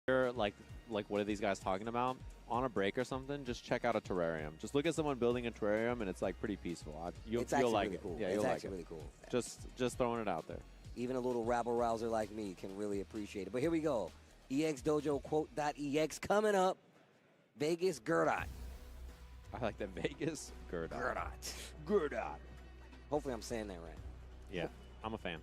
like what are these guys talking about? On a break or something, just check out a terrarium. Just look at someone building a terrarium, and it's like pretty peaceful. You'll like really it. Cool. Yeah, it's you'll actually like it. really cool. Just throwing it out there. Even a little rabble-rouser like me can really appreciate it. But here we go. EXDojo quote.ex coming up. Vegas Gerdot. I like that. Vegas Gerdot. Gerdot. Hopefully I'm saying that right. Yeah, I'm a fan.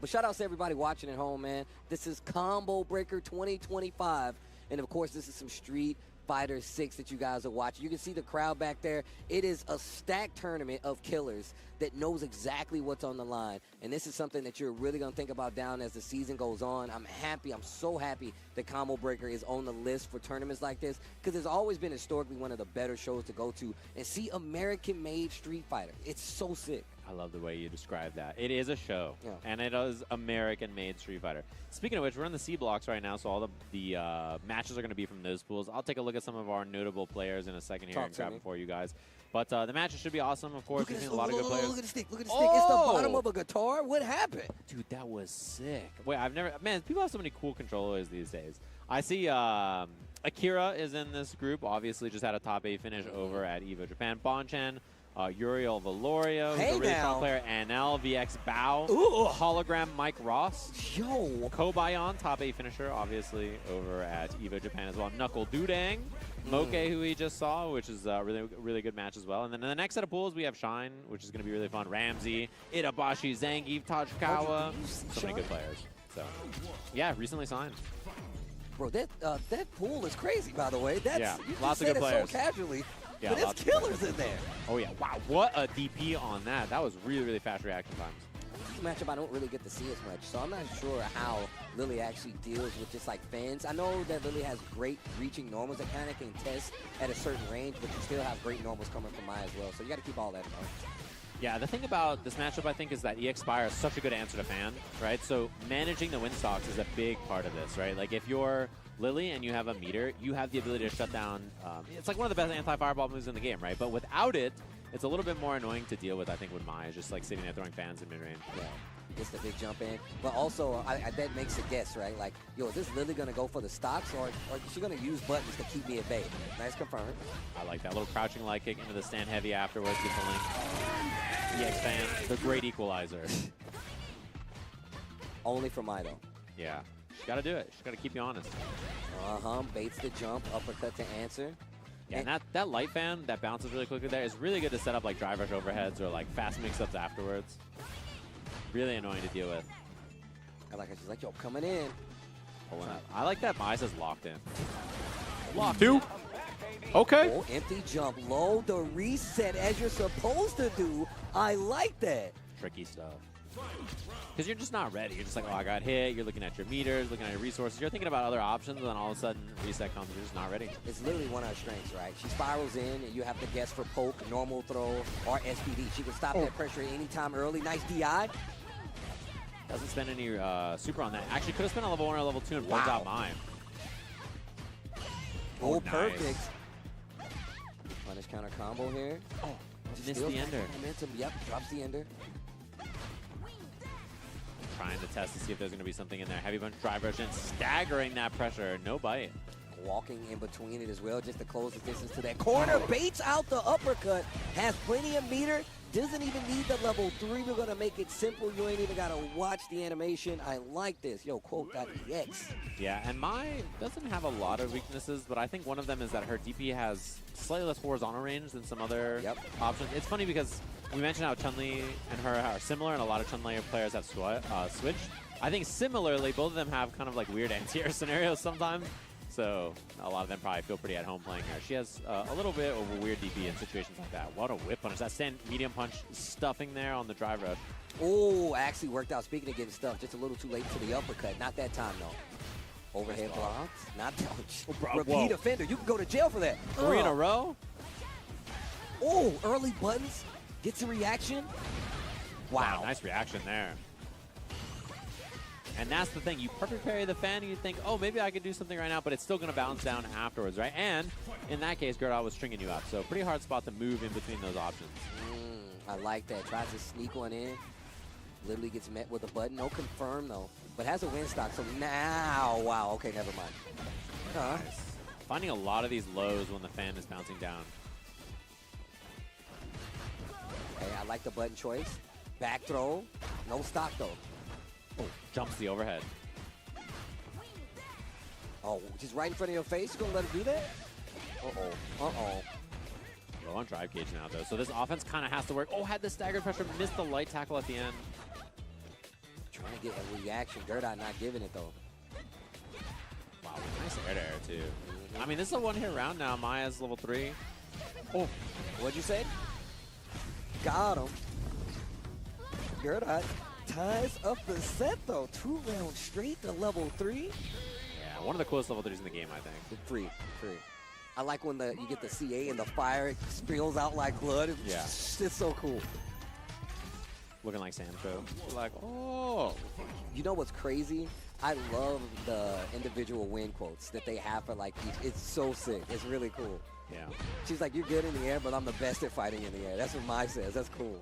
But shout out to everybody watching at home, man. This is Combo Breaker 2025. And of course, this is some Street Fighter 6 that you guys are watching. You can see the crowd back there. It is a stacked tournament of killers that knows exactly what's on the line. And this is something that you're really going to think about down as the season goes on. I'm happy. I'm so happy that Combo Breaker is on the list for tournaments like this, because it's always been historically one of the better shows to go to and see American-made Street Fighter. It's so sick. I love the way you describe that. It is a show, yeah. And it is American-made Street Fighter. Speaking of which, we're in the C blocks right now, so all the matches are going to be from those pools. I'll take a look at some of our notable players in a second here and grab them for you guys. But the matches should be awesome, of course. We've seen a lot of good players. Look at the stick. Look at the stick. It's the bottom of a guitar. What happened? Dude, that was sick. Wait, man, people have so many cool controllers these days. I see Akira is in this group. Obviously, just had a top 8 finish over at EVO Japan. Bonchan. Uriel Valorio, who's a really strong player. NL, VX Bao, Hologram Mike Ross. Yo. Kobayan, top 8 finisher, obviously, over at EVO Japan as well. Knuckle Dudang, Moke, who we just saw, which is a really good match as well. And then in the next set of pools, we have Shine, which is going to be really fun. Ramsey, Itabashi, Zangief, Tajikawa. So many good players. So, yeah, recently signed. Bro, that pool is crazy, by the way. That's, yeah, you lots of good players. So casually. Yeah, but it's killers in there. Oh, yeah. Wow, what a DP on that. That was really fast reaction times. This is a matchup I don't really get to see as much, so I'm not sure how Lily actually deals with just like fans. I know that Lily has great reaching normals that kind of can test at a certain range, but you still have great normals coming from Mai as well, so you got to keep all that in mind. Yeah, the thing about this matchup, I think, is that EXpire is such a good answer to fan, right? So managing the win stocks is a big part of this, right? Like, if you're Lily and you have a meter, you have the ability to shut down. It's like one of the best anti-fireball moves in the game, right? But without it, it's a little bit more annoying to deal with, I think, with Mai, just like sitting there throwing fans in mid-range. Yeah, gets the big jump in. But also, that makes a guess, right? Like, yo, is this Lily going to go for the stocks, or is she going to use buttons to keep me at bay? Nice confirm. I like that. Little crouching light kick into the stand heavy afterwards. Get the link. EX fan, the great equalizer. Only for Mai, though. Yeah. She's got to do it. She's got to keep you honest. Baits the jump, uppercut to answer. Yeah, and that light fan that bounces really quickly there is really good to set up like drive rush overheads or like fast mix-ups afterwards. Really annoying to deal with. I like how she's like, yo, coming in. Pulling up. I like that Mize is locked in. Locked in. Okay. Oh, empty jump, low, the reset as you're supposed to do. I like that. Tricky stuff. Because you're just not ready. You're just like, oh, I got hit. You're looking at your meters, looking at your resources. You're thinking about other options, and then all of a sudden, reset comes. You're just not ready. It's literally one of her strengths, right? She spirals in, and you have to guess for poke, normal throw, or SPD. She can stop that pressure anytime early. Nice DI. Doesn't spend any super on that. Actually, could have spent a level 1 or level 2 and pulled out mine. Oh, nice. Perfect. Punish counter combo here. Oh, missed the ender. Momentum. Yep, drops the ender. Trying to test to see if there's going to be something in there. Heavy bunch drive rush in, staggering that pressure. No bite. Walking in between it as well, just to close the distance to that corner. Baits out the uppercut. Has plenty of meter. Doesn't even need the level 3. We're going to make it simple. You ain't even got to watch the animation. I like this. Yo, quote.ex. Yeah, and Mai doesn't have a lot of weaknesses, but I think one of them is that her DP has slightly less horizontal range than some other options. It's funny because we mentioned how Chun-Li and her are similar, and a lot of Chun-Li players have switched. I think similarly, both of them have kind of like weird anti-air scenarios sometimes. So a lot of them probably feel pretty at home playing her. She has a little bit of a weird DP in situations like that. What a whip punish. That stand medium punch stuffing there on the drive rush. Oh, actually worked out. Speaking of getting stuffed, just a little too late to the uppercut. Not that time, though. Overhead blocks. Not that. Repeat offender. You can go to jail for that. 3 in a row. Oh, early buttons. Gets a reaction. Wow. Nice reaction there. And that's the thing. You perfect parry the fan, and you think, oh, maybe I could do something right now, but it's still going to bounce down afterwards, right? And in that case, Gerdot was stringing you up. So pretty hard spot to move in between those options. I like that. Tries to sneak one in. Literally gets met with a button. No confirm, though. but has a win stock. So now, wow, okay, never mind. Nice. Finding a lot of these lows when the fan is bouncing down. Okay, I like the button choice. Back throw, no stock though. Oh, jumps the overhead. Oh, just right in front of your face. You gonna let him do that? Uh-oh, uh-oh. Low on drive gauge now, though. So this offense kind of has to work. Oh, had the staggered pressure, missed the light tackle at the end. Trying to get a reaction. Dirt-Eye not giving it, though. Wow, nice air to air, too. I mean, this is a one-hit round now. Maya's level 3. Oh, what'd you say? Got him. Dirt-Eye ties up the set, though. 2 rounds straight to level 3. Yeah, one of the coolest level 3s in the game, I think. Free. I like when you get the CA and the fire spills out like blood. Yeah. It's so cool. Looking like Samco. Like, oh. You know what's crazy? I love the individual win quotes that they have for like each. It's so sick. It's really cool. Yeah. She's like, you're good in the air, but I'm the best at fighting in the air. That's what Mai says. That's cool.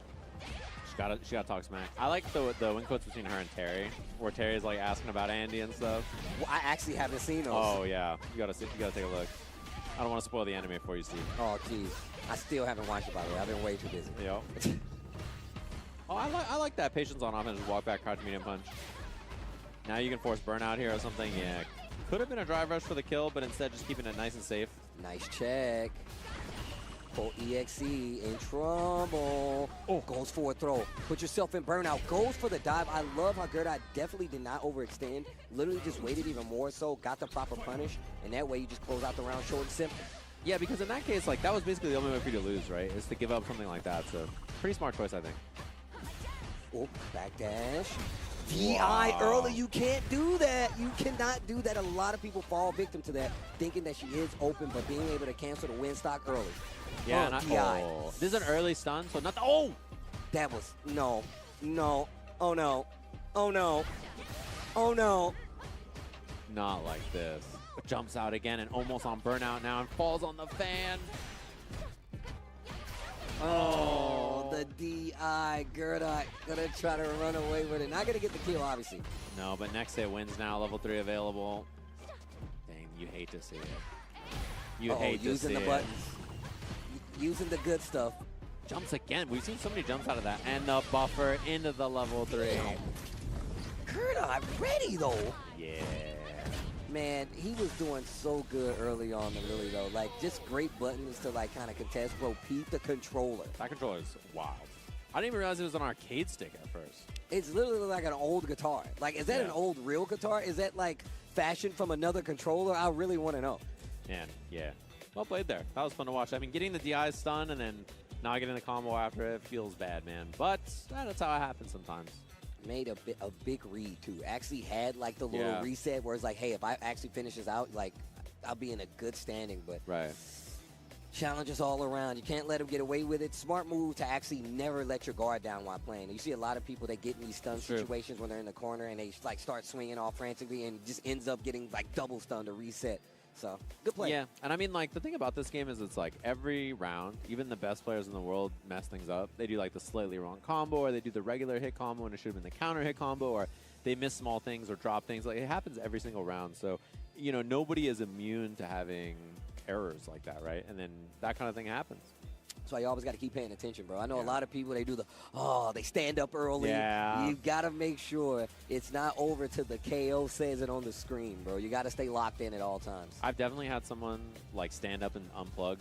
She gotta talk smack. I like the win quotes between her and Terry, where Terry's like asking about Andy and stuff. Well, I actually haven't seen those. Oh yeah, you gotta take a look. I don't want to spoil the anime for you, Steve. Oh geez, I still haven't watched it by the way. I've been way too busy. Yo. Oh, I like that patience on offense. Just walk back, crouch, medium punch. Now you can force burnout here or something. Yeah, could have been a drive rush for the kill, but instead just keeping it nice and safe. Nice check. Pull EXE in trouble. Oh, goes for a throw. Put yourself in burnout. Goes for the dive. I love how Gerdai definitely did not overextend. Literally just waited even more so, got the proper punish, and that way you just close out the round short and simple. Yeah, because in that case, like that was basically the only way for you to lose, right? Is to give up something like that. So pretty smart choice, I think. Oh, backdash. DI early, you can't do that. You cannot do that. A lot of people fall victim to that, thinking that she is open, but being able to cancel the win stock early. Yeah, DI. Oh. This is an early stun, so not the, oh! That was, no, oh no, oh no, oh no. Not like this. Jumps out again and almost on burnout now and falls on the fan. Oh, the DI, Gerdai gonna try to run away with it. Not gonna get the kill, obviously. No, but next hit wins now, level 3 available. Dang, you hate to see it. You hate to see using the it. buttons. Using the good stuff. Jumps again. We've seen so many jumps out of that. And the buffer into the level 3. Gerdai ready though. Yeah. Man, he was doing so good early on, really though. Like just great buttons to like kind of contest. Bro, Pete the controller. That controller is wild. I didn't even realize it was an arcade stick at first. It's literally like an old guitar. Like, is that an old real guitar? Is that like fashioned from another controller? I really want to know. Man, yeah. Well played there. That was fun to watch. I mean, getting the DI stun and then not getting the combo after it feels bad, man. But that's how it happens sometimes. Made a big read too. Actually had like the little reset where it's like, hey, if I actually finish this out, like I'll be in a good standing. But challenges all around. You can't let him get away with it. Smart move to actually never let your guard down while playing. You see a lot of people that get in these stun situations when they're in the corner and they like start swinging off frantically and just ends up getting like double stun to reset. So, good play. Yeah, and I mean, like, the thing about this game is it's like every round, even the best players in the world mess things up. They do like the slightly wrong combo, or they do the regular hit combo and it should have been the counter hit combo, or they miss small things or drop things. Like, it happens every single round. So, you know, nobody is immune to having errors like that, right? And then that kind of thing happens. That's why you always got to keep paying attention, bro. I know a lot of people, they do they stand up early. Yeah. You got to make sure it's not over till the KO says it on the screen, bro. You got to stay locked in at all times. I've definitely had someone, like, stand up and unplug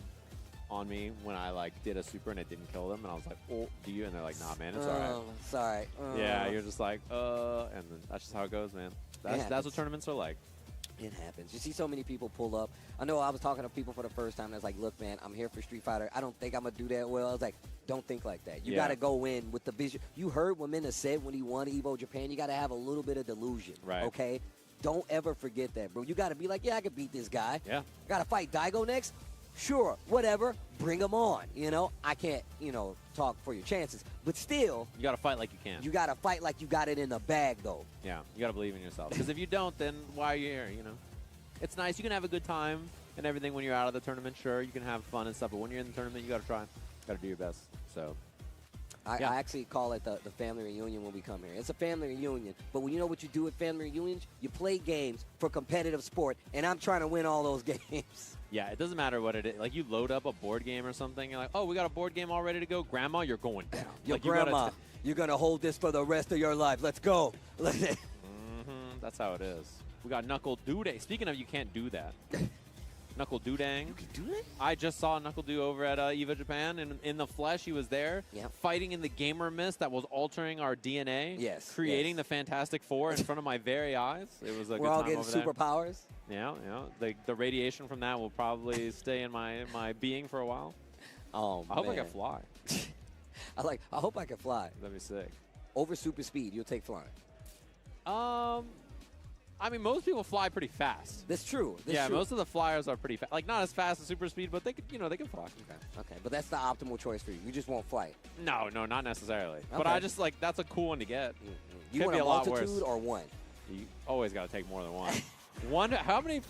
on me when I, like, did a super and it didn't kill them. And I was like, oh, do you? And they're like, nah, man, it's all right. Sorry. Yeah, you're just like, and then that's just how it goes, man. That's what tournaments are like. It happens. You see so many people pull up. I know I was talking to people for the first time. And I was like, look, man, I'm here for Street Fighter. I don't think I'm going to do that well. I was like, don't think like that. You got to go in with the vision. You heard what Minna said when he won Evo Japan. You got to have a little bit of delusion. Right. Okay? Don't ever forget that, bro. You got to be like, yeah, I can beat this guy. Yeah. Got to fight Daigo next? Sure, whatever. Bring him on. You know, I can't, talk for your chances. But still. You got to fight like you can. You got to fight like you got it in the bag, though. Yeah. You got to believe in yourself. Because if you don't, then why are you here, It's nice. You can have a good time and everything when you're out of the tournament. Sure, you can have fun and stuff. But when you're in the tournament, you got to try. Got to do your best. So I actually call it the family reunion when we come here. It's a family reunion. But when you know what you do at family reunions, you play games for competitive sport, and I'm trying to win all those games. Yeah, it doesn't matter what it is. Like, you load up a board game or something, you're like, oh, we got a board game all ready to go. Grandma, you're going down. Your like, grandma, you're going to hold this for the rest of your life. Let's go. That's how it is. We got Knuckle Doo-Day. Speaking of, you can't do that. Knuckle Doo-Dang. You can do it? I just saw Knuckle Doo over at EVA Japan, and in the flesh, he was there fighting in the gamer mist that was altering our DNA. Yes. Creating the Fantastic Four in front of my very eyes. It was a good time over there. We're all getting superpowers. Yeah. The radiation from that will probably stay in my being for a while. Oh, I hope I can fly. I hope I can fly. That'd be sick. Over super speed, you'll take flying. I mean, most people fly pretty fast. That's true. Most of the flyers are pretty fast. Like, not as fast as super speed, but they could, they can fly. Okay, but that's the optimal choice for you. You just won't fly. No, not necessarily. Okay. But I just, that's a cool one to get. You want a multitude or one? You always got to take more than one. How many?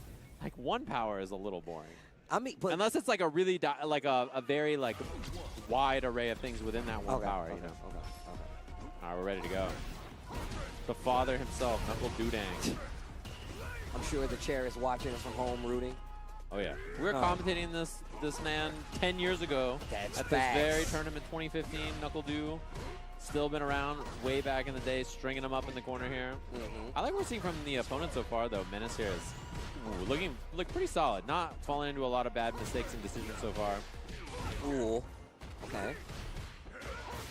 Like, one power is a little boring. I mean, but unless it's like a really, a very, wide array of things within that one power, Okay. All right, we're ready to go. The father himself, Knuckle Doo-Dang. I'm sure the chair is watching us from home, rooting. Oh, yeah. We were commentating this man 10 years ago at this very tournament, 2015. Knuckle Doo, still been around way back in the day, stringing him up in the corner here. I like what we're seeing from the opponent so far, though. Menace here is looking pretty solid. Not falling into a lot of bad mistakes and decisions so far. Ooh. Okay.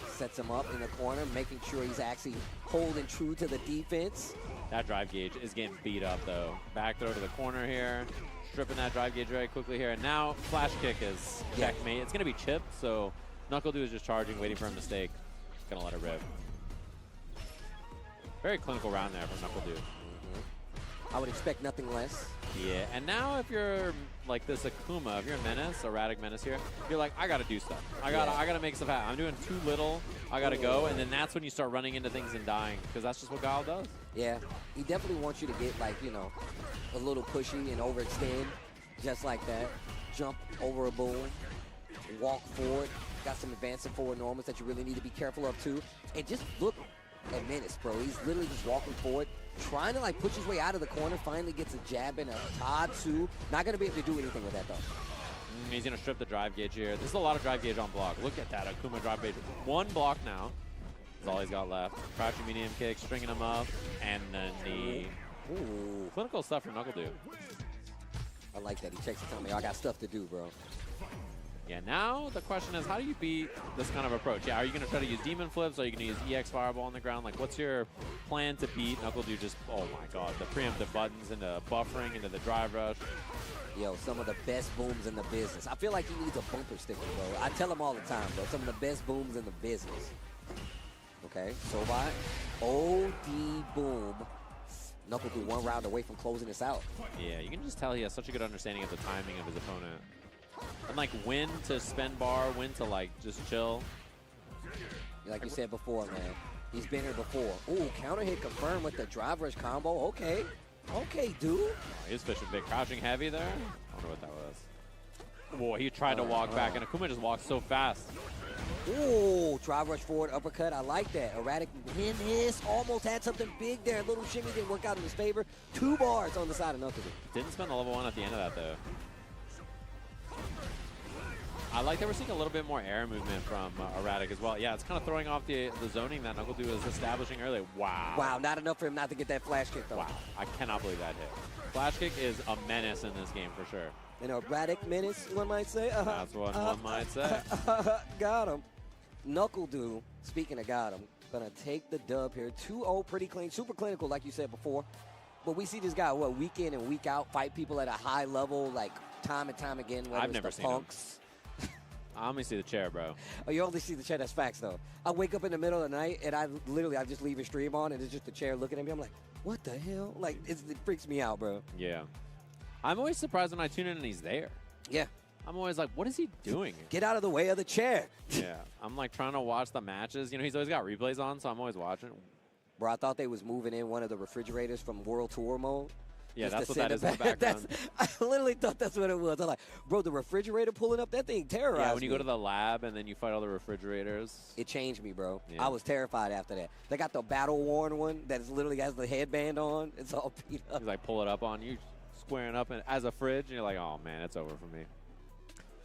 Sets him up in the corner, making sure he's actually holding true to the defense. That drive gauge is getting beat up, though. Back throw to the corner here. Stripping that drive gauge very quickly here. And now flash kick is checkmate. It's going to be chipped, so Knuckle Doo is just charging, waiting for a mistake. Going to let it rip. Very clinical round there from Knuckle Doo. I would expect nothing less. Yeah, and now if you're like this Akuma, if you're a Menace, erratic Menace here, you're like, I gotta do stuff. I gotta make stuff happen. I'm doing too little. I gotta go, and then that's when you start running into things and dying, because that's just what Guile does. Yeah, he definitely wants you to get a little pushy and overextend, just like that. Jump over a boom, walk forward. Got some advancing forward normals that you really need to be careful of too. And just look at Menace, bro. He's literally just walking forward, trying to push his way out of the corner. Finally gets a jab in a Tatsu. Not gonna be able to do anything with that though. He's gonna strip the drive gauge here. This is a lot of drive gauge on block. Look at that Akuma drive gauge. One block now. That's all he's got left. Crouching medium kick, stringing him up, and then the clinical stuff from Knuckle Doo. I like that. He checks the time. I got stuff to do, bro. Yeah, now the question is, how do you beat this kind of approach? Yeah, are you going to try to use Demon Flips? Are you going to use EX Fireball on the ground? Like, what's your plan to beat Knuckle Doo? Just, oh my god, the preemptive buttons into buffering, into the drive rush. Yo, some of the best booms in the business. I feel like he needs a bumper sticker, bro. I tell him all the time, bro. Some of the best booms in the business. Okay, Sobot. OD boom. Knuckle Doo one round away from closing this out. Yeah, you can just tell he has such a good understanding of the timing of his opponent. And when to spend bar, when to just chill. Like you said before, man. He's been here before. Ooh, counter hit confirmed with the drive rush combo. Okay. Okay, dude. Oh, he was fishing big. Crouching heavy there. I wonder what that was. Whoa, he tried to walk back, and Akuma just walked so fast. Ooh, drive rush forward, uppercut. I like that. Erratic miss. Almost had something big there. Little shimmy didn't work out in his favor. 2 bars on the side of Knuckle Doo. Didn't spend the level 1 at the end of that, though. I like that we're seeing a little bit more air movement from Erratic as well. Yeah, it's kind of throwing off the zoning that Knuckle Doo was establishing earlier. Wow. Wow, not enough for him not to get that flash kick, though. Wow, I cannot believe that hit. Flash kick is a menace in this game for sure. An erratic menace, one might say. That's what one might say. Got him. Knuckle Doo, speaking of got him, gonna take the dub here. 2-0, pretty clean, super clinical, like you said before. But we see this guy, week in and week out, fight people at a high level, time and time again. I've never seen punks. I only see the chair, bro. Oh, you only see the chair? That's facts, though. I wake up in the middle of the night, and I just leave a stream on, and it's just the chair looking at me. I'm like, what the hell? It freaks me out, bro. Yeah. I'm always surprised when I tune in and he's there. Yeah. I'm always like, what is he doing? Get out of the way of the chair. Yeah. I'm trying to watch the matches. He's always got replays on, so I'm always watching. Bro, I thought they was moving in one of the refrigerators from World Tour mode. Yeah, just that's to what send that it is in the back. background. I literally thought that's what it was. I'm like, bro, the refrigerator pulling up, that thing terrorized Yeah, when you me. go to the lab and then you fight all the refrigerators. It changed me, bro. Yeah. I was terrified after that. They got the battle-worn one that is literally has the headband on. It's all beat up. He's like, pull it up on you, squaring up and as a fridge, and you're like, oh, man, it's over for me.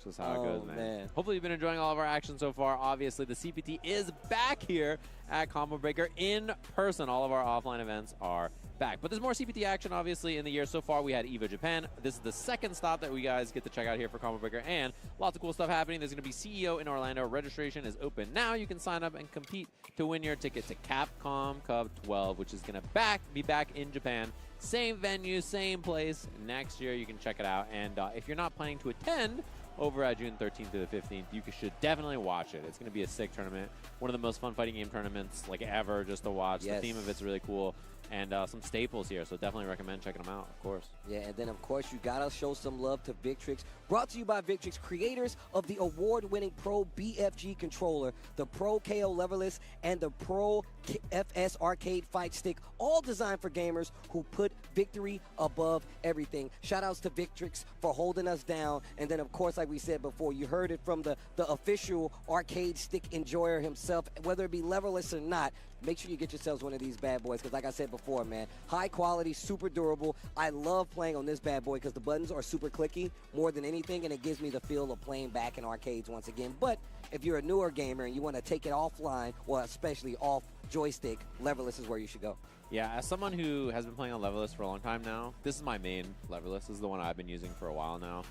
That's just how it goes, man. Hopefully you've been enjoying all of our action so far. Obviously, the CPT is back here at Combo Breaker in person. All of our offline events are back. But there's more CPT action, obviously, in the year so far. We had EVO Japan. This is the second stop that we guys get to check out here for Combo Breaker, and lots of cool stuff happening. There's going to be CEO in Orlando. Registration is open now. You can sign up and compete to win your ticket to Capcom Cup 12, which is going to be back in Japan. Same venue, same place. Next year, you can check it out. And if you're not planning to attend over at June 13th through the 15th, you should definitely watch it. It's going to be a sick tournament. One of the most fun fighting game tournaments like ever just to watch. Yes. The theme of it's really cool. And some staples here, so definitely recommend checking them out, of course. Yeah, and then, of course, you got to show some love to Victrix. Brought to you by Victrix, creators of the award-winning Pro BFG controller, the Pro KO Leverless, and the Pro FS Arcade Fight Stick, all designed for gamers who put victory above everything. Shout-outs to Victrix for holding us down. And then, of course, like we said before, you heard it from the official arcade stick enjoyer himself, whether it be leverless or not. Make sure you get yourselves one of these bad boys because like I said before, man, high quality, super durable. I love playing on this bad boy because the buttons are super clicky more than anything, and it gives me the feel of playing back in arcades once again. But if you're a newer gamer and you want to take it offline, or especially off joystick, leverless is where you should go. Yeah, as someone who has been playing on leverless for a long time now, this is my main leverless. This is the one I've been using for a while now.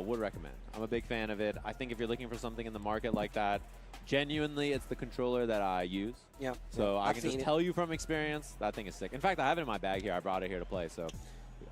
Would recommend. I'm a big fan of it. I think if you're looking for something in the market like that, genuinely, it's the controller that I use. Yeah. So I I've can just seen it. tell you from experience, that thing is sick. In fact, I have it in my bag here. I brought it here to play, so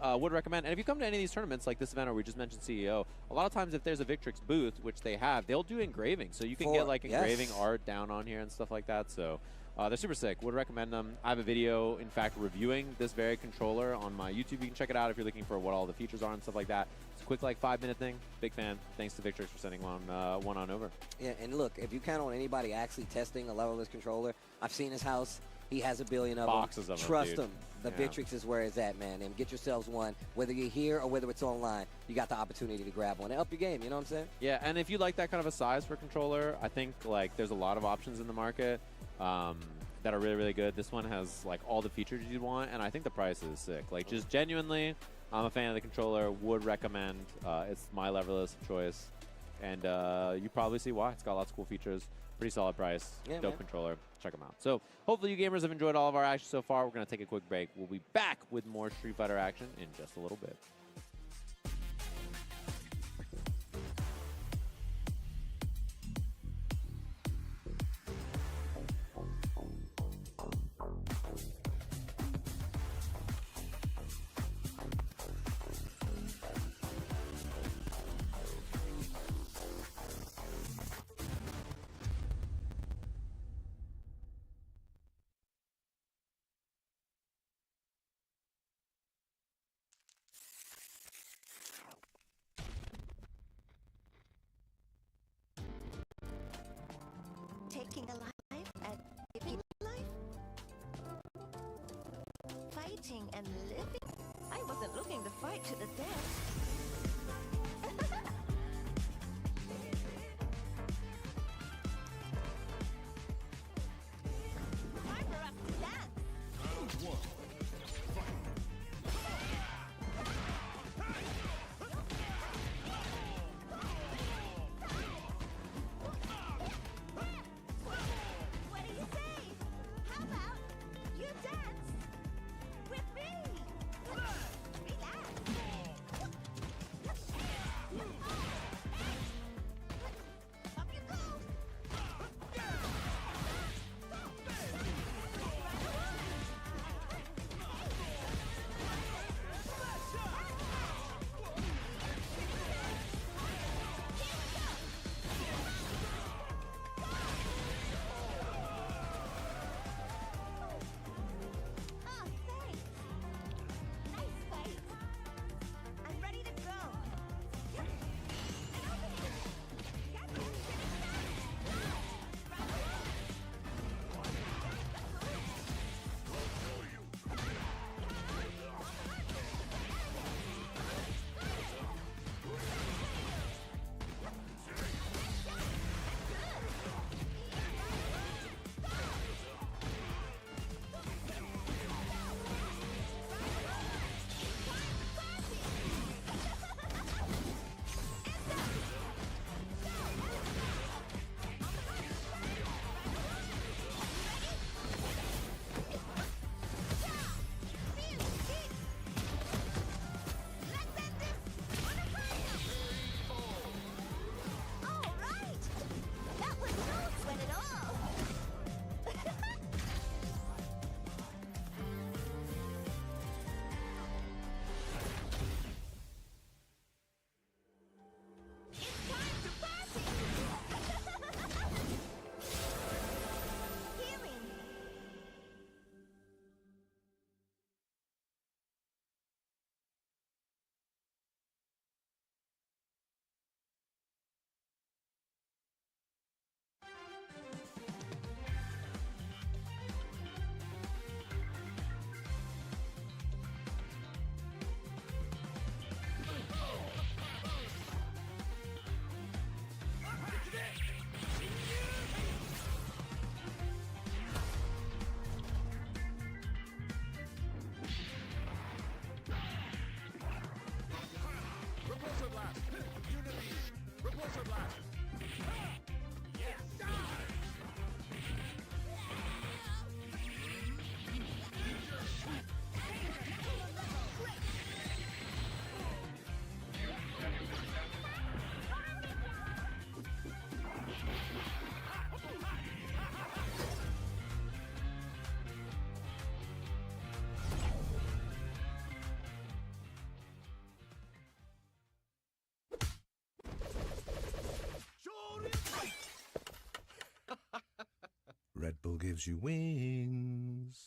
would recommend. And if you come to any of these tournaments, like this event or we just mentioned CEO, a lot of times if there's a Victrix booth, which they have, they'll do engraving. So you can get like engraving art down on here and stuff like that. So they're super sick. Would recommend them. I have a video, in fact, reviewing this very controller on my YouTube. You can check it out if you're looking for what all the features are and stuff like that. It's a quick, like, 5-minute thing. Big fan. Thanks to Victrix for sending one on over. Yeah, and look, if you count on anybody actually testing a leverless controller, I've seen his house. He has a billion of Boxes them. of them, Trust dude. him. The Victrix is where it's at, man. And get yourselves one. Whether you're here or whether it's online, you got the opportunity to grab one and up your game. You know what I'm saying? Yeah, and if you like that kind of a size for controller, I think like there's a lot of options in the market that are really, really good. This one has like all the features you want, and I think the price is sick. Like just genuinely, I'm a fan of the controller. Would recommend. It's my leverless choice, and you probably see why. It's got lots of cool features. Pretty solid price. Yeah, dope man. controller. Check them out. So hopefully you gamers have enjoyed all of our action so far. We're going to take a quick break. We'll be back with more Street Fighter action in just a little bit. Taking a life and living life? Fighting and living? I wasn't looking to fight to the death. Time for us to dance! What do you say? How about you dance with me? Relax. Red Bull gives you wings.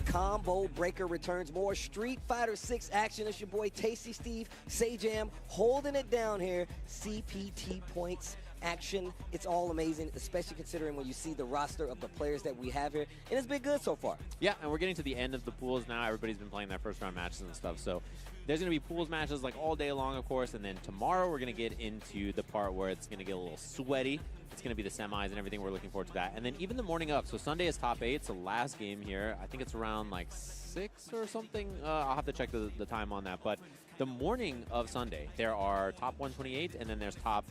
Combo Breaker returns. More Street Fighter 6 action. It's your boy Tasty Steve, Sajam, holding it down here. CPT points action. It's all amazing, especially considering when you see the roster of the players that we have here. And it's been good so far. Yeah, and we're getting to the end of the pools now. Everybody's been playing their first round matches and stuff. So there's going to be pools matches like all day long, of course. And then tomorrow we're going to get into the part where it's going to get a little sweaty. It's going to be the semis and everything. We're looking forward to that. And then even the morning up. So Sunday is top 8. It's the last game here. I think it's around like 6 or something. I'll have to check the time on that. But the morning of Sunday, there are top 128 and then there's top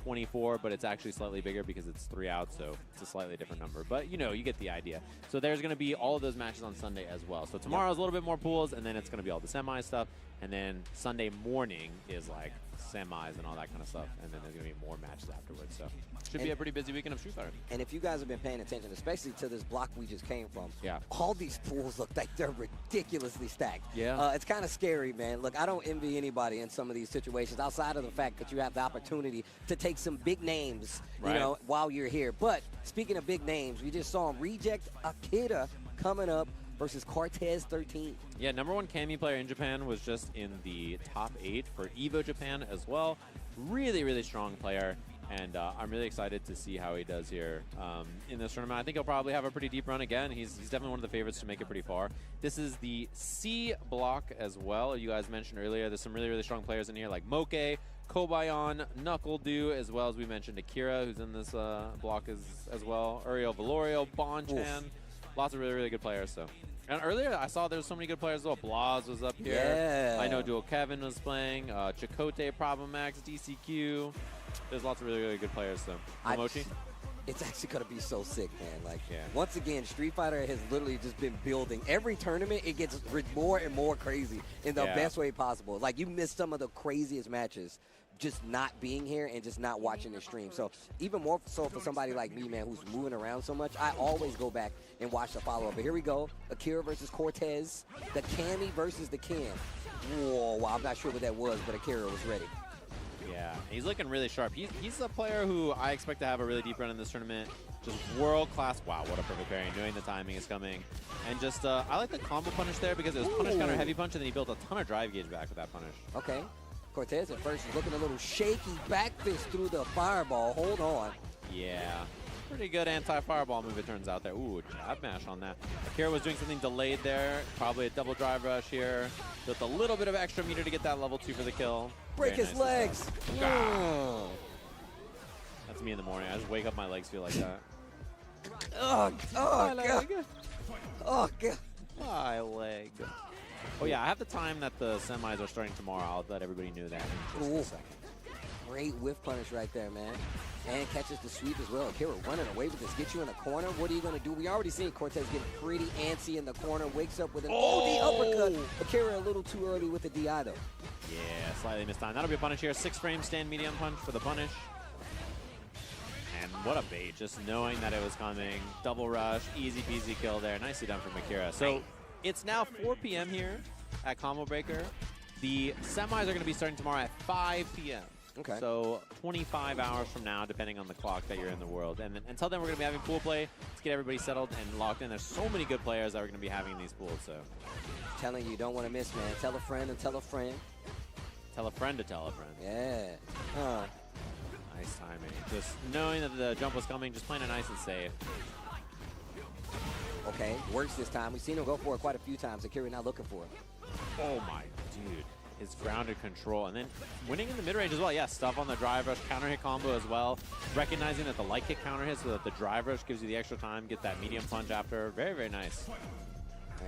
24, but it's actually slightly bigger because it's 3 out, so it's a slightly different number. But, you know, you get the idea. So there's going to be all of those matches on Sunday as well. So tomorrow's a little bit more pools, and then it's going to be all the semi stuff. And then Sunday morning is like semis and all that kind of stuff. And then there's going to be more matches afterwards. So should be a pretty busy weekend of Street Fighter. And if you guys have been paying attention, especially to this block we just came from, yeah, all these pools look like they're ridiculously stacked. Yeah. It's kind of scary, man. Look, I don't envy anybody in some of these situations outside of the fact that you have the opportunity to take some big names, you know, while you're here. But speaking of big names, we just saw him reject Akira coming up versus Cortez 13. Yeah, #1 Kami player in Japan was just in the top 8 for EVO Japan as well. Really, really strong player. And I'm really excited to see how he does here in this tournament. I think he'll probably have a pretty deep run again. He's definitely one of the favorites to make it pretty far. This is the C block as well. You guys mentioned earlier, there's some really, really strong players in here like Moke, Kobayan, Knuckle-Dew, as well as we mentioned Akira, who's in this block as well. Uriel Valorio, Bonchan. Lots of really, really good players. So, and earlier I saw there was so many good players as well. Blaz was up here. Yeah. I know Dual Kevin was playing. Chakotay, Problemax, DCQ. There's lots of really, really good players. So, Momochi? It's actually going to be so sick, man. Like, once again, Street Fighter has literally just been building. Every tournament, it gets more and more crazy in the best way possible. Like, you missed some of the craziest matches just not being here and just not watching the stream. So even more so for somebody like me, man, who's moving around so much, I always go back and watch the follow-up. But here we go. Akira versus Cortez. The Kami versus the Ken. Whoa, wow, I'm not sure what that was, but Akira was ready. Yeah, he's looking really sharp. He's a player who I expect to have a really deep run in this tournament. Just world-class. Wow, what a perfect parry. Knowing the timing is coming. And just, I like the combo punish there because it was punish counter heavy punch, and then he built a ton of drive gauge back with that punish. Okay. Cortez at first is looking a little shaky. Back fist through the fireball. Hold on. Yeah. Pretty good anti-fireball move, it turns out there. Ooh, jab mash on that. Akira was doing something delayed there. Probably a double drive rush here. Built a little bit of extra meter to get that level 2 for the kill. Break his legs. Oh. That's me in the morning. I just wake up, my legs feel like that. Oh, God. Oh, God. My leg. Oh, yeah, I have the time that the semis are starting tomorrow. I'll let everybody know that in just a second. Great whiff punish right there, man. And catches the sweep as well. Akira running away with this. Get you in the corner. What are you going to do? We already seen Cortez getting pretty antsy in the corner. Wakes up with an OD uppercut. Akira a little too early with the DI, though. Yeah, slightly missed time. That'll be a punish here. 6 frame stand medium punch for the punish. And what a bait. Just knowing that it was coming. Double rush. Easy peasy kill there. Nicely done from Akira. So it's now 4 p.m. here at Combo Breaker. The semis are going to be starting tomorrow at 5 p.m. Okay. So 25 hours from now, depending on the clock that you're in the world. And then, until then, we're going to be having pool play. Let's get everybody settled and locked in. There's so many good players that we're going to be having in these pools. So, Telling you, don't want to miss, man. Tell a friend and tell a friend. tell a friend to tell a friend. Yeah. Nice timing. Just knowing that the jump was coming, just playing it nice and safe. Okay, works this time. We've seen him go for it quite a few times. Akira not looking for it. Oh my dude. His grounded control. And then winning in the mid-range as well. Yeah, stuff on the drive rush, counter hit combo as well. Recognizing that the light kick counter hits so that the drive rush gives you the extra time. Get that medium punch after. Very, very nice.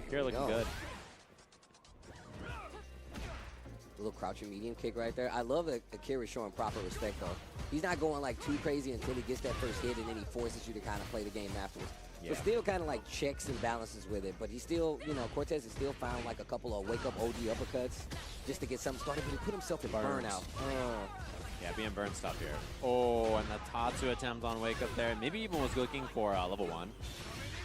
Akira looking good. A little crouching medium kick right there. I love that Akira showing proper respect, though. He's not going like too crazy until he gets that first hit, and then he forces you to kind of play the game afterwards. Yeah. But still kind of like checks and balances with it. But he still, you know, Cortez has still found like a couple of wake-up OD uppercuts just to get something started, but he put himself in burnout. Yeah, being burned stuff here. Oh, and the Tatsu attempt on wake up there. Maybe even was looking for level 1.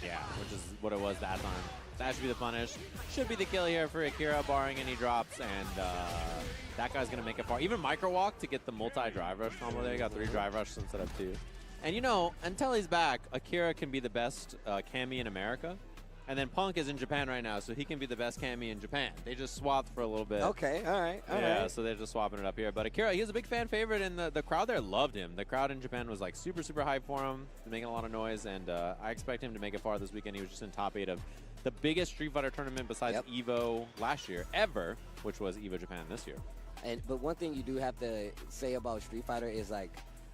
Yeah, which is what it was that time. That should be the punish. Should be the kill here for Akira, barring any drops. And that guy's going to make it far. Even micro walk to get the multi-drive rush combo there. You got 3 drive rushes instead of 2. And you know, until he's back, Akira can be the best Kami in America. And then Punk is in Japan right now, so he can be the best Kami in Japan. They just swapped for a little bit. Okay, all right, all right. Yeah, so they're just swapping it up here. But Akira, he was a big fan favorite, and the crowd there loved him. The crowd in Japan was like super, super hyped for him, making a lot of noise. And I expect him to make it far this weekend. He was just in top 8 of the biggest Street Fighter tournament besides EVO last year ever, which was EVO Japan this year. But one thing you do have to say about Street Fighter is like,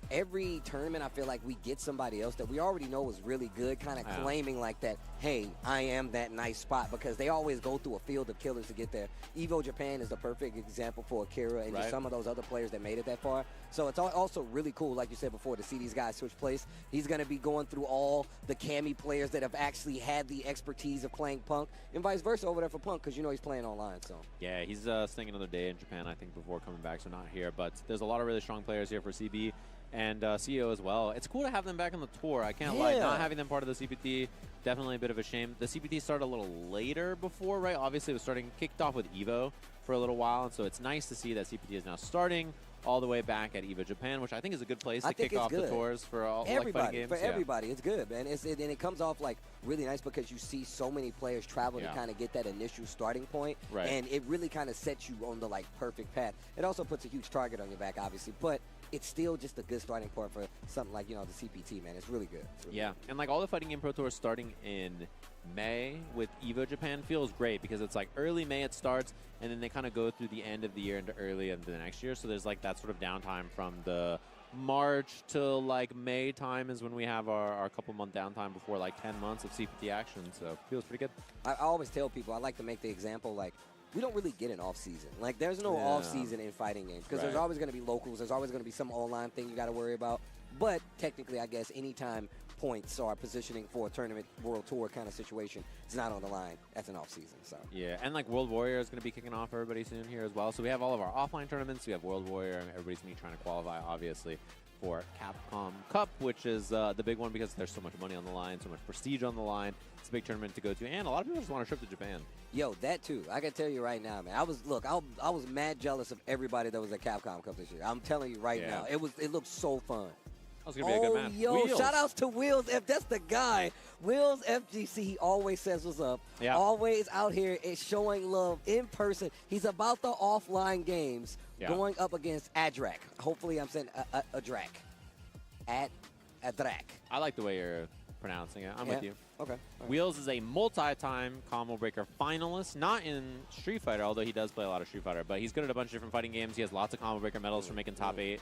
every tournament, I feel like we get somebody else that we already know is really good, kind of claiming like that, hey, I am that nice spot, because they always go through a field of killers to get there. EVO Japan is the perfect example for Akira and just some of those other players that made it that far. So it's also really cool, like you said before, to see these guys switch place. He's going to be going through all the Kami players that have actually had the expertise of playing Punk, and vice versa over there for Punk, because you know he's playing online. So yeah, he's staying another day in Japan, I think, before coming back, so not here. But there's a lot of really strong players here for CB. And CEO as well. It's cool to have them back on the tour. I can't lie. Not having them part of the CPT, definitely a bit of a shame. The CPT started a little later before, right? Obviously, it was kicked off with EVO for a little while. And so it's nice to see that CPT is now starting all the way back at EVO Japan, which I think is a good place to kick off the tours for all everybody. games. For everybody, it's good, man. And it comes off like really nice because you see so many players travel to kind of get that initial starting point, and it really kind of sets you on the like perfect path. It also puts a huge target on your back, obviously, but it's still just a good starting point for something like, you know, the CPT, man. It's really good. It's really good. And like all the Fighting Game Pro Tours starting in May with EVO Japan feels great because it's like early May it starts, and then they kind of go through the end of the year into early into the next year. So there's like that sort of downtime from the March till like May time is when we have our couple month downtime before like 10 months of CPT action. So it feels pretty good. I always tell people, I like to make the example like, we don't really get an off season. Like, there's no off season in fighting games because there's always going to be locals. There's always going to be some online thing you got to worry about. But technically, I guess anytime points are positioning for a tournament, world tour kind of situation, it's not on the line. That's an off season. So yeah, and like World Warrior is going to be kicking off for everybody soon here as well. So we have all of our offline tournaments. We have World Warrior, and everybody's going to be trying to qualify, obviously, for Capcom Cup, which is the big one because there's so much money on the line, so much prestige on the line. It's a big tournament to go to, and a lot of people just want to trip to Japan. Yo, that too. I can tell you right now, man. I was mad jealous of everybody that was at Capcom Cup this year. I'm telling you right now, it looked so fun. That was gonna be a good match. Yo, Wheels. shout outs to Wheels F. That's the guy. Wheels FGC, he always says what's up. Yeah. Always out here is showing love in person. He's about the offline games going up against Adrak. Hopefully I'm saying Adrak. Adrak. I like the way you're pronouncing it. I'm with you. Okay. Right. Wheels is a multi-time combo breaker finalist, not in Street Fighter, although he does play a lot of Street Fighter, but he's good at a bunch of different fighting games. He has lots of combo breaker medals for making top 8.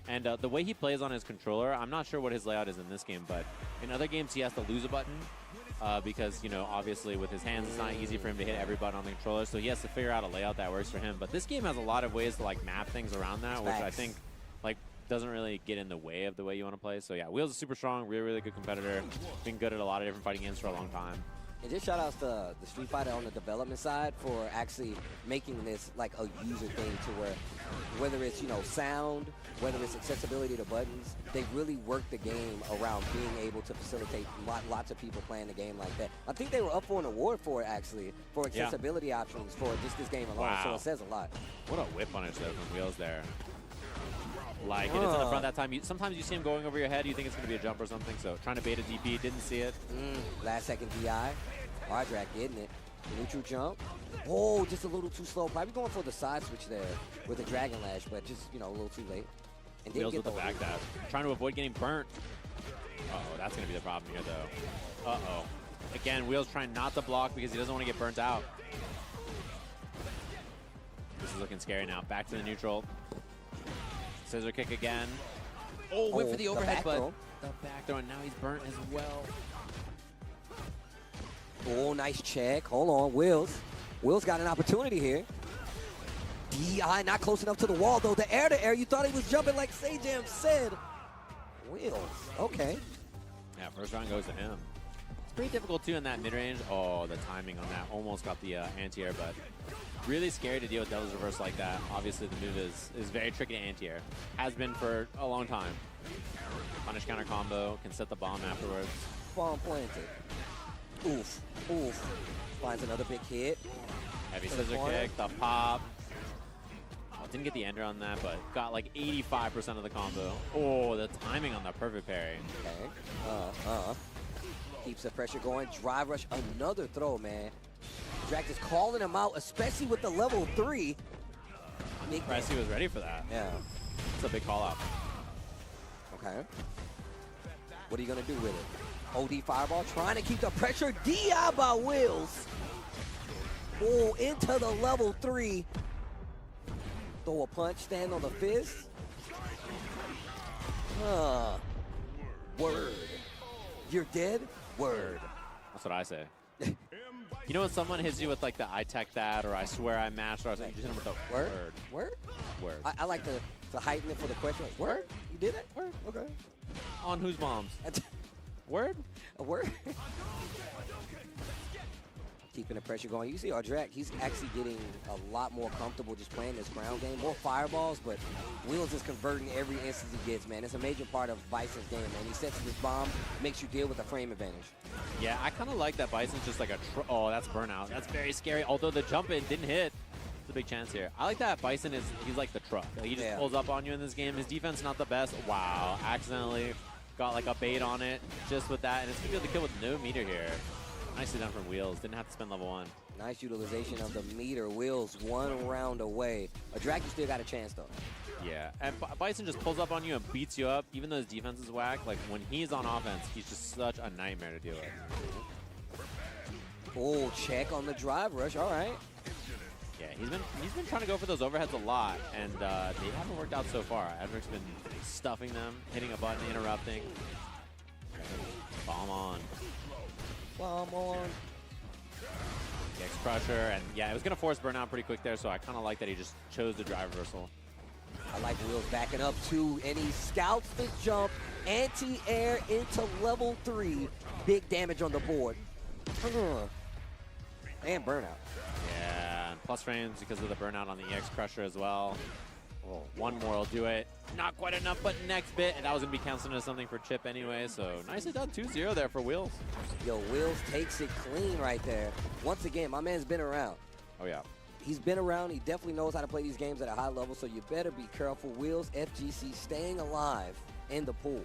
And the way he plays on his controller, I'm not sure what his layout is in this game, but in other games he has to lose a button because, you know, obviously with his hands it's not easy for him to hit every button on the controller, so he has to figure out a layout that works for him. But this game has a lot of ways to like map things around that, which I think like doesn't really get in the way of the way you want to play. So yeah, Wheels is super strong, really, really good competitor. Been good at a lot of different fighting games for a long time. And just shout outs to the Street Fighter on the development side for actually making this like a user thing to where whether it's, you know, sound, whether it's accessibility to buttons, they really worked the game around being able to facilitate lots of people playing the game like that. I think they were up for an award for it actually, for accessibility options for just this game alone, so it says a lot. What a whip punish though from Wheels there. Like, it is in the front that time. Sometimes you see him going over your head, you think it's going to be a jump or something, so trying to bait a DP, didn't see it. Last second DI. Ardrak getting it. Neutral jump. Oh, just a little too slow. Probably going for the side switch there with the Dragon Lash, but just, you know, a little too late. And Wheels with the back dash. Trying to avoid getting burnt. Uh-oh, that's going to be the problem here, though. Uh-oh. Again, Wheels trying not to block because he doesn't want to get burnt out. This is looking scary now. Back to the neutral. Scissor kick again. Oh, went for the overhead, but the back throw, and now he's burnt as well. Oh, nice check. Hold on, Wheels. Wheels got an opportunity here. DI not close enough to the wall, though. The air-to-air, you thought he was jumping like Sajam said. Wheels, okay. Yeah, first round goes to him. It's pretty difficult, too, in that mid-range. Oh, the timing on that. Almost got the anti-air, but really scary to deal with Devil's Reverse like that. Obviously, the move is very tricky to anti-air. Has been for a long time. Punish counter combo, can set the bomb afterwards. Bomb planted. Oof, oof. Finds another big hit. Heavy scissor kick, the pop. Oh, didn't get the ender on that, but got like 85% of the combo. Oh, the timing on the perfect parry. Okay. Keeps the pressure going. Drive rush, another throw, man. Drac is calling him out, especially with the level 3. Pressy was ready for that. Yeah. It's a big call out. Okay. What are you going to do with it? OD fireball, trying to keep the pressure. DI by Wheels. Oh, into the level 3. Throw a punch, stand on the fist. Word. You're dead? Word. That's what I say. You know when someone hits you with like the I tech that or I swear I mashed or something, you just hit them with the word. Word? Word. I like to heighten it for the question. Like, word? You did it? Word. Okay. On whose moms? Word? A word? Keeping the pressure going. You see Ardrak, he's actually getting a lot more comfortable just playing this ground game. More fireballs, but Wheels is converting every instance he gets, man. It's a major part of Bison's game, man. He sets this bomb, makes you deal with a frame advantage. Yeah, I kind of like that Bison's just like a... Oh, that's burnout. That's very scary. Although the jump in didn't hit. It's a big chance here. I like that Bison he's like the truck. Like, he just pulls up on you in this game. His defense not the best. Wow, accidentally got like a bait on it just with that. And it's going to be able to kill with no meter here. Nicely done from Wheels. Didn't have to spend level 1. Nice utilization of the meter. Wheels one round away. Ardrak, you still got a chance, though. Yeah, and Bison just pulls up on you and beats you up, even though his defense is whack. Like, when he's on offense, he's just such a nightmare to deal with. Oh, check on the drive rush. All right. Yeah, he's been trying to go for those overheads a lot, and they haven't worked out so far. Adric's been stuffing them, hitting a button, interrupting. Bomb on. Bomb on. X pressure, and yeah, it was going to force burnout pretty quick there, so I kind of like that he just chose the drive reversal. I like Wheels backing up too, and he scouts the jump, anti-air into level 3. Big damage on the board. And burnout. Yeah, and plus frames because of the burnout on the EX Crusher as well. Oh, one more will do it. Not quite enough, but next bit. And that was going to be counted as something for Chip anyway, so nicely done. 2-0 there for Wheels. Yo, Wheels takes it clean right there. Once again, my man's been around. Oh, yeah. He's been around. He definitely knows how to play these games at a high level, so you better be careful. Wheels, FGC, staying alive in the pool.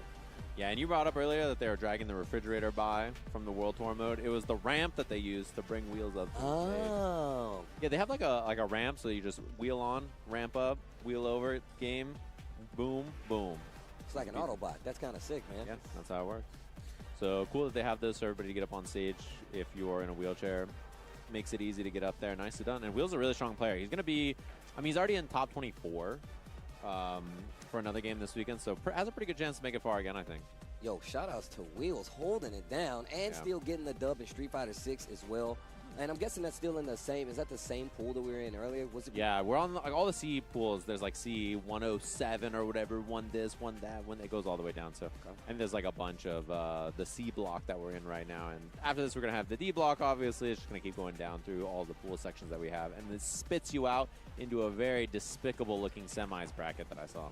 Yeah, and you brought up earlier that they were dragging the refrigerator by from the World Tour mode. It was the ramp that they used to bring Wheels up to the stage. Yeah, they have like a ramp, so you just wheel on, ramp up, wheel over, game, boom, boom. It's like an Autobot. That's kind of sick, man. Yeah, that's how it works. So cool that they have this for everybody to get up on stage if you're in a wheelchair. Makes it easy to get up there. Nicely done. And Wheels is a really strong player. He's going to be, I mean, he's already in top 24 for another game this weekend, so has a pretty good chance to make it far again, I think. Yo, shout outs to Wheels holding it down and still getting the dub in Street Fighter 6 as well. And I'm guessing that's still in the same. Is that the same pool that we were in earlier? Was it? Yeah, we're on like all the C pools. There's like C 107 or whatever. One this, one that. One it goes all the way down. So, and there's like a bunch of the C block that we're in right now. And after this, we're gonna have the D block. Obviously, it's just gonna keep going down through all the pool sections that we have, and this spits you out into a very despicable looking semis bracket that I saw.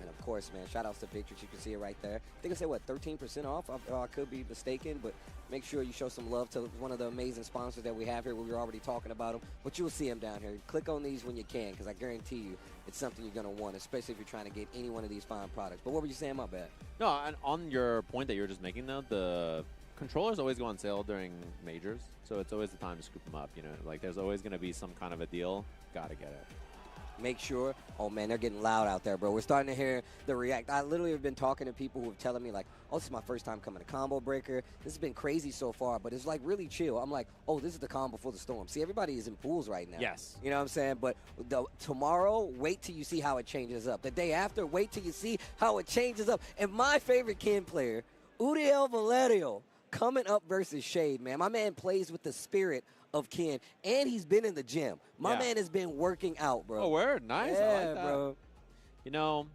And of course, man, shout outs to Victrix. You can see it right there. I think I said, what, 13% off? I could be mistaken, but make sure you show some love to one of the amazing sponsors that we have here. We were already talking about them, but you'll see them down here. Click on these when you can, because I guarantee you it's something you're going to want, especially if you're trying to get any one of these fine products. But what were you saying? My bad. No, and on your point that you were just making, though, the controllers always go on sale during majors, so it's always the time to scoop them up. You know, like there's always going to be some kind of a deal. Gotta get it. Make sure. Oh, man, they're getting loud out there, bro. We're starting to hear the react. I literally have been talking to people who are telling me, like, oh, this is my first time coming to Combo Breaker. This has been crazy so far, but it's, like, really chill. I'm like, oh, this is the calm before the storm. See, everybody is in pools right now. Yes. You know what I'm saying? But tomorrow, wait till you see how it changes up. The day after, wait till you see how it changes up. And my favorite Ken player, Uriel Valerio, coming up versus Shade, man. My man plays with the spirit of Ken, and he's been in the gym. My man has been working out, bro. Oh, word. Nice. Yeah, I like that. bro. You know,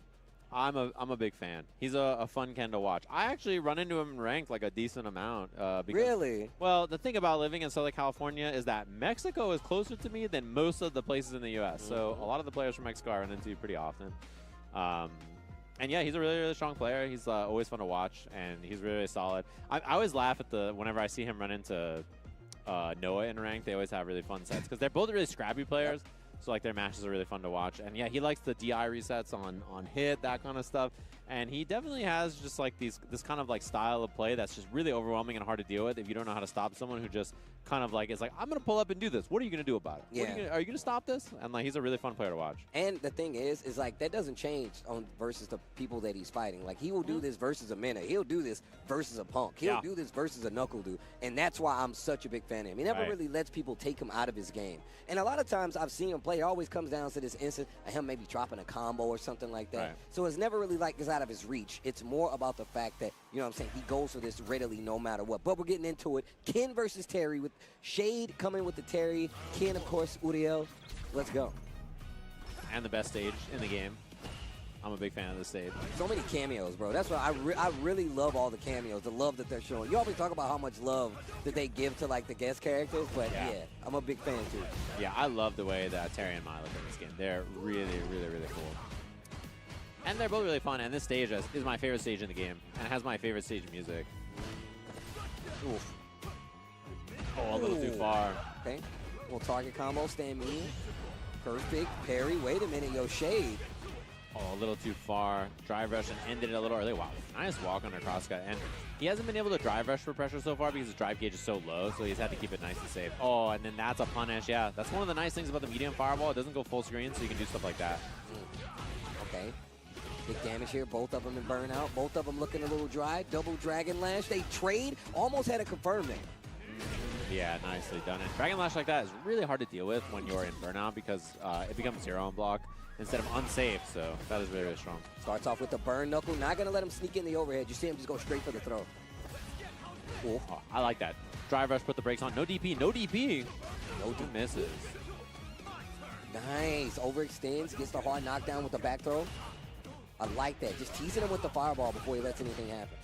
I'm a big fan. He's a fun Ken to watch. I actually run into him in ranked like a decent amount. Because, Really? Well, the thing about living in Southern California is that Mexico is closer to me than most of the places in the U.S. So a lot of the players from Mexico I run into pretty often. And yeah, he's a really, really strong player. He's always fun to watch, and he's really, really solid. I always laugh at whenever I see him run into Noah in rank. They always have really fun sets because they're both really scrappy players. So like their matches are really fun to watch. And yeah, he likes the DI resets on hit, that kind of stuff. And he definitely has just like this kind of like style of play that's just really overwhelming and hard to deal with if you don't know how to stop someone who just kind of like is like, I'm gonna pull up and do this. What are you gonna do about it? Yeah. Are you gonna stop this? And like he's a really fun player to watch. And the thing is like that doesn't change on versus the people that he's fighting. Like he will do this versus a Mena. He'll do this versus a Punk. He'll do this versus a Knuckle Dude. And that's why I'm such a big fan of him. He never really lets people take him out of his game. And a lot of times I've seen him play, it always comes down to this instant of him maybe dropping a combo or something like that. Right. So it's never really like it's out of his reach. It's more about the fact that, you know what I'm saying, he goes for this readily no matter what. But we're getting into it. Ken versus Terry with Shade coming with the Terry. Ken, of course, Uriel. Let's go. And the best stage in the game. I'm a big fan of this stage. So many cameos, bro. That's why I really love all the cameos, the love that they're showing. You always talk about how much love that they give to, like, the guest characters, but, yeah I'm a big fan, too. Yeah, I love the way that Terry and Mai look in this game. They're really, really, really cool. And they're both really fun, and this stage is my favorite stage in the game, and it has my favorite stage music. Oof. Oh, a little too far. Okay. Little target combo, stand me. Perfect. Parry. Wait a minute, yo, Shade. Oh, a little too far. Drive rush and ended it a little early. Wow, nice walk under crosscut. And he hasn't been able to drive rush for pressure so far because his drive gauge is so low, so he's had to keep it nice and safe. Oh, and then that's a punish. Yeah, that's one of the nice things about the medium fireball. It doesn't go full screen, so you can do stuff like that. Okay. Big damage here. Both of them in burnout. Both of them looking a little dry. Double Dragon Lash. They trade. Almost had it confirmed there. Yeah, nicely done. And Dragon Lash like that is really hard to deal with when you're in burnout because it becomes 0 on block instead of unsafe, so that is really, really strong. Starts off with the burn knuckle. Not going to let him sneak in the overhead. You see him just go straight for the throw. Oh, I like that. Drive rush, put the brakes on. No DP, no DP. No DP misses. Nice. Overextends, gets the hard knockdown with the back throw. I like that. Just teasing him with the fireball before he lets anything happen.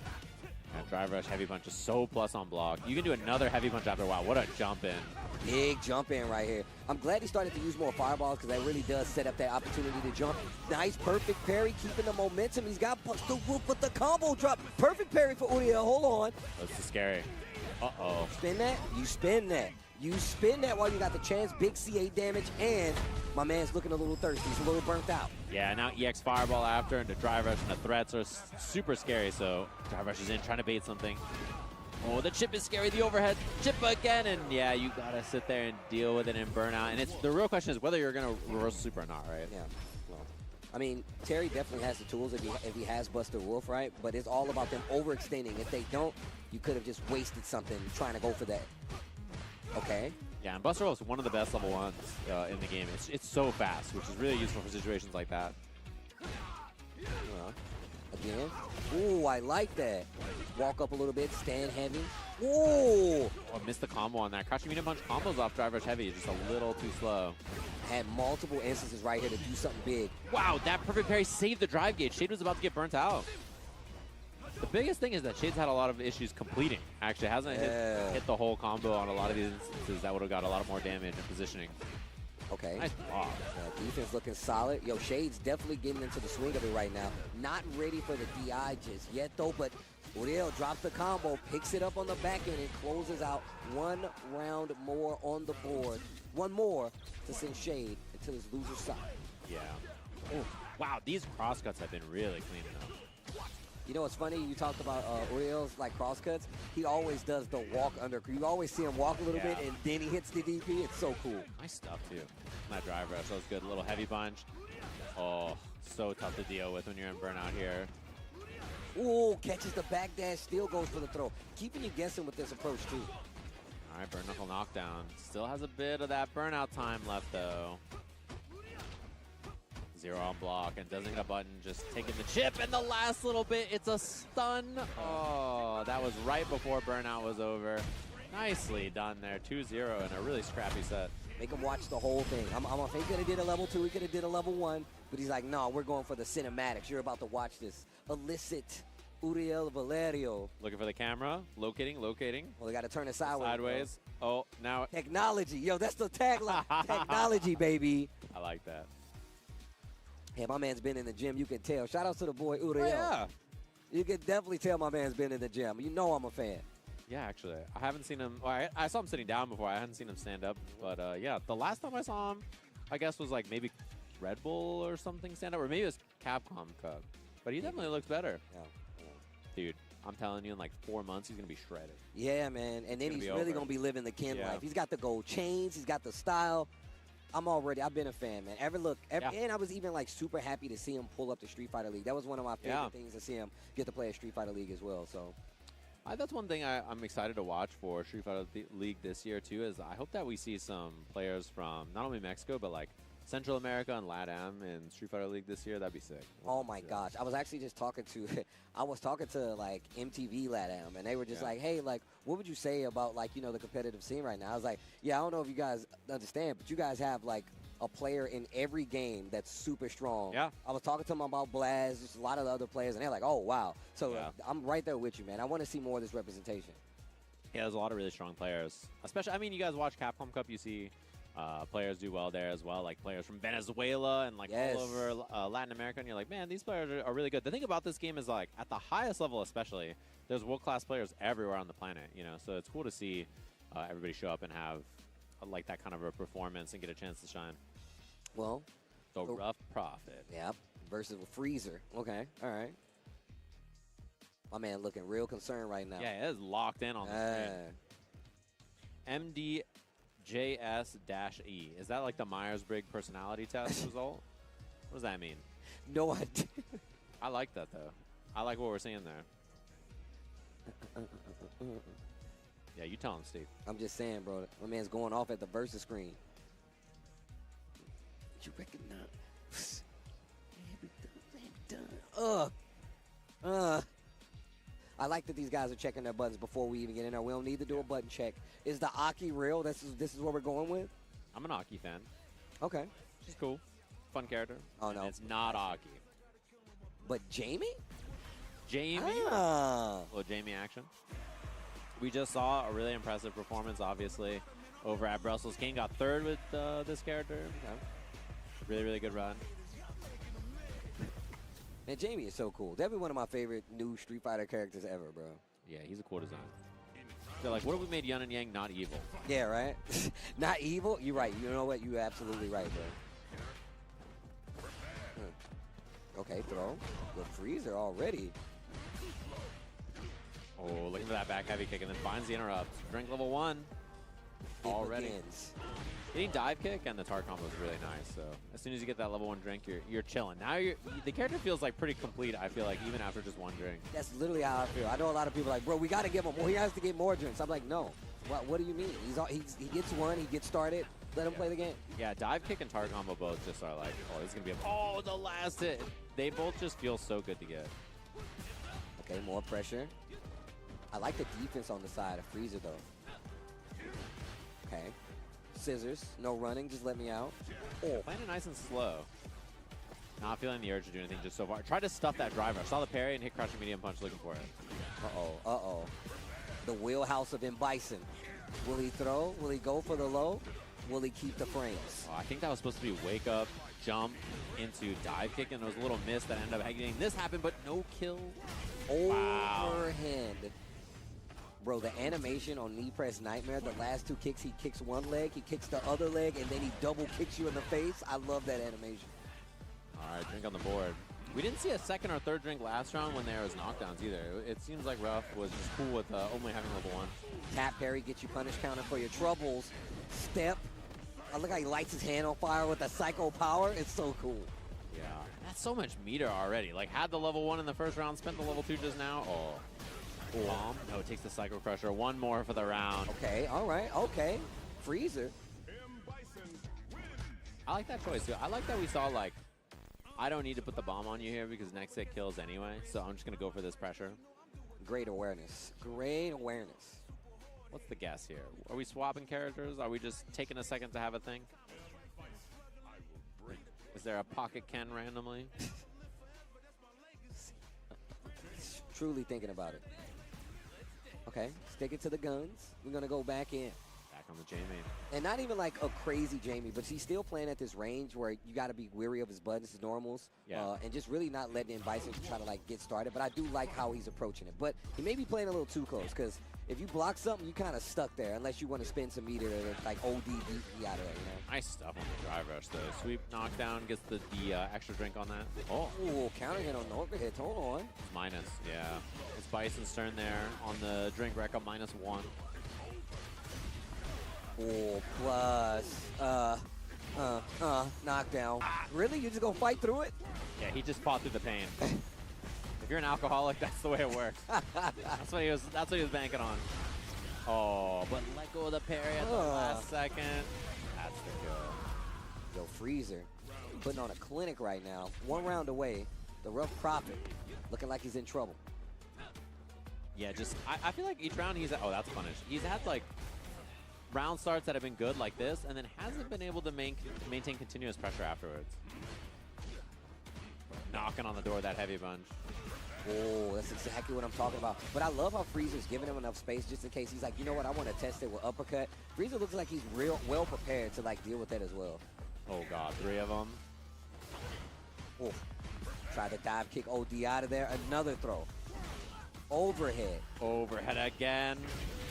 Yeah, drive rush, heavy punch is so plus on block. You can do another heavy punch after. Wow, what a jump in. Big jump in right here. I'm glad he started to use more fireballs because that really does set up that opportunity to jump. Nice, perfect parry, keeping the momentum. He's got the whoop with the combo drop. Perfect parry for Uriel. Hold on. That's scary. Uh-oh. Spin that. You spin that. You spin that while you got the chance. Big CA damage, and my man's looking a little thirsty. He's a little burnt out. Yeah, now EX Fireball after, and the drive rush and the threats are super scary, so drive rush is in, trying to bait something. Oh, the chip is scary, the overhead chip again, and yeah, you gotta sit there and deal with it in burnout. And the real question is whether you're gonna reverse super or not, right? Yeah. Well, I mean, Terry definitely has the tools if he has Buster Wolf, right? But it's all about them overextending. If they don't, you could have just wasted something trying to go for that. Okay. Yeah, and Buster Wolf is one of the best level 1s in the game. It's so fast, which is really useful for situations like that. Again. Ooh, I like that. Walk up a little bit, stand heavy. Ooh! Oh, missed the combo on that. Crouching medium punch combos off drive rush heavy, just a little too slow. Had multiple instances right here to do something big. Wow, that perfect parry saved the drive gauge. Shade was about to get burnt out. The biggest thing is that Shade's had a lot of issues completing. Actually, hasn't hit the whole combo on a lot of these instances that would have got a lot more damage and positioning. Okay. Nice block. Defense looking solid. Yo, Shade's definitely getting into the swing of it right now. Not ready for the DI just yet, though, but Uriel drops the combo, picks it up on the back end, and closes out 1 round more on the board. 1 more to send Shade into his loser side. Yeah. Ooh. Wow, these crosscuts have been really cleaning up. You know what's funny? You talked about Uriel's like crosscuts. He always does the walk under. You always see him walk a little bit, and then he hits the DP. It's so cool. Nice stuff, too. That drive rush, that was good. A little heavy punch. Oh, so tough to deal with when you're in burnout here. Ooh, catches the back dash, still goes for the throw. Keeping you guessing with this approach, too. All right, burn knuckle knockdown. Still has a bit of that burnout time left, though. 0 on block and doesn't hit a button, just taking the chip, and the last little bit, it's a stun. Oh, that was right before burnout was over. Nicely done there, 2-0 in a really scrappy set. Make him watch the whole thing. I'm he could have did a level 2, he could have did a level 1, but he's like, no, we're going for the cinematics. You're about to watch this illicit Uriel Valerio. Looking for the camera, locating. Well, they got to turn it sideways. Sideways. Oh, now. Technology. Yo, that's the tagline. Technology, baby. I like that. Hey, my man's been in the gym. You can tell. Shout out to the boy Uriel. Oh, yeah. You can definitely tell my man's been in the gym. You know I'm a fan. Yeah, actually. I haven't seen him. Well, I saw him sitting down before. I hadn't seen him stand up. But, yeah, the last time I saw him, I guess, was like maybe Red Bull or something stand up. Or maybe it was Capcom Cup. But he definitely looks better. Yeah. Dude, I'm telling you, in like 4 months, he's going to be shredded. Yeah, man. And then he's really going to be living the Ken life. He's got the gold chains. He's got the style. I've been a fan, man. And I was even like super happy to see him pull up the Street Fighter League. That was one of my favorite things to see him get to play a Street Fighter League as well. So that's one thing I'm excited to watch for Street Fighter League this year, too, is I hope that we see some players from not only Mexico, but like Central America and LATAM in Street Fighter League this year. That'd be sick. Oh my gosh. I was actually just talking to like MTV LATAM, and they were just like, hey, like, what would you say about like, you know, the competitive scene right now? I was like, yeah, I don't know if you guys understand, but you guys have like a player in every game that's super strong. Yeah. I was talking to them about Blaz, just a lot of the other players, and they're like, oh, wow. So I'm right there with you, man. I want to see more of this representation. Yeah, there's a lot of really strong players. Especially, I mean, you guys watch Capcom Cup, you see players do well there as well, like players from Venezuela and like all over Latin America, and you're like, man, these players are really good. The thing about this game is like at the highest level especially, there's world-class players everywhere on the planet, you know, so it's cool to see everybody show up and have like that kind of a performance and get a chance to shine. Well, the Rough Prophet. Yep, versus Freezer. Okay, all right. My man looking real concerned right now. Yeah, it is locked in on the screen. MDJS-E. Is that like the Myers-Briggs personality test result? What does that mean? No idea. I like that, though. I like what we're seeing there. Yeah, you tell him, Steve. I'm just saying, bro. My man's going off at the versus screen. You recognize? I like that these guys are checking their buttons before we even get in there. We don't need to do a button check. Is the Aki real? This is what we're going with? I'm an Aki fan. Okay. She's cool. Fun character. Oh, no. And it's not Aki. But Jamie? Jamie? Ah. Little Jamie action. We just saw a really impressive performance, obviously, over at Brussels. King got third with this character. Really, really good run. And Jamie is so cool. Definitely one of my favorite new Street Fighter characters ever, bro. Yeah, he's a cool design. They're like, what if we made Yun and Yang not evil? Yeah, right? Not evil? You're right. You know what? You're absolutely right, bro. Okay, throw. The freezer already. Oh, looking for that back heavy kick and then finds the interrupt. Drink level 1 already. Begins. Getting dive kick and the tar combo is really nice. So as soon as you get that level 1 drink, you're chilling. Now the character feels like pretty complete. I feel like even after just 1 drink. That's literally how I feel. I know a lot of people are like, bro, we got to give him more. He has to get more drinks. I'm like, no. What do you mean? He gets 1. He gets started. Let him play the game. Yeah, dive kick and tar combo both just are like, oh, this is gonna be the last hit. They both just feel so good to get. Okay, more pressure. I like the defense on the side of Freezer, though. Okay. Scissors. No running. Just let me out. Oh. Playing it nice and slow. Not feeling the urge to do anything just so far. Tried to stuff that driver. Saw the parry and hit crushing medium punch looking for it. Uh-oh. Uh-oh. The wheelhouse of M. Bison. Will he throw? Will he go for the low? Will he keep the frames? Oh, I think that was supposed to be wake up, jump into dive kick, and there was a little miss that ended up getting this happened, but no kill. Overhand. Bro, the animation on Knee Press Nightmare, the last two kicks, he kicks one leg, he kicks the other leg, and then he double kicks you in the face. I love that animation. All right, drink on the board. We didn't see a second or third drink last round when there was knockdowns either. It seems like Ruff was just cool with only having level 1. Tap parry, get you punish counter for your troubles. Step. I look how he lights his hand on fire with a psycho power. It's so cool. Yeah, that's so much meter already. Like, had the level 1 in the first round, spent the level 2 just now. Oh. Bomb. No, it takes the Psycho Crusher. One more for the round. Okay, all right, okay. Freezer. I like that choice, too. I like that we saw, like, I don't need to put the bomb on you here because next hit kills anyway, so I'm just going to go for this pressure. Great awareness. Great awareness. What's the guess here? Are we swapping characters? Are we just taking a second to have a think? Is there a pocket Ken randomly? Truly thinking about it. Okay, stick it to the guns. We're going to go back in. Back on the Jamie. And not even like a crazy Jamie, but he's still playing at this range where you got to be weary of his buttons, his normals, and just really not letting in Bison try to like get started. But I do like how he's approaching it. But he may be playing a little too close because if you block something, you kind of stuck there unless you want to spend some meter to like OD beat you out of there, you know? Nice stuff on the drive rush, though. Sweep knockdown gets the extra drink on that. Oh. Ooh, counter hit on the overhead. Hold on. It's minus, yeah. It's Bison's turn there on the drink wreck up -1. Oh, plus, knockdown. Really? You just gonna fight through it? Yeah, he just fought through the pain. If you're an alcoholic, that's the way it works. That's what he was banking on. Oh, but let go of the parry at the last second. That's the kill. Yo, Freezer, putting on a clinic right now. 1 round away. The Rough Prophet, looking like he's in trouble. Yeah, just I feel like each round he's oh, that's punished. He's had like round starts that have been good like this, and then hasn't been able to maintain continuous pressure afterwards. Knocking on the door, that heavy bunch. Oh, that's exactly what I'm talking about. But I love how Freezer's giving him enough space just in case he's like, you know what, I want to test it with uppercut. Freezer looks like he's real well prepared to like deal with that as well. Oh God, 3 of them. Oh, try to dive kick OD out of there. Another throw. Overhead. Overhead again.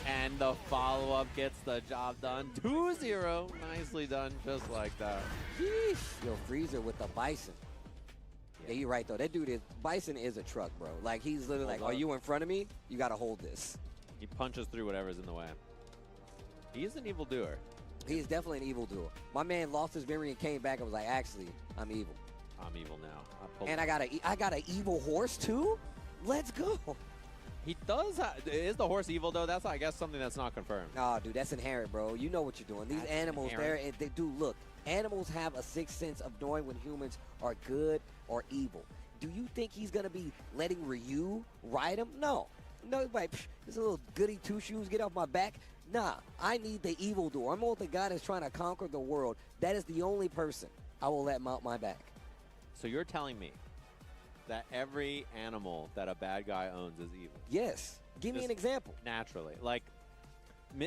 And the follow-up gets the job done. 2-0. Nicely done, just like that. Yeesh. Yo, Freezer with the Bison. Yeah, you're right, though. That dude is, Bison is a truck, bro. Like, he's literally like, are you in front of me? You got to hold this. He punches through whatever's in the way. He's an evil doer. He is definitely an evil doer. My man lost his memory and came back and was like, actually, I'm evil. I'm evil now. And I got an evil horse, too? Let's go. He does is the horse evil, though? That's, I guess, something that's not confirmed. Oh, dude, that's inherent, bro. You know what you're doing. These animals, they do, look, animals have a sixth sense of knowing when humans are good or evil. Do you think he's going to be letting Ryu ride him? No. No, like, this little goody two-shoes, get off my back. Nah, I need the evil doer. I'm with the guy that's trying to conquer the world. That is the only person I will let mount my back. So you're telling me that every animal that a bad guy owns is evil? Yes. Give me an example. Naturally. Like,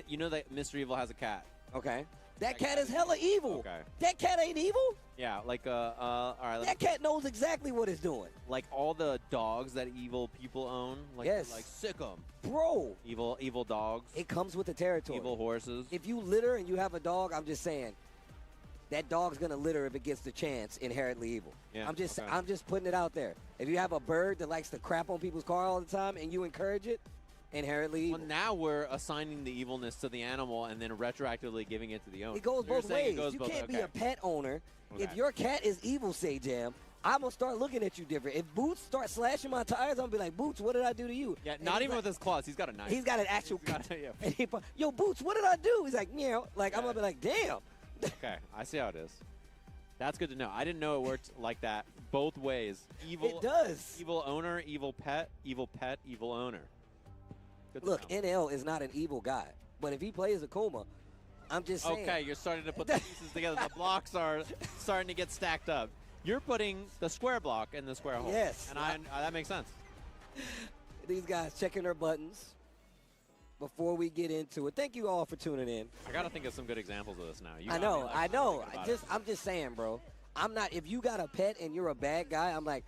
you know that Mr. Evil has a cat. Okay. That cat is hella evil. Okay. That cat ain't evil? Yeah, like, all right. That cat knows exactly what it's doing. Like all the dogs that evil people own. Like, yes. Like, sick 'em. Bro. Evil dogs. It comes with the territory. Evil horses. If you litter and you have a dog, I'm just saying, that dog's gonna litter if it gets the chance, inherently evil. Yeah, I'm just putting it out there. If you have a bird that likes to crap on people's car all the time and you encourage it, inherently evil. Well, now we're assigning the evilness to the animal and then retroactively giving it to the owner. It goes both ways. You both can't be a pet owner. Okay. If your cat is evil, say Jam, I'm going to start looking at you different. If Boots starts slashing my tires, I'm going to be like, Boots, what did I do to you? Yeah, not even with his claws. He's got a knife. He's got an actual Yo, Boots, what did I do? He's like, yeah. Like, I'm going to be like, damn. Okay, I see how it is. That's good to know. I didn't know it worked like that both ways. Evil. It does. Evil owner, evil pet, evil owner. Good to Look, know. NL is not an evil guy, but if he plays Akuma, I'm just saying. Okay, you're starting to put the pieces together. The blocks are starting to get stacked up. You're putting the square block in the square hole. Yes. And that makes sense. These guys checking their buttons before we get into it. Thank you all for tuning in. I got to think of some good examples of this now. You I got know, me, like, I know. thinking about it. I'm just saying, bro. I'm not. If you got a pet and you're a bad guy, I'm like,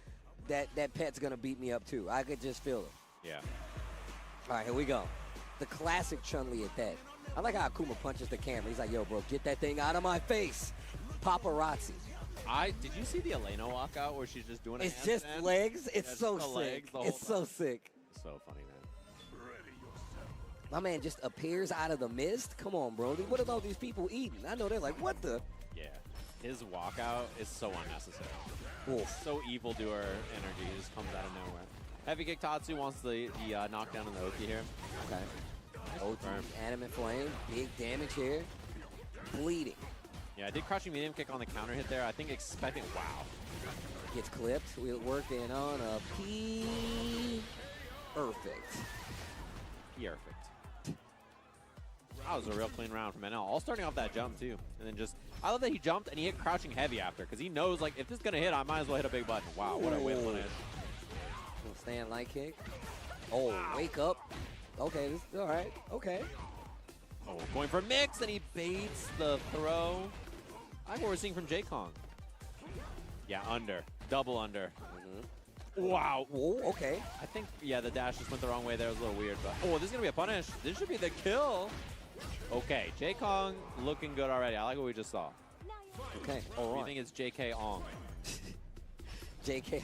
that pet's gonna beat me up too. I could just feel it. Yeah. All right, here we go. The classic Chun-Li at that. I like how Akuma punches the camera. He's like, yo, bro, get that thing out of my face. Paparazzi. Did you see the Elena walkout where she's just doing a It's just handstand? legs. It's Yeah, so just the sick. legs the whole It's so time. sick. So funny, man. My man just appears out of the mist. Come on, bro. What about these people eating? I know they're like, what the? Yeah. His walkout is so unnecessary. Wolf. So evildoer energy just comes out of nowhere. Heavy Kick Tatsu wants the knockdown in the Oki here. Okay. OT, Confirm. Animate Flame. Big damage here. Bleeding. Yeah, I did crushing medium kick on the counter hit there. I think expecting, wow. Gets clipped. We're working on a P. Perfect. Perfect. That was a real clean round from NL. All starting off that jump, too. And then just, I love that he jumped and he hit crouching heavy after, because he knows, like, if this is going to hit, I might as well hit a big button. Wow, what a whip punish. Stand light kick. Oh, wake up. Okay, this is all right. Okay. Oh, going for mix, and he baits the throw. I like what we're seeing from J-Kong. Yeah, under. Double under. Wow. Whoa, okay. I think, yeah, the dash just went the wrong way there. It was a little weird, but... Oh, this is going to be a punish. This should be the kill. Okay, J-Kong looking good already. I like what we just saw. Okay. Do All you right. think it's JK Ong? JK.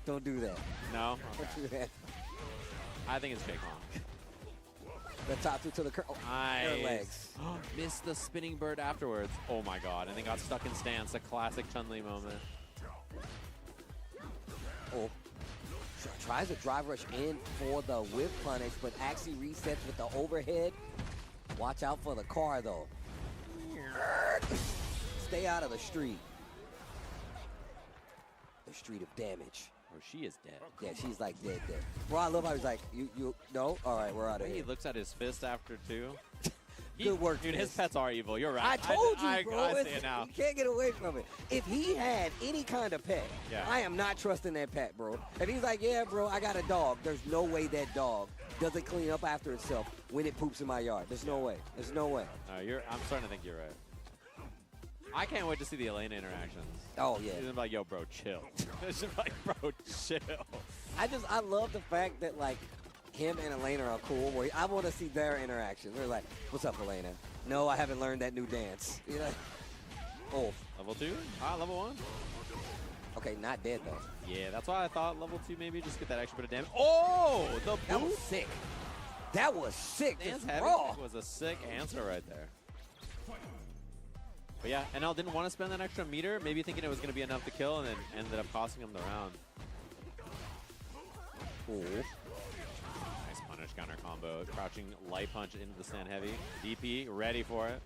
Don't do that. No? Don't do that. I think it's J-Kong. The top two to the curl. Oh, air Nice. legs. Missed the spinning bird afterwards. Oh my god, and then got stuck in stance. A classic Chun-Li moment. Oh. Tries to drive rush in for the whip punish, but actually resets with the overhead. Watch out for the car, though. Stay out of the street. The street of damage. Oh, she is dead. Yeah, she's like dead. Bro, I love how he's like, you, no? All right, we're out of He here. looks at his fist after, too. Good work, Dude, his Fist. pets are evil. You're right. I told you, I, bro. I see It's- it now. You can't get away from it. If he had any kind of pet, Yeah. I am not trusting that pet, bro. If he's like, yeah, bro, I got a dog, there's no way that dog doesn't clean up after itself when it poops in my yard. There's no way. There's no way. I'm starting to think you're right. I can't wait to see the Elena interactions. Oh, yeah. She's gonna be like, yo, bro, chill. She's like, bro, chill. I love the fact that, like, him and Elena are cool. Where I want to see their interaction. They're like, what's up, Elena? No, I haven't learned that new dance. You know? Oh, Level 2? Level 1? okay, not dead, though. Yeah, that's why I thought level 2 maybe just get that extra bit of damage. Oh, the That was boot. sick. That was sick. Dance Just heavy raw. kick was a sick answer right there. But yeah, NL didn't want to spend that extra meter, maybe thinking it was going to be enough to kill, and then ended up costing him the round. Cool. Nice punish counter combo. Crouching light punch into the stand heavy. DP ready for it.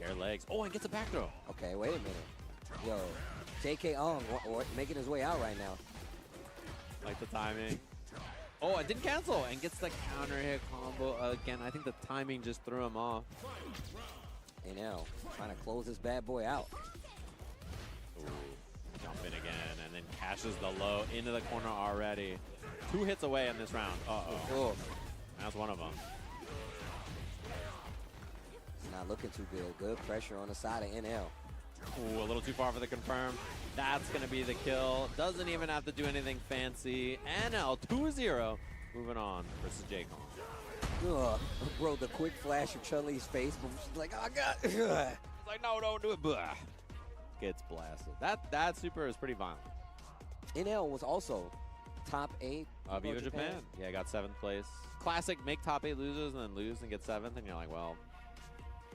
Air legs. Oh, and gets a back throw. Okay, wait a minute. Yo, JK Ong making his way out right now. Like the timing. Oh, it didn't cancel and gets the counter hit combo again. I think the timing just threw him off. Hey now, trying to close this bad boy out. Ooh, jump in again and then cashes the low into the corner already. 2 hits away in this round. Uh-oh. Oh, That's one of them. it's not looking too good. Good pressure on the side of NL. Ooh, a little too far for the confirm. That's going to be the kill. Doesn't even have to do anything fancy. NL 2-0. Moving on versus J-Kong. Ugh. Bro, the quick flash of Chun-Li's face, but she's like, oh, God. It's like, no, don't do it. Blah. Gets blasted. That super is pretty violent. NL was also top 8 of Viva Japan. Yeah, got 7th place. Classic, make top 8 losers and then lose and get 7th, and you're like, well,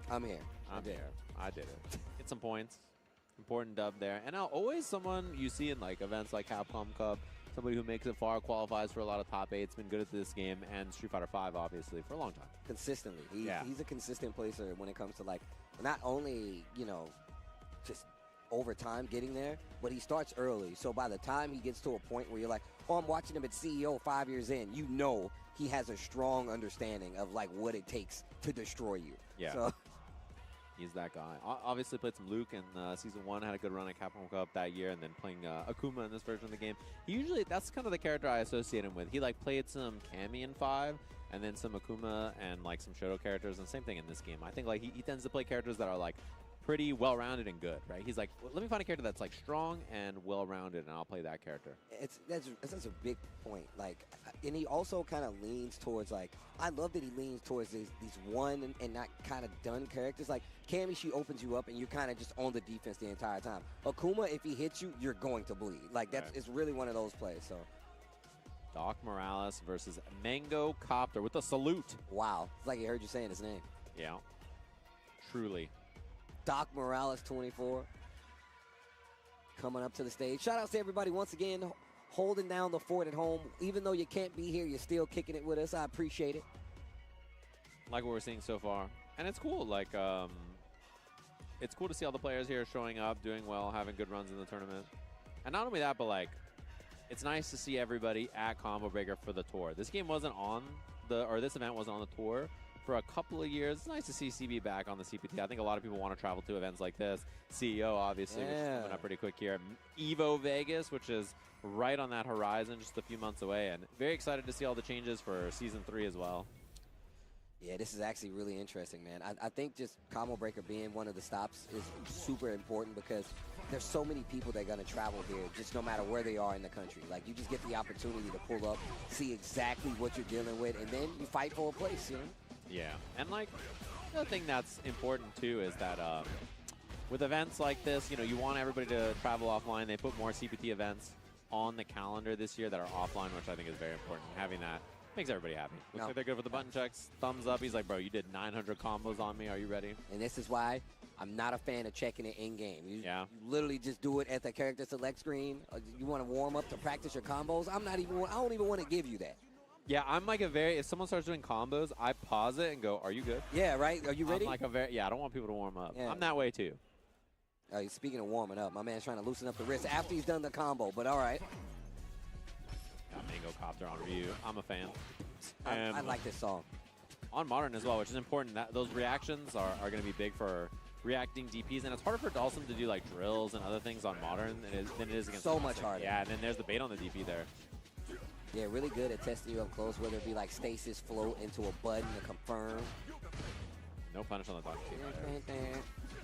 I'm here. I'm here. I did it. Get some points. Important dub there. And now always someone you see in like events like Capcom Cup, somebody who makes it far, qualifies for a lot of top 8's, been good at this game, and Street Fighter 5 obviously for a long time. Consistently. Yeah. He's a consistent placer when it comes to like, not only, you know, just over time getting there, but he starts early. So by the time he gets to a point where you're like, oh, I'm watching him at CEO 5 years in, you know he has a strong understanding of like what it takes to destroy you. Yeah. So he's that guy. Obviously played some Luke in Season 1, had a good run at Capcom Cup that year, and then playing Akuma in this version of the game. He usually, that's kind of the character I associate him with. He like played some Cammy in 5, and then some Akuma and like some Shoto characters, and same thing in this game. I think like he tends to play characters that are like pretty well-rounded and good, right? He's like, well, let me find a character that's like strong and well-rounded, and I'll play that character. That's a big point. Like, and he also kind of leans towards like, I love that he leans towards these one and not kind of done characters. Like Cammy, she opens you up and you're kind of just on the defense the entire time. Akuma, if he hits you, you're going to bleed. Like that's it's really one of those plays. So Doc Morales versus Mango Copter with a salute. wow, it's like he heard you saying his name. Yeah, truly. Doc Morales, 24, coming up to the stage. Shout out to everybody once again holding down the fort at home. Even though you can't be here, you're still kicking it with us. I appreciate it. Like what we're seeing so far. And it's cool. Like, it's cool to see all the players here showing up, doing well, having good runs in the tournament. And not only that, but like, it's nice to see everybody at Combo Breaker for the tour. This game wasn't on this event wasn't on the tour for a couple of years. It's nice to see CB back on the CPT. I think a lot of people want to travel to events like this. CEO, obviously, which is coming up pretty quick here. Evo Vegas, which is right on that horizon, just a few months away. And very excited to see all the changes for Season 3 as well. Yeah, this is actually really interesting, man. I think just Combo Breaker being one of the stops is super important because there's so many people that are going to travel here just no matter where they are in the country. Like, you just get the opportunity to pull up, see exactly what you're dealing with, and then you fight for a place, you know? Yeah, and like, the thing that's important too is that with events like this, you know, you want everybody to travel offline. They put more CPT events on the calendar this year that are offline, which I think is very important. Having that makes everybody happy. Looks like they're good for the button checks. Thumbs up. He's like, bro, you did 900 combos on me. Are you ready? And this is why I'm not a fan of checking it in-game. You literally just do it at the character select screen. You want to warm up to practice your combos. I don't even want to give you that. Yeah, I'm like if someone starts doing combos, I pause it and go, are you good? Yeah, right? Are you ready? I'm like I don't want people to warm up. Yeah. I'm that way too. Speaking of warming up, my man's trying to loosen up the wrist after he's done the combo, but all right. Got Mango Copter on review. I'm a fan. I like this song. On Modern as well, which is important. Those reactions are going to be big for reacting DPs, and it's harder for Dalsum to do like drills and other things on Modern than it is against so much harder. Yeah, and then there's the bait on the DP there. Yeah, really good at testing you up close, whether it be like stasis float into a button to confirm. No punish on the Doc.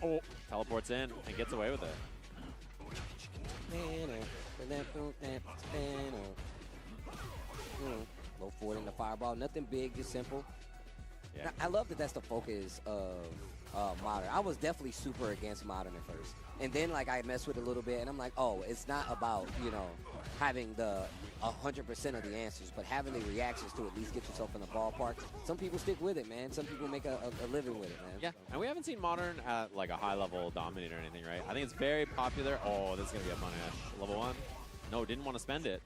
Oh, teleports in and gets away with it. Go forward in the fireball. Nothing big, just simple. Yeah. Now, I love that that's the focus of Modern. I was definitely super against Modern at first. And then, like, I messed with it a little bit, and I'm like, oh, it's not about, you know, having the 100% of the answers, but having the reactions to at least get yourself in the ballpark. Some people stick with it, man. Some people make a living with it, man. Yeah, and we haven't seen Modern at, like, a high-level dominator or anything, right? I think it's very popular. Oh, this is going to be a punish. Level 1? No, didn't want to spend it.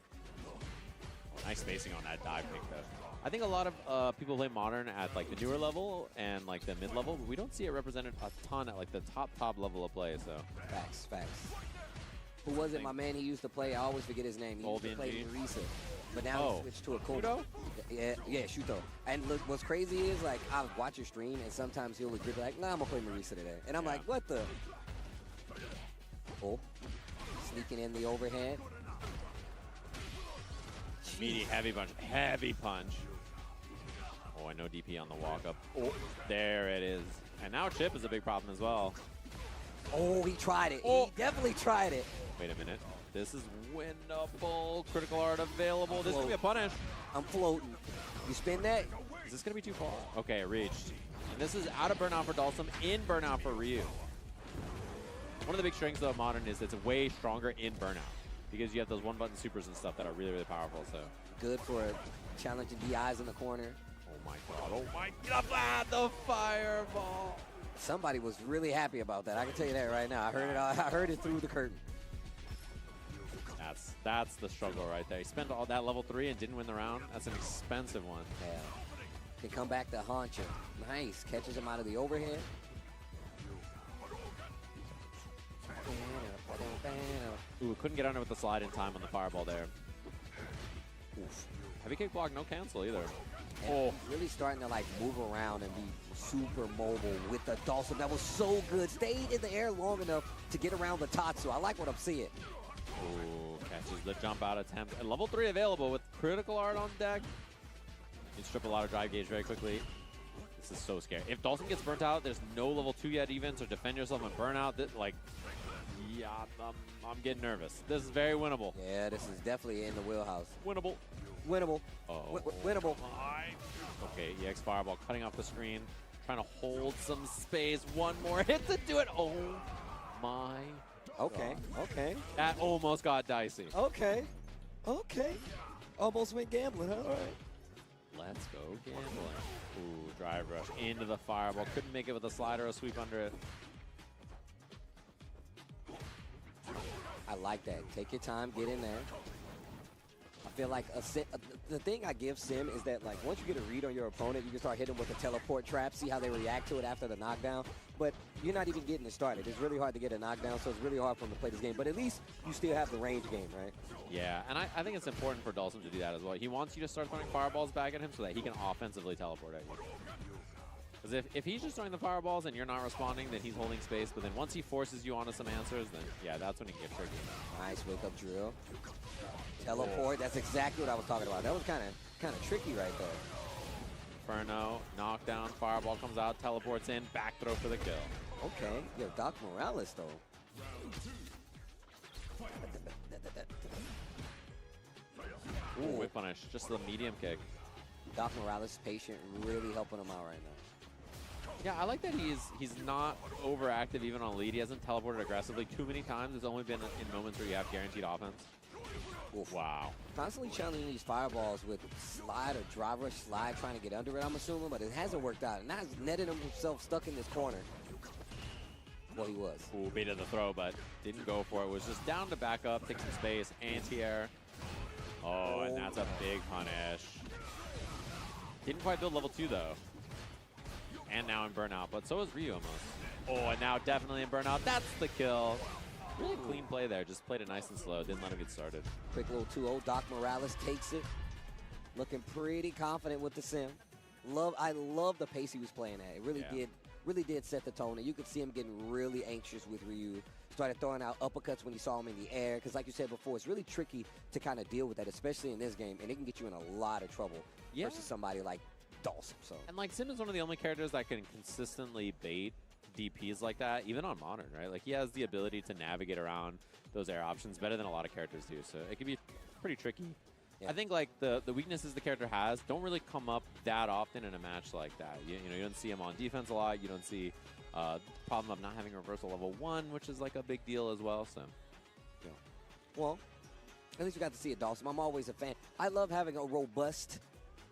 Nice spacing on that dive pick, though. I think a lot of people play Modern at like the newer level and like the mid level, but we don't see it represented a ton at like the top level of play. So facts. Who was it? My man, he used to play. I always forget his name. He used to play Marisa, but now he switched to a Shuto. Yeah, Shuto. And look, what's crazy is like I watch your stream, and sometimes he'll legit be like, "Nah, I'm gonna play Marisa today," and I'm like, "What the?" Oh, sneaking in the overhead. Meaty heavy punch. Oh, I know DP on the walk up. Oh, there it is. And now chip is a big problem as well. Oh, he tried it. Oh. He definitely tried it. Wait a minute. This is winnable. Critical art available. This is going to be a punish. I'm floating. You spin that? Is this going to be too far? Okay, it reached. And this is out of burnout for Dalsum, in burnout for Ryu. One of the big strengths of Modern is it's way stronger in burnout, because you have those one-button supers and stuff that are really, really powerful. So good for challenging DIs in the corner. Oh my god! Oh my god! Ah, the fireball! Somebody was really happy about that. I can tell you that right now. I heard it. I heard it through the curtain. That's the struggle right there. He spent all that level 3 and didn't win the round. That's an expensive one. Yeah. Can come back to haunt you. Nice. Catches him out of the overhead. Ooh, couldn't get under with the slide in time on the fireball there. Oof. Heavy kick block, no cancel either. And really starting to like move around and be super mobile with the Dawson. That was so good. Stayed in the air long enough to get around the Tatsu. I like what I'm seeing. Ooh, catches the jump out attempt. And level 3 available with critical art on deck. You strip a lot of drive gauge very quickly. This is so scary. If Dawson gets burnt out, there's no level 2 yet even, so defend yourself and burn out. Like, yeah, I'm getting nervous. This is very winnable. Yeah, this is definitely in the wheelhouse. Winnable. Winnable. Oh. Winnable. Okay, EX Fireball cutting off the screen. Trying to hold some space. One more hit to do it. Oh, my Okay, God. okay. That almost got dicey. Okay, okay. Almost went gambling, huh? All right. Let's go gambling. Ooh, drive rush into the fireball. Couldn't make it with a slider or sweep under it. I like that. Take your time, get in there. I feel like the thing I give Sim is that like once you get a read on your opponent, you can start hitting them with a teleport trap, see how they react to it after the knockdown. But you're not even getting it started. It's really hard to get a knockdown, so it's really hard for him to play this game. But at least you still have the range game, right? Yeah, and I think it's important for Dawson to do that as well. He wants you to start throwing fireballs back at him so that he can offensively teleport at you. Because if he's just throwing the fireballs and you're not responding, then he's holding space. But then once he forces you onto some answers, then yeah, that's when he gets tricky. Nice wake up drill. Teleport. That's exactly what I was talking about. That was kind of tricky right there. Inferno, knockdown, fireball comes out, teleports in, back throw for the kill. Okay, yo, Doc Morales though. Ooh, whip punish, just the medium kick. Doc Morales patient, really helping him out right now. Yeah, I like that he's not overactive even on lead. He hasn't teleported aggressively too many times. It's only been in moments where you have guaranteed offense. Oof. Wow. Constantly challenging these fireballs with slide or drive rush slide, trying to get under it, I'm assuming, but it hasn't worked out. And now he's netted himself stuck in this corner. Well, he was. Ooh, baited the throw, but didn't go for it. Was just down to back up, take some space, anti-air. Oh, and that's a big punish. Didn't quite build level 2, though. And now in burnout, but so is Ryu almost. Oh, and now definitely in burnout. That's the kill. Really clean play there. Just played it nice and slow. Didn't let him get started. Quick little 2-0. Doc Morales takes it. Looking pretty confident with the sim. I love the pace he was playing at. It really did set the tone. And you could see him getting really anxious with Ryu. Started throwing out uppercuts when he saw him in the air. Because like you said before, it's really tricky to kind of deal with that, especially in this game. And it can get you in a lot of trouble versus somebody like Dawson. So. And like Sim is one of the only characters that can consistently bait DPs like that, even on Modern, right? Like he has the ability to navigate around those air options better than a lot of characters do. So it can be pretty tricky. Yeah. I think like the weaknesses the character has don't really come up that often in a match like that. You know, you don't see him on defense a lot. You don't see the problem of not having reversal level 1, which is like a big deal as well. So, yeah. Well, at least we got to see it, Dawson. I'm always a fan. I love having a robust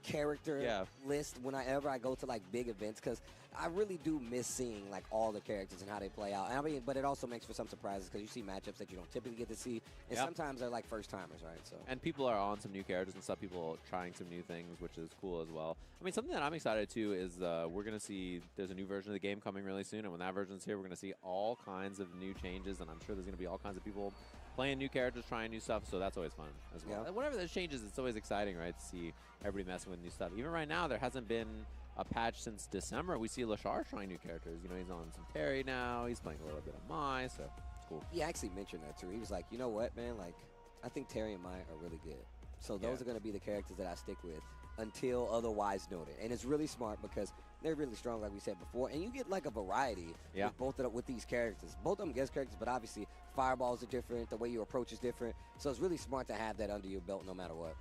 character list whenever I go to like big events, because I really do miss seeing like all the characters and how they play out. And I mean, but it also makes for some surprises because you see matchups that you don't typically get to see, and sometimes they're like first timers, right? So and people are on some new characters and stuff. People trying some new things, which is cool as well. I mean, something that I'm excited to is we're gonna see there's a new version of the game coming really soon, and when that version's here, we're gonna see all kinds of new changes, and I'm sure there's gonna be all kinds of people playing new characters, trying new stuff, so that's always fun as well. Yeah. Whenever there's changes, it's always exciting, right, to see everybody messing with new stuff. Even right now, there hasn't been a patch since December. We see Lashar trying new characters. You know, he's on some Terry now. He's playing a little bit of Mai, so it's cool. He actually mentioned that, too. He was like, you know what, man? Like, I think Terry and Mai are really good. So those are going to be the characters that I stick with until otherwise noted. And it's really smart because they're really strong, like we said before. And you get, like, a variety with both with these characters. Both of them guest characters, but obviously fireballs are different. The way you approach is different. So it's really smart to have that under your belt no matter what.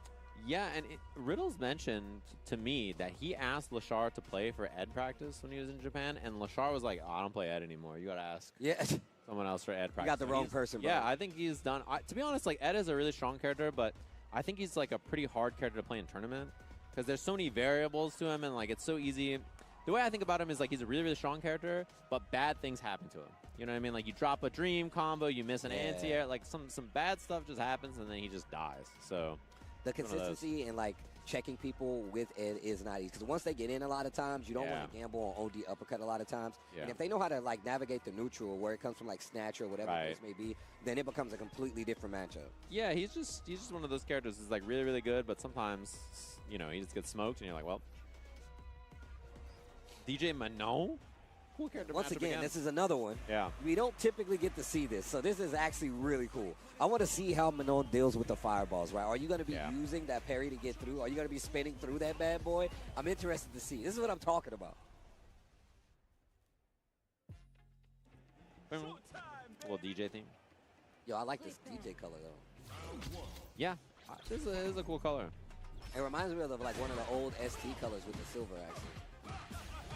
Yeah, and Riddles mentioned to me that he asked Lashar to play for Ed practice when he was in Japan, and Lashar was like, oh, I don't play Ed anymore. You got to ask someone else for Ed practice. You got the wrong person, bro. Yeah, I think he's done. To be honest, like Ed is a really strong character, but I think he's like a pretty hard character to play in tournament because there's so many variables to him, and like it's so easy. The way I think about him is like he's a really, really strong character, but bad things happen to him. You know what I mean? Like you drop a dream combo, you miss an anti-air, like some bad stuff just happens, and then he just dies. So the consistency and like checking people with it is not easy. Because once they get in a lot of times, you don't want to gamble on OD uppercut a lot of times. Yeah. And if they know how to like navigate the neutral where it comes from like snatch or whatever the case may be, then it becomes a completely different matchup. Yeah, he's just one of those characters who's like really, really good, but sometimes, you know, he just gets smoked and you're like, well. DJ Manon? Cool character. Once again, this is another one. Yeah. We don't typically get to see this, so this is actually really cool. I want to see how Manon deals with the fireballs, right? Are you going to be using that parry to get through? Are you going to be spinning through that bad boy? I'm interested to see. This is what I'm talking about. Little DJ theme. Yo, I like this DJ color, though. Yeah, this is a cool color. It reminds me of like one of the old ST colors with the silver, actually.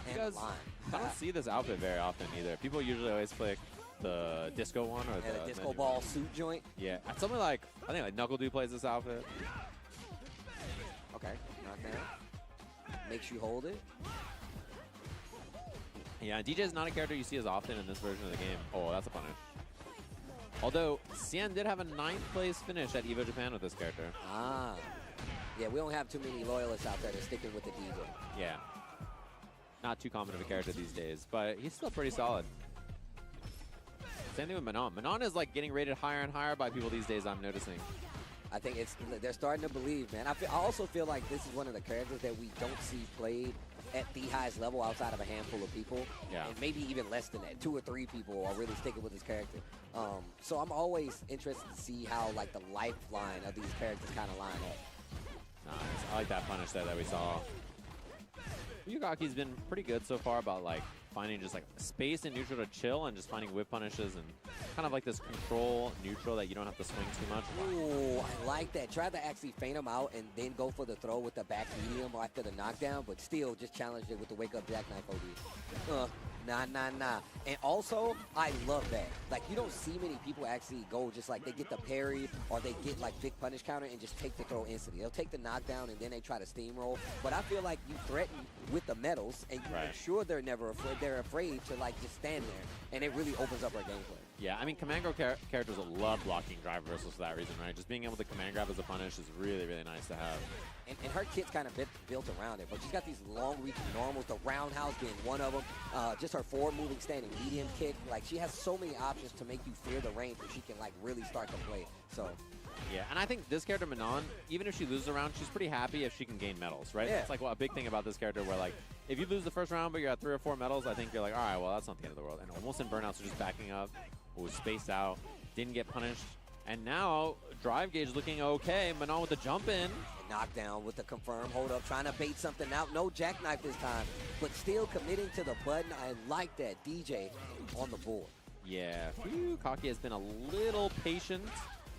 Because I don't see this outfit very often either. People usually always pick the disco one or the disco ball suit joint. Yeah, something like I think like Knuckle Dude plays this outfit. Okay, knockdown. Makes you hold it. Yeah, DJ is not a character you see as often in this version of the game. Oh, that's a punish. Although Cien did have a 9th place finish at EVO Japan with this character. Ah, yeah, we don't have too many loyalists out there that's sticking with the DJ. Yeah. Not too common of a character these days, but he's still pretty solid. Same thing with Manon. Manon is like getting rated higher and higher by people these days, I'm noticing. I think they're starting to believe, man. I also feel like this is one of the characters that we don't see played at the highest level outside of a handful of people. Yeah. And maybe even less than that. 2 or 3 people are really sticking with this character. So I'm always interested to see how like the lifeline of these characters kind of line up. Nice. I like that punish there that we saw. Yugaki's been pretty good so far about like finding just like space and neutral to chill and just finding whip punishes and kind of like this control neutral that you don't have to swing too much. Ooh, I like that. Try to actually feint him out and then go for the throw with the back medium after the knockdown, but still just challenge it with the wake up jackknife OD. Nah. And also, I love that. Like, you don't see many people actually go just like they get the parry or they get like big punish counter and just take the throw instantly. They'll take the knockdown and then they try to steamroll. But I feel like you threaten with the medals and you make sure they're never afraid. They're afraid to like just stand there, and it really opens up our gameplay. Yeah, I mean, command grab characters love blocking drive reversals for that reason, right? Just being able to command grab as a punish is really, really nice to have. And her kit's kind of built around it, but she's got these long-reaching normals, the roundhouse being one of them. Just her forward-moving standing medium kick. Like, she has so many options to make you fear the range that she can, like, really start to play. So, yeah, and I think this character, Manon, even if she loses a round, she's pretty happy if she can gain medals, right? Yeah. It's like a big thing about this character where, like, if you lose the first round but you're at 3 or 4 medals, I think you're like, all right, well, that's not the end of the world. And almost in burnouts, so just backing up, was spaced out, didn't get punished. And now, drive gauge looking okay. Manon with the jump in. Knockdown with the confirm hold up, trying to bait something out. No jackknife this time, but still committing to the button. I like that. DJ on the board. Yeah, Kaki has been a little patient,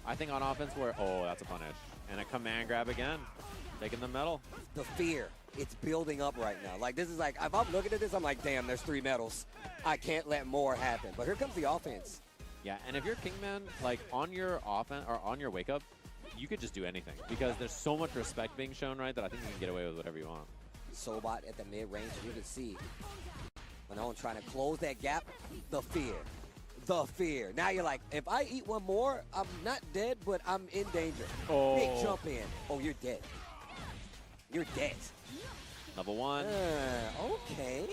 I think, on offense where, oh, that's a punish. And a command grab again, taking the medal. The fear, it's building up right now. Like, this is like, if I'm looking at this, I'm like, damn, there's 3 medals. I can't let more happen. But here comes the offense. Yeah, and if you're Kingman, like on your offense or on your wake up, you could just do anything because there's so much respect being shown, right, that I think you can get away with whatever you want. Sobot at the mid-range, you can see Manon trying to close that gap. The fear. The fear. Now you're like, if I eat one more, I'm not dead, but I'm in danger. Oh. Big jump in. Oh, you're dead. You're dead. Level 1. Okay.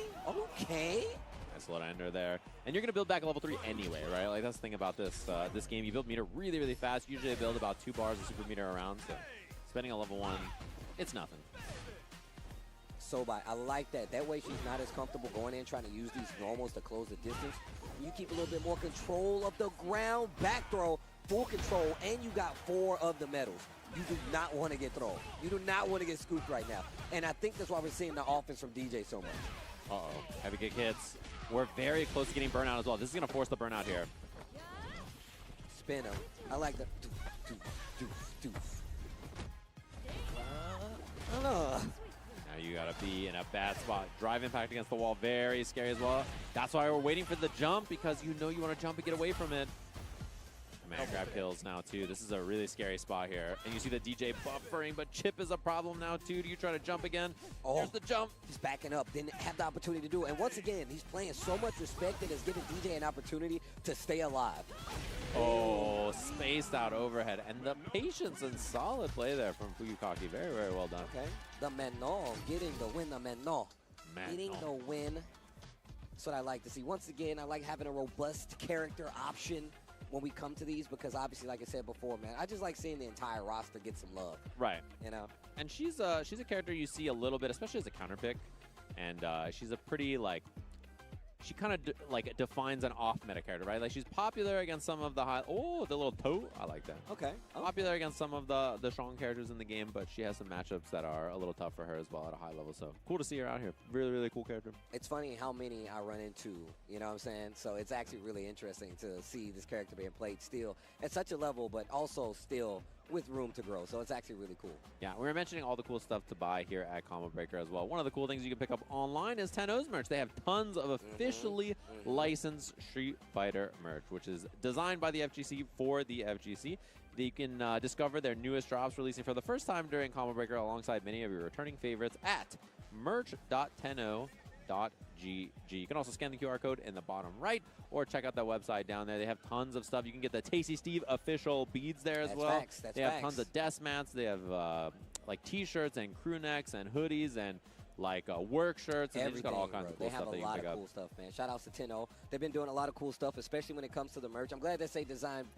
Nice little ender there. And you're going to build back a level 3 anyway, right? Like, that's the thing about this this game. You build meter really, really fast. Usually I build about 2 bars of super meter around, so spending a level 1, it's nothing. Sobot, I like that. That way she's not as comfortable going in trying to use these normals to close the distance. You keep a little bit more control of the ground. Back throw, full control, and you got 4 of the medals. You do not want to get thrown. You do not want to get scooped right now. And I think that's why we're seeing the offense from DJ so much. Uh-oh. Heavy kick hits. We're very close to getting burnout as well. This is going to force the burnout here. Spin him. I like the Now you got to be in a bad spot. Drive impact against the wall. Very scary as well. That's why we're waiting for the jump, because you know you want to jump and get away from it. Man, grab kills now, too. This is a really scary spot here. And you see the DJ buffering, but Chip is a problem now, too. Do you try to jump again? Oh, there's the jump. He's backing up. Didn't have the opportunity to do it. And once again, he's playing so much respect that it's giving DJ an opportunity to stay alive. Oh, spaced out overhead. And the patience and solid play there from Fuyukaki. Very, very well done. Okay. The Menno, getting the win, the Menno. Getting the win. That's what I like to see. Once again, I like having a robust character option when we come to these because obviously, like I said before, man, I just like seeing the entire roster get some love. Right. You know? And she's a character you see a little bit, especially as a counter pick. And she's a pretty, like, she kind of defines an off-meta character, right? Like, she's popular against some of the high... Oh, the little toe. I like that. Okay. Oh. Popular against some of the strong characters in the game, but she has some matchups that are a little tough for her as well at a high level. So, cool to see her out here. Really, really cool character. It's funny how many I run into, you know what I'm saying? So, it's actually really interesting to see this character being played still at such a level, but also still with room to grow. So it's actually really cool. Yeah, we were mentioning all the cool stuff to buy here at Combo Breaker as well. One of the cool things you can pick up online is Tenno's merch. They have tons of officially licensed Street Fighter merch, which is designed by the FGC for the FGC. You can discover their newest drops releasing for the first time during Combo Breaker alongside many of your returning favorites at merch.tenno.gg. You can also scan the QR code in the bottom right or check out that website down there. They have tons of stuff. You can get the Tasty Steve official beads there as well. They have tons of desk mats. They have like t-shirts and crew necks and hoodies and like work shirts, and they just got all kinds of cool stuff that you can pick up. They have a lot of cool stuff, man. Shout outs to Tenno. They've been doing a lot of cool stuff, especially when it comes to the merch. I'm glad they say designed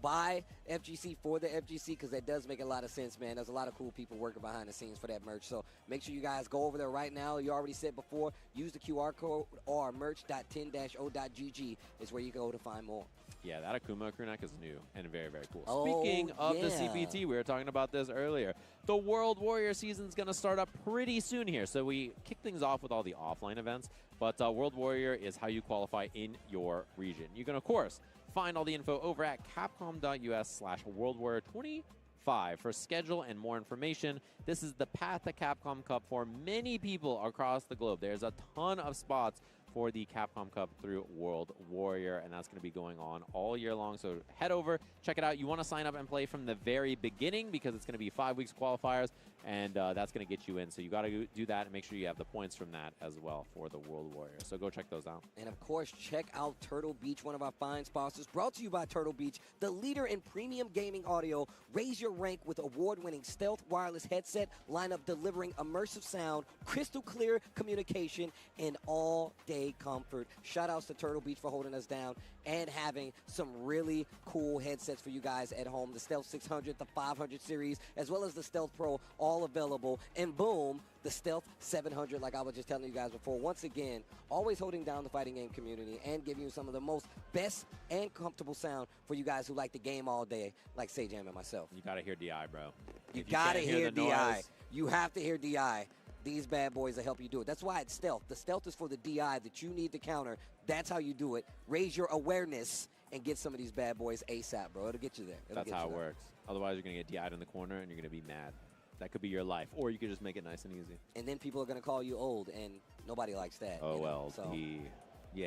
by FGC for the FGC because that does make a lot of sense, man. There's a lot of cool people working behind the scenes for that merch. So make sure you guys go over there right now. You already said before, use the QR code or merch.10-o.gg is where you go to find more. Yeah, that Akuma crew neck is new and very, very cool. Speaking of the CPT, we were talking about this earlier. The World Warrior season is going to start up pretty soon here. So we kick things off with all the offline events, but World Warrior is how you qualify in your region. You can, of course, find all the info over at capcom.us/WorldWarrior25 for schedule and more information. This is the path to Capcom Cup for many people across the globe. There's a ton of spots for the Capcom Cup through World Warrior, and that's going to be going on all year long. So head over, check it out. You want to sign up and play from the very beginning because it's going to be 5 weeks qualifiers, and that's going to get you in. So you got to do that and make sure you have the points from that as well for the World Warrior. So go check those out. And of course, check out Turtle Beach, one of our fine sponsors, brought to you by Turtle Beach, the leader in premium gaming audio. Raise your rank with award-winning stealth wireless headset lineup delivering immersive sound, crystal clear communication, and all-day comfort. Shout outs to Turtle Beach for holding us down and having some really cool headsets for you guys at home. The Stealth 600, the 500 series, as well as the Stealth Pro, all available. And boom, the Stealth 700, like I was just telling you guys before. Once again, always holding down the fighting game community and giving you some of the most best and comfortable sound for you guys who like the game all day, like Sajam and myself. You gotta hear DI, bro. You gotta hear DI. You have to hear DI. These bad boys will help you do it. That's why it's stealth. The stealth is for the DI that you need to counter. That's how you do it. Raise your awareness and get some of these bad boys ASAP, bro. It'll get you there. That's how it works. Otherwise, you're going to get DI'd in the corner and you're going to be mad. That could be your life. Or you could just make it nice and easy. And then people are going to call you old, and nobody likes that. Oh, well, so you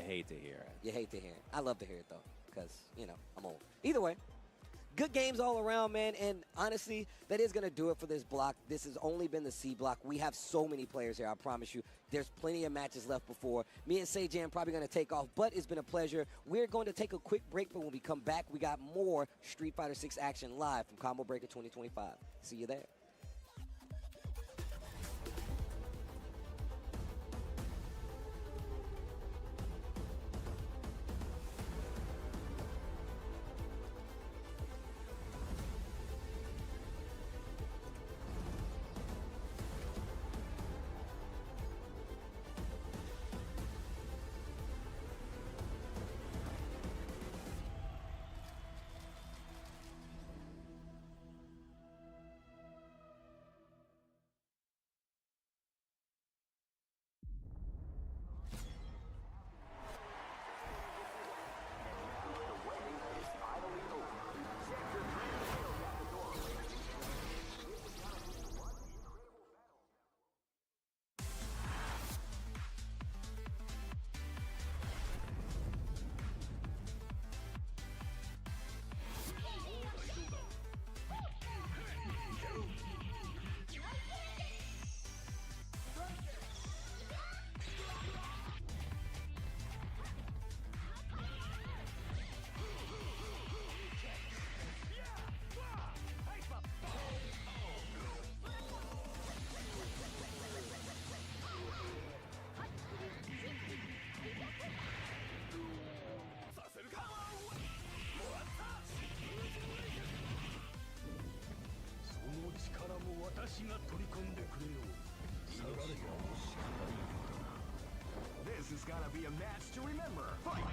hate to hear it. You hate to hear it. I love to hear it, though, because, you know, I'm old. Either way. Good games all around, man, and honestly, that is going to do it for this block. This has only been the C block. We have so many players here, I promise you. There's plenty of matches left before. Me and Sajam probably going to take off, but it's been a pleasure. We're going to take a quick break, but when we come back, we got more Street Fighter 6 action live from Combo Breaker 2025. See you there. gonna be a match to remember. Fight!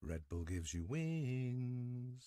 Red Bull gives you wings.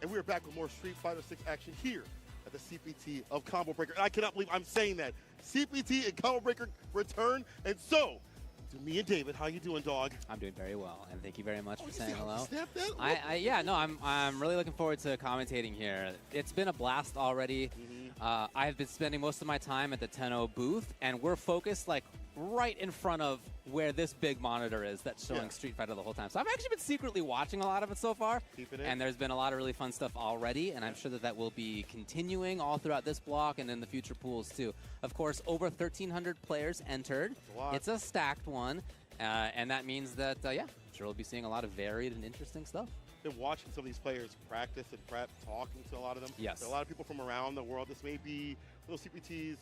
And we are back with more Street Fighter 6 action here at the CPT of Combo Breaker. And I cannot believe I'm saying that. CPT and Combo Breaker return. And so, to me and David, how you doing, dog? I'm doing very well, and thank you very much for saying hello. Snap that? Yeah, no, I'm really looking forward to commentating here. It's been a blast already. I've been spending most of my time at the Tenno booth, and we're focused like right in front of where this big monitor is that's showing Street Fighter the whole time. So I've actually been secretly watching a lot of it so far. Keeping it. And there's been a lot of really fun stuff already, and I'm sure that will be continuing all throughout this block and in the future pools too. Of course, over 1,300 players entered. It's a stacked one, and that means that, yeah, I'm sure we'll be seeing a lot of varied and interesting stuff. Been watching some of these players practice and prep, talking to a lot of them. Yes. There are a lot of people from around the world. This may be those CPTs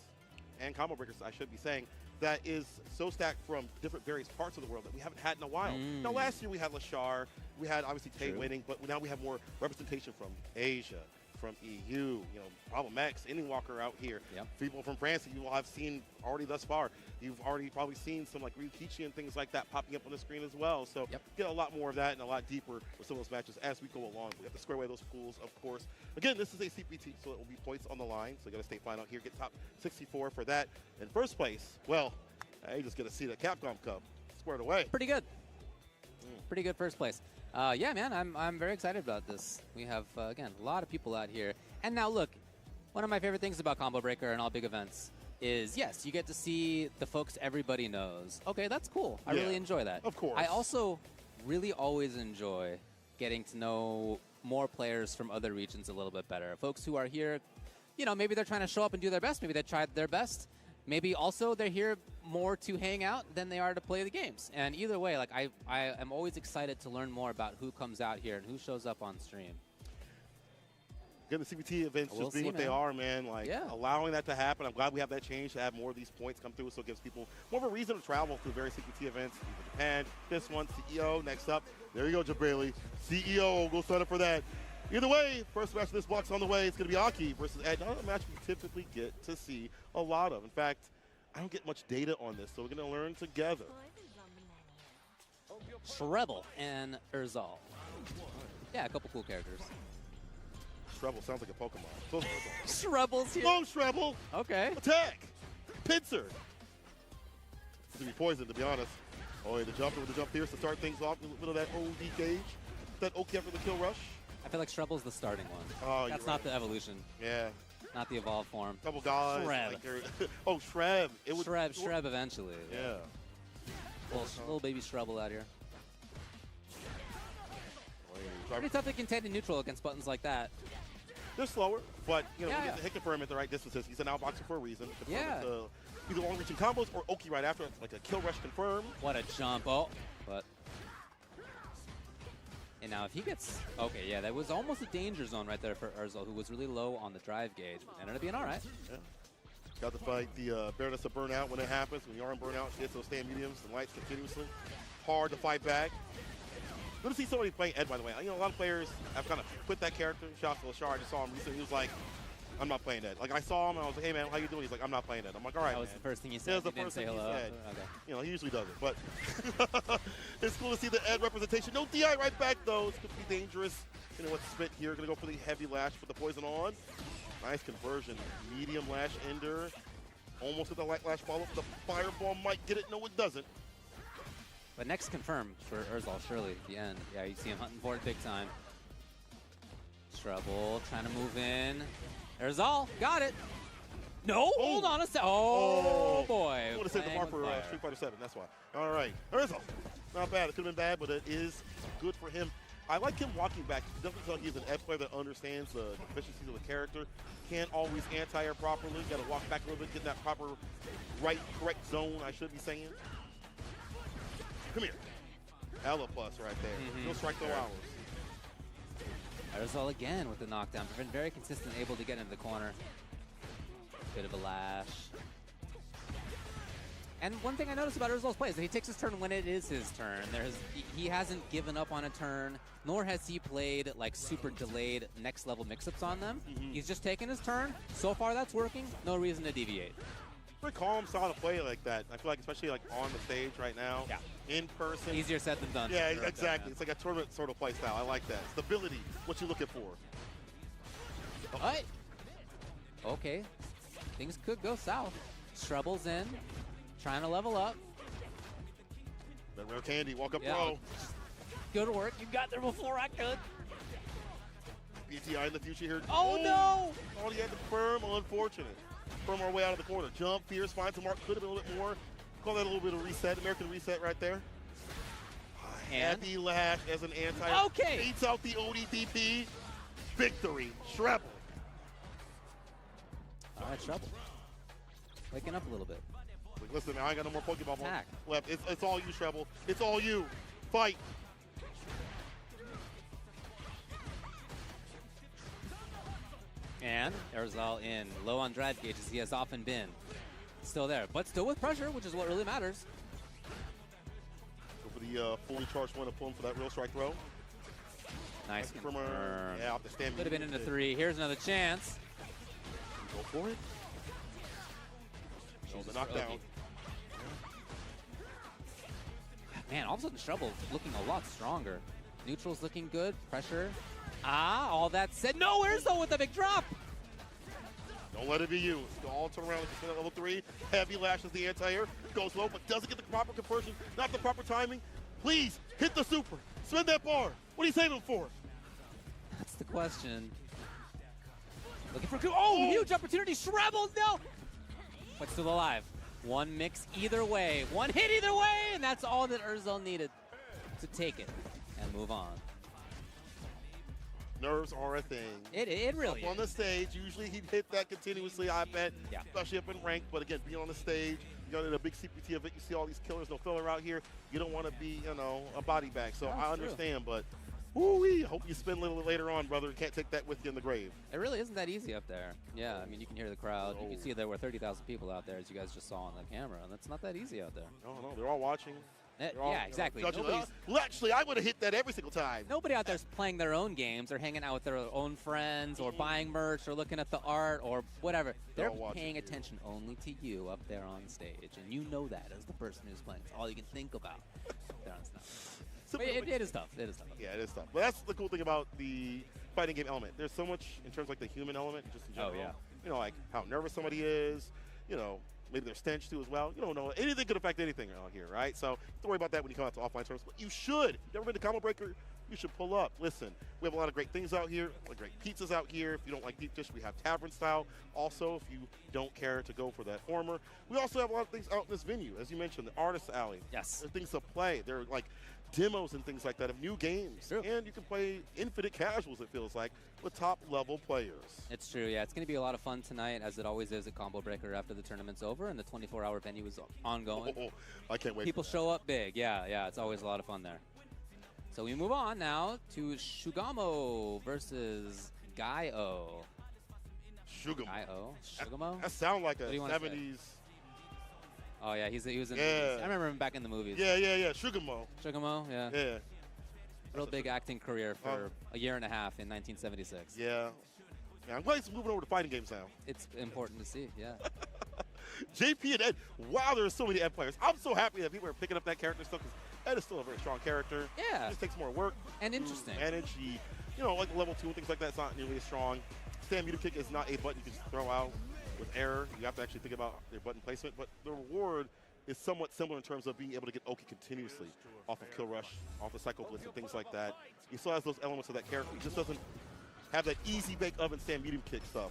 and Combo Breakers, I should be saying, that is so stacked from different various parts of the world that we haven't had in a while. Now, last year we had Lashar, we had obviously Tay winning, but now we have more representation from Asia, from EU, you know, Problem X, Walker out here. People from France that you will have seen already thus far. You've already probably seen some like Ryukichi and things like that popping up on the screen as well. So get a lot more of that and a lot deeper with some of those matches as we go along. We have to square away those pools, of course. Again, this is a CPT, so it will be points on the line. So you got to stay fine out here. Get top 64 for that. In first place, well, I just get to see the Capcom Cup squared away. Pretty good. Pretty good first place. Yeah, man, I'm very excited about this. We have, again, a lot of people out here. And now, look, One of my favorite things about Combo Breaker and all big events is, yes, you get to see the folks everybody knows. Okay, that's cool. I really enjoy that. Of course. I also really always enjoy getting to know more players from other regions a little bit better. Folks who are here, you know, maybe they're trying to show up and do their best. Maybe they tried their best. Maybe also they're here more to hang out than they are to play the games. And either way, like I am always excited to learn more about who comes out here and who shows up on stream. Again, the CBT events We'll just being see, what they man. are, man. Like, allowing that to happen. I'm glad we have that change to have more of these points come through, so it gives people more of a reason to travel to various CBT events. Even Japan, this one, CEO, next up. There you go, Jabrayli. CEO, go sign up for that. Either way, first match of this block's on the way. It's going to be Aki versus Ed. Not a match we typically get to see a lot of. In fact, I don't get much data on this, so we're going to learn together. Shrebel and Urzal. Yeah, a couple cool characters. Shrebel sounds like a Pokemon. So Shrebel's here. Long Shrebel. Okay. Attack. Pincer. It's going to be poisoned, to be honest. Oh, yeah, the jumper with the jump fierce to start things off. A little bit of that OD gauge. That OK after the kill rush. I feel like Shrebel's the starting one. Oh, That's you're not right. the evolution. Yeah. Not the evolved form. Couple guys. Shreb. Like oh, Shreb. It would, Shreb eventually. Yeah. Little baby Shrebel out here. Oh, Pretty tough to contend in neutral against buttons like that. They're slower, but you know, Yeah, you get to hit confirm at the right distances. He's an outboxer for a reason. Confirm Yeah. Either long reaching combos or Oki right after, like a kill rush confirm. What a jump. Oh, but. And now if he gets. Okay, yeah, that was almost a danger zone right there for Urzal, who was really low on the drive gauge. But ended up being all right. Yeah. Got to fight the bareness of burnout when it happens. When you are in burnout, she hits those stand mediums and lights continuously. Hard to fight back. Good to see somebody playing Ed, by the way. You know, a lot of players have kind of quit that character. Shout out to Lashar. I just saw him recently. He was like, I'm not playing Ed. Like, I saw him, and I was like, hey, man, how you doing? He's like, I'm not playing Ed. I'm like, all right, That was man. the first thing he That said. was the He didn't first say thing he hello. said. Okay. You know, he usually doesn't. But it's cool to see the Ed representation. No DI right back, though. It's going to be dangerous. You know what, Spit here. Going to go for the heavy lash, put the poison on. Nice conversion. Medium lash ender. Almost with the light lash follow-up. The fireball might get it. No, it doesn't. But next confirmed for Urzal, surely, at the end. Yeah, you see him hunting for it big time. Shrebel trying to move in. Urzal, got it. No, hold on a sec. Oh, boy. I would have said the mark for Street Fighter 7, that's why. All right, Urzal. Not bad. It could have been bad, but it is good for him. I like him walking back. He doesn't feel like he's an Ed player that understands the deficiencies of the character. Can't always anti-air properly. Got to walk back a little bit, get in that proper correct zone, I should be saying. Come here. Ella plus right there. No strike, no hours. Urzal again with the knockdown. Been very consistent, able to get into the corner. Bit of a lash. And one thing I noticed about Urzal's play is that he takes his turn when it is his turn. He hasn't given up on a turn, nor has he played like super delayed next level mix-ups on them. He's just taken his turn. So far that's working. No reason to deviate. Very calm style to play like that. I feel like especially like on the stage right now. Yeah. In person. Easier said than done. Yeah, exactly. It's like a tournament sort of play style. I like that. Stability, what you're looking for. All right. Okay. Things could go south. Shrebel's in. Trying to level up. Red Rare Candy, walk up Yeah. pro. Good work. You got there before I could. BTI in the future here. Oh, no! All he had to firm, unfortunate. Firm our way out of the corner. Jump, fierce, finds the mark. Could have been a little bit more. Call that a little bit of reset. American reset right there. And? Heavy lash as an anti. Okay. Beats out the ODDP. Victory. Shrebel. All right, Shrebel. Waking up a little bit. Like, listen, man, I ain't got no more Pokeball Attack. left. It's all you, Shrebel. It's all you. Fight. And Urzal in. Low on drive gauge as he has often been. Still there, but still with pressure, which is what really matters. Go for the fully charged one to pull him for that real strike throw. Nice Confirm. confirm. Yeah, off the stand. Could have been into 3. Here's another chance. Go for it. Shows the knockdown. Man, all of a sudden Shrebel looking a lot stronger. Neutral's looking good. Pressure. Ah, all that said. No, Urzal with a big drop. Don't let it be you. It's all turn around at level 3. Heavy lashes the anti-air. Goes low, but doesn't get the proper conversion. Not the proper timing. Please, hit the super. Spin that bar. What are you saving for? That's the question. Looking for huge opportunity. Shreveled, no! But still alive. One mix either way. One hit either way, and that's all that Urzel needed to take it and move on. Nerves are a thing. It really up on the stage, usually he'd hit that continuously, I bet, especially up in rank. But again, being on the stage, you know, in a big CPT event, you see all these killers, no filler out here. You don't want to be, you know, a body bag. So I understand, but woo-wee, hope you spin a little later on, brother. You can't take that with you in the grave. It really isn't that easy up there. Yeah, I mean, you can hear the crowd. You can see there were 30,000 people out there, as you guys just saw on the camera, and that's not that easy out there. No, they're all watching. Yeah, exactly. Well, actually, I would have hit that every single time. Nobody out there's playing their own games or hanging out with their own friends or buying merch or looking at the art or whatever. They're paying attention only to you up there on stage, and you know that as the person who's playing. It's all you can think about there on stage. It is tough. It is tough. Yeah, it is tough. But that's the cool thing about the fighting game element. There's so much in terms of like the human element, just in general. Oh, yeah. You know, like how nervous somebody is, you know, maybe their stench too as well. You don't know. Anything could affect anything around here, right? So don't worry about that when you come out to offline terms. But you should. If you've never been to Combo Breaker, you should pull up. Listen, we have a lot of great things out here, a lot of great pizzas out here. If you don't like deep dish, we have tavern style. Also, if you don't care to go for that former, we also have a lot of things out in this venue. As you mentioned, the Artist Alley. Yes. There are things to play. There are like demos and things like that of new games. True. And you can play infinite casuals, it feels like, with top level players. It's true, yeah. It's going to be a lot of fun tonight, as it always is at Combo Breaker after the tournament's over and the 24-hour venue is ongoing. I can't wait. People show up big. Yeah, it's always a lot of fun there. So we move on now to Shugamo versus Guy-O. Shugamo. Shugamo? That sounds like a 70s. Oh, yeah, he was in the movies. I remember him back in the movies. Yeah. Shugamo. Shugamo, yeah. Yeah. Real big acting career for a year and a half in 1976. Yeah. I'm glad he's moving over to fighting games now. It's important to see, yeah. JP and Ed. Wow, there's so many Ed players. I'm so happy that people are picking up that character stuff because Ed is still a very strong character. Yeah. It just takes more work. And interesting. Manage. You know, like level 2 and things like that, it's not nearly as strong. Stand meter kick is not a button you can just throw out with error. You have to actually think about your button placement. But the reward is somewhat similar in terms of being able to get Oki continuously off of Kill Rush, off of Psycho Blitz and things like that. He still has those elements of that character. He just doesn't have that easy bake oven stand medium kick stuff.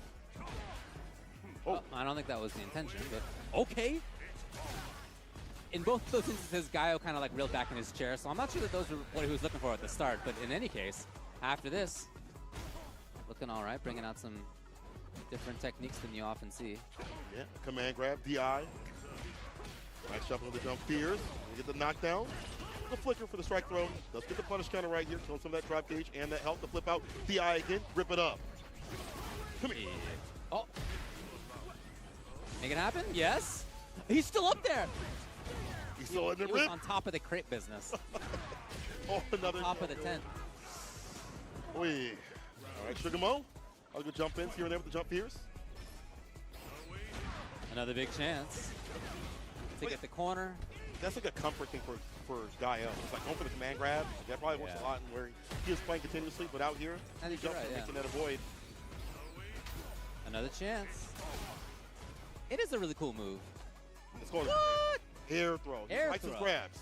Well, I don't think that was the intention, but okay. In both of those instances, Guy-O kind of like reeled back in his chair, so I'm not sure that those were what he was looking for at the start. But in any case, after this, looking all right, bringing out some different techniques than you often see. Yeah, command grab, DI. Nice shuffle of the jump fears. We get the knockdown. The flicker for the strike throw. Does get the punish counter right here. Killing some of that drive gauge and that health. The flip out. DI again. Rip it up. Come here. Oh. Make it happen? Yes. He's still up there. He's still in the rip. He was on top of the crate business. Oh, another. Top of the tent. Oy. All right, Shugamo. I'll go jump in here and there with the jump fears. Another big chance. Take at the corner. That's like a comfort thing for Guy-O. It's like going for the command grab. That probably works a lot in where he is playing continuously, but out here, I think he jumps right, making that avoid. Another chance. It is a really cool move. It's called air throw. Air likes throw. his grabs.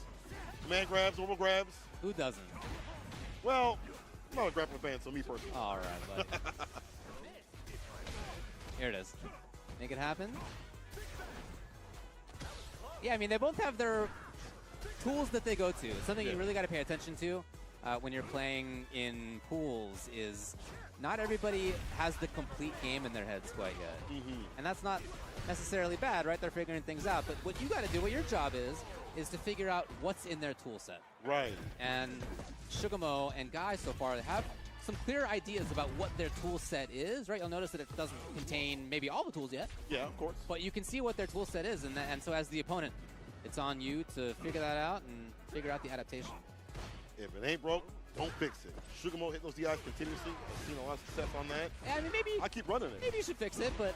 Command grabs, normal grabs. Who doesn't? Well, I'm not a grappling fan, so me personally. All right, buddy. Here it is. Make it happen. Yeah, I mean, they both have their tools that they go to. Something you really got to pay attention to when you're playing in pools is not everybody has the complete game in their heads quite yet. And that's not necessarily bad, right? They're figuring things out. But what you got to do, what your job is to figure out what's in their tool set. Right. And Shugamo and Guy so far have some clear ideas about what their tool set is, right? You'll notice that it doesn't contain maybe all the tools yet. Yeah, of course. But you can see what their tool set is, and so as the opponent, it's on you to figure that out and figure out the adaptation. If it ain't broke, don't fix it. Shugamo hit those DIs continuously. I've seen a lot of success on that. Yeah, I mean, maybe I keep running it. Maybe you should fix it, but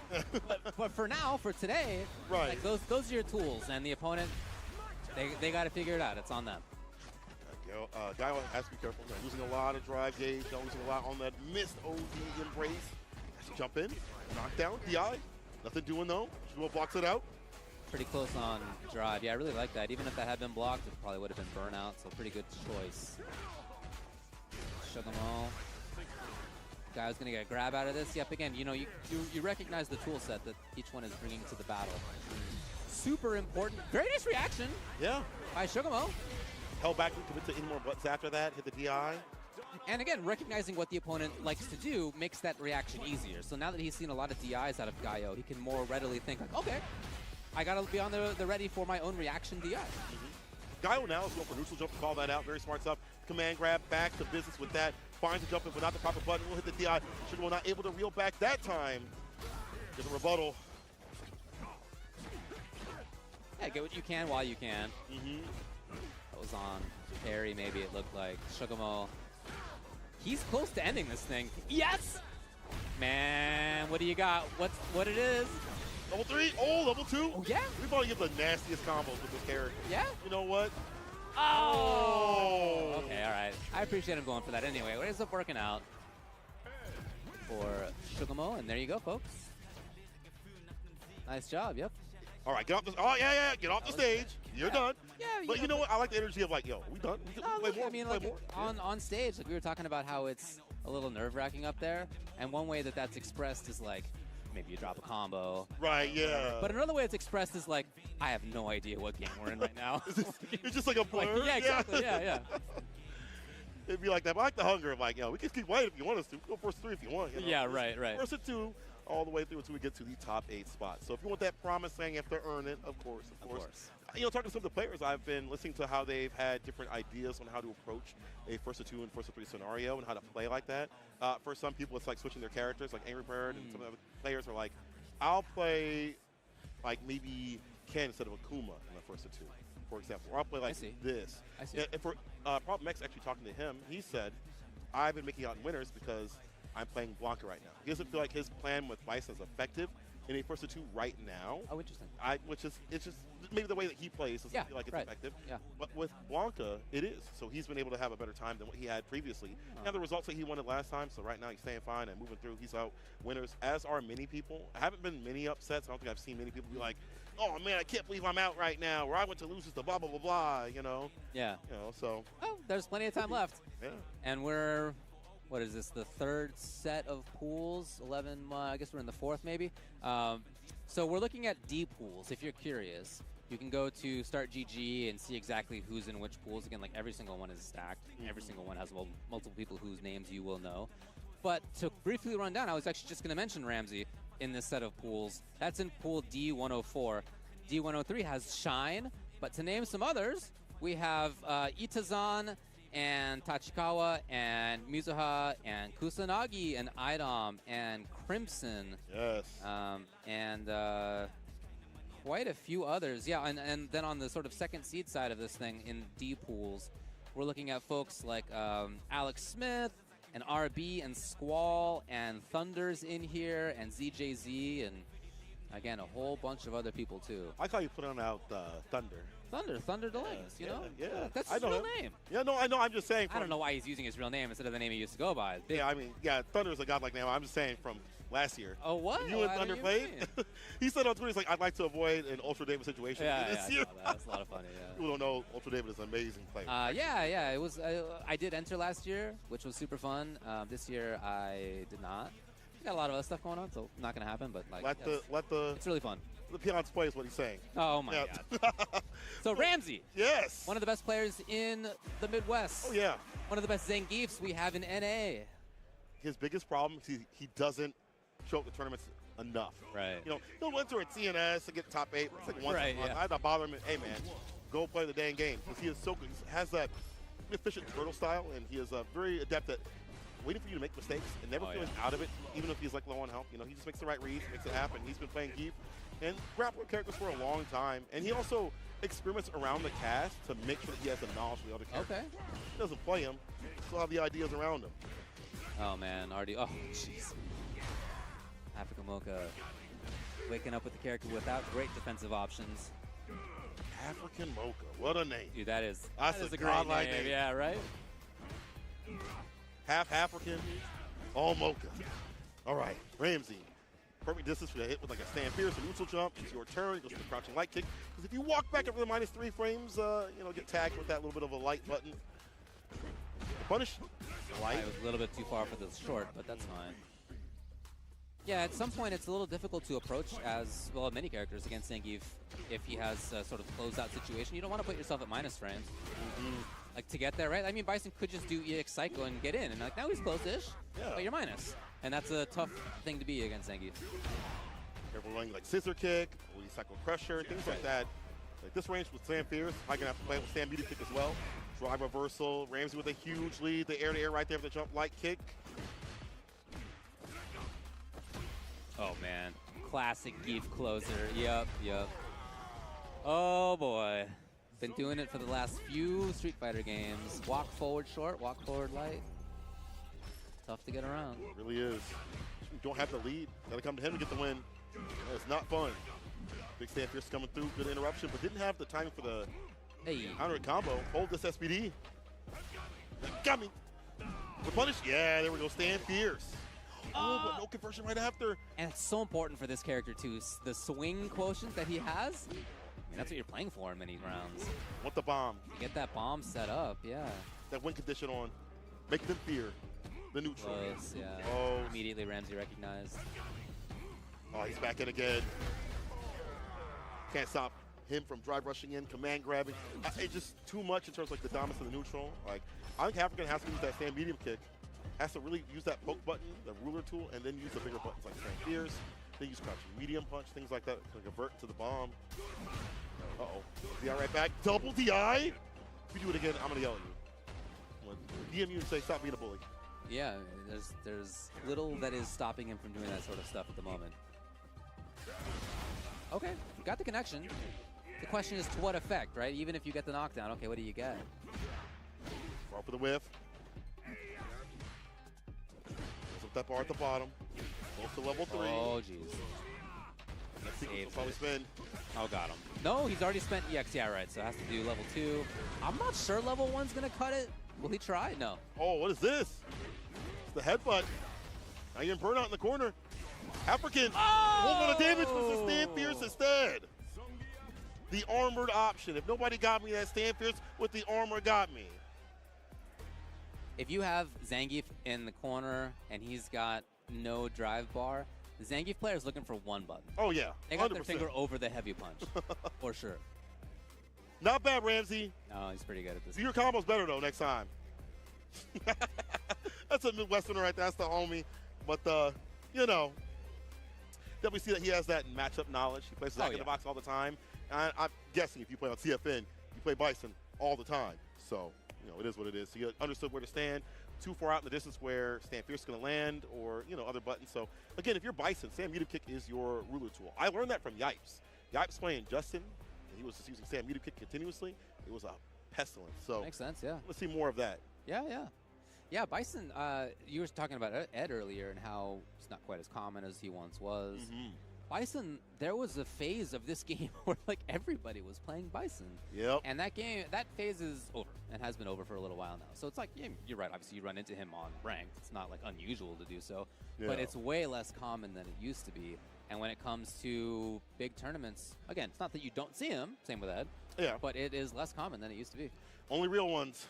but for now, for today, right? Like those are your tools, and the opponent, they got to figure it out. It's on them. Guy has to be careful. They're losing a lot of drive gauge. They're losing a lot on that missed OD embrace. Has to jump in, knockdown, DI. Nothing doing though. Shugamo blocks it out. Pretty close on drive. Yeah, I really like that. Even if that had been blocked, it probably would have been burnout. So pretty good choice. Shugamo. Guy's going to get a grab out of this. Yep, again, you know, you recognize the tool set that each one is bringing to the battle. Super important. Very nice reaction Yeah. by Shugamo. Held back to commit to any more buttons after that. Hit the DI. And again, recognizing what the opponent likes to do makes that reaction easier. So now that he's seen a lot of DIs out of Gaio, he can more readily think like, okay, I got to be on the ready for my own reaction DI. Gaio now is going for neutral jump to call that out. Very smart stuff. Command grab, back to business with that. Finds the jump in, but not the proper button. Will hit the DI. Shugamo not able to reel back that time. Get a rebuttal. Yeah, get what you can while you can. That was on parry, maybe it looked like. Shugamo, he's close to ending this thing. Yes! Man, what do you got? What it is? Level 3. Oh, level 2. Oh, yeah? We probably get the nastiest combos with this character. Yeah? You know what? Oh! Okay, all right. I appreciate him going for that anyway. It ends up working out for Shugamo, and there you go, folks. Nice job, yep. All right, get off the. Oh yeah, get off the stage. You're done. Yeah, But you know what? I like the energy of like, yo, we done. We can play more. I mean, play like more. on stage, like we were talking about how it's a little nerve-wracking up there, and one way that that's expressed is like maybe you drop a combo. Right. Yeah. But another way it's expressed is like, I have no idea what game we're in right now. It's just like a blur. Like, yeah, exactly. Yeah. It'd be like that. But I like the hunger of like, yo, we can keep waiting if you want us to. We can go first 3 if you want. You know? Yeah, right. First and 2, all the way through until we get to the top 8 spots. So if you want that promising, you have to earn it, of course. You know, talking to some of the players, I've been listening to how they've had different ideas on how to approach a first to 2 and first to 3 scenario and how to play like that. For some people, it's like switching their characters, like Angry Bird, and some of the other players are like, I'll play like maybe Ken instead of Akuma in the first to 2, for example. Or I'll play like this. I see. Yeah, and for Problem X, actually talking to him, he said, I've been making out in winners because I'm playing Blanca right now. He doesn't feel like his plan with Bison is effective in a first to 2 right now. Oh, interesting. It's just maybe the way that he plays doesn't feel like it's effective. Yeah. But with Blanca, it is. So he's been able to have a better time than what he had previously. And the results that he wanted last time, so right now he's staying fine and moving through. He's out winners, as are many people. I haven't been many upsets. I don't think I've seen many people be like, oh man, I can't believe I'm out right now, or I went to losers to blah, blah, blah, blah, you know? Yeah. You know, so. Oh, there's plenty of time left. Yeah. And we're, what is this, the 3rd set of pools? 11, I guess we're in the 4th maybe. So we're looking at D pools, if you're curious. You can go to Start GG and see exactly who's in which pools. Again, like every single one is stacked. Every single one has multiple people whose names you will know. But to briefly run down, I was actually just going to mention Ramsey in this set of pools. That's in pool D104. D103 has Shine, but to name some others, we have Itazan and Tachikawa and Mizuha and Kusanagi and Idom and Crimson. Yes. And quite a few others. Yeah, and then on the sort of second seed side of this thing in D pools, we're looking at folks like Alex Smith and RB and Squall and Thunder's in here and ZJZ and again a whole bunch of other people too. I like how you put on out Thunder Delangs, you know? Yeah. That's his real name. Yeah, no, I know. I'm just saying. I don't know why he's using his real name instead of the name he used to go by. Yeah, I mean, Thunder's a godlike name. I'm just saying from last year. Oh, what? When you and Thunder played? He said on Twitter, he's like, I'd like to avoid an Ultra David situation this year. I saw that. That's a lot of fun, yeah. People don't know Ultra David is an amazing player. Yeah. It was. I did enter last year, which was super fun. This year, I did not. We got a lot of other stuff going on, so not going to happen, but like, it's really fun. The peons play is what he's saying. Oh, my God. So, Ramsey. Yes. One of the best players in the Midwest. Oh, yeah. One of the best Zangiefs we have in NA. His biggest problem is he doesn't show up to tournaments enough. Right. You know, he'll enter at CNS to get top 8. It's like once a month. Yeah. I had to bother him. Hey, man, go play the dang game. Because he is so good. He has that efficient turtle style, and he is very adept at waiting for you to make mistakes and never feeling out of it, even if he's like low on health. You know, he just makes the right reads, makes it happen. He's been playing Geef and grappler characters for a long time, and he also experiments around the cast to make sure that he has the knowledge of the other characters. Okay. He doesn't play him, still have the ideas around him. Oh, man. Already. Oh, jeez. Africa Mocha waking up with the character without great defensive options. African Mocha. What a name. Dude, that is a great godlike name. Yeah, right? Half African, all Mocha. All right, Ramsey. Perfect distance for the hit with like a stand fierce, a neutral jump. It's your turn. It goes to the crouching light kick. Because if you walk back over the -3 frames, get tagged with that little bit of a light button. Punish. Light. I was a little bit too far for the short, but that's fine. Yeah, at some point it's a little difficult to approach as, well, many characters against Zangief if he has a sort of closeout situation. You don't want to put yourself at minus frames. Like, to get there, right? I mean, Bison could just do EX Psycho and get in, and like, now he's close-ish, but you're minus. And that's a tough thing to be against Zangief. Careful running like Scissor Kick, or Psycho Crusher, things like that. Like this range with Sam Fierce, I can have to play with Sam Media Kick as well. Drive reversal, Ramsey with a huge lead, the air-to-air right there with the jump light kick. Oh, man. Classic Geef closer. Yep. Oh, boy. Been doing it for the last few Street Fighter games. Walk forward short, walk forward light. Tough to get around. It really is. You don't have the lead. Gotta come to him to get the win. It's not fun. Big Sam Fierce coming through, good interruption, but didn't have the timing for the counter combo. Hold this SPD. Got me. The punish. Yeah, there we go. Sam Fierce. Oh, but no conversion right after. And it's so important for this character, too. The swing quotient that he has, I mean, that's what you're playing for in many rounds. Want the bomb. Get that bomb set up, yeah. That win condition on. Make them fear the neutral. Close, yeah. Oh. Immediately Ramsey recognized. Oh, he's back in again. Can't stop him from drive rushing in, command grabbing. It's just too much in terms of like the dominance of the neutral. Like, I think African has to use that Sam medium kick. Has to really use that poke button, the ruler tool, and then use the bigger buttons like Sam Fierce. Then use crouching medium punch, things like that to convert to the bomb. Uh-oh. DI right back. Double DI? If you do it again, I'm going to yell at you. DM you and say, stop being a bully. Yeah, there's little that is stopping him from doing that sort of stuff at the moment. Okay, got the connection. The question is to what effect, right? Even if you get the knockdown, okay, what do you get? Throw for the whiff. Goes up that bar at the bottom. Close to level 3. Oh, jeez. Next sequence will probably spend. Oh, got him. No, he's already spent EX. Yeah, right, so it has to do level 2. I'm not sure level 1's going to cut it. Will he try? No. Oh, what is this? It's the headbutt. Now you're in burnout in the corner. African. Hold on the damage was the Sam Fierce instead. The armored option. If nobody got me, that Sam Fierce with the armor got me. If you have Zangief in the corner and he's got no drive bar, the Zangief player is looking for one button. Oh, yeah. They got 100%. their finger over the heavy punch, for sure. Not bad, Ramsey. No, he's pretty good at this. Do your combos better, though, next time. That's a Midwesterner right there. That's the homie. But, you know, definitely see that he has that matchup knowledge. He plays Zack in the box all the time. And I'm guessing if you play on CFN, you play Bison all the time. So, you know, it is what it is. So you understood where to stand. Too far out in the distance where Sam Fierce is going to land or, you know, other buttons. So, again, if you're Bison, Sam Media Kick is your ruler tool. I learned that from Yipes. Yipes playing Justin. He was just using Sam Media Kick continuously. It was a pestilence. So makes sense, yeah. Let's see more of that. Yeah, Bison, you were talking about Ed earlier and how it's not quite as common as he once was. Bison, there was a phase of this game where like everybody was playing Bison. Yep. And that phase is over and has been over for a little while now. So it's like, yeah, you're right. Obviously, you run into him on ranked. It's not like unusual to do so, but it's way less common than it used to be. And when it comes to big tournaments, again, it's not that you don't see him. Same with Ed. Yeah. But it is less common than it used to be. Only real ones,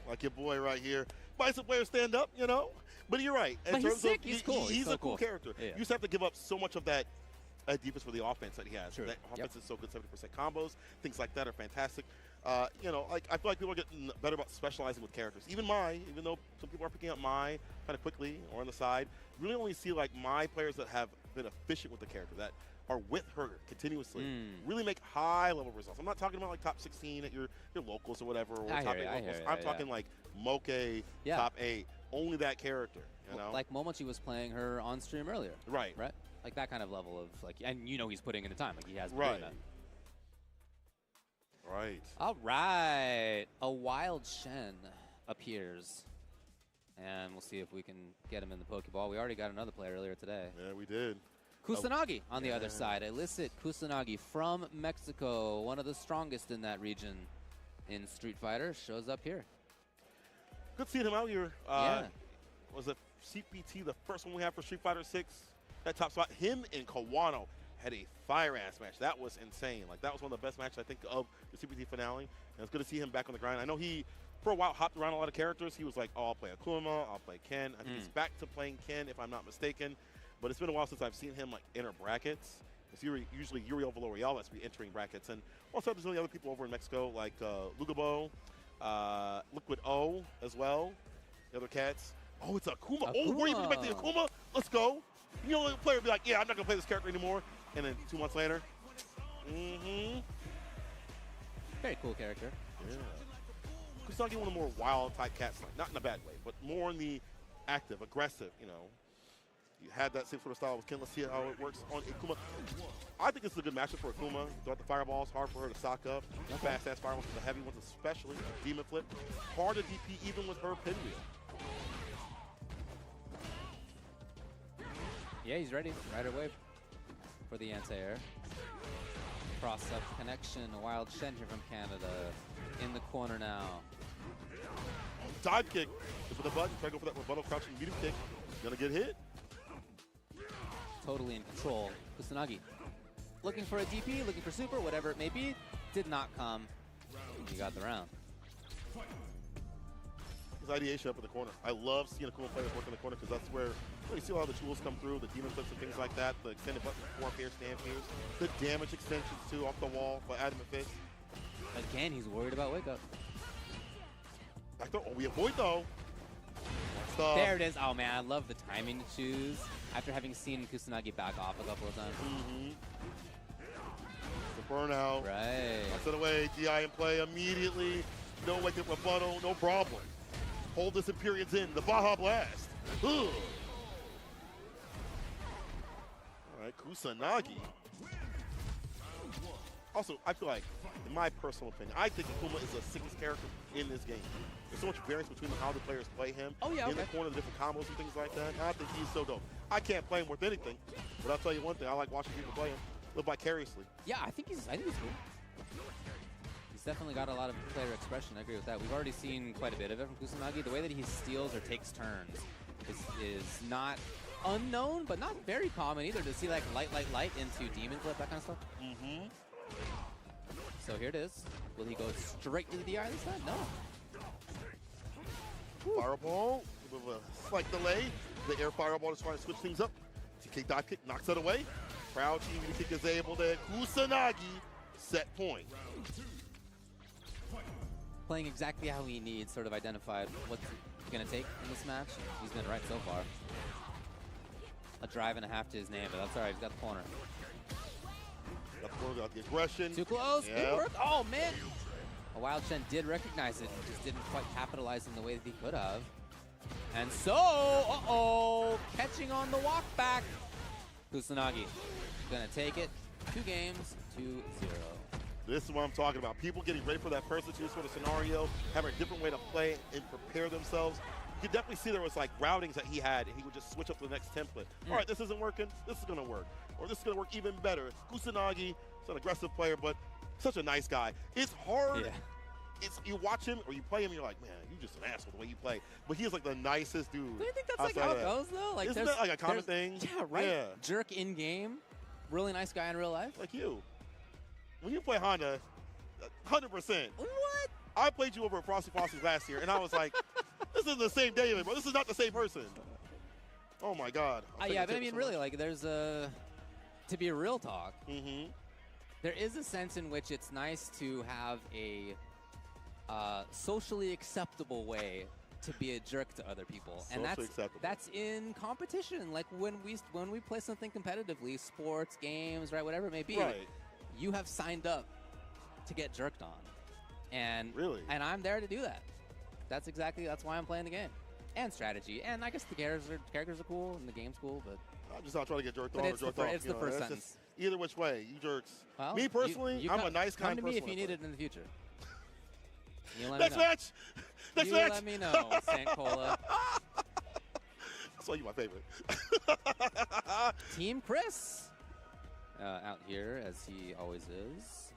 like your boy right here. Bison players stand up, you know. But you're right. But he's sick. He's cool. He's so a cool character. Yeah. You just have to give up so much of that defense for the offense that he has. True. That offense is so good. 70% combos, things like that are fantastic. You know, like I feel like people are getting better about specializing with characters. Even though some people are picking up Mai kind of quickly or on the side, you really only see like Mai players that have been efficient with the character, that are with her continuously, really make high level results. I'm not talking about like top 16 at your locals or whatever, or top 8 locals. I'm talking like Moke, top 8, only that character. You know, like Momochi was playing her on stream earlier. Right. Like that kind of level of like, and you know he's putting in the time, like he has been doing that. Right. All right, a Wild Shen appears, and we'll see if we can get him in the Pokeball. We already got another player earlier today. Yeah, we did. Kusanagi on the other side. Illicit Kusanagi from Mexico, one of the strongest in that region in Street Fighter, shows up here. Good seeing him out here. Yeah. Was it CPT the first one we had for Street Fighter 6? That top spot. Him and Kawano had a fire-ass match. That was insane. Like, that was one of the best matches, I think, of the CPT finale. And it's good to see him back on the grind. I know he for a while hopped around a lot of characters. He was like, oh, I'll play Akuma, I'll play Ken. I think he's back to playing Ken, if I'm not mistaken. But it's been a while since I've seen him like enter brackets. It's usually Uriel Villarreal that's be entering brackets. And also there's other people over in Mexico like Lugabo, Liquid O as well, the other cats. Oh, it's Akuma. Oh, we're even back to Akuma. Let's go. You know, the player would be like, yeah, I'm not going to play this character anymore. And then 2 months later, Very cool character. Yeah. Kusanagi, one of the more wild type cats, like, not in a bad way, but more in the active, aggressive, you know. You had that same sort of style with Ken. Let's see how it works on Akuma. I think this is a good matchup for Akuma. Throughout the fireballs, hard for her to sock up. Fast-ass fireballs, the heavy ones especially. Demon flip. Hard to DP even with her pinwheel. Yeah, he's ready right away for the anti-air. Cross-up connection, Wild Shen here from Canada. In the corner now. Dive kick. Just with a button. Try to go for that rebuttal crouching medium kick. Gonna get hit. Totally in control. Kusanagi looking for a DP, looking for super, whatever it may be. Did not come. He got the round. His ideation up in the corner. I love seeing Akuma players work in the corner because that's where you see a lot of the tools come through, the demon flips and things like that, the extended button, forward air stand fears, the damage extensions too off the wall for Adamant Fist. Again, he's worried about wake up. Back throw. Oh, we avoid though. There it is. Oh man, I love the timing to choose after having seen Kusanagi back off a couple of times. The burnout. Right. Knocks it away. DI in play immediately. No wake up rebuttal. No problem. Hold this Empyrean's in. The Baja Blast. Ugh. All right, Kusanagi. Also, I feel like, in my personal opinion, I think Akuma is the sickest character in this game. There's so much variance between how the players play him. Oh, yeah, in the corner, the different combos and things like that. I think he's so dope. I can't play him worth anything, but I'll tell you one thing. I like watching people play him. Live vicariously. Yeah, I think he's cool. He's definitely got a lot of player expression. I agree with that. We've already seen quite a bit of it from Kusanagi. The way that he steals or takes turns is not unknown, but not very common either to see like light into demon flip, that kind of stuff. So here it is. Will he go straight to the DI this time? No. Fireball, with a slight delay. The air fireball is trying to switch things up. TK dive kick knocks it away. Crouch even kick is able to Kusanagi set point. Playing exactly how he needs, sort of identified what's going to take in this match. He's been right so far. A drive and a half to his name, but that's all right. He's got the corner. Got the aggression. Too close. Yep. Good work. Oh, man. A Wild Shen did recognize it, just didn't quite capitalize in the way that he could have. And so, catching on the walk back. Kusanagi gonna take it. 2 games, 2-0. This is what I'm talking about. People getting ready for that person to sort of scenario, having a different way to play and prepare themselves. You could definitely see there was like routings that he had, and he would just switch up to the next template. All right, this isn't working. This is gonna work, or this is gonna work even better. Kusanagi is an aggressive player, but such a nice guy. It's hard. Yeah. You watch him or you play him, you're like, man, you're just an asshole the way you play. But he is like the nicest dude. Do you think that's like how it goes though? Like, isn't that like a common thing? Yeah, right. Yeah. Jerk in game, really nice guy in real life. Like you. When you play Honda, 100%. What? I played you over at Frosty Fossy's last year, and I was like, this is the same David, bro. This is not the same person. Oh my God. Yeah, but I mean, really, like, there's to be a real talk. There is a sense in which it's nice to have a socially acceptable way to be a jerk to other people, and that's in competition. Like when we play something competitively, sports, games, right, whatever it may be. Right. You have signed up to get jerked on, and and I'm there to do that. That's why I'm playing the game, and strategy, and I guess the characters are cool and the game's cool, but I'm just not trying to get jerked on or jerked off. It's the first sentence. Either which way, you jerks. Well, me personally, I'm a nice kind of person. Come to me if you need it in the future. Next match! Next match! Let me know, St. Cola. That's why you're my favorite. Team Chris out here, as he always is.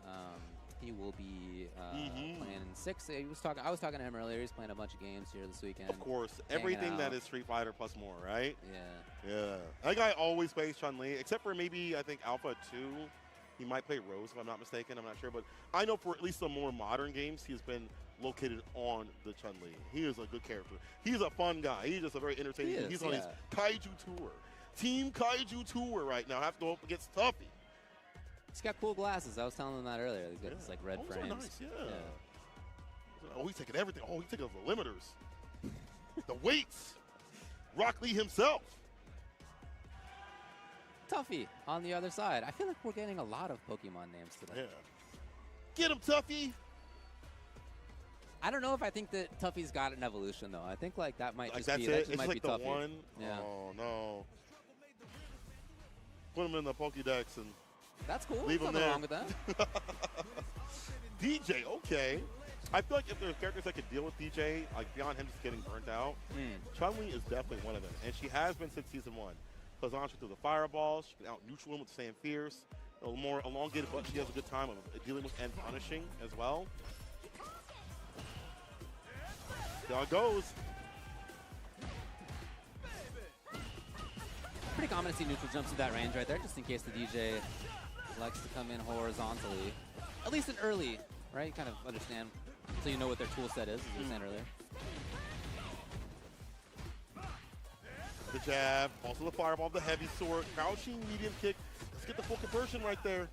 He will be playing in 6. I was talking to him earlier. He's playing a bunch of games here this weekend. Of course. Everything that is Street Fighter plus more, right? Yeah. Yeah. That guy always plays Chun-Li, except for maybe, I think, Alpha 2. He might play Rose, if I'm not mistaken. I'm not sure. But I know for at least some more modern games, he's been located on the Chun-Li. He is a good character. He's a fun guy. He's just a very entertaining. He's on his Kaiju tour. Team Kaiju tour right now. Have to go up against Tuffy. He's got cool glasses. I was telling him that earlier. He's got this like red frames. Nice, yeah. Oh, he's taking everything. Oh, he's taking the limiters. The weights. Rock Lee himself. Tuffy on the other side. I feel like we're getting a lot of Pokemon names today. Yeah. Get him, Tuffy. I don't know if I think that Tuffy's got an evolution though. I think like that might Like just that's be it. that just It's might like be the Tuffy. one. Yeah. Oh no. Put him in the Pokédex and That's cool. leave There's him nothing there. wrong with that. DJ, okay. I feel like if there's characters that could deal with DJ, like beyond him just getting burnt out, Chun-Li is definitely one of them, and she has been since season 1. Plazantra through the fireballs, she can out neutral him with staying fierce. A little more elongated, but she has a good time of dealing with and punishing as well. There it goes. Pretty common to see neutral jumps at that range right there, just in case the DJ likes to come in horizontally. At least in early, right? You kind of understand, so you know what their tool set is, as you were saying earlier. The jab, also the fireball, the heavy sword, crouching medium kick. Let's get the full conversion right there.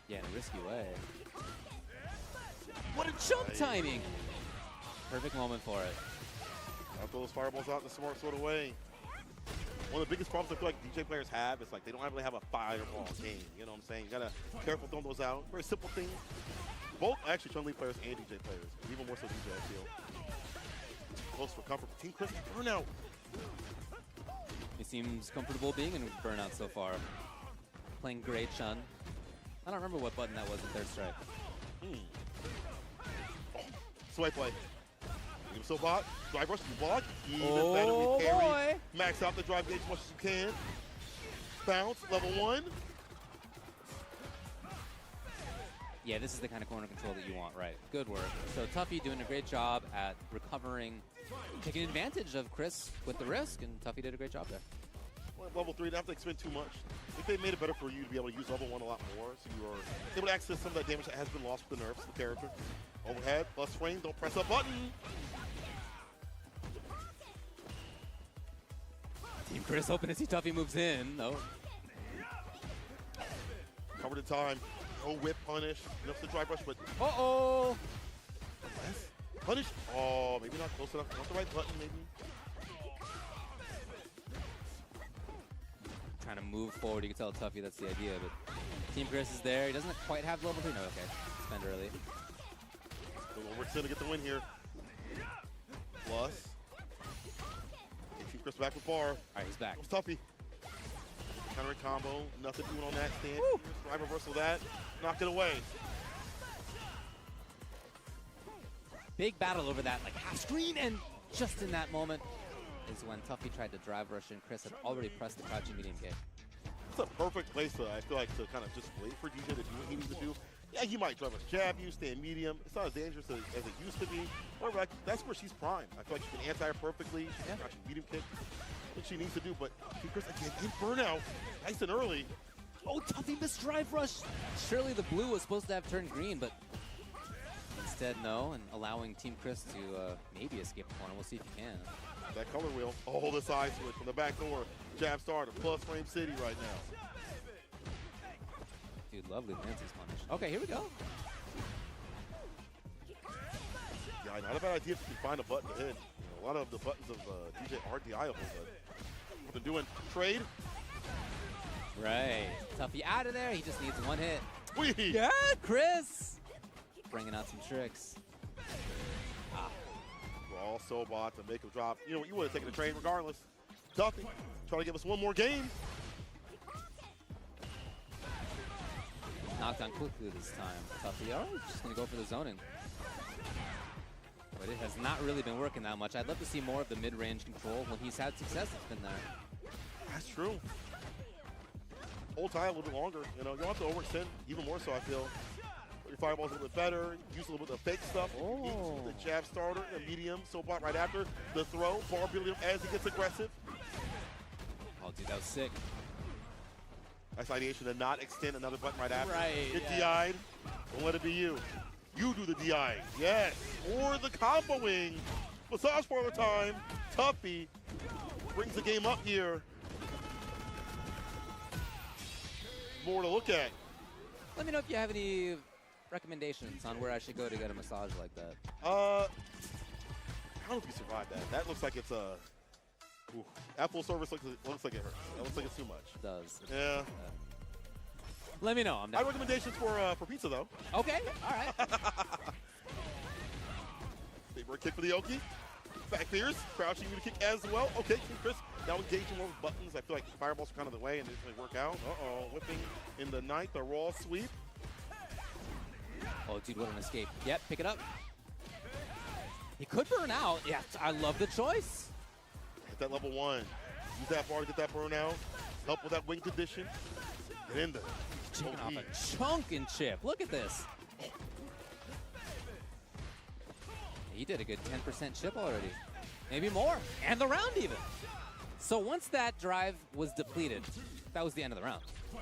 Yeah, in a risky way. What a jump timing! Perfect moment for it. I'll throw those fireballs out in a smart sort of way. One of the biggest problems I feel like DJ players have is like they don't really have a fireball game. You know what I'm saying? You gotta be careful throwing those out. Very simple thing. Both actually Chun-Li players and DJ players. Even more so DJ, I feel. Close for comfort. Team Chris burnout. He seems comfortable being in burnout so far. Playing great Chun. I don't remember what button that was in third strike. Oh, swipe play. Give him so bot. Drive rush, block. Even better, Oh we parry. boy! Max out the drive gauge as much as you can. Bounce, level 1. Yeah, this is the kind of corner control that you want, right? Good work. So Tuffy doing a great job at recovering, taking advantage of Chris with the risk, and Tuffy did a great job there. Well, level 3, you don't have to expend too much. If they made it better for you to be able to use level 1 a lot more, so you are able to access some of that damage that has been lost with the nerfs of the character. Overhead, plus frame, don't press a button. Team Chris hoping to see Tuffy moves in. No. Covered in time. No whip punish. Enough to drive rush, but Uh-oh! punish. Oh, maybe not close enough. Not the right button, maybe. Trying to move forward. You can tell Tuffy that's the idea, but Team Chris is there. He doesn't quite have level 3. No, okay. Spend early. We're going to get the win here. Plus. Team Chris back with bar. All right, he's back. It was Tuffy. Counter combo. Nothing doing on that stand. Drive reversal that. Knock it away. Big battle over that like half screen, and just in that moment is when Tuffy tried to drive rush and Chris had already pressed the crouching medium kick. It's a perfect place to, I feel like, to kind of just wait for DJ to do what he needs to do. Yeah, he might drive a jab you, stay in medium. It's not as dangerous as it used to be. Or like, that's where she's prime. I feel like she can anti-her perfectly. She can crouching medium kick. What she needs to do, but Chris again in burnout, nice and early. Oh, Tuffy missed drive rush. Surely the blue was supposed to have turned green, but instead no, and allowing Team Chris to maybe escape the corner. We'll see if he can. That color wheel. Oh, the side switch from the back door. Jab starter, plus frame city right now. Dude, lovely Nancy's punish. Okay, here we go. Yeah, not a bad idea if you can find a button to hit. You know, a lot of the buttons of DJ are DIable, but what they're doing, trade. Right. Tuffy out of there. He just needs one hit. Whee! Yeah, Chris! Bringing out some tricks. We're all so bot to make him drop. You know, you would have taken the trade regardless. Tuffy, trying to give us one more game. Knocked down quickly this time. Tuffy, all right, just going to go for the zoning. But it has not really been working that much. I'd love to see more of the mid-range control. When he's had success, it's been there. That's true. Hold tight a little bit longer. You know, you don't have to overextend even more so, I feel. Your fireball's a little bit better. Use a little bit of fake stuff. Oh. The jab starter, the medium, so bot right after. The throw, bar building as he gets aggressive. Oh, dude, that was sick. Nice ideation to not extend another button right after. Right, Get yeah. DI'd. Don't let it be you. You do the DI. Yes. Or the comboing. Massage parlor time. Tuffy brings the game up here. More to look at. Let me know if you have any recommendations on where I should go to get a massage like that. I don't know if you survived that. That looks like it's a. That full service looks like it hurts. That looks like it's too much. It does. Yeah. Let me know. I'm I down. recommendations for pizza though. Okay. All right. Favorite kick for the Oki. Back fears. Crouching you to kick as well. Okay, King Chris now engaging more with buttons. I feel like fireballs are kind of the way and it doesn't really work out. Uh-oh. Whipping in the ninth. A raw sweep. Oh, dude, what an escape. Yep, pick it up. He could burn out. Yeah, I love the choice. Hit that level 1. Use that bar to get that burn out. Help with that wing condition. Get in there. Chipping off a chunk and chip. Look at this. He did a good 10% chip already. Maybe more. And the round even. So once that drive was depleted, that was the end of the round. Yeah.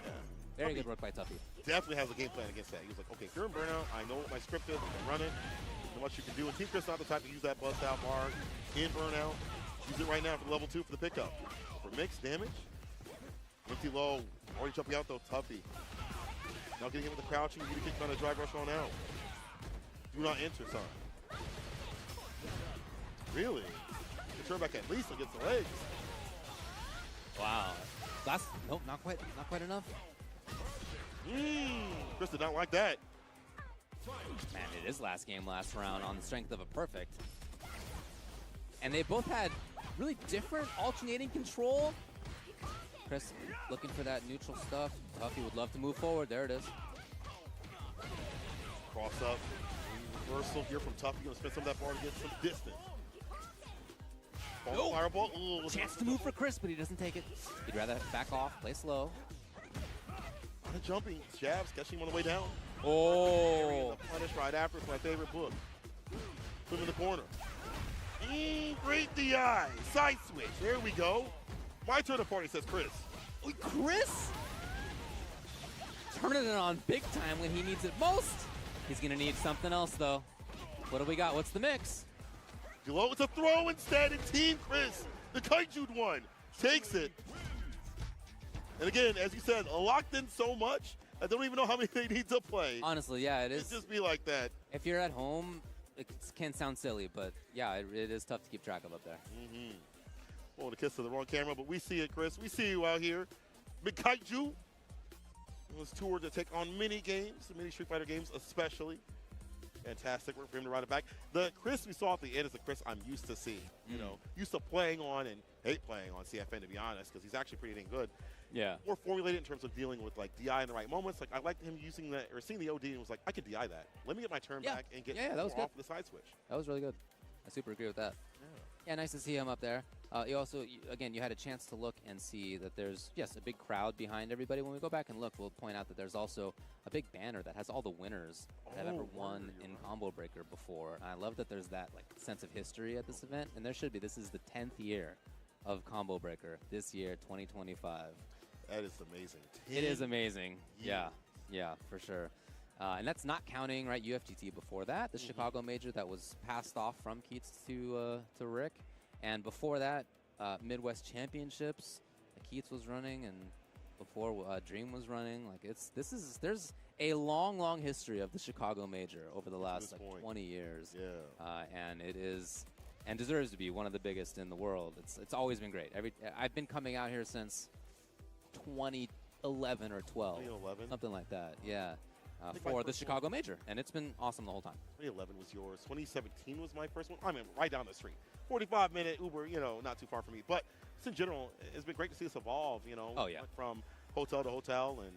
Very good work by Tuffy. Definitely has a game plan against that. He was like, okay, if you're in burnout, I know what my script is, I can run it, so much you can do. And Team Chris not the type to use that bust out bar in burnout. Use it right now for level 2 for the pickup. For mixed damage, empty low, already jumping out though, Tuffy. Now getting him with the crouching, you need to kick on a drive rush on out. Do not enter, son. Really? The turn back at least against the legs. Wow. Nope, not quite enough. Chris did not like that. Man, it is last game, last round on the strength of a perfect. And they both had really different alternating control. Chris looking for that neutral stuff. Tuffy would love to move forward. There it is. Cross up. Reversal here from Tuffy. Gonna spend some of that bar to get some distance. Nope. Fireball. Ooh, Chance to move for Chris, but he doesn't take it. He'd rather back off, play slow. Jumping jabs, catching him on the way down. Oh. The punish right after. It's my favorite book. Put him in the corner. Great DI. Side switch. There we go. My turn to party, says Chris. Chris? Turning it on big time when he needs it most. He's going to need something else, though. What do we got? What's the mix? Below, it's a throw instead, and Team Chris, the Kaiju one, takes it. And again, as you said, locked in so much, I don't even know how many they need to play. Honestly, yeah, it is. It just be like that. If you're at home, it can sound silly, but yeah, it is tough to keep track of up there. Well, the kiss to the wrong camera, but we see it, Chris. We see you out here. Big Kaiju was toured to take on mini games, mini Street Fighter games especially. Fantastic work for him to ride it back. The Chris we saw at the end is the Chris I'm used to seeing. You know, used to playing on and hate playing on CFN, to be honest, because he's actually pretty dang good. Yeah. More formulated in terms of dealing with like DI in the right moments. Like I liked him using that or seeing the OD and was like, I could DI that. Let me get my turn back and get that was more off good. the side switch. That was really good. I super agree with that. Yeah, nice to see him up there. You also, again, you had a chance to look and see that there's, yes, a big crowd behind everybody. When we go back and look, we'll point out that there's also a big banner that has all the winners that have ever won in Combo Breaker before. And I love that there's that like sense of history at this event. And there should be. This is the 10th year of Combo Breaker this year, 2025. That is amazing. It is amazing. Yeah. Yeah, for sure. And that's not counting, right, UFGT before that, the Chicago Major that was passed off from Keats to Rick. And before that, Midwest Championships, Keats was running, and before Dream was running. Like there's a long history of the Chicago Major over the last like 20 years. Yeah. And it is, and deserves to be one of the biggest in the world. It's always been great. I've been coming out here since 2011 or 12. 2011? Something like that, yeah. For the Chicago Major, and it's been awesome the whole time. 2011 was yours. 2017 was my first one. I mean, right down the street. 45-minute Uber, you know, not too far from me. But just in general, it's been great to see us evolve, you know. Oh, yeah. Went from hotel to hotel, and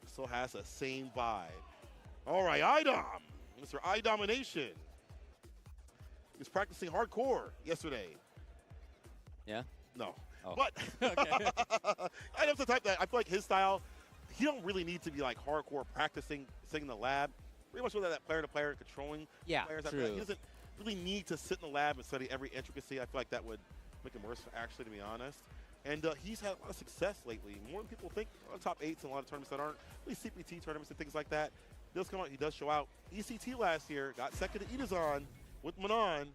still has the same vibe. All right, IDOM. Mr. I-Domination. He was practicing hardcore yesterday. Yeah? No. Oh. But IDOM's the type that I feel like his style, he don't really need to be like hardcore practicing, sitting in the lab. Pretty much with that player-to-player controlling players. True. He doesn't really need to sit in the lab and study every intricacy. I feel like that would make him worse, actually, to be honest. And he's had a lot of success lately. More than people think. A lot of top 8s in a lot of tournaments that aren't really CPT tournaments and things like that. does come out. He does show out. ECT last year got second to Itazan with Manon.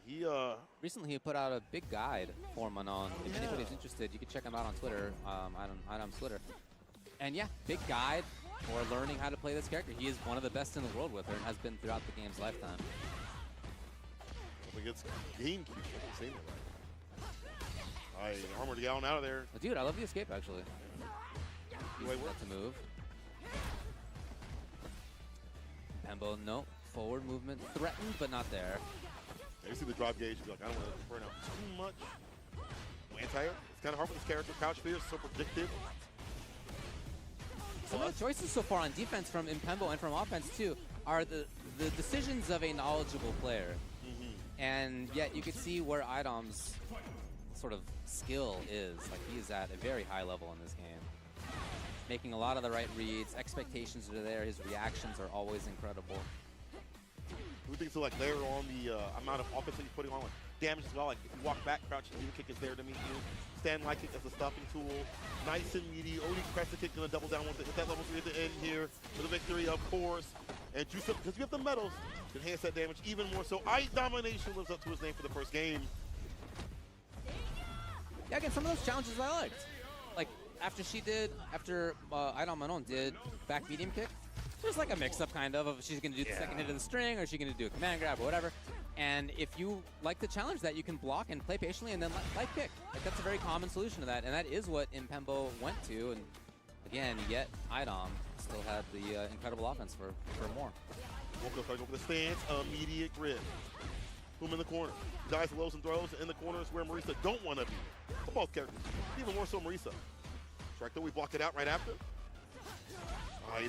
He Recently, he put out a big guide for Manon. If anybody's interested, you can check him out on Twitter, Idom's Twitter. And yeah, big guide for learning how to play this character. He is one of the best in the world with her and has been throughout the game's lifetime. I think it's GameCube. I'm saying it right. All right, Armored Gallon out of there. Oh, dude, I love the escape, actually. Wait, Use that to move. Pembo, no. Forward movement threatened, but not there. You see the drop gauge, you're like, I don't want to burn out too much. Anti-air, it's kind of hard for this character. Crouch fear is so predictive. Some of the choices so far on defense from Impembo and from offense, too, are the decisions of a knowledgeable player. And yet you can see where Idom's sort of skill is. Like, he is at a very high level in this game. Making a lot of the right reads. Expectations are there. His reactions are always incredible. Who thinks to like layer on the amount of offense that you're putting on, like damage as well? Like if you walk back, crouch, and kick is there to meet you. Stand light kick as a stopping tool. Nice and meaty. Odie Crescent kick gonna double down with it. Hit that level 3 at the end here for the victory, of course. And juice up because you have the medals to enhance that damage even more. So Ice Domination lives up to his name for the first game. Yeah, again, some of those challenges I liked. Like after Idom Manon did back medium kick. There's like a mix-up kind of she's going to do the second hit of the string or she's going to do a command grab or whatever. And if you like to challenge that, you can block and play patiently and then light kick. Like that's a very common solution to that, and that is what Impembo went to. And again, yet Idom still had the incredible offense for more. Wonko starting over the stance, immediate grip. Boom in the corner. Dies lows and throws in the corners where Marisa don't want to be. For both characters, even more so Marisa. Strike though, we block it out right after.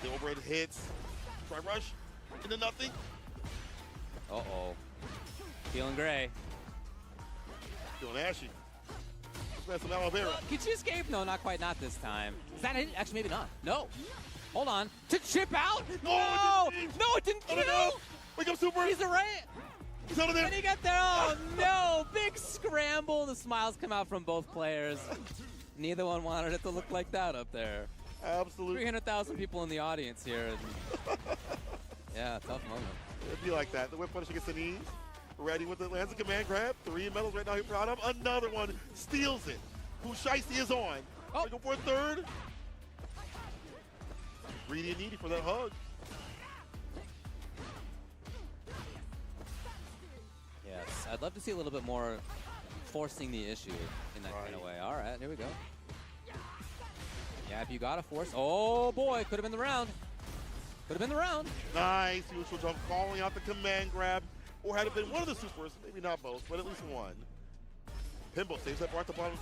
The overhead hits. Try rush. Into nothing. Uh-oh. Feeling gray. Feeling ashy. Let's some aloe vera. Could she escape? No, not quite. Not this time. Is that it? Actually, maybe not. No. Hold on. To chip out? No! No, it didn't kill! No. Wake up, Super! He's a right. He's out of there. And he got there. Oh, no. Big scramble. The smiles come out from both players. Neither one wanted it to look like that up there. Absolutely. 300,000 people in the audience here. And yeah, tough moment. It'd be like that. The whip punish against the knees. Ready with it. Lands a command grab. 3 medals right now here for Adam. Another one. Steals it. Who Shiesty is on. Oh. Go for a third. Greedy and needy for that hug. Yes, I'd love to see a little bit more forcing the issue in that kind of way. All right, here we go. Yeah, if you got to force. Oh, boy, could have been the round. Could have been the round. Nice. Neutral jump calling out the command grab. Or had it been one of the supers, maybe not both, but at least one. Pimbo saves that bar at the bottom.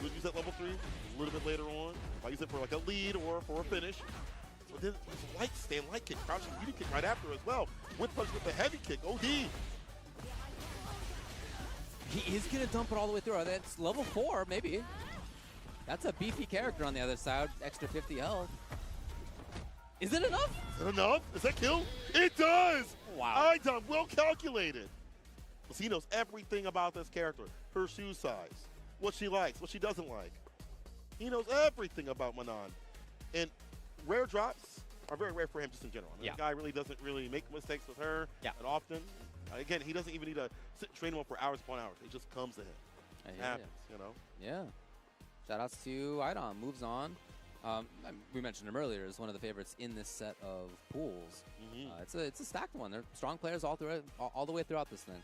Would use that level 3 a little bit later on. Might use it for like a lead or for a finish. But then light stand, light kick, crouching, beauty kick right after as well. Whip punch with the heavy kick. OD. He is going to dump it all the way through. That's level 4, maybe. That's a beefy character on the other side. Extra 50 health. Is it enough? Is it enough? Does that kill? It does! Wow. Idom, well calculated. Because he knows everything about this character. Her shoe size, what she likes, what she doesn't like. He knows everything about Manon. And rare drops are very rare for him just in general. I mean, the guy really doesn't really make mistakes with her that often. Again, he doesn't even need to sit train him for hours upon hours. It just comes to him. It happens, you know? Yeah. Shoutouts to Idom. Moves on. We mentioned him earlier as one of the favorites in this set of pools. It's a stacked one. They're strong players all the way throughout this thing.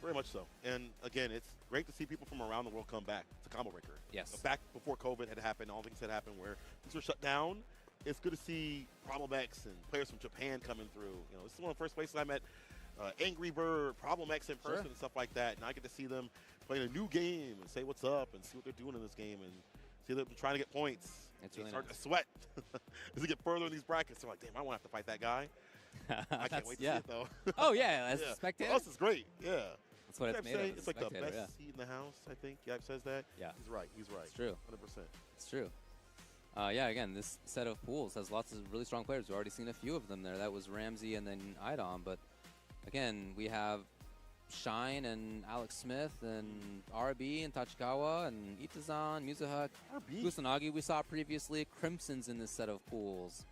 Very much so. And again, it's great to see people from around the world come back to Combo Breaker. Yes. Back before COVID had happened, all things had happened where things were shut down. It's good to see Problem X and players from Japan coming through. You know, this is one of the first places I met Angry Bird, Problem X in person and stuff like that. And I get to see them playing a new game and say what's up and see what they're doing in this game and see them trying to get points. It's they really start nice. to sweat as they get further in these brackets. They're like, damn, I won't have to fight that guy. I can't wait to see it, though. Oh, yeah, as a spectator. For us, it's great, yeah. That's what it's made of. It's like the best seat in the house, I think. Yap says that. Yeah. He's right. He's right. It's true. 100%. It's true. Yeah, again, this set of pools has lots of really strong players. We've already seen a few of them there. That was Ramsey and then Idom. But, again, we have Shine and Alex Smith and RB and Tachikawa and Itazan, Mizuha, Kusanagi we saw previously. Crimson's in this set of pools.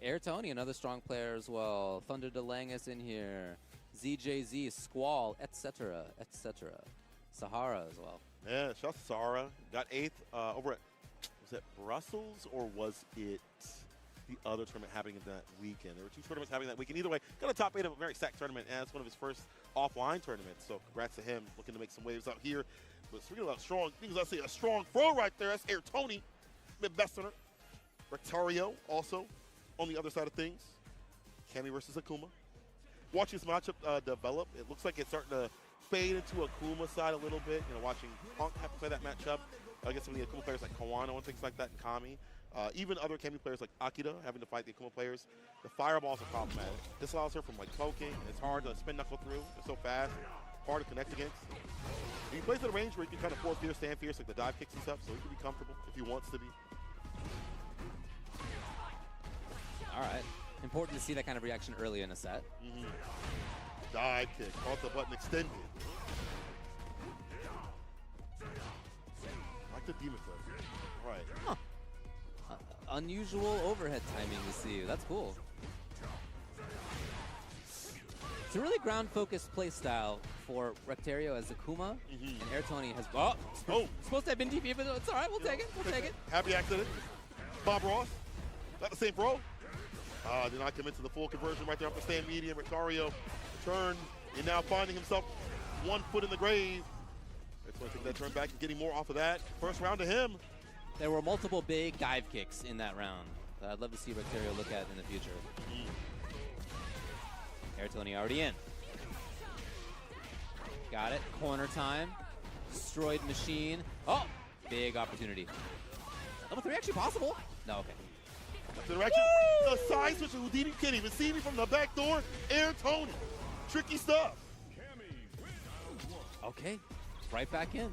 Air Tony, another strong player as well. Thunder Delangus in here. ZJZ, Squall, etc., etc. Sahara as well. Yeah, shout out to Sahara. Got 8th over at, was it Brussels or was it the other tournament happening in that weekend? There were 2 tournaments happening that weekend. Either way, got a top 8 of a very stacked tournament, and it's one of his first offline tournaments. So congrats to him, looking to make some waves out here. But speaking about strong things, I say a strong throw right there. That's Air Tony, mid-Westerner. Rectario also on the other side of things. Cammy versus Akuma. Watching this matchup develop, it looks like it's starting to fade into Akuma side a little bit. You know, watching Punk have to play that matchup against some of the Akuma players like Kawano and things like that, and Kami. Even other Cammy players like Akita having to fight the Akuma players. The fireballs are problematic. This allows her from like poking. It's hard to spin knuckle through. It's so fast. Hard to connect against. He plays at a range where you can kind of force fierce, stand fierce, like the dive kicks and stuff, so he can be comfortable if he wants to be. All right. Important to see that kind of reaction early in a set. Dive kick, off the button extended. Like the demon flip. All right. Huh. Unusual overhead timing to see. That's cool. It's a really ground-focused play style for Rectario as Akuma, and Air Tony has. Oh, supposed to have been DP, but it's all right. We'll take it. We'll take it. Happy accident. Bob Ross. Not the same throw. Did not commit to the full conversion right there up the stand medium. Rectario turn and now finding himself 1 foot in the grave. It's going to take that turn back and getting more off of that. First round to him. There were multiple big dive kicks in that round that I'd love to see Rectario look at in the future. Air Tony already in. Got it. Corner time. Destroyed machine. Oh! Big opportunity. Level 3 actually possible? No, okay. Direction. The side switch. Houdini can't even see me from the back door. Air Tony. Tricky stuff. Okay. Right back in.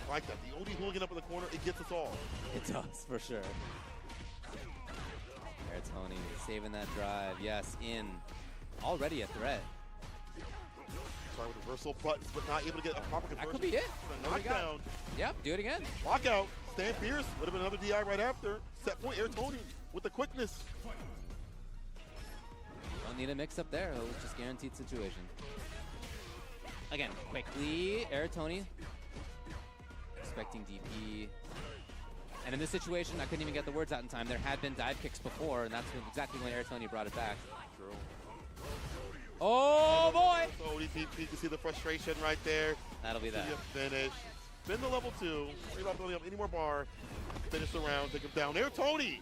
I like that. The OD hooligan up in the corner, it gets us all. It does, for sure. Air Tony saving that drive. Yes, in. Already a threat. Sorry with reversal buttons, but not able to get a proper conversion. That could be it. Knockdown. Yep, do it again. Lockout. Stand fierce. Would have been another DI right after. Set point. Air Tony with the quickness. Don't need a mix-up there. It was just guaranteed situation. Again, quickly. Air Tony. Expecting DP. And in this situation, I couldn't even get the words out in time. There had been dive kicks before, and that's exactly when Air Tony brought it back. True. Oh, boy! So DP, you can see the frustration right there. That'll be that. Finish. Spin the level 2. Worry about building up any more bar. Finish the round. Take him down. Air Tony!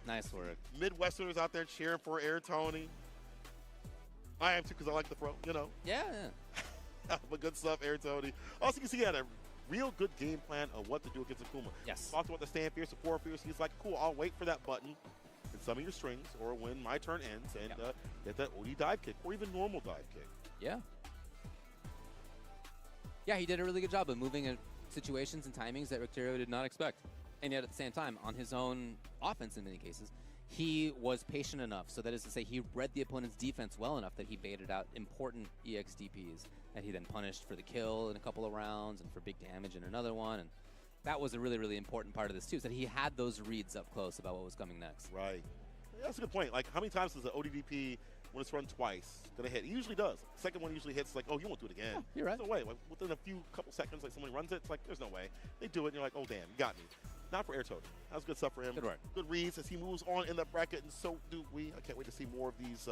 Nice work. Midwesterners out there cheering for Air Tony. I am too, because I like the throw, you know. Yeah. But good stuff, Air Tony. Also, you can see he had a real good game plan of what to do against Akuma. Yes. Talked about the stand fierce, the forward fierce. He's like, cool, I'll wait for that button in some of your strings or when my turn ends and get that OD dive kick or even normal dive kick. Yeah. Yeah, he did a really good job of moving in situations and timings that Rectario did not expect. And yet at the same time, on his own offense in many cases, he was patient enough. So that is to say, he read the opponent's defense well enough that he baited out important EX DPs that he then punished for the kill in a couple of rounds and for big damage in another one. And that was a really, really important part of this too, is that he had those reads up close about what was coming next. Right. That's a good point. Like, how many times does the ODDP, when it's run twice, gonna hit? It usually does. Second one usually hits like, oh, you won't do it again. Yeah, you're right. There's no way. Like, within a couple seconds, like someone runs it, it's like, there's no way. They do it, and you're like, oh, damn, you got me. Not for Air Tony. That was good stuff for him. Good work. Good reads as he moves on in that bracket, and so do we. I can't wait to see more of these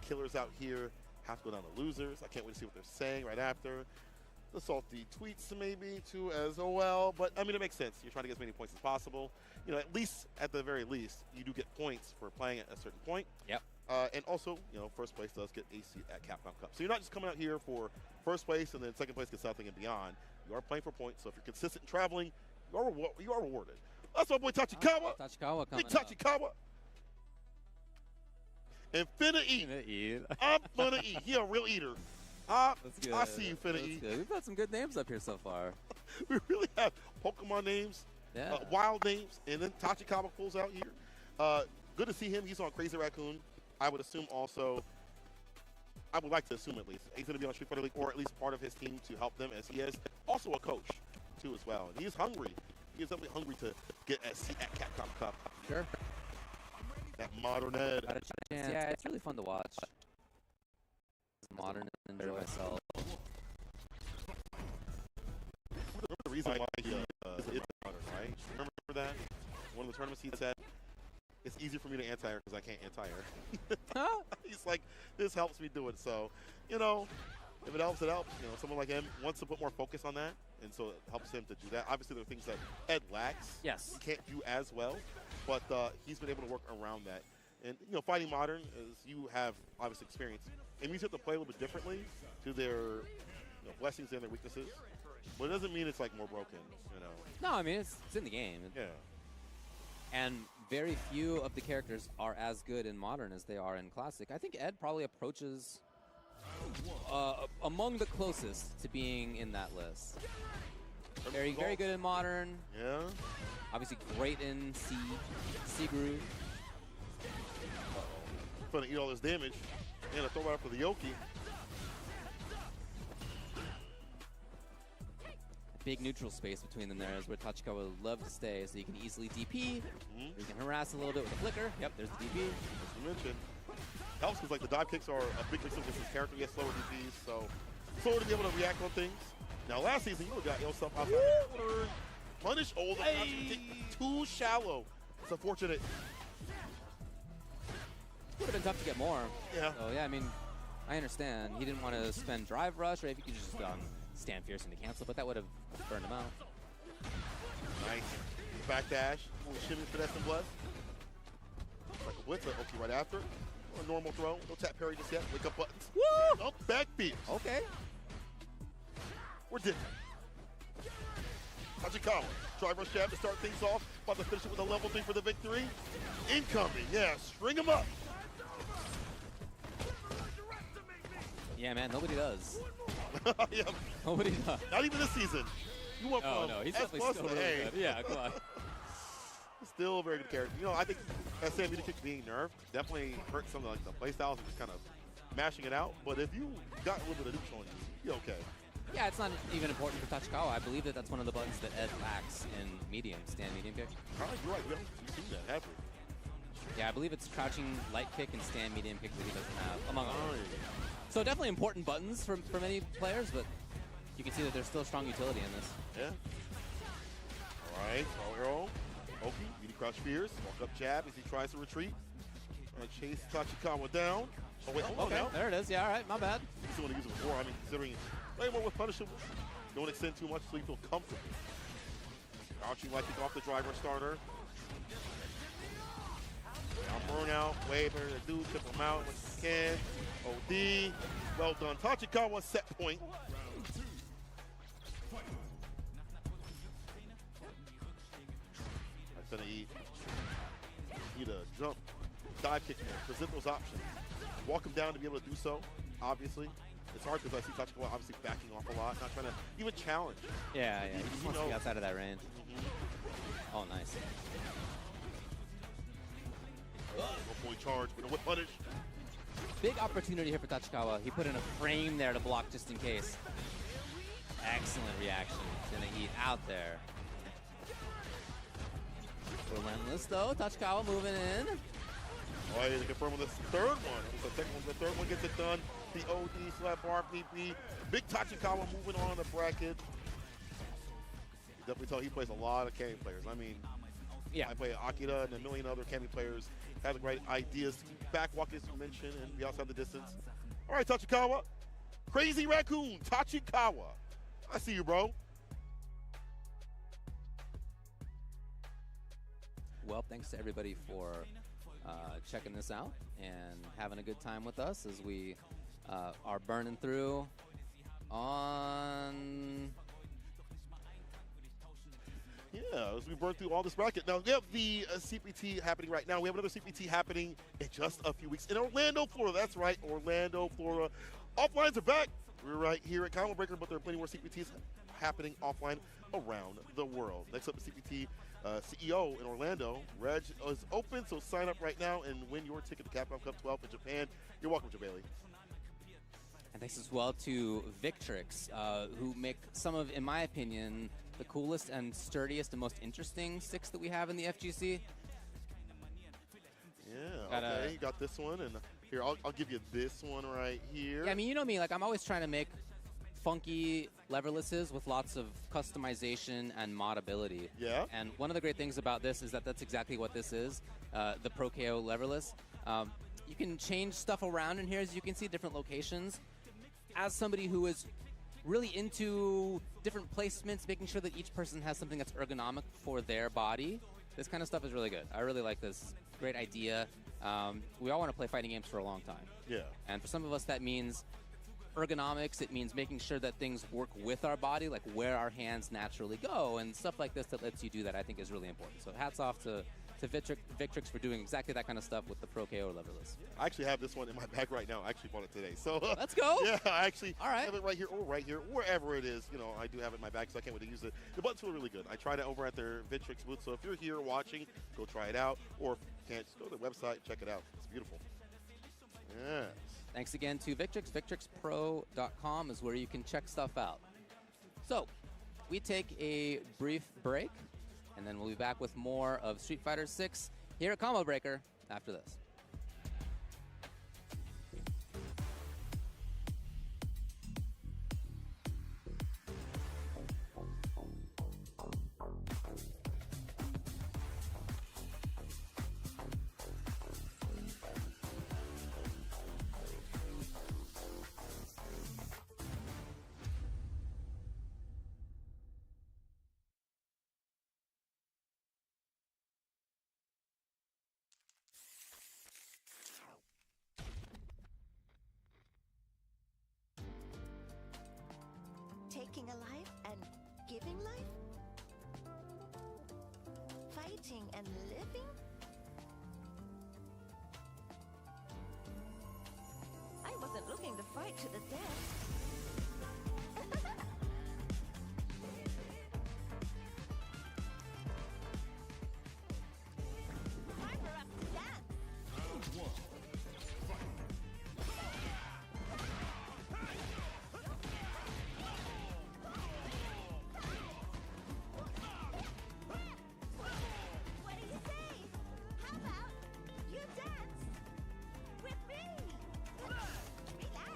killers out here. Have to go down to losers. I can't wait to see what they're saying right after. The salty tweets maybe too as well. But, I mean, it makes sense. You're trying to get as many points as possible. You know, at least, at the very least, you do get points for playing at a certain point. Yep. And also, you know, first place does get a seat at Capcom Cup. So you're not just coming out here for first place and then second place gets something and beyond. You are playing for points. So if you're consistent in traveling, you are rewarded. That's my boy Tachikawa. Tachikawa coming Big Tachikawa. And finna eat. I'm gonna eat. He a real eater. That's good. I see you finna eat. Good. We've got some good names up here so far. We really have Pokemon names, Yeah. wild names, and then Tachikawa pulls out here. Good to see him. He's on Crazy Raccoon. I would assume also, I would like to assume at least, he's going to be on Street Fighter League or at least part of his team to help them as he is also a coach too as well. And he's hungry He's definitely hungry to get a seat at Capcom Cup. Sure. That modern Ed. Got a chance. Yeah, it's really fun to watch. Modern and enjoy myself. Remember the reason why he is modern, right? Remember that? One of the tournaments he said, it's easy for me to anti-air because I can't anti-air. He's like, this helps me do it. So, you know, if it helps, it helps. You know, someone like him wants to put more focus on that, and so it helps him to do that. Obviously, there are things that Ed lacks. Yes. He can't do as well, but he's been able to work around that. And, you know, fighting modern, as you have obviously experience, it means you have to play a little bit differently to their blessings and their weaknesses. But it doesn't mean it's, like, more broken, you know. No, I mean, it's in the game. Yeah. And very few of the characters are as good in Modern as they are in Classic. I think Ed probably approaches among the closest to being in that list. Very good in Modern. Yeah. Obviously great in C Groove. Trying to eat all this damage. And a throw out for the Yoki. Big neutral space between them there is where Tachikawa would love to stay, so you can easily DP. You can harass a little bit with a flicker. Yep, there's the DP. As you mentioned. Helps because like the dive kicks are a big mix against his character. He has slower DPs, so slower to be able to react on things. Now last season you got yourself outside the corner. Punish. Oh, the too shallow. It's unfortunate. Would have been tough to get more. Yeah. So yeah, I mean, I understand. He didn't want to spend drive rush, or if he could just stand fierce into cancel, but that would have burned him out. Nice. Back dash. Shimmy, finesse, and bless. Like a blitzer. Okay, right after. Or a normal throw. No tap parry just yet. Wake up buttons. Woo! Oh, back beat. Okay. We're different. Tachikawa. Drive rush jab to start things off. About to finish it with a level 3 for the victory. Incoming. Yeah, string him up. Yeah, man, nobody does. Yeah. Nobody does. Not even this season. You went Oh, from no, he's S+ definitely still to really A. good. Yeah, come on. Still a very good character. You know, I think that Sam Meter kick being nerfed definitely hurt some of like the playstyles and just kind of mashing it out. But if you got a little bit of neutral on you, you're okay. Yeah, it's not even important for Tachikawa. I believe that that's one of the buttons that Ed lacks in medium, stand medium kick. Probably you're right. We haven't seen that, have we? Yeah, I believe it's crouching light kick and stand medium kick that he doesn't have, among others. So definitely important buttons for many players, but you can see that there's still strong utility in this. Yeah. All right, throw arrow. Oki, beauty crouch fears. Walk up jab as he tries to retreat. Chase Tachikawa down. Oh, wait, hold on Okay, now. there it is. Yeah, all right, my bad. He's the one to use it before. I mean, considering play more with punishable. Don't extend too much so you feel comfortable. Crouching like he's off the driver starter. Now burnout, wave her to do, tip him out when you can. OD, well done. Tachikawa set point. That's gonna eat a jump, dive kick, present those options. Walk him down to be able to do so, obviously. It's hard because I see Tachikawa obviously backing off a lot, not trying to even challenge. Yeah, he just wants to be outside of that range. Oh, nice. No point charge, but a whip punish. Big opportunity here for Tachikawa. He put in a frame there to block just in case. Excellent reaction. Gonna eat out there. Relentless though. Tachikawa moving in. Oh, he's confirming the third one. The third one gets it done. The OD slap bar PP. Big Tachikawa moving on in the bracket. You definitely tell he plays a lot of Kami players. I mean, yeah. I play Akira and a million other Kami players. Have the right ideas to backwalk, as you mentioned, and be outside the distance. All right, Tachikawa. Crazy Raccoon, Tachikawa. I see you, bro. Well, thanks to everybody for checking this out and having a good time with us as we are burning through on... Yeah, as we burn through all this bracket. Now, we have the CPT happening right now. We have another CPT happening in just a few weeks in Orlando, Florida. That's right, Orlando, Florida. Offlines are back. We're right here at Combo Breaker, but there are plenty more CPTs happening offline around the world. Next up, the CPT CEO in Orlando. Reg is open, so sign up right now and win your ticket to Capcom Cup 12 in Japan. You're welcome, Bailey. And thanks as well to Victrix, who make some of, in my opinion, the coolest and sturdiest and most interesting sticks that we have in the FGC. Yeah, okay, you got this one, and here, I'll give you this one right here. Yeah, I mean, you know me, like I'm always trying to make funky leverlesses with lots of customization and modability. Yeah. And one of the great things about this is that that's exactly what this is, the Pro KO leverless. You can change stuff around in here, as you can see, different locations. As somebody who is really into different placements, making sure that each person has something that's ergonomic for their body, this kind of stuff is really good. I really like this. Great idea. We all want to play fighting games for a long time. Yeah. And for some of us, that means ergonomics. It means making sure that things work with our body, like where our hands naturally go, and stuff like this that lets you do that, I think, is really important. So hats off to Victrix for doing exactly that kind of stuff with the Pro KO leverless. I actually have this one in my bag right now. I actually bought it today. So let's go. Yeah, I actually All right. have it right here, or right here, wherever it is. You know, I do have it in my bag, so I can't wait to use it. The buttons feel really good. I tried it over at their Victrix booth, so if you're here watching, go try it out. Or if you can't, just go to the website, check it out. It's beautiful. Yes. Thanks again to Victrix. VictrixPro.com is where you can check stuff out. So, we take a brief break, and then we'll be back with more of Street Fighter 6 here at Combo Breaker after this. Taking a life and giving life? Fighting and living? I wasn't looking to fight to the death. Time for us to dance! What do you say? How about you dance with me? Relax.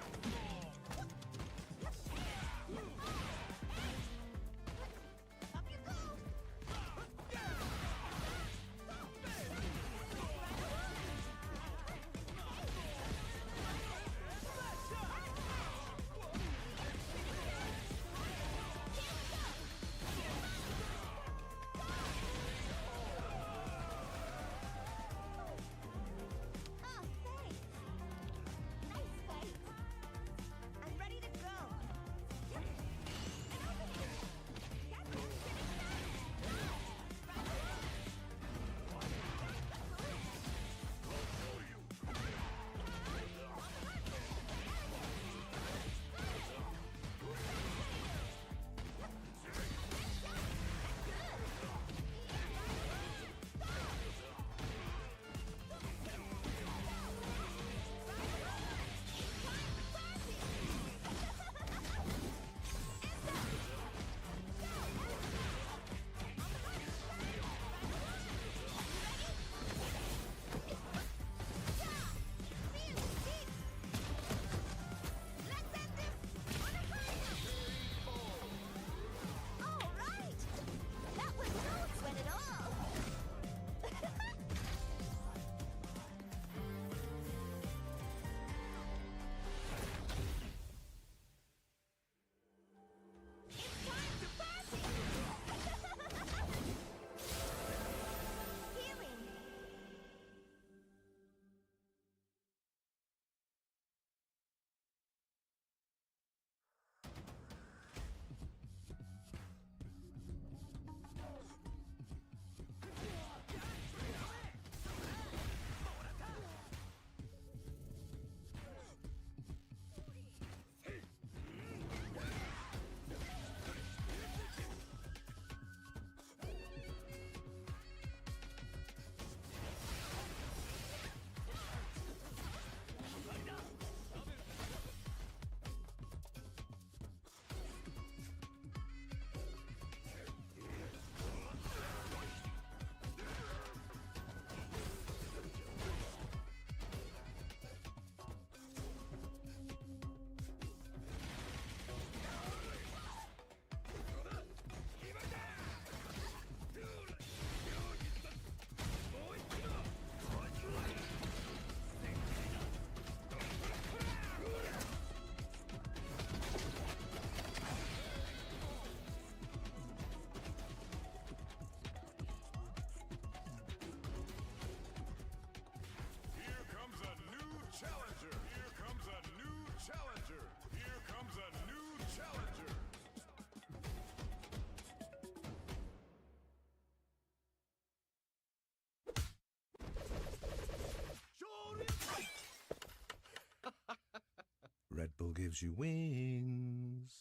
gives you wings.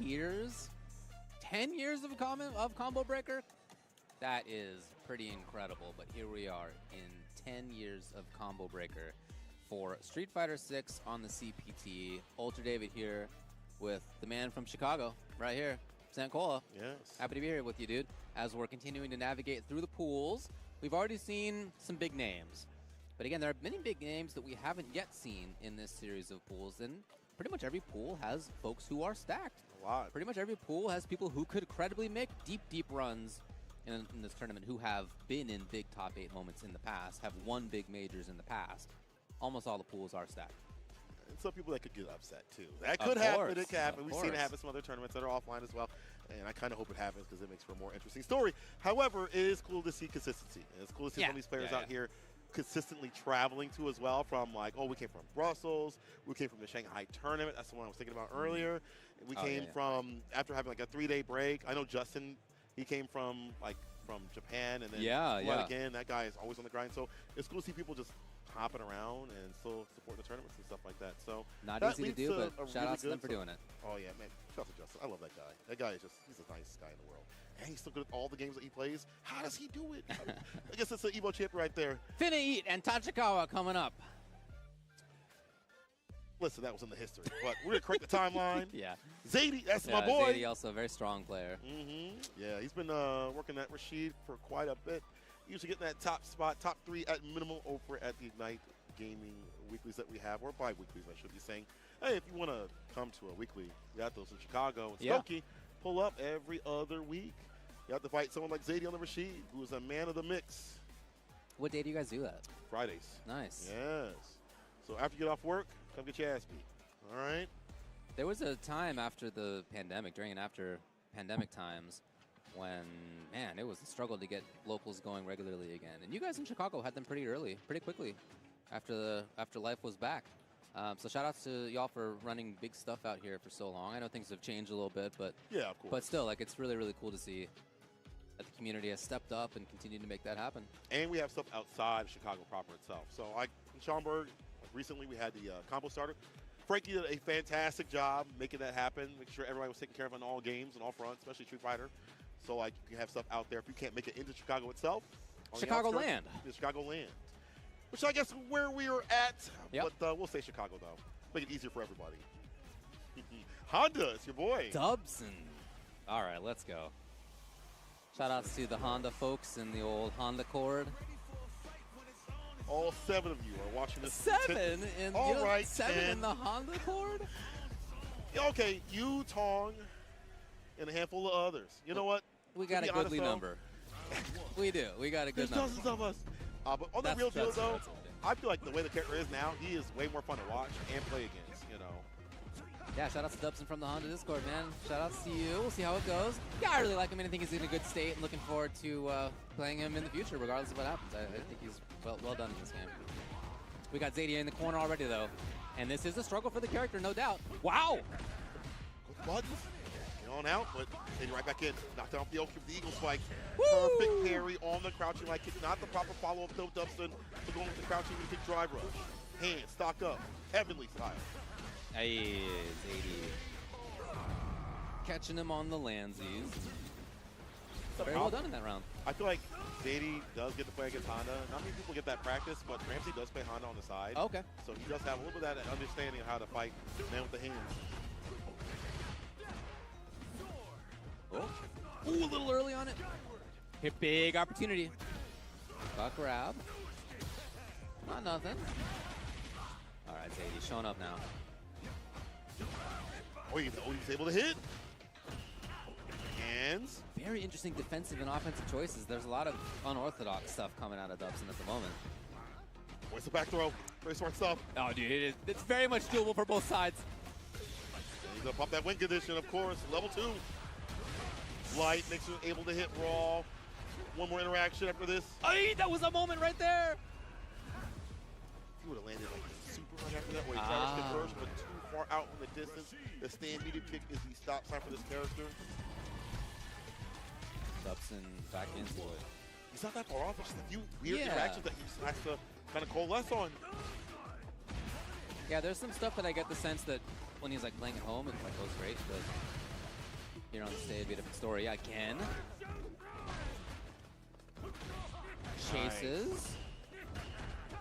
Years? 10 years of Combo Breaker? That is pretty incredible, but here we are in 10 years of Combo Breaker for Street Fighter 6 on the CPT. Ultra David here with the man from Chicago, right here, Sankola. Yes. Happy to be here with you, dude, as we're continuing to navigate through the pools. We've already seen some big names, but again, there are many big names that we haven't yet seen in this series of pools, and pretty much every pool has folks who are stacked. A lot. Pretty much every pool has people who could credibly make deep runs in this tournament, who have been in big top 8 moments in the past, have won big majors in the past. Almost all the pools are stacked. And some people that could get upset too. That could happen. It could happen. We've seen it course. happen in some other tournaments that are offline as well. And I kind of hope it happens because it makes for a more interesting story. However, it is cool to see consistency. And it's cool to see some of these players out here consistently traveling to as well, from like, oh, we came from Brussels, we came from the Shanghai tournament, that's the one I was thinking about earlier. We came from, after having like a 3-day break, I know Justin, he came from Japan and then again. That guy is always on the grind. So it's cool to see people just hopping around and still support the tournaments and stuff like that. So not that easy to leads do, but shout really out to them for doing it. Oh yeah, man. Shout out to Justin. I love that guy. That guy is just, he's the nicest guy in the world. And he's so good at all the games that he plays. How does he do it? I guess it's an Evo champion right there. Finna Eat and Tachikawa coming up. Listen, that was in the history. But we're going to correct the timeline. Yeah. Zadie, that's my boy. Zadie, also a very strong player. Yeah, he's been working at Rashid for quite a bit. Usually getting that top spot, top 3 at minimum over at the Ignite Gaming weeklies that we have, or bi-weeklies, I should be saying. Hey, if you want to come to a weekly, we got those in Chicago and Skokie. Pull up every other week. You have to fight someone like Zadie on the Rashid, who is a man of the mix. What day do you guys do that? Fridays. Nice. Yes. So after you get off work, come get your ass beat. All right? There was a time after the pandemic, during and after pandemic times, when, man, it was a struggle to get locals going regularly again. And you guys in Chicago had them pretty early, pretty quickly, after life was back. So shout outs to y'all for running big stuff out here for so long. I know things have changed a little bit, but yeah, of course. But still, like, it's really, really cool to see that the community has stepped up and continued to make that happen. And we have stuff outside of Chicago proper itself. So like in Schaumburg, recently we had the combo starter. Frankie did a fantastic job making that happen, making sure everybody was taken care of on all games and all fronts, especially Street Fighter. So like you can have stuff out there if you can't make it into Chicago itself. Chicagoland. Chicagoland. Which I guess is where we are at. Yep. But we'll say Chicago though. Make it easier for everybody. Honda, it's your boy. Dubson. All right, let's go. Shout outs to the Honda folks in the old Honda Accord. All 7 of you are watching this. 7 in all right, 7 in the Honda Accord? Okay, you, Tong, and a handful of others. You know what? We got a goodly number. We do. We got a good number. There's dozens of us. But on the real deal, though, I feel like the way the character is now, he is way more fun to watch and play against, you know. Yeah, shout outs to Dubson from the Honda Discord, man. Shout outs to you. We'll see how it goes. Yeah, I really like him, and I think he's in a good state, and looking forward to playing him in the future, regardless of what happens. I think he's well done in this game. We got Zadie in the corner already, though. And this is a struggle for the character, no doubt. Wow! Good buttons. Get on out, but Zadie right back in. Knocked off the Oak with the Eagle spike. Woo! Perfect parry on the crouching light kick. Not the proper follow-up, though, Dubson. So going with the crouching with the kick drive rush. Hands, stock up. Heavenly style. Hey, Zadie. Catching him on the landsies. Very well done in that round. I feel like Zadie does get to play against Honda. Not many people get that practice, but Ramsey does play Honda on the side. Okay. So he does have a little bit of that understanding of how to fight man with the hands. Oh. Ooh, a little early on it. Hit big opportunity. Buck grab. Not nothing. All right, Zadie showing up now. Oh, he's able to hit. Hands. Very interesting defensive and offensive choices. There's a lot of unorthodox stuff coming out of Dubson at the moment. Where's the back throw? Very smart stuff. Oh, dude, it's very much doable for both sides. He's gonna pop that win condition, of course. Level 2. Light makes her able to hit raw. One more interaction after this. Ay, that was a moment right there. If he would have landed like a super right after that, where he tries to converge, but too far out in the distance. The stand medium kick is the stop sign for this character. Dubson back into it. He's not that far off. It's just a few weird Yeah. interactions that he just has to kind of coalesce on. Yeah, there's some stuff that I get the sense that when he's like playing at home, it like goes great, but here on the stage, be a different story again. Chases.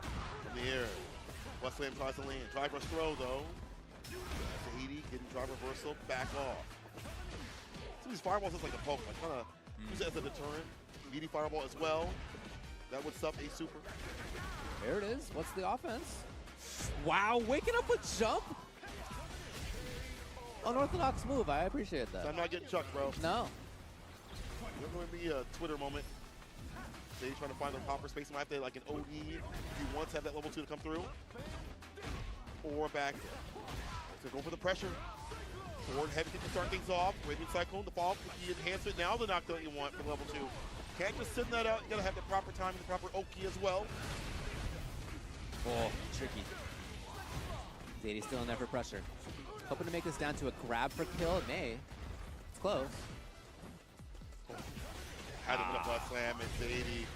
From the air. Westland tries to land. Drive rush throw though. Tahiti getting drive reversal, back off. Some of these fireballs is like a poke, like kind of use it as a deterrent. Meaty fireball as well. That would sup a super. There it is. What's the offense? Wow, waking up with jump. Unorthodox move. I appreciate that. So I'm not getting chucked, bro. No. There's going to be a Twitter moment. They're trying to find the proper space. He might have to like an OD if he wants to have that level 2 to come through. Or back. So go for the pressure. Forward heavy kick to start things off. Raven Cyclone, the fall, the enhancement. Now the knockdown you want for level 2. Can't just send that out. You gotta have the proper time and the proper Oki as well. Oh, tricky. Zadie still in there for pressure. Hoping to make this down to a grab for kill. It may. It's close. Had him in a butt slam, and Zadie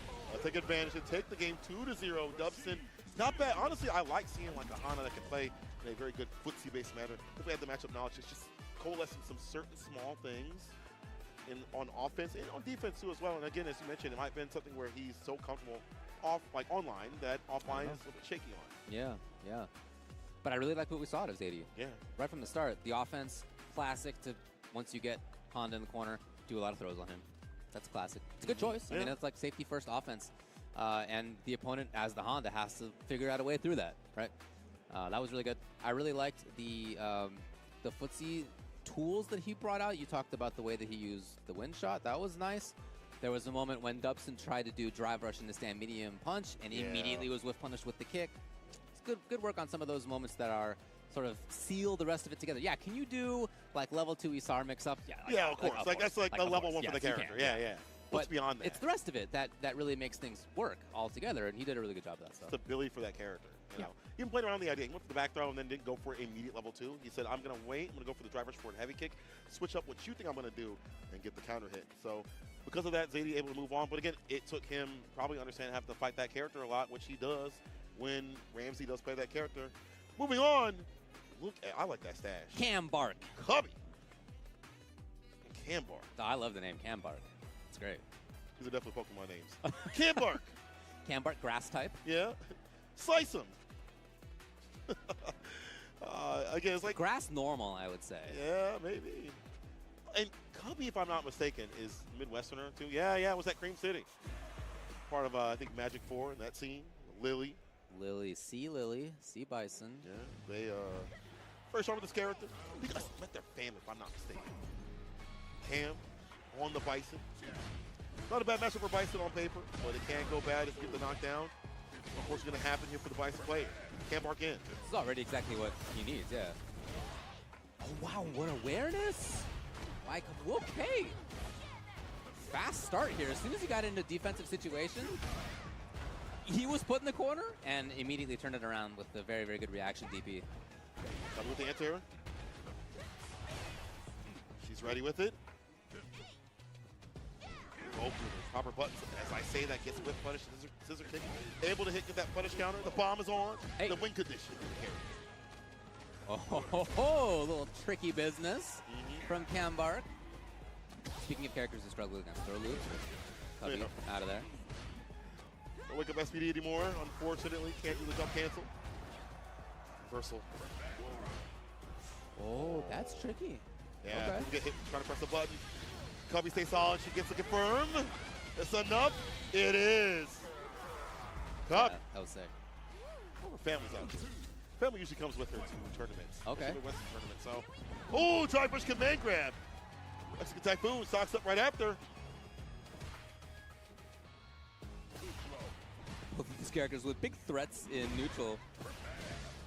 take advantage and take the game 2-0. Dubson, not bad. Honestly, I like seeing like a Hana that can play in a very good footsie-based manner. If we had the matchup knowledge, it's just coalescing some certain small things on offense and on defense too as well. And again, as you mentioned, it might have been something where he's so comfortable online that offline is a little bit shaky on. Yeah, yeah. But I really like what we saw out of Zadie. Yeah. Right from the start, the offense, classic to once you get Honda in the corner, do a lot of throws on him. That's classic. It's a good choice. I mean, it's like safety first offense. And the opponent, as the Honda, has to figure out a way through that, right? That was really good. I really liked the footsie tools that he brought out. You talked about the way that he used the wind shot. That was nice. There was a moment when Dubson tried to do drive rush into stand medium punch and immediately was whiff punished with the kick. It's good work on some of those moments that are sort of seal the rest of it together. Yeah, can you do like level 2 Isar mix-up? Yeah, Of course. That's like the level 1 for the character. Yeah. What's beyond that? It's the rest of it that really makes things work all together, and he did a really good job of that stuff. Stability for that character. You know? He even played around the idea. He went for the back throw and then didn't go for immediate level 2. He said, I'm going to wait. I'm going to go for the drive rush forward heavy kick, switch up what you think I'm going to do, and get the counter hit. So because of that, Zadie able to move on. But again, it took him probably understanding having to fight that character a lot, which he does when Ramsey does play that character. Moving on. Look, I like that stash. Cam Bark. Cubby. Cam Bark. I love the name Cam Bark. It's great. These are definitely Pokemon names. Cam Bark. Cam Bark, grass type. Yeah. Slice him. Again, it's like grass normal, I would say. Yeah, maybe. And Cubby, if I'm not mistaken, is Midwesterner too. Yeah, it was that Cream City. Part of I think Magic 4 in that scene. Lily, Sea Bison. Yeah, they first start with this character. You guys met their family, if I'm not mistaken. Cam on the Bison. Not a bad matchup for Bison on paper, but it can go bad if you get the knockdown. Of course, it's going to happen here for the Bison player. Cam Bark in. This is already exactly what he needs, yeah. Oh, wow, what awareness. Like, okay. Fast start here. As soon as he got into defensive situation, he was put in the corner and immediately turned it around with a very, very good reaction, DP. Coming with the anti-air. She's ready with it. Oh, proper buttons. As I say, that gets whip punish, scissor kick. Able to get that punish counter. The bomb is on. Hey. The win condition. Oh, a little tricky business from Cam Bark. Speaking of characters who struggle against throw loops, Cubby out of there. Don't wake up SPD anymore. Unfortunately, can't do the jump cancel. Reversal. Oh, that's tricky. Yeah, okay. Get hit trying to press the button. Cubby stays solid. She gets to confirm. It's enough. It is. Cubby. Yeah, that was sick. Her family's out here. Family usually comes with her to tournaments. Okay. Western tournament, so. Oh, try push command grab. Mexican Typhoon stocks up right after. Both of these characters with big threats in neutral.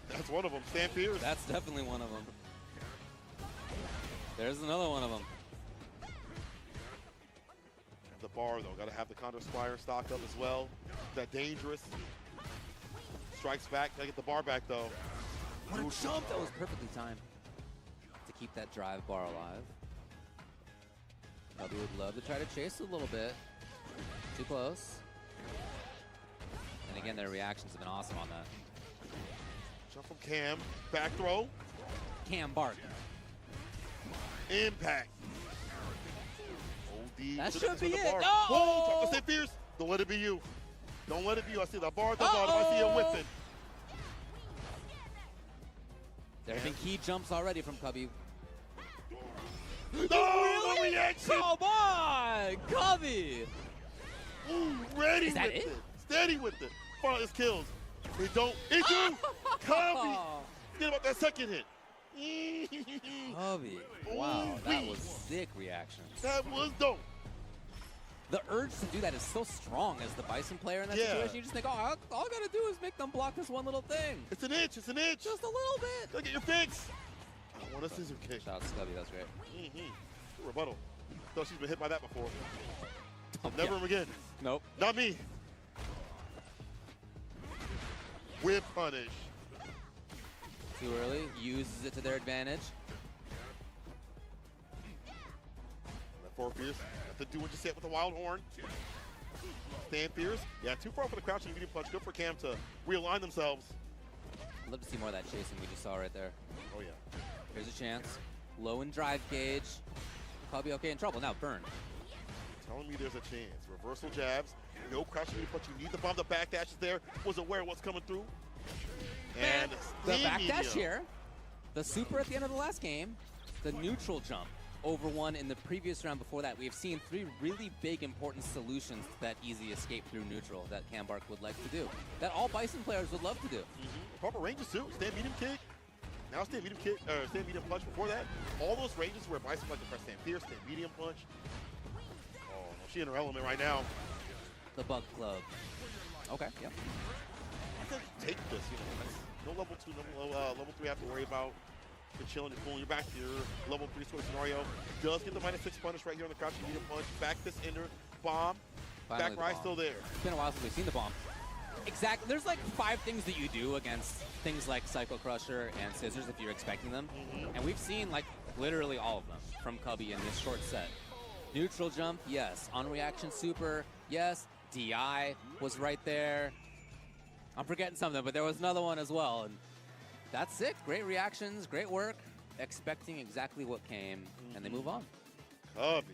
That's one of them. Stan Pierce. That's definitely one of them. There's another one of them. The bar, though, got to have the Condor Spire stocked up as well. That dangerous. Strikes back. Got to get the bar back, though. What a jump! That was perfectly timed to keep that drive bar alive. Cubby would love to try to chase a little bit. Too close. And again, their reactions have been awesome on that. Jump from Cam. Back throw. Cam Bark. Impact. OD. That should be it. Bar. No! Whoa, talk to St. Fierce. Don't let it be you. Don't let it be you. I see the bar at the bottom. I see him whipping. There have been key jumps already from Cubby. No, the reaction. Come on, Cubby. Ooh, ready Is that with it? Steady with it. Follow his kills. They don't. It do. Cubby. Forget about that second hit. Cubby. Wow, Ooh, that wee. was sick reaction. That was dope. The urge to do that is so strong as the Bison player in that Yeah. situation. You just think, oh, all I gotta do is make them block this one little thing. It's an inch. It's an inch. Just a little bit. Go get your fix. I want a scissor kick. Shout out to Cubby, that's great. Rebuttal. Thought she's been hit by that before. Oh, Never yeah. him again. Nope. Not me. Whip punish. Too early. Uses it to their advantage. That forward Fierce. Have to do what you said with the wild horn. Stand Fierce. Yeah, too far for the crouching medium punch. Good for Cam to realign themselves. I'd love to see more of that chasing we just saw right there. Oh, yeah. Here's a chance. Low in drive gauge. Cubby okay in trouble. Now burn. Telling me there's a chance. Reversal jabs. No crouching medium punch. You need the bomb. The backdash is there. Was aware of what's coming through. And The steam backdash medium. here. The super at the end of the last game. The neutral jump over one in the previous round before that. We have seen 3 really big important solutions to that easy escape through neutral that Cambark would like to do. That all Bison players would love to do. Proper ranges too. Stand medium kick. Now stand medium kick, stand medium punch. Before that, all those ranges where Bison like to press stand fierce, stand medium punch. Oh no, she in her element right now. The Bug Club. Okay, yep. I think take this, you know. That's no level 2, no level 3 I have to worry about. You're chilling, you're pulling, you're back to your level 3 sort of scenario. Does get the -6 punish right here on the crouching medium punch. Back this inner bomb. Finally Back the right bomb. still there. It's been a while since we've seen the bomb. Exactly. There's like 5 things that you do against things like Psycho Crusher and Scissors if you're expecting them. And we've seen like literally all of them from Cubby in this short set. Neutral jump, yes. On reaction super, yes. DI was right there. I'm forgetting something, but there was another one as well. And that's sick. Great reactions, great work. Expecting exactly what came, and they move on. Cubby.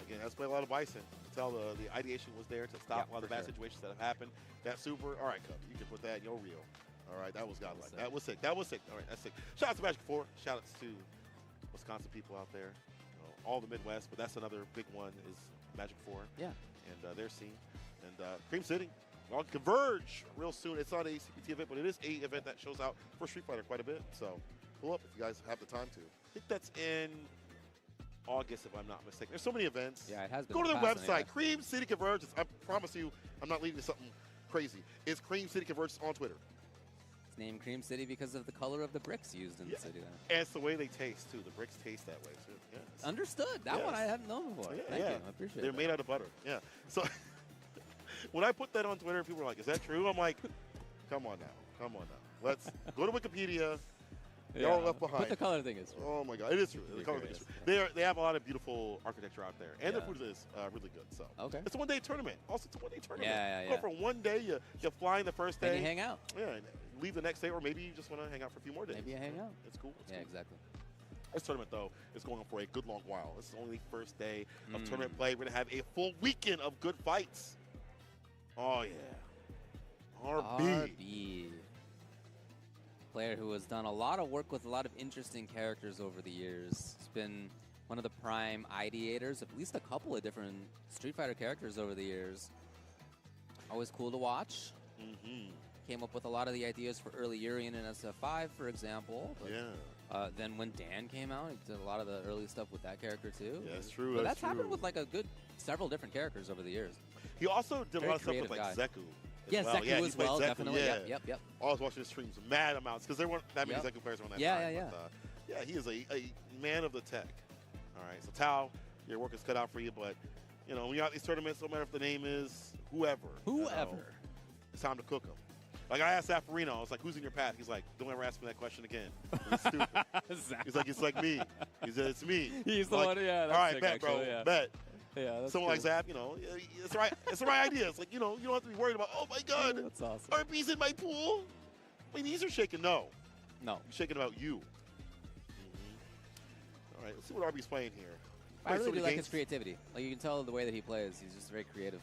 Again, that's played a lot of Bison. Tell the ideation was there to stop a lot of the bad sure. situations that have happened. That super, all right, Cubby, you can put that in your reel. All right, that was godlike. Sick. That was sick. That was sick. All right, that's sick. Shout out to Magic 4. Shout outs to Wisconsin people out there. You know, all the Midwest, but that's another big one is Magic 4. Yeah. And their scene. And Cream City. Well, Converge real soon. It's not a CPT event, but it is a event that shows out for Street Fighter quite a bit. So pull up if you guys have the time to. I think that's in August, if I'm not mistaken. There's so many events. Yeah, it has been. Go to their fascinating. website, Cream City Convergence. I promise you, I'm not leading to something crazy. It's Cream City Convergence on Twitter. It's named Cream City because of the color of the bricks used in the city there. And it's the way they taste, too. The bricks taste that way, too. Yeah, it's- Understood. That one I Yes. hadn't known before. Yeah, Thank yeah. you. I appreciate They're that. made out of butter. Yeah. So when I put that on Twitter, people were like, is that true? I'm like, come on now. Come on now. Let's go to Wikipedia. Y'all left behind. But the color thing is true. Oh my God, it is true. The color agree, is true. yes. They have a lot of beautiful architecture out there, and the Yeah. food is really good. So Okay. it's a one-day tournament. Also, it's a one-day tournament. Yeah, yeah, Go yeah. for one day. You fly in the first Then day. you hang out. Yeah, and leave the next day, or maybe you just want to hang out for a few more days. Maybe you hang out. It's cool. It's Yeah, cool. exactly. This tournament, though, is going on for a good long while. This is only the first day of Mm. tournament play. We're going to have a full weekend of good fights. Oh, yeah. RB. Player who has done a lot of work with a lot of interesting characters over the years. He's been one of the prime ideators of at least a couple of different Street Fighter characters over the years. Always cool to watch. Came up with a lot of the ideas for early Urian and SF5, for example. But, Yeah. then when Dan came out, he did a lot of the early stuff with that character too. Yeah, that's true. But that's that's happened true. with like a good several different characters over the years. He also did a Very lot of stuff with creative like guy. Zeku. as Yeah, well. Zeku he as played well, Zeku, definitely. Yeah. Yep. I was watching his streams, mad amounts, because there weren't that many Yep. Zeku players around that Yeah, time. yeah, But, yeah, he is a man of the tech. All right, so Tao, your work is cut out for you, but, you know, when you're out these tournaments, no matter if the name is whoever. You know, it's time to cook them. Like, I asked Afarino, I was like, who's in your path? He's like, don't ever ask me that question again. It's stupid. He's like me. He said, it's me. He's the like, one, yeah. That's all right, sick, bet, actually, bro, yeah. bet. Yeah, that's Someone like Zap, you know, it's right. It's the right idea. It's like, you know, you don't have to be worried about, oh my God, That's awesome. RB's in my pool. My knees are shaking. No, No. I'm shaking about you. All right, let's see what RB's playing here. I Played so really do many like games. his creativity. Like, you can tell the way that he plays. He's just very creative.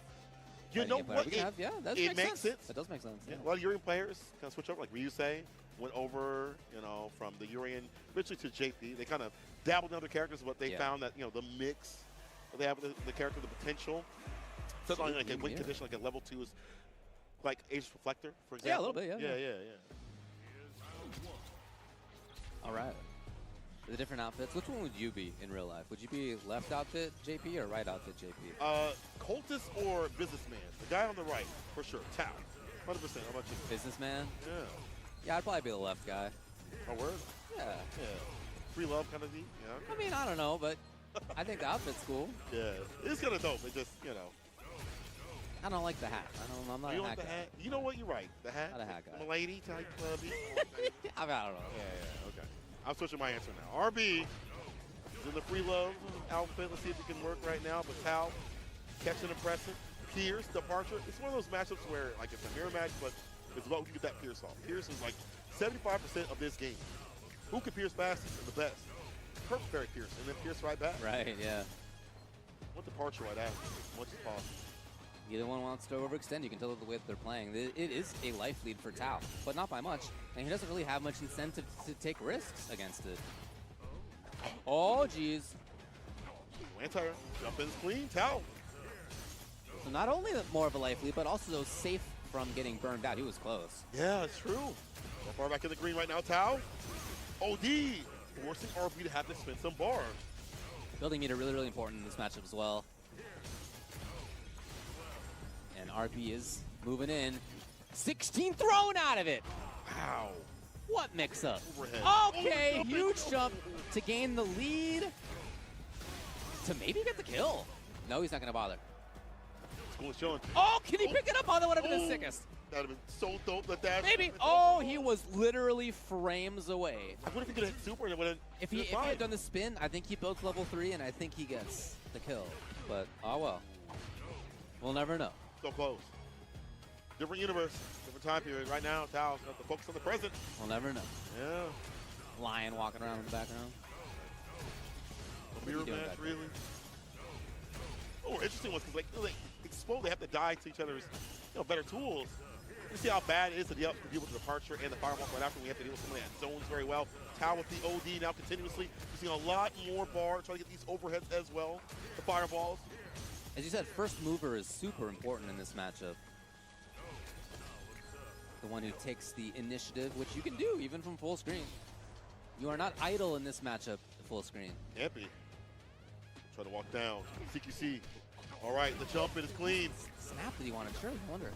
You know what? Yeah, that It makes sense. That does make sense. Yeah, a lot of Urian players kind of switch over, like Ryusei went over, you know, from the Urian originally to JP. They kind of dabbled in other characters, but they found that, you know, the mix that they have with the character, the potential. Something like a win condition, like a level 2 is like Aegis Reflector, for example. Yeah, a little bit, yeah. Yeah. All right. The different outfits. Which one would you be in real life? Would you be left outfit JP or right outfit JP? Cultist or businessman? The guy on the right, for sure. Tao. 100%. How about you? Businessman? Yeah. Yeah, I'd probably be the left guy. Oh, word? Yeah. Yeah. Free love kind of thing? Yeah. I mean, I don't know, but I think the outfit's cool. Yeah. It's kind of dope. It just, you know. I don't like the hat. I'm not You a don't hat like the guy. hat? You know what? You're right. The hat? Not a hat guy. I'm a lady type clubby. I don't know. Yeah, okay. I'm switching my answer now. RB is in the free love outfit. Let's see if it can work right now. But Tao, catching impressive. Pierce, departure. It's one of those matchups where, like, it's a mirror match, but it's about who can get that Pierce off. Pierce is like 75% of this game. Who can Pierce fastest and the best? Perfect parry Pierce, and then Pierce right back. Right, yeah. What departure right after, as much as possible. Either one wants to overextend. You can tell the way that they're playing. It is a life lead for Tao, but not by much. And he doesn't really have much incentive to take risks against it. Oh, jeez. Anti jump in clean. Tao. So not only more of a life lead, but also safe from getting burned out. He was close. Yeah, it's true. So far back in the green right now, Tao. OD. Forcing RB to have to spin some bars. Building meter really, really important in this matchup as well. And RB is moving in. 16 thrown out of it. Wow. What mix-up? Overhead. Okay, Oh, huge jump to gain the lead. To maybe get the kill. No, he's not going to bother. School is showing. Oh, can he pick it up? Oh, that would have been the Oh. sickest. That would have been so dope. That dash. Maybe. Oh, he was literally frames away. What if he could have hit super and it would have If he had done the spin, I think he builds level 3, and I think he gets the kill. But, oh well. We'll never know. So close. Different universe, different time period. Right now, Tao's got to focus on the present. We'll never know. Yeah. Lion walking around in the background. A mirror doing match, back there? really. Oh, interesting ones, because like, explode, they have to die to each other's, better tools. You see how bad it is to deal with the departure and the fireball right after. We have to deal with some of that zones very well. Tao with the OD now continuously. We're seeing a lot more bar, trying to get these overheads as well. The fireballs. As you said, first mover is super important in this matchup. The one who takes the initiative, which you can do even from full screen. You are not idle in this matchup, full screen. Can't be. Try to walk down. CQC. All right, the jump in is clean. Snap that he wanted, sure, I wonder.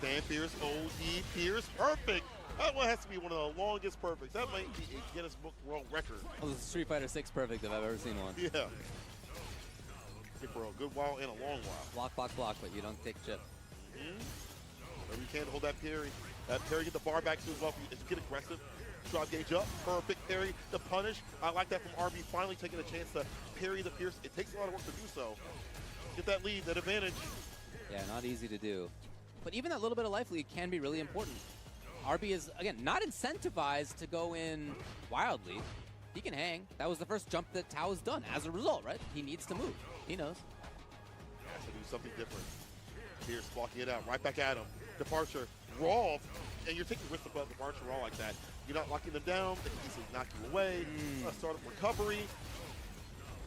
Dan Pierce, OD Pierce, perfect. That one has to be one of the longest perfects. That might be a Guinness Book World Record. Oh, this is Street Fighter 6 perfect if I've ever seen one. Yeah. Hit for a good while and a long while. Block, block, block, but you don't take chip. Whatever you can to hold that parry. That parry, get the bar back too as well. As you get aggressive, drop gauge up, perfect parry. The punish, I like that from RB, finally taking a chance to parry the Pierce. It takes a lot of work to do so. Get that lead, that advantage. Yeah, not easy to do. But even that little bit of life lead can be really important. RB is, again, not incentivized to go in wildly. He can hang. That was the first jump that Tao has done as a result, right? He needs to move. He knows. Has to do something different. Pierce blocking it out, right back at him. Departure, raw, and you're taking risks about departure raw like that. You're not locking them down. They can easily knock you away. Start up recovery.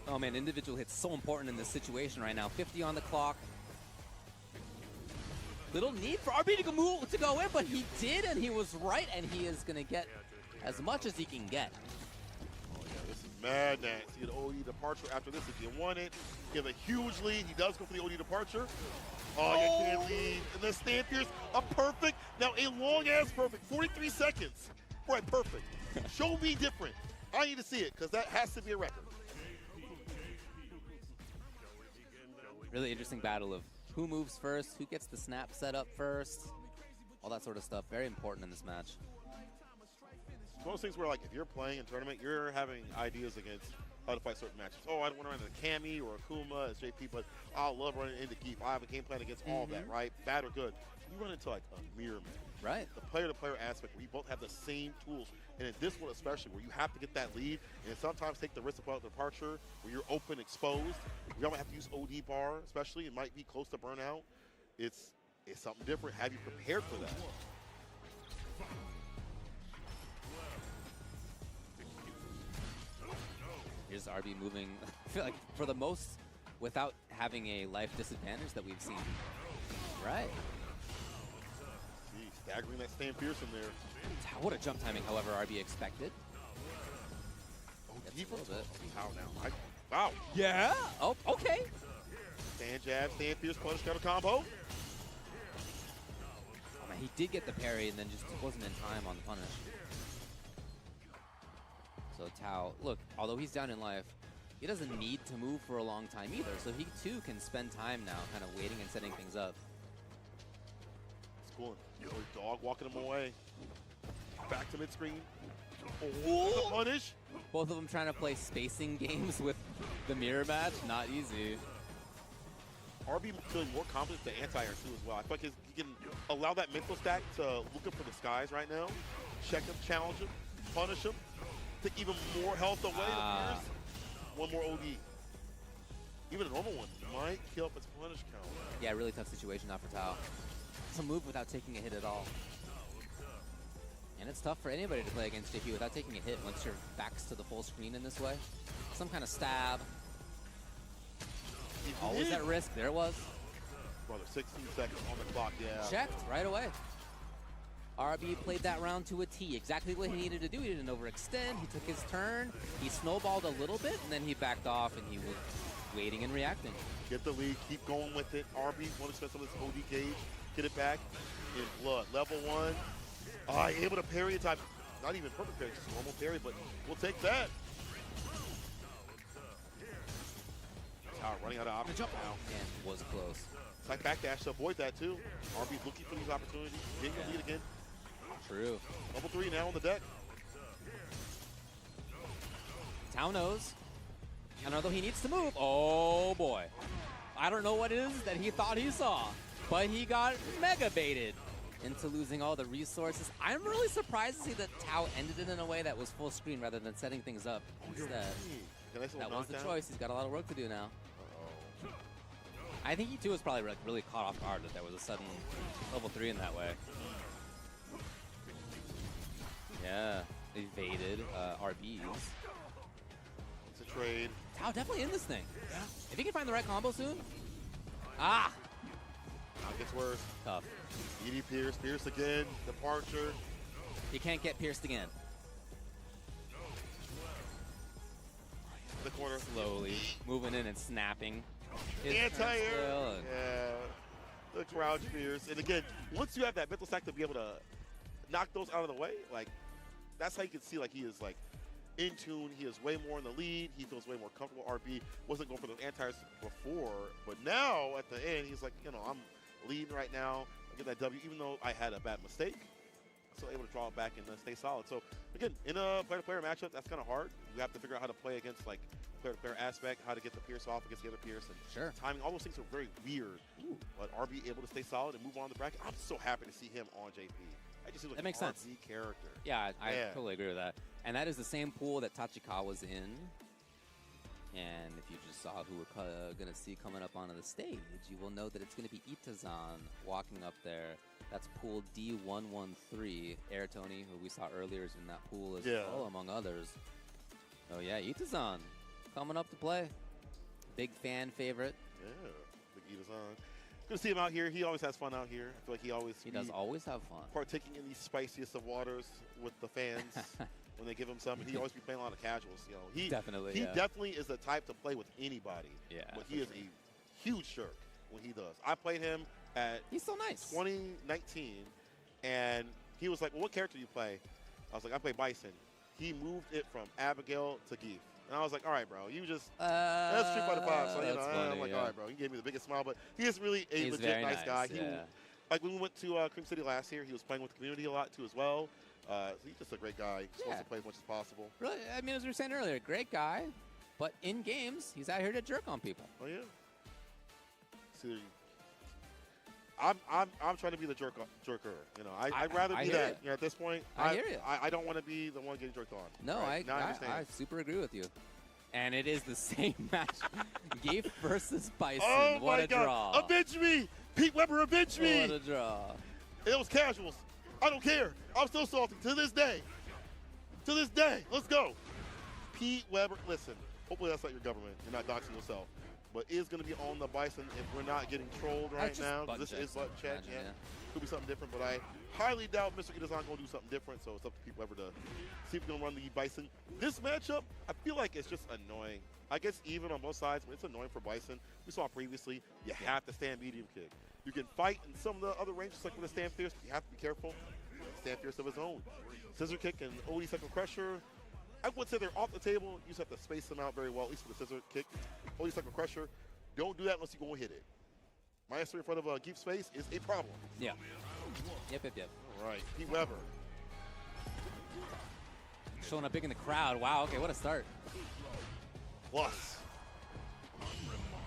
Oh man, individual hits so important in this situation right now. 50 on the clock. Little need for RB to go in, but he did, and he was right, and he is going to get as much as he can get. Oh yeah, this is madness. See the OD departure after this if you want it. Give a huge lead. He does go for the OD departure. Oh, you can't lead. And then Stan Pierce, a perfect, now a long-ass perfect, 43 seconds for a perfect. Show me different. I need to see it because that has to be a record. Really interesting battle of who moves first, who gets the snap set up first, all that sort of stuff. Very important in this match. It's one of those things where, like, if you're playing in a tournament, you're having ideas against how to fight certain matches. Oh, I want to run into Cammy or Akuma as JP, but I love running into Geef. I have a game plan against all that, right? Bad or good. You run into, like, a mirror match. Right. The player-to-player aspect where you both have the same tools. And in this one especially, where you have to get that lead and sometimes take the risk of departure, where you're open, exposed. We don't have to use OD bar, especially. It might be close to burnout. It's something different. Have you prepared for that? Here's RB moving, I feel like, for the most, without having a life disadvantage that we've seen. Right. Gee, staggering that Stan Pearson there. What a jump timing, however, RB expected. Oh, Gets deep a little bit. How now? Wow. Yeah. Oh, okay. Stand jab, stand Pierce, punish counter combo. Oh, man, he did get the parry and then just wasn't in time on the punish. So Tao, look, although he's down in life, he doesn't need to move for a long time either. So he too can spend time now kind of waiting and setting things up. It's cool. Dog walking him away. Back to mid-screen. Oh, the punish. Both of them trying to play spacing games with the mirror match. Not easy. RB feeling more confident than anti-air too as well. I feel like he can allow that mental stack to look up for the skies right now. Check him, challenge him, punish him. Take even more health away to Pierce. One more OD. Even a normal one might kill up its punish count. Yeah, really tough situation now for Tao. It's a move without taking a hit at all. And it's tough for anybody to play against JP without taking a hit once your back's to the full screen in this way. Some kind of stab. Always at risk. There it was. Brother, 16 seconds on the clock, yeah. Checked right away. RB played that round to a T. Exactly what he needed to do. He didn't overextend. He took his turn. He snowballed a little bit, and then he backed off, and he was waiting and reacting. Get the lead. Keep going with it. RB want to spend some of this OD gauge. Get it back in blood. Level 1. Able to parry in time. Not even perfect parry, just normal parry, but we'll take that. Tower running out of options now. And was close. It's like backdash to avoid that too. RB's looking for these opportunities. Getting the lead again. True. Level 3 now on the deck. Tao knows. And although he needs to move, oh boy. I don't know what it is that he thought he saw, but he got mega baited into losing all the resources. I'm really surprised to see that Tao ended it in a way that was full screen rather than setting things up instead. That was the choice. He's got a lot of work to do now. I think he too was probably really caught off guard that there was a sudden level 3 in that way. Yeah, evaded RBs. It's a trade. Tao definitely in this thing. Yeah. If he can find the right combo soon. Ah! Now it gets worse. Tough. ED Pierce, Pierce again, departure. You can't get pierced again. The corner. Slowly moving in and snapping. Anti-air. Yeah. The crouch Pierce. And again, once you have that mental stack to be able to knock those out of the way, like, that's how you can see, like, he is, like, in tune. He is way more in the lead. He feels way more comfortable. RB wasn't going for those anti-airs before, but now at the end, he's like, I'm leading right now. I get that W, even though I had a bad mistake. I'm still able to draw it back and stay solid. So again, in a player-to-player matchup, that's kind of hard. You have to figure out how to play against, like, player-to-player aspect, how to get the Pierce off against the other Pierce, and sure. Timing. All those things are very weird. Ooh. But RB able to stay solid and move on the bracket. I'm so happy to see him on JP. I just see like that makes an sense. RB character. Yeah, I totally agree with that. And that is the same pool that Tachikawa's in. And if you just saw who we're going to see coming up onto the stage, you will know that it's going to be Itazan walking up there. That's pool D113. Air Tony, who we saw earlier, is in that pool as well, among others. Oh yeah, Itazan coming up to play. Big fan favorite. Yeah, big Itazan. Good to see him out here. He always has fun out here. I feel like he does always have fun. Partaking in the spiciest of waters with the fans when they give him some. And he always be playing a lot of casuals. He definitely is the type to play with anybody. Yeah, but he is a huge jerk when he does. I played him at he's so nice 2019, and he was like, "Well, what character do you play?" I was like, "I play Bison." he moved it from Abigail to Geef. And I was like, all right, bro, you just, that's Street Fighter 5. So, you know, funny, I'm like, yeah. all right, bro, you gave me the biggest smile. But he is really a He's legit very nice guy. He, yeah. like when we went to Cream City last year, he was playing with the community a lot too as well. So he's just a great guy. He just wants to play as much as possible. Really, I mean, as we were saying earlier, great guy, but in games, he's out here to jerk on people. Oh yeah. See, I'm trying to be the jerker. You know, I'd rather I be hear that. ya. You know, at this point, I hear ya. I don't want to be the one getting jerked on. No, right? Now I I understand. super agree with you. And it is the same match. Geef versus Bison. Oh what my a God! draw. Avenge me, Pete Weber! Avenge me! What a draw. It was casuals. I don't care. I'm still salty to this day. To this day. Let's go. Pete Weber. Listen. Hopefully that's not your government. You're not doxing yourself. But it's going to be on the Bison if we're not getting trolled right now. button This is checks, button check. imagine, Yeah. yeah. Could be something different, but I highly doubt Mr. Itazan going to do something different. So it's up to Pete Weber to see if he can run the Bison. This matchup, I feel like it's just annoying. I guess even on both sides, but it's annoying for Bison. We saw previously, you have to stand medium kick. You can fight in some of the other ranges, like with the stand fierce. You have to be careful. Stand fierce of his own. Scissor kick and OD cycle crusher. I would say they're off the table. You just have to space them out very well, at least for the scissor kick. OD cycle crusher. Don't do that unless you go and hit it. -3 in front of Geef's face is a problem. Yeah. Yep. All right, Pete Weber. Showing up big in the crowd. Wow, okay, what a start. Plus.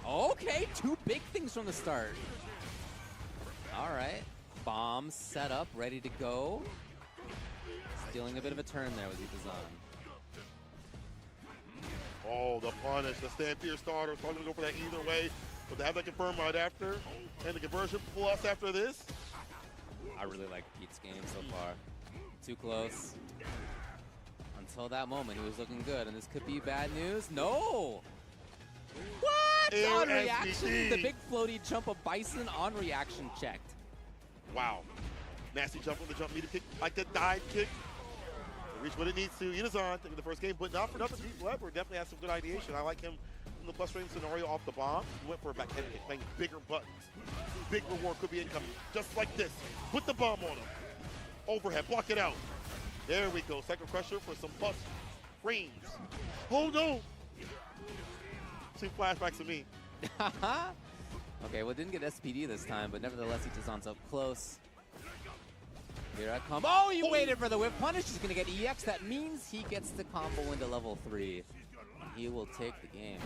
Okay, 2 big things from the start. All right. Bomb set up, ready to go. Stealing a bit of a turn there with Itazan. Oh, the punish, the stand fierce starter. So I'm going to go for that either way. But to have that confirmed right after, and the conversion plus after this. I really like Pete's game so far. Too close. Until that moment, he was looking good, and this could be bad news. No! What? Air On reaction? SBT. The big floaty jump of Bison on reaction checked. Wow. Nasty jump on the jump meter kick, like the dive kick. Reach what it needs to. Itazan taking the first game, but not for nothing. Pete Weber definitely has some good ideation. I like him in the plus range scenario off the bomb. He went for a back head kick, playing bigger buttons. Big reward could be incoming, just like this. Put the bomb on him. Overhead, block it out. There we go. Cycle crusher for some plus frames. Oh no! See flashbacks of me. Okay, well, didn't get SPD this time, but nevertheless, Itazan's up close. Here I come. Oh, he waited for the whip punish. He's going to get EX. That means he gets the combo into level 3. He will take the game.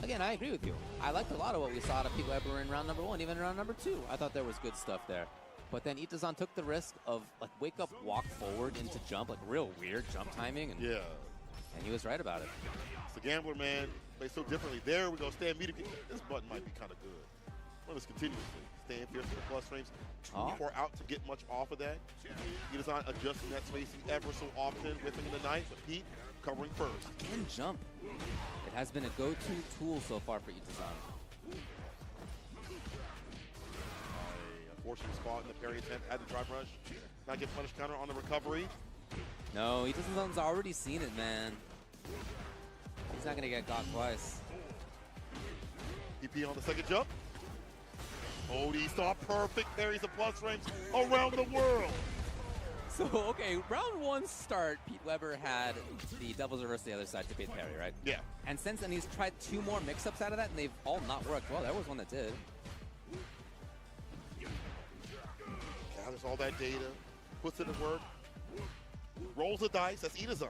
Again, I agree with you. I liked a lot of what we saw out of Pete Weber in round number 1, even in round number 2. I thought there was good stuff there. But then Itazan took the risk of like wake up, walk forward into jump, like real weird jump timing. And, Yeah. And he was right about it. It's the gambler, man. Plays so differently. There we go. Stand meter kick. This button might be kind of good. Run this continuously. Stand fierce for the plus frames. Oh. Pour out to get much off of that. Itazan adjusting that spacing ever so often, whipping in the night, but Pete covering first. Again, jump. It has been a go-to tool so far for Itazan. Unfortunately, was caught in the parry attempt, had the drive rush. Not get punish counter on the recovery. No, Itazan's already seen it, man. He's not going to get got twice. DP on the second jump. OD saw perfect parries and plus frames around the world. So, okay, round 1 start, Pete Weber had the Devil's Reverse the other side to beat parry, right? Yeah. And since then, he's tried 2 more mix-ups out of that, and they've all not worked well. There was one that did. Gathers all that data, puts it to work, rolls the dice. That's Itazan.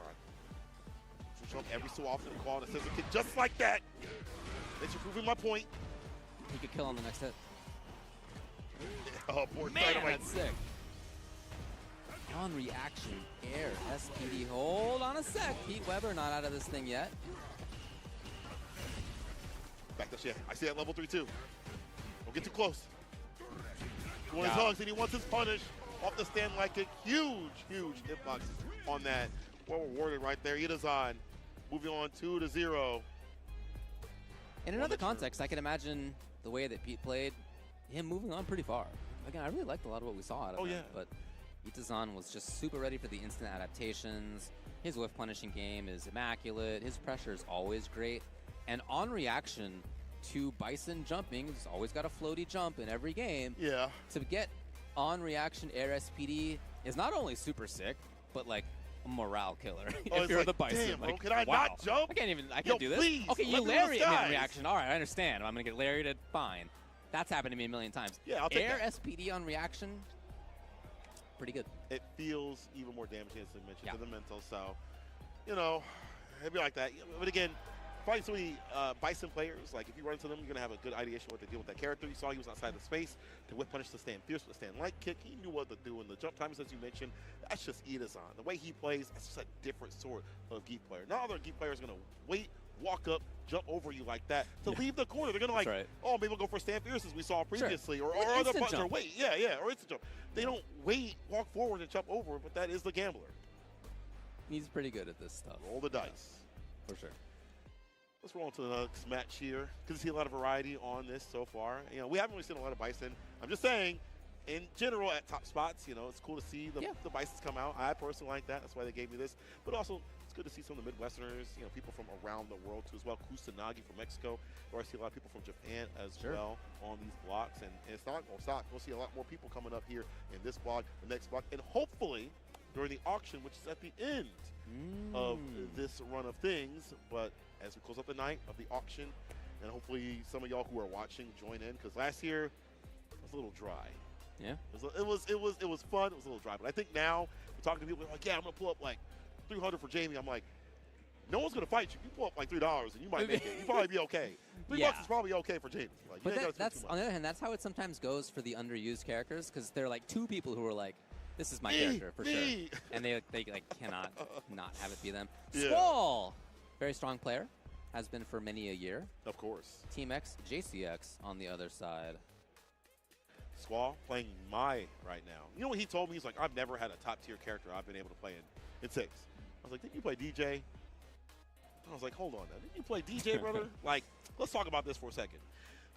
Jump every so often, call it a scissor kick just like that. That's you proving my point. He could kill on the next hit. Oh, poor Man, Dynamite. that's sick. On reaction, air, SPD. Hold on a sec. Pete Weber not out of this thing yet. Back to shit. I see that level 3 too. Don't get too close. He wants his Yeah. hugs and he wants his punish off the stand like a huge, huge hitbox on that. Well rewarded right there. Itazan moving on 2-0. In another context, I can imagine the way that Pete played, him moving on pretty far. Again, I really liked a lot of what we saw out of him. yeah. But Itazan was just super ready for the instant adaptations. His whiff punishing game is immaculate. His pressure is always great. And on reaction to Bison jumping, he's always got a floaty jump in every game. Yeah. To get on reaction air SPD is not only super sick, but like a morale killer. Oh, if you're like, the Bison, damn, bro, like, can I wow, not jump? I Yo, can't do this. please, Okay, you let me rule the lariat me in skies. reaction. All right, I understand. I'm gonna get lariated. Fine. That's happened to me a million times. Yeah, I'll take Air that. SPD on reaction, pretty good. It feels even more damaging, as I mentioned, Yeah. to the mental. So, you know, it'd be like that. But again, fighting so many Bison players, like if you run into them, you're gonna have a good ideation what to do with that character. You saw he was outside the space to whip punish, to stand fierce, to stand light kick. He knew what to do in the jump times, as you mentioned. That's just Idazan. The way he plays, that's just a different sort of Geek player. Not other Geek players are gonna wait, walk up, jump over you like that to leave the corner. They're gonna like, right. oh, maybe we'll go for stand fierce as we saw previously, Sure. or Like other instant buttons, or jump. wait, or instant jump. They don't wait, walk forward, and jump over. But that is the gambler. He's pretty good at this stuff. Roll the dice. For sure. Let's roll into the next match here. Good to see a lot of variety on this so far. You know, we haven't really seen a lot of Bison. I'm just saying, in general, at top spots, you know, it's cool to see the Bisons come out. I personally like that. That's why they gave me this. But also, it's good to see some of the Midwesterners, you know, people from around the world too as well. Kusanagi from Mexico. Or I see a lot of people from Japan as well on these blocks. And it's not going to stop. We'll see a lot more people coming up here in this block, the next block, and hopefully during the auction, which is at the end of this run of things. But as we close up the night of the auction, and hopefully some of y'all who are watching join in, because last year it was a little dry. Yeah. It was fun. It was a little dry, but I think now we're talking to people like, yeah, I'm gonna pull up like 300 for Jamie. I'm like, no one's gonna fight you. You pull up like $3 and you might make it. You probably be okay. $3 is probably okay for Jamie. Like, you ain't gotta spend that's too much. on the other hand, that's how it sometimes goes for the underused characters, because they're like two people who are like, this is my character for sure, and they like cannot not have it be them. Yeah. Squall, very strong player, has been for many a year. Of course. Team X, JCX on the other side. Squall playing Mai right now. You know what he told me? He's like, I've never had a top tier character I've been able to play in 6. I was like, didn't you play DJ? I was like, hold on now. Didn't you play DJ, brother? Like, let's talk about this for a second.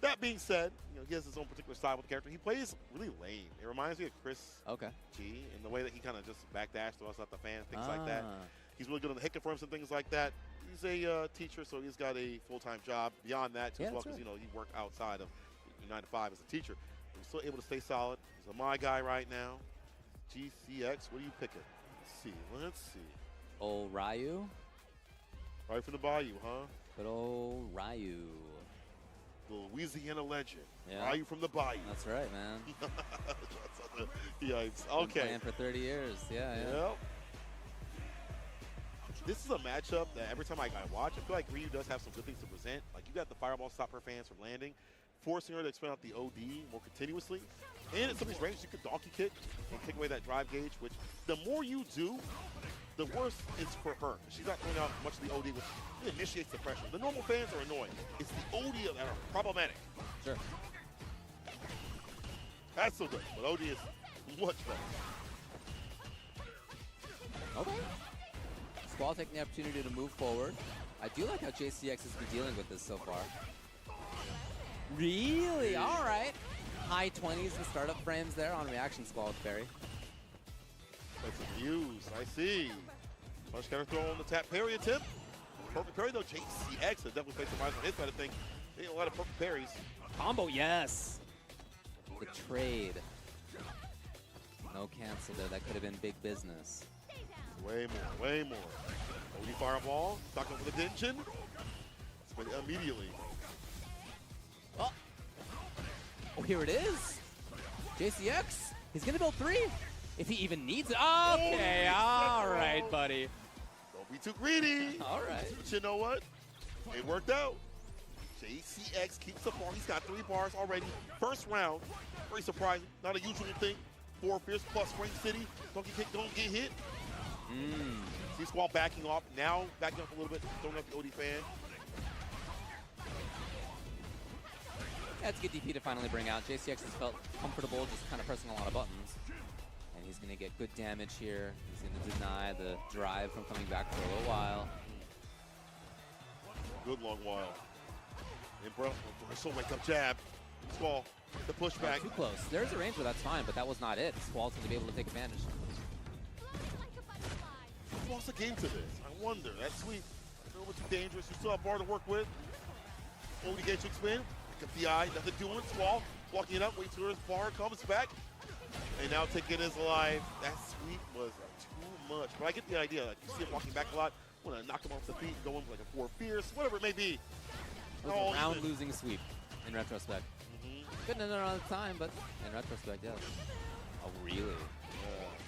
That being said, you know, he has his own particular style with the character. He plays really lame. It reminds me of Chris G in the way that he kind of just backdashed to us at the fan, things like that. He's really good on the hit confirms and things like that. He's a teacher, so he's got a full-time job beyond that too, as well, because you know he worked outside of 9 to 5 as a teacher. But he's still able to stay solid. He's a my guy right now. GCX, what are you picking? Let's see. Old Ryu. Right from the Bayou, huh? Good old Ryu. The Louisiana legend. Yeah. Ryu from the Bayou. That's right, man. Yikes. Been Okay. playing for 30 years. Yeah. Yep. This is a matchup that every time I watch, I feel like Ryu does have some good things to present. Like, you got the fireball stop her fans from landing, forcing her to expand out the OD more continuously. And at some of these ranges, you could donkey kick and take away that drive gauge, which the more you do, the worse it's for her. She's not throwing out much of the OD, which initiates the pressure. The normal fans are annoying. It's the OD that are problematic. Sure. That's so good, but OD is much better. Okay. Squall taking the opportunity to move forward. I do like how JCX has been dealing with this so far. Really? All right. High 20s and startup frames there on reaction Squall with Barry. That's some views. I see. Punch counter throw on the tap parry attempt. Perfect parry though. JCX has definitely played some eyes on his side of thing. They a lot of perfect parries. Combo, yes. The trade. No cancel there. That could have been big business. Way more, way more. OD fireball, stuck up with the tension. Spin it immediately. Oh, here it is. JCX, he's gonna build 3. If he even needs it. Okay, all right, buddy. Don't be too greedy. All right. But you know what? It worked out. JCX keeps the bar. He's got 3 bars already. First round. Very surprising. Not a usual thing. 4 fierce plus Spring City. Donkey kick, don't get hit. See Squall backing off. Now backing up a little bit, throwing up the OD fan. That's good DP to finally bring out. JCX has felt comfortable just kind of pressing a lot of buttons. And he's going to get good damage here. He's going to deny the drive from coming back for a little while. Good long while. And bro, so wake up jab. Squall, the pushback. Too close. There's a range where that's fine, but that was not it. Squall's going to be able to take advantage. Who lost the game to this? I wonder. That's sweet. A little bit too dangerous. You still have bar to work with. OD gauge to expand. Pick up the eye. Nothing doing. Squall walking it up. Wait till his bar comes back. And now taking his alive. That sweep was too much, but I get the idea. Like, you see him walking back a lot. Want to knock him off the feet, go in with like a 4 fierce, whatever it may be. It was a round losing sweep in retrospect. Couldn't have done it all the time, but in retrospect, yes. Oh, really?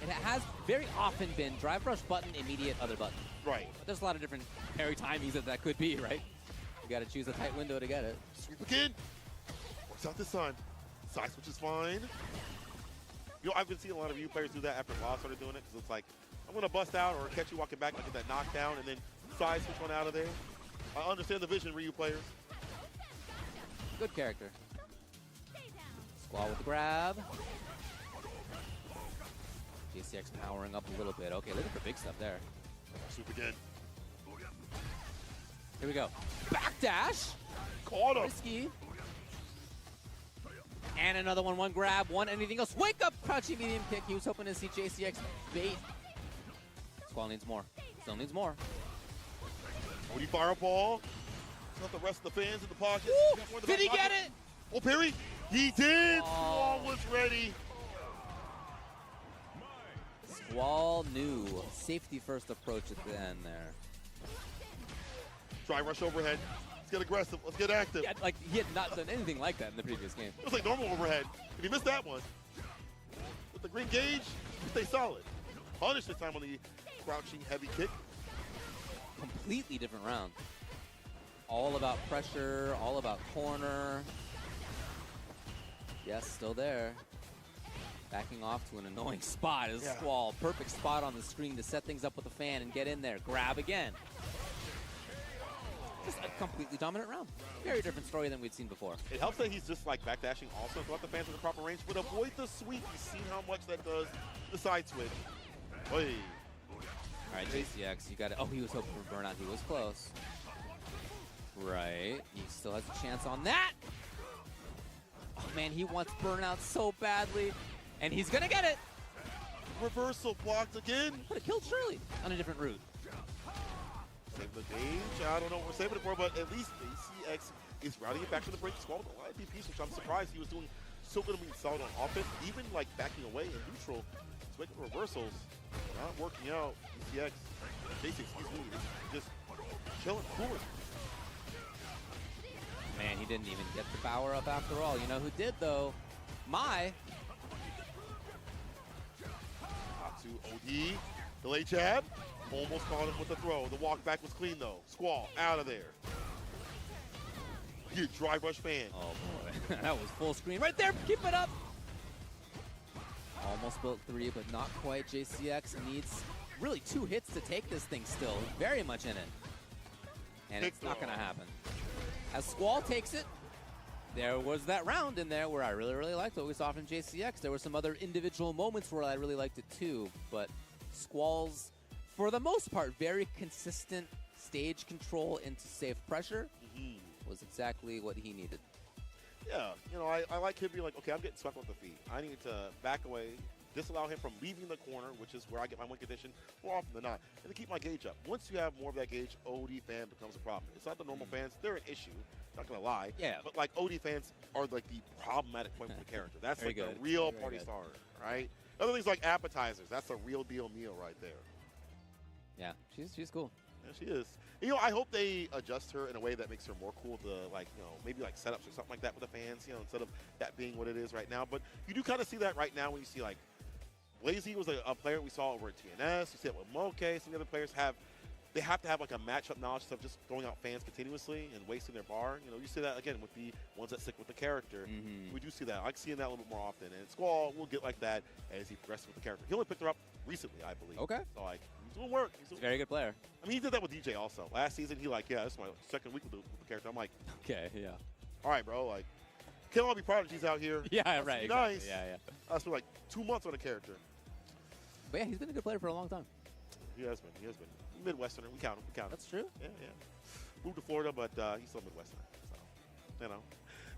It has very often been drive rush button, immediate other button. Right. But there's a lot of different parry timings that could be, right? You got to choose a tight window to get it. Sweep again. Works out this time. Side switch is fine. You know, I've been seeing a lot of you players do that after Law started doing it, because it's like, I'm going to bust out or catch you walking back, like get that knockdown, and then side switch one out of there. I understand the vision, Ryu players. Good character. Squall with the grab. JCX powering up a little bit. Okay, looking for big stuff there. Sweep again. Here we go. Backdash. Caught him. Risky. And another one. One grab, one anything else. Wake up, crouching medium kick. He was hoping to see JCX bait. Squall needs more. Still needs more. Odie fireball. Got the rest of the fans in the pocket. Did he get it? Oh, parry. He did. Squall was ready. Squall knew. Safety first approach at the end there. Try rush overhead. Let's get aggressive. Let's get active. Yeah, like he had not done anything like that in the previous game. It was like normal overhead. If he missed that one, with the green gauge, stay solid. Punish this time on the crouching heavy kick. Completely different round. All about pressure, all about corner. Yes, still there. Backing off to an annoying spot is Squall. Perfect spot on the screen to set things up with the fan and get in there. Grab again. Just a completely dominant round. Very different story than we'd seen before. It helps that he's just like backdashing also throughout the fans in the proper range, but avoid the sweep. You see how much that does the side switch. Oy. All right, JCX, you got it. Oh, he was hoping for burnout. He was close. Right. He still has a chance on that. Oh, man, he wants burnout so badly. And he's going to get it. Reversal blocked again. Could have killed Shirley on a different route. Save the gauge. I don't know what we're saving it for, but at least JCX is routing it back to the break. Squall with a lot of DPs, which I'm surprised he was doing so good at being solid on offense. Even like backing away in neutral, he's making reversals. Not working out. JCX, excuse me, just chilling, cooling. Man, he didn't even get the power up after all. You know who did, though? Mai. Up to OD. Delay jab. Almost caught him with the throw. The walk back was clean, though. Squall out of there. You drive rush fan. Oh, boy. That was full screen right there. Keep it up. Almost built 3, but not quite. JCX needs really 2 hits to take this thing still. Very much in it. And it's not going to happen. As Squall takes it, there was that round in there where I really liked what we saw from JCX. There were some other individual moments where I really liked it too, but Squall's, for the most part, very consistent stage control into safe pressure was exactly what he needed. Yeah, you know, I like him being like, okay, I'm getting swept off the feet. I need to back away, disallow him from leaving the corner, which is where I get my win condition more often than not, and to keep my gauge up. Once you have more of that gauge, OD fan becomes a problem. It's not the normal fans. They're an issue, not going to lie. Yeah. But, like, OD fans are, like, the problematic point for the character. That's, like, the real party starter, right? Other things like appetizers, that's a real deal meal right there. Yeah, she's cool. Yeah, she is. You know, I hope they adjust her in a way that makes her more cool to, like, you know, maybe like setups or something like that with the fans, you know, instead of that being what it is right now. But you do kind of see that right now when you see, like, Blazy was a player we saw over at TNS. You see it with Moke. Some of the other players have to have like a matchup knowledge of just throwing out fans continuously and wasting their bar. You know, you see that again with the ones that stick with the character. We do see that. I like seeing that a little bit more often. And Squall will get like that as he progresses with the character. He only picked her up recently, I believe. Okay. So like he's doing work. He's a very good player. I mean, he did that with DJ also. Last season, he like, yeah, this is my second week with the character. I'm like, okay, yeah. All right, bro. Like, can't all be prodigies out here. Yeah, that's right. Nice. Exactly. Yeah. I spent like 2 months on a character. But yeah, he's been a good player for a long time. He has been. He has been. Midwesterner. We count him. We count him. That's true. Yeah. Moved to Florida, but he's still Midwesterner. So, you know.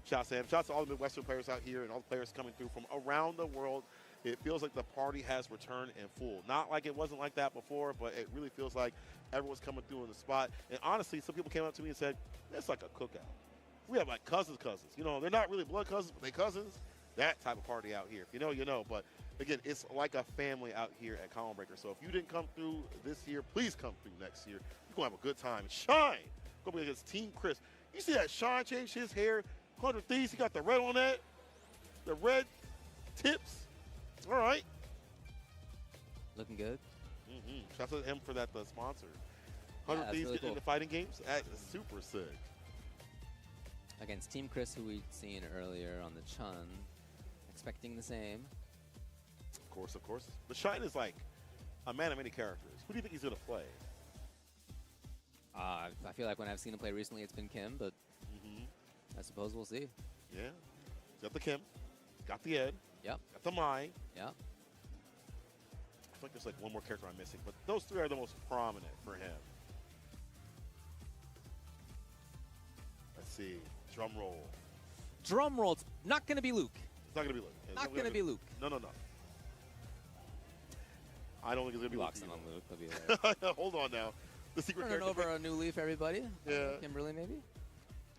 Shouts to him. Shouts to all the Midwestern players out here and all the players coming through from around the world. It feels like the party has returned in full. Not like it wasn't like that before, but it really feels like everyone's coming through in the spot. And honestly, some people came up to me and said, it's like a cookout. We have like cousins. You know, they're not really blood cousins, but they cousins. That type of party out here. If you know, you know. But again, it's like a family out here at Combo Breaker. So if you didn't come through this year, please come through next year. You're going to have a good time. Shine! Going against Team Chris. You see that Shine changed his hair? 100 Thieves, he got the red on that. The red tips. All right. Looking good. Shout out to him for that sponsor. 100 Thieves really getting cool. into fighting games. That is super sick. Against Team Chris, who we'd seen earlier on the Chun. Expecting the same. Of course, of course. The Shine is like a man of many characters. Who do you think he's going to play? I feel like when I've seen him play recently, it's been Kim, but I suppose we'll see. Yeah. He's got the Kim. He's got the Ed. Yep. Got the Mai. Yep. I feel like there's like one more character I'm missing, but those three are the most prominent for him. Let's see. Drum roll. Drum roll. It's not going to be Luke. It's not going to be Luke. Not going to be Luke. No, no, no. I don't think it's going to be Locks Luke. in on Luke. He'll be there. Hold on now. The secret Turning character. over a new leaf, everybody. Yeah. Kimberly, maybe?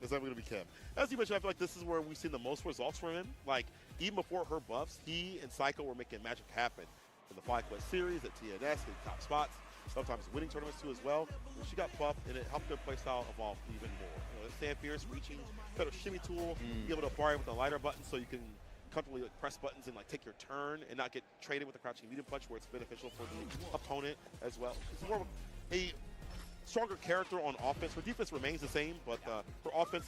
It's not going to be Kim. As you mentioned, I feel like this is where we've seen the most results from him. Like, even before her buffs, he and Psycho were making magic happen in the 5 Quest series at TNS, getting top spots, sometimes winning tournaments too as well. When she got buffed, and it helped their playstyle evolve even more. You know, the Stand Fierce, reaching, better shimmy tool, be able to apply with the lighter button so you can comfortably like, press buttons and like take your turn and not get traded with the crouching medium punch where it's beneficial for the opponent as well. It's more of a stronger character on offense. Her defense remains the same, but her offense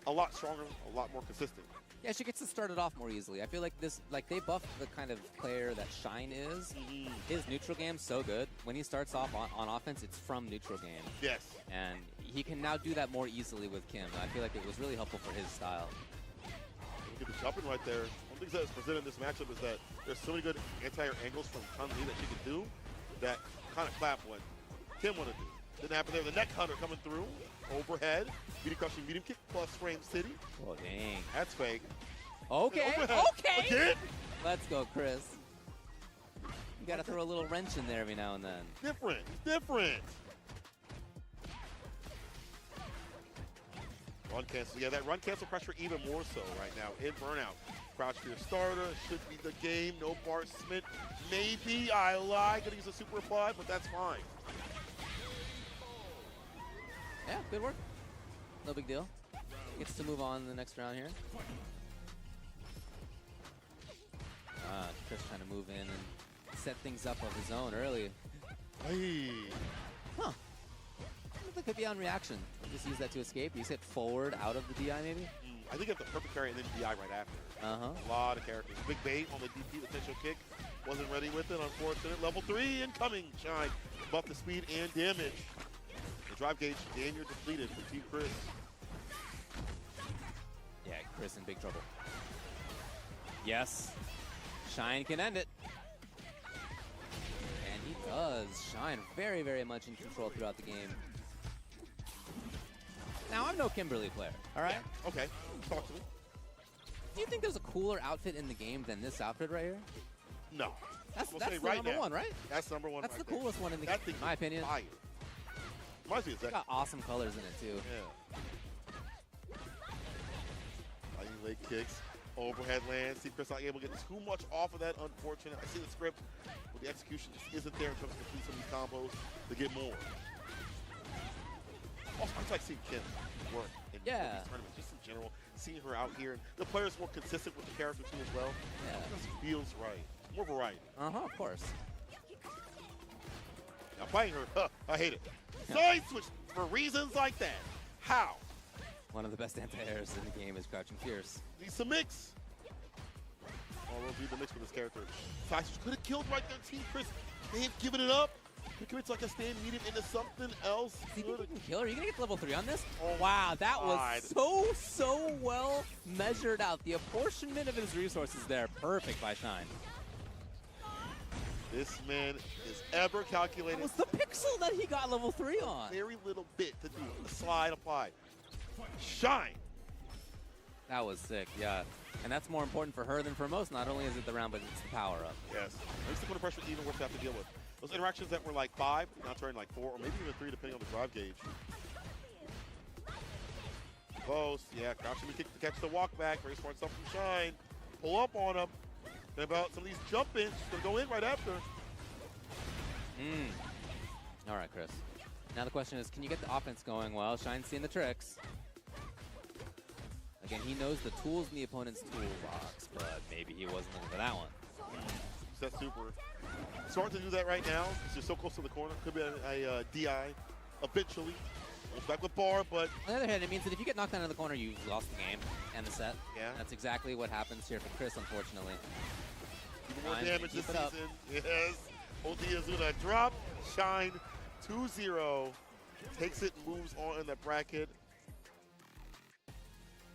a lot stronger, a lot more consistent. Yeah, she gets to start it off more easily. I feel like this, like they buffed the kind of player that Shine is. His neutral game's so good. When he starts off on offense, it's from neutral game. Yes. And he can now do that more easily with Kim. I feel like it was really helpful for his style. Look at the jumping right there. One thing that's presented in this matchup is that there's so many good anti-air angles from Chun-Li that she can do that kind of clap what Kim want to do. Didn't happen there. The neck hunter coming through. Overhead. Medium crushing medium kick plus frame city. Oh, dang. That's fake. Okay, Overhead. okay. Again? Let's go, Chris. You got to throw a little wrench in there every now and then. Different. Different. Run cancel. Yeah, that run cancel pressure even more so right now in Burnout. Crouch for your starter. Should be the game. No Bart Smith. Maybe I lie. Gonna use a super applied, but that's fine. Yeah, good work. No big deal. Gets to move on in the next round here. Chris trying to move in and set things up of his own early. Hey. Huh. I think that could be on reaction. Just use that to escape. He's hit forward out of the DI maybe. I think it's the perfect carry and then DI right after. A lot of characters. Big bait on the DP, the potential kick. Wasn't ready with it, unfortunate. Level 3 incoming. Shine. Buff the speed and damage. The drive gauge, damn, you're depleted for Team Chris. Yeah, Chris in big trouble. Yes. Shine can end it. And he does. Shine very, very much in control throughout the game. Now, I'm no Kimberly player, all right? Yeah. Okay, talk to me. Do you think there's a cooler outfit in the game than this outfit right here? No. That's I'm the gonna say right number now, one, right? That's number one. That's right the there. coolest one in the That game, thing in my opinion. Fire. Reminds me of It's that. got awesome colors in it, too. Yeah. Lightning leg kicks. Overhead lands. See Chris not able to get too much off of that. Unfortunate. I see the script, but the execution just isn't there in terms of complete some of these combos to get more. Also, I just like seeing Kim work in these tournaments, just in general. Seeing her out here, and the player's more consistent with the character too as well. Yeah. It just feels right. More variety. Of course. Now playing her, I hate it. Side switch for reasons like that. How? One of the best anti-airs in the game is Crouching Fierce. Needs some mix. Oh, we'll do the mix with this character. Side switch could have killed right there, Team Chris. They have given it up. Could commit to like a stand medium into something else. Do you think you can kill her? Are you going to get to level 3 on this? Oh wow, that God. was so well measured out. The apportionment of his resources there, perfect by Shine. This man is ever calculated. That was the pixel that he got level 3 on. Very little bit to do. A slide applied. Shine. That was sick, yeah. And that's more important for her than for most. Not only is it the round, but it's the power-up. Yes. At least the point of pressure is even worse to have to deal with. Those interactions that were like 5, now turning like 4, or maybe even 3, depending on the drive gauge. Close. Yeah, crouching to kick to catch the walk back. Very smart stuff from Shine. Pull up on him. And about some of these jump-ins, going to go in right after. All right, Chris. Now the question is, can you get the offense going? Well, Shine's seeing the tricks. Again, he knows the tools in the opponent's toolbox, but maybe he wasn't looking for that one. Set super. Smart to do that right now because you're so close to the corner. Could be a DI eventually. Almost back with bar, but... On the other hand, it means that if you get knocked down in the corner, you've lost the game and the set. Yeah. That's exactly what happens here for Chris, unfortunately. Even more Shine, damage this keep it up. season. Yes. Odiazuna drop. Shine 2-0. Takes it, moves on in the bracket.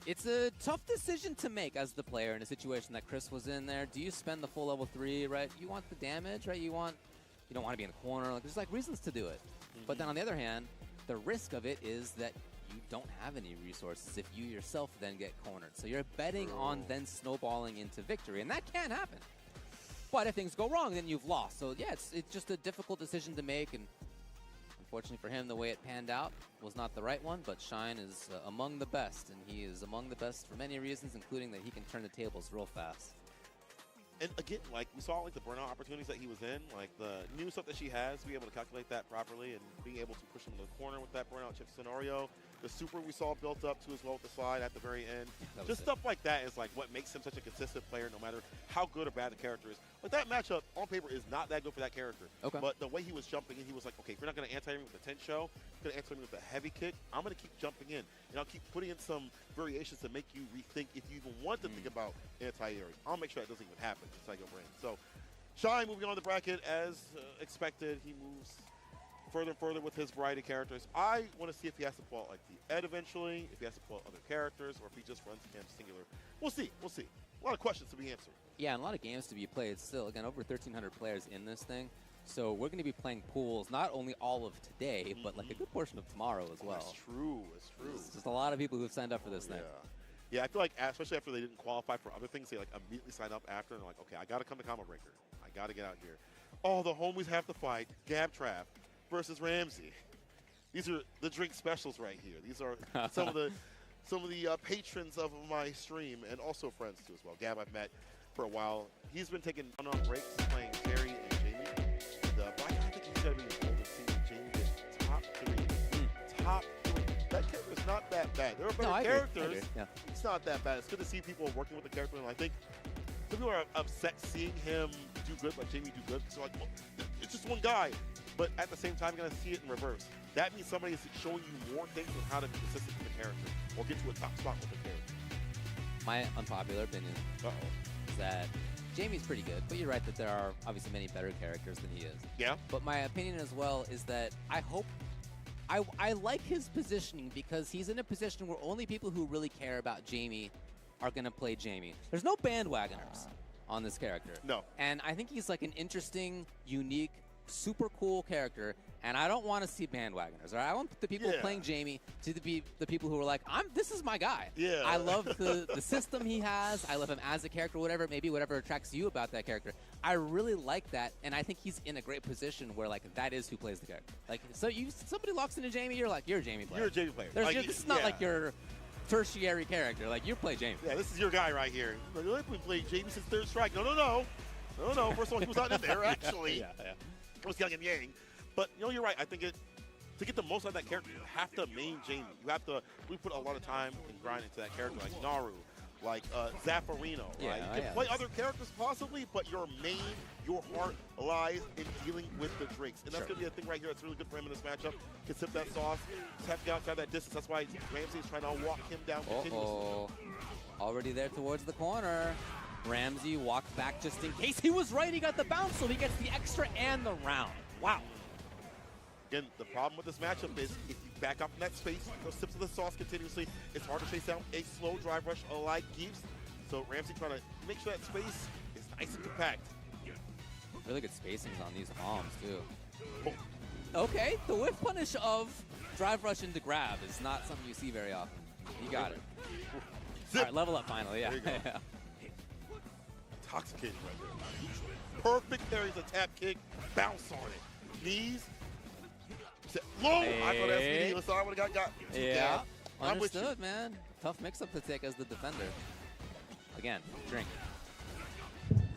It's a tough decision to make as the player in a situation that Chris was in there. Do you spend the full level 3, right? You want the damage, right? You don't want to be in the corner. Like, there's like reasons to do it. But then on the other hand, the risk of it is that you don't have any resources if you yourself then get cornered. So you're betting on then snowballing into victory, and that can happen. But if things go wrong, then you've lost. So yeah, it's just a difficult decision to make, and unfortunately for him, the way it panned out was not the right one, but Shine is among the best, and he is among the best for many reasons, including that he can turn the tables real fast. And again, like, we saw like the burnout opportunities that he was in, like the new stuff that she has, to be able to calculate that properly and being able to push him to the corner with that burnout chip scenario. The super we saw built up to as well with the slide at the very end. Just stuff like that is like what makes him such a consistent player no matter how good or bad the character is. But that matchup on paper is not that good for that character. Okay. But the way he was jumping in, he was like, okay, if you're not going to anti-me with the 10 show, you're going to anti-me with a heavy kick, I'm going to keep jumping in. And I'll keep putting in some variations to make you rethink if you even want to think about anti-airing. I'll make sure that doesn't even happen inside your brain. So Shine moving on the bracket as expected. He moves further and further with his variety of characters. I want to see if he has to pull out like the Ed eventually, if he has to pull out other characters, or if he just runs him singular. We'll see. We'll see. A lot of questions to be answered. Yeah, and a lot of games to be played still. Again, over 1,300 players in this thing. So we're going to be playing pools not only all of today, but like a good portion of tomorrow as well. That's true. It's true. There's just a lot of people who've signed up for this thing. Yeah, I feel like especially after they didn't qualify for other things, they like immediately sign up after and they're like, okay, I got to come to Combo Breaker. I got to get out here. Oh, the homies have to fight. Gab Trap versus Ramsey. These are the drink specials right here. These are some of the patrons of my stream and also friends too as well. Gab I've met for a while. He's been taking on breaks playing Terry and Jamie. But I think he's got to be involved in seeing Jamie get top 3. Top 3. That character's not that bad. There are better characters. Yeah. It's not that bad. It's good to see people working with the character, and I think some people are upset seeing him do good, like Jamie do good. So like, well, it's just one guy. But at the same time, you're gonna see it in reverse. That means somebody is showing you more things on how to be consistent with the character or get to a top spot with the character. My unpopular opinion is that Jamie's pretty good, but you're right that there are obviously many better characters than he is. Yeah. But my opinion as well is that I like his positioning because he's in a position where only people who really care about Jamie are going to play Jamie. There's no bandwagoners on this character. No. And I think he's like an interesting, unique, super cool character, and I don't want to see bandwagoners. All right? I want the people playing Jamie to be the people who are like, this is my guy. Yeah. I love the system he has. I love him as a character, whatever, maybe whatever attracts you about that character. I really like that, and I think he's in a great position where like that is who plays the character. Like, so somebody locks into Jamie, you're like, you're a Jamie player. You're a Jamie player. This is not like your tertiary character. Like, you play Jamie. Yeah, this is your guy right here. Like, we played Jamie since Third Strike. No. First one, he was not in there, actually. Yeah. It was Young and Yang. But, you're right. I think to get the most out of that character, you have to main Jamie. We put a lot of time and grind into that character, like Naru, like Zaffarino. Right? You can play other characters possibly, but your heart lies in dealing with the drinks. And that's going to be a thing right here that's really good for him in this matchup. Can sip that sauce, have to get outside that distance. That's why Ramsey is trying to walk him down continuously. Already there towards the corner. Ramsey walked back just in case. He was right. He got the bounce, so he gets the extra and the round. Wow. Again, the problem with this matchup is if you back up in that space, those sips of the sauce continuously, it's hard to chase down a slow drive rush like Gibbs. So Ramsey trying to make sure that space is nice and compact. Really good spacings on these bombs, too. Okay, the whiff punish of drive rush into grab is not something you see very often. You got it. All right, level up finally, yeah. There you go. Intoxicating right there. Perfect parries, a tap kick, bounce on it. Knees. Low! I thought that's me. So I would have got Yeah, I'm with understood, man. Tough mix-up to take as the defender. Again, drink.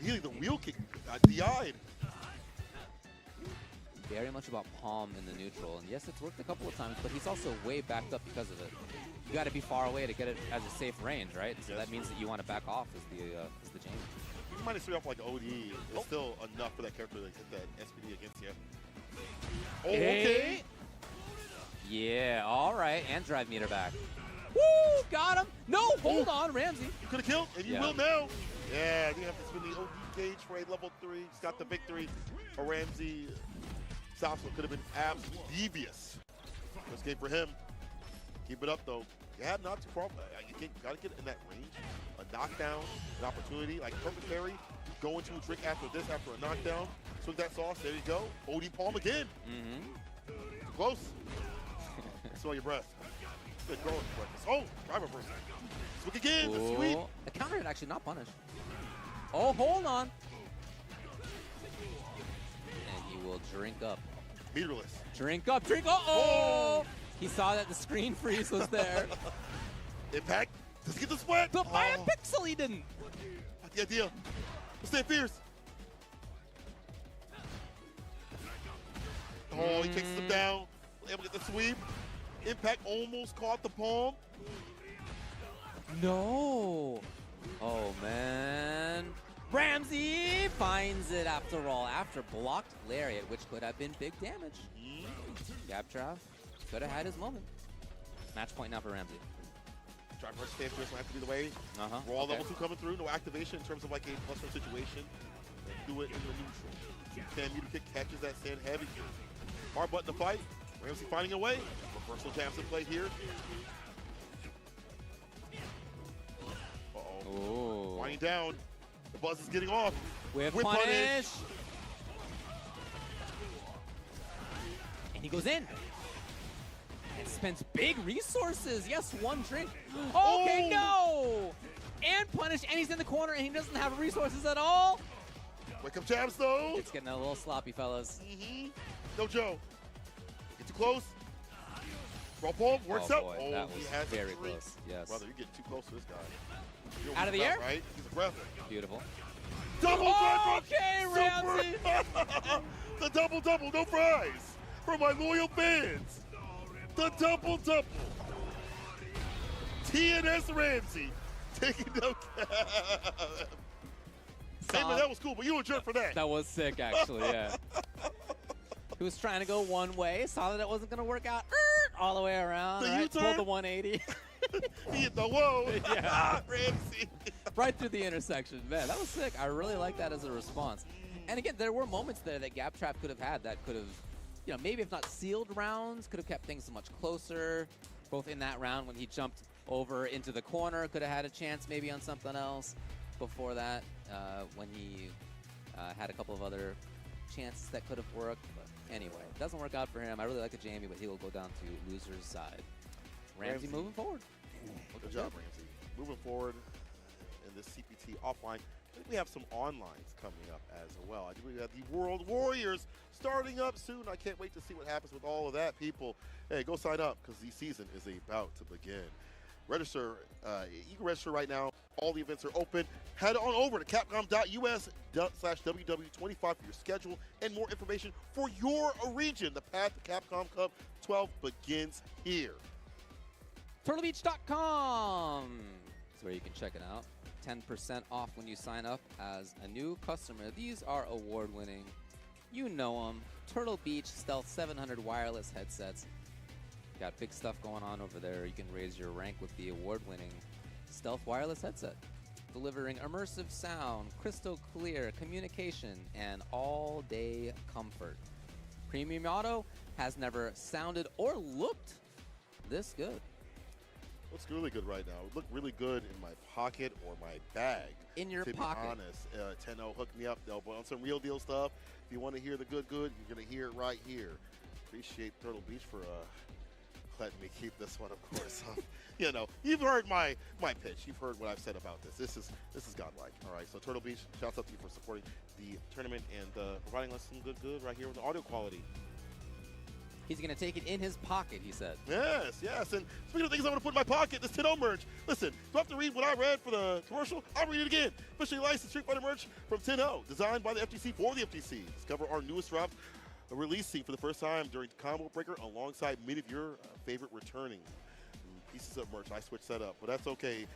really the wheel kick DI'd. Very much about palm in the neutral. And yes, it's worked a couple of times, but he's also way backed up because of it. You got to be far away to get it as a safe range, right? So that means that you want to back off as the Jamie. You might have started off like OD. It's still enough for that character to hit that SPD against you. Oh, okay. Yeah, all right. And drive meter back. Woo! Got him. No, hold on, Ramsey. You could have killed, and you will now. Yeah, you have to spend the OD gauge for a level 3. He's got the victory. A Ramsey stops what could have been absolutely devious. First game for him. Keep it up, though. Yeah, not too far. You got to get in that range. A knockdown, an opportunity, like perfect parry. Go into a drink after this, after a knockdown. Swing that sauce. There you go. OD palm again. Too close. Smell your breath. Good going. Oh, driver person. Swing again. The sweep. The counter hit actually not punished. Oh, hold on. And he will drink up. Meterless. Drink up, drink up. Oh! He saw that the screen freeze was there. Impact. Let's get the sweat. But by a pixel, he didn't. Not the idea. Let's stay fierce. Oh, he takes him down. Able to get the sweep. Impact almost caught the palm. No. Oh, man. Ramsey finds it after all, after blocked lariat, which could have been big damage. Gabtrav could have had his moment. Match point now for Ramsey. Try to stay fierce might have to be the way. Raw level 2 coming through. No activation in terms of like a plus 1 situation. Do it in the neutral. Can meter kick catches that sand heavy. Hard button to fight. Ramsey finding a way. Reversal jams in play here. Uh-oh. Winding down. The buzz is getting off. With punish. And he goes in. And spends big resources. Yes, one drink. Okay, no. And punish. And he's in the corner and he doesn't have resources at all. Wake up jabs though. It's getting a little sloppy, fellas. No Joe. Get too close. Raw palm works out. Boy, Oh, that he was has very a three. close. Yes. Brother, you're getting too close to this guy. You're Out of the out, air? right? He's a breath. Beautiful. Double Okay, Ramsey. The double-double, no fries. For my loyal fans. The double-double. TNS Ramsey taking no Hey man, that was cool, but you were a jerk for that. That was sick, actually, yeah. He was trying to go one way, saw that it wasn't going to work out, all the way around, The right? U-turn? Pulled the 180. He hit the whoa. Yeah. Ramsey. Right through the intersection. Man, that was sick. I really like that as a response. And again, there were moments there that Gabtrap could have had that could have, you know, maybe if not sealed rounds, could have kept things much closer. Both in that round when he jumped over into the corner, could have had a chance maybe on something else. Before that, when he had a couple of other chances that could have worked. But anyway, it doesn't work out for him. I really like the Jamie, but he will go down to loser's side. Ramsey moving forward. Good job, Ramsey. Moving forward in this CPT offline. I think we have some onlines coming up as well. I think we have the World Warriors starting up soon. I can't wait to see what happens with all of that, people. Hey, go sign up because the season is about to begin. Register. You can register right now. All the events are open. Head on over to capcom.us/WW25 for your schedule and more information for your region. The path to Capcom Cup 12 begins here. TurtleBeach.com is where you can check it out. 10% off when you sign up as a new customer. These are award-winning. You know them. Turtle Beach Stealth 700 wireless headsets. Got big stuff going on over there. You can raise your rank with the award-winning Stealth wireless headset, delivering immersive sound, crystal clear communication, and all-day comfort. Premium Auto has never sounded or looked this good. Looks really good right now. It looked really good in my pocket or my bag. In your pocket. To be honest, Tenno hooked me up though, but on some real deal stuff. If you want to hear the good, you're gonna hear it right here. Appreciate Turtle Beach for letting me keep this one, of course. You know, you've heard my pitch. You've heard what I've said about this. This is godlike. All right, so Turtle Beach, shouts out to you for supporting the tournament and providing us some good right here with the audio quality. He's going to take it in his pocket, he said. Yes, yes. And speaking of things I'm going to put in my pocket, this 10-0 merch. Listen, do I have to read what I read for the commercial? I'll read it again. Officially licensed Street Fighter merch from 10-0, designed by the FTC for the FTC. Discover our newest drops, releasing for the first time during Combo Breaker alongside many of your favorite returning pieces of merch. I switched that up, but that's okay.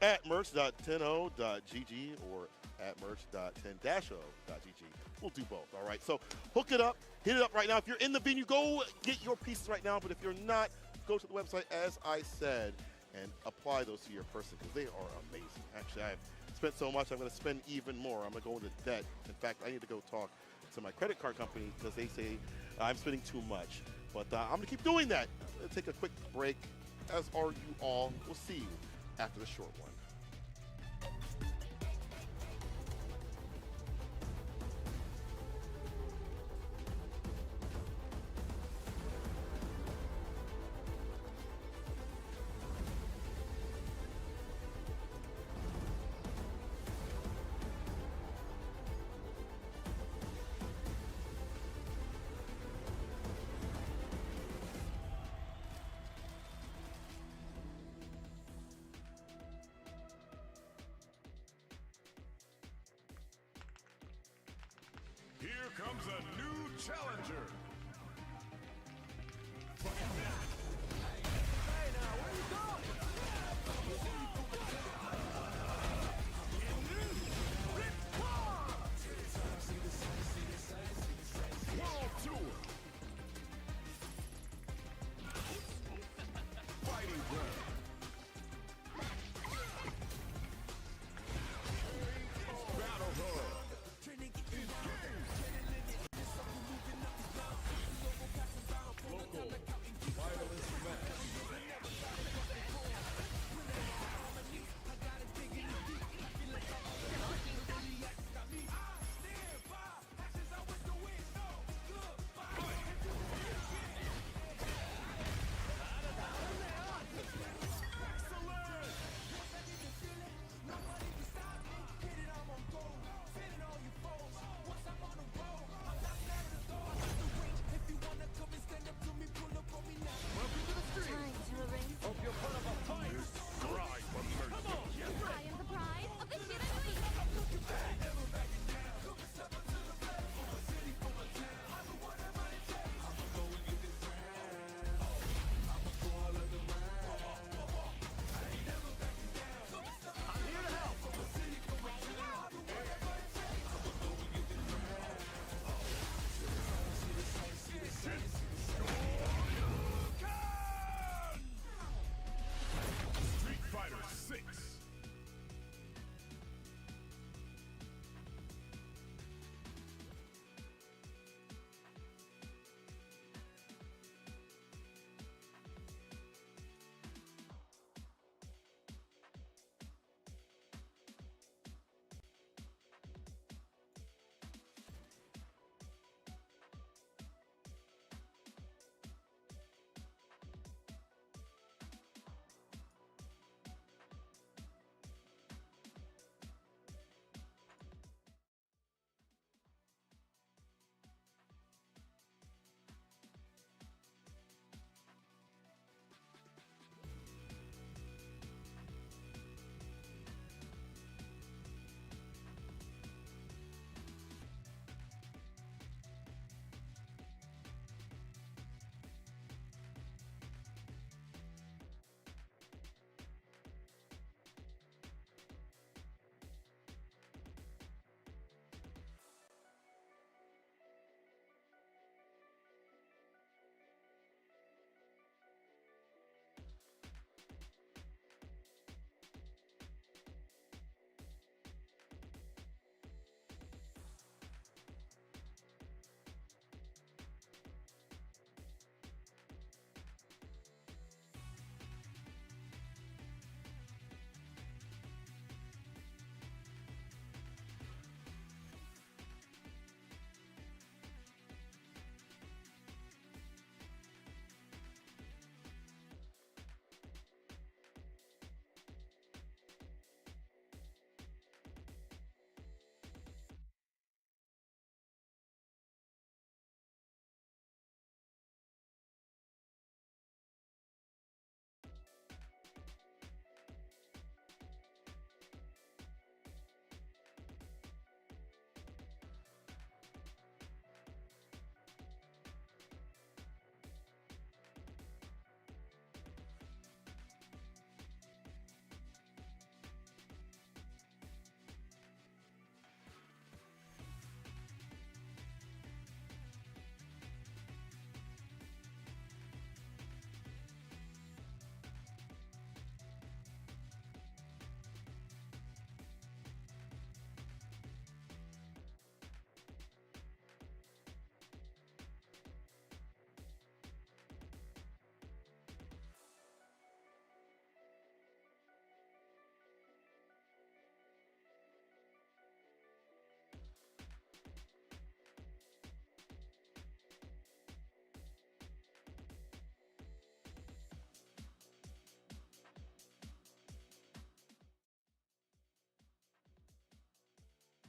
At merch.10o.gg or at merch.10-o.gg. We'll do both, all right? So hook it up, hit it up right now. If you're in the venue, go get your pieces right now. But if you're not, go to the website, as I said, and apply those to your person because they are amazing. Actually, I've spent so much, I'm going to spend even more. I'm going to go into debt. In fact, I need to go talk to my credit card company because they say I'm spending too much. But I'm going to keep doing that. I'm going to take a quick break, as are you all. We'll see you after the short one. Here comes a new challenger. World Tour. Fighting ground. Battle hub.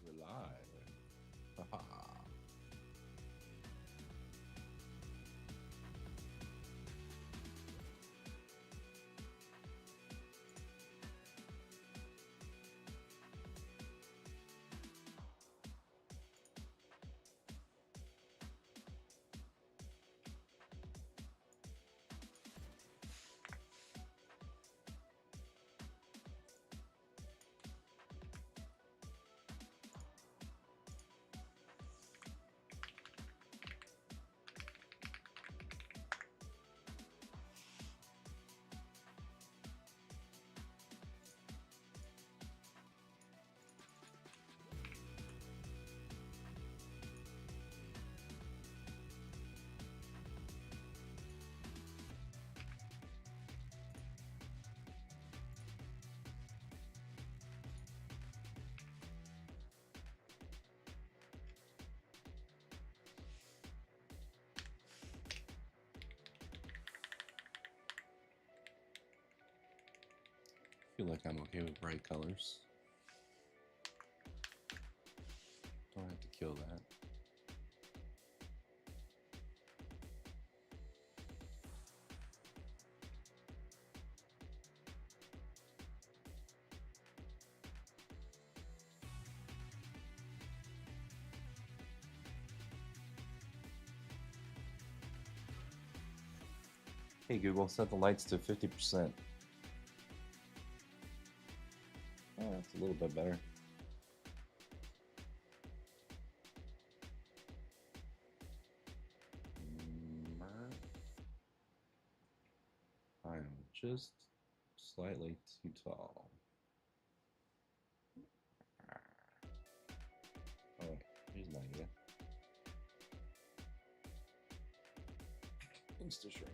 We're live. Haha. Feel like I'm okay with bright colors. Don't have to kill that. Hey Google, set the lights to 50%. Oh, that's a little bit better. I'm just slightly too tall. Oh wait, here's an idea. Insta shrink.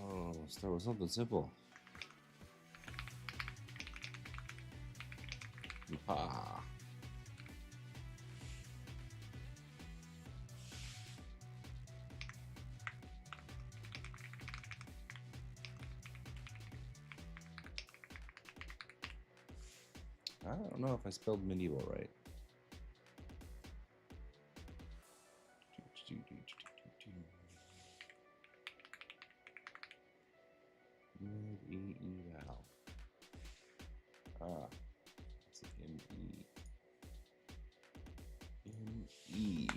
Oh, start with something simple. Ah. I don't know if I spelled medieval right. Medieval. Ah, it's an M-E. M-E.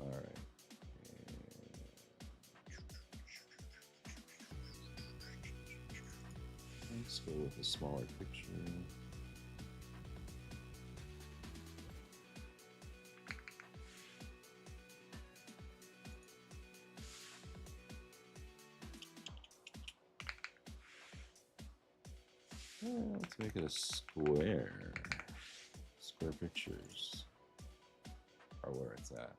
All right. Let's go with a smaller picture. Let's make it a square. Square pictures are where it's at.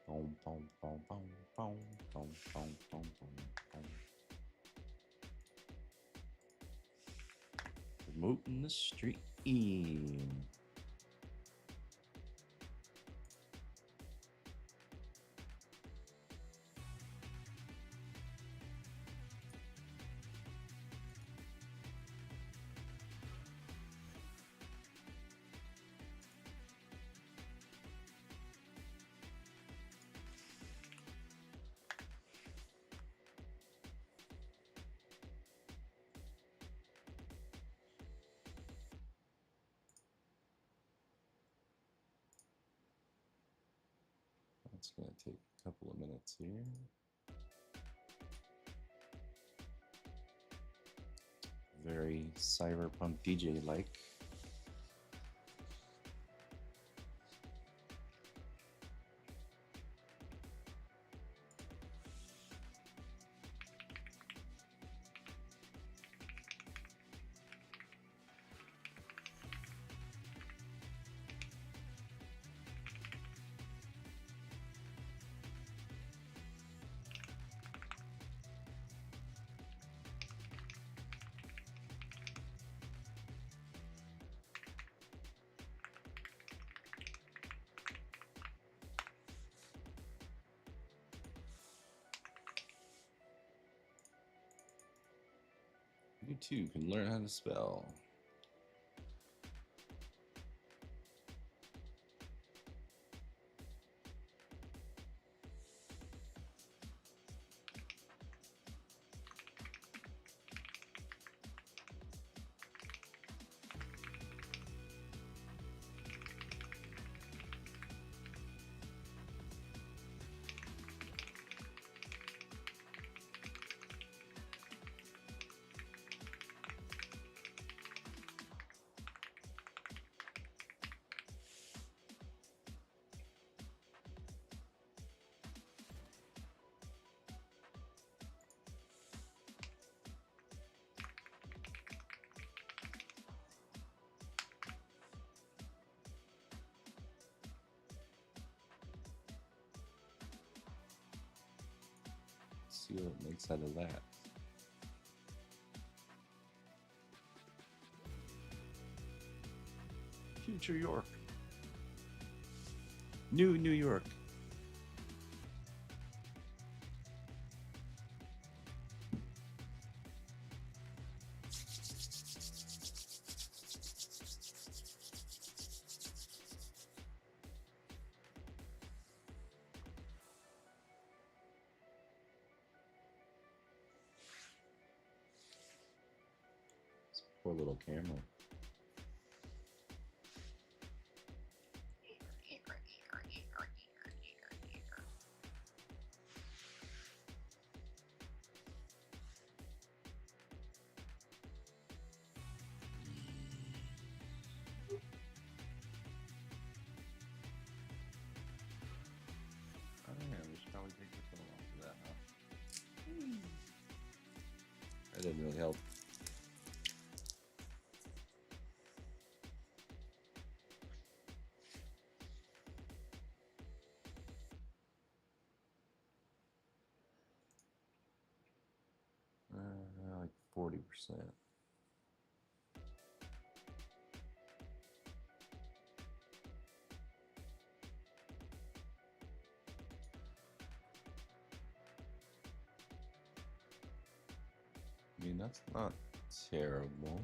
Boom, boom, boom, boom, boom, boom, boom, boom, boom. Promoting the stream. Just gonna take a couple of minutes here. Very cyberpunk DJ like. You too can learn how to spell. See what it makes out of that. Future York. New York. Poor little camera. Oh yeah, we should probably take this one off of that, huh? That didn't really help. Like 40%. I mean, that's not terrible.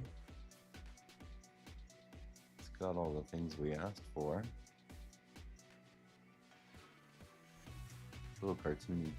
It's got all the things we asked for. A little cartoony.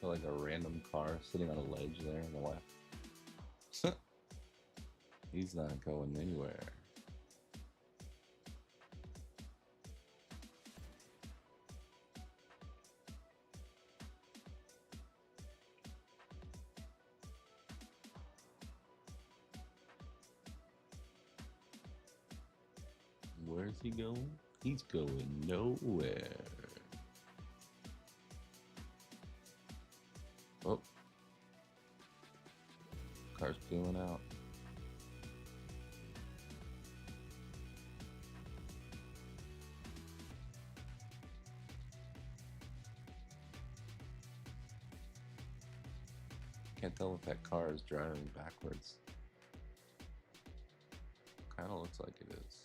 Like a random car sitting on a ledge there on the left. He's not going anywhere. Where's he going? He's going nowhere. Oh. Car's peeling out. Can't tell if that car is driving backwards. Kind of looks like it is.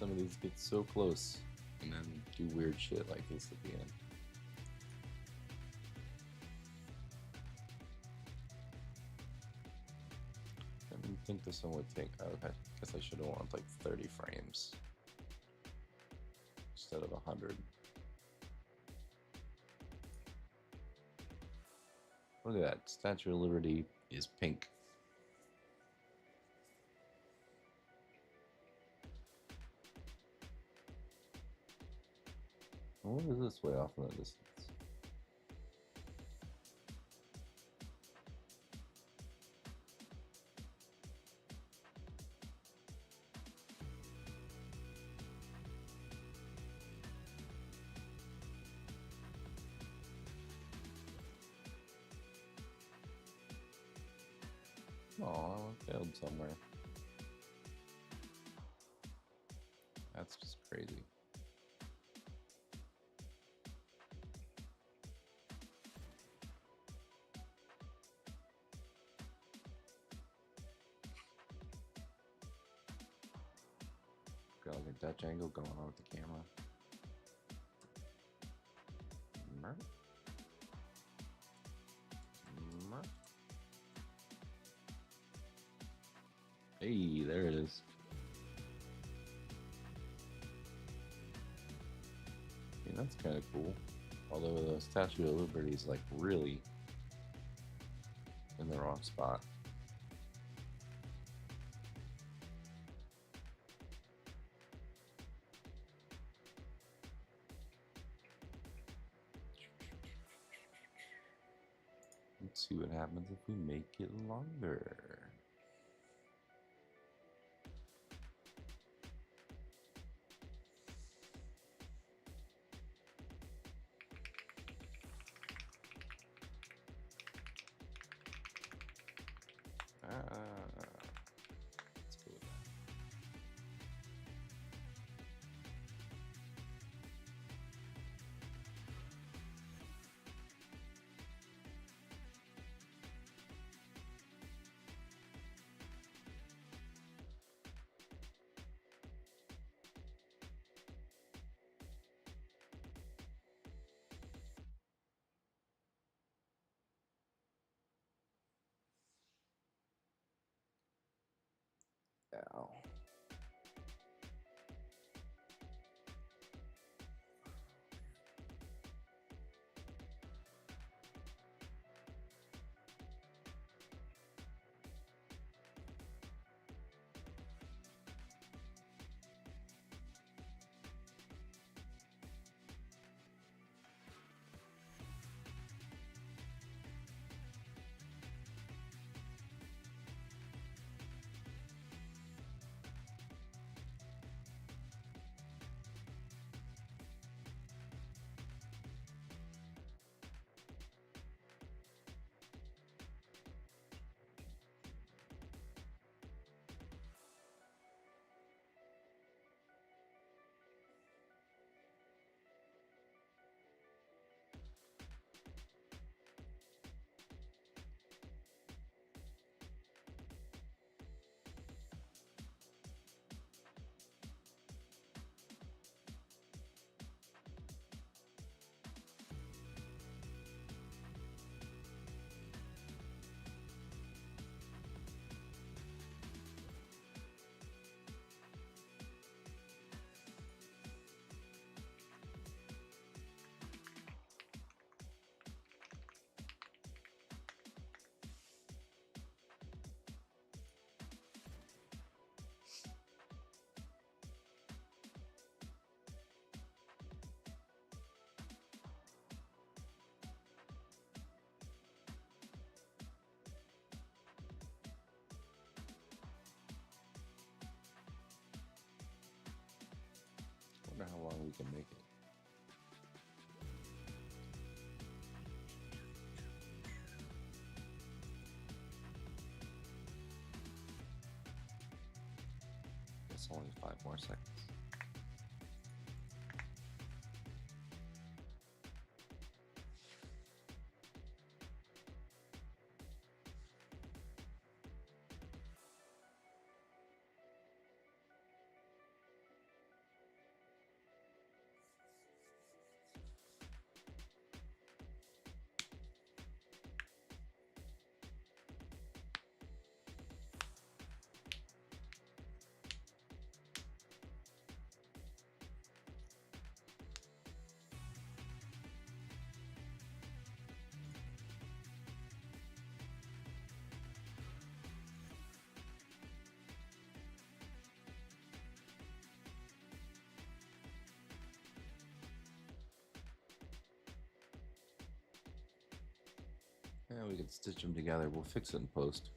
Some of these get so close and then do weird shit like this at the end. I didn't think this one would take. Oh, I guess I should have wanted like 30 frames instead of 100. Look at that. Statue of Liberty is pink. What is this way off in the distance? Oh, I failed somewhere. That's just crazy. Got like a Dutch angle going on with the camera. Merp. Merp. Hey, there it is. Yeah, that's kind of cool. Although the Statue of Liberty is like really in the wrong spot. Let's see what happens if we make it longer. Let's go with that. Ow. wonder how long we can make it. Guess only 5 more seconds. Yeah, we can stitch them together. We'll fix it in post.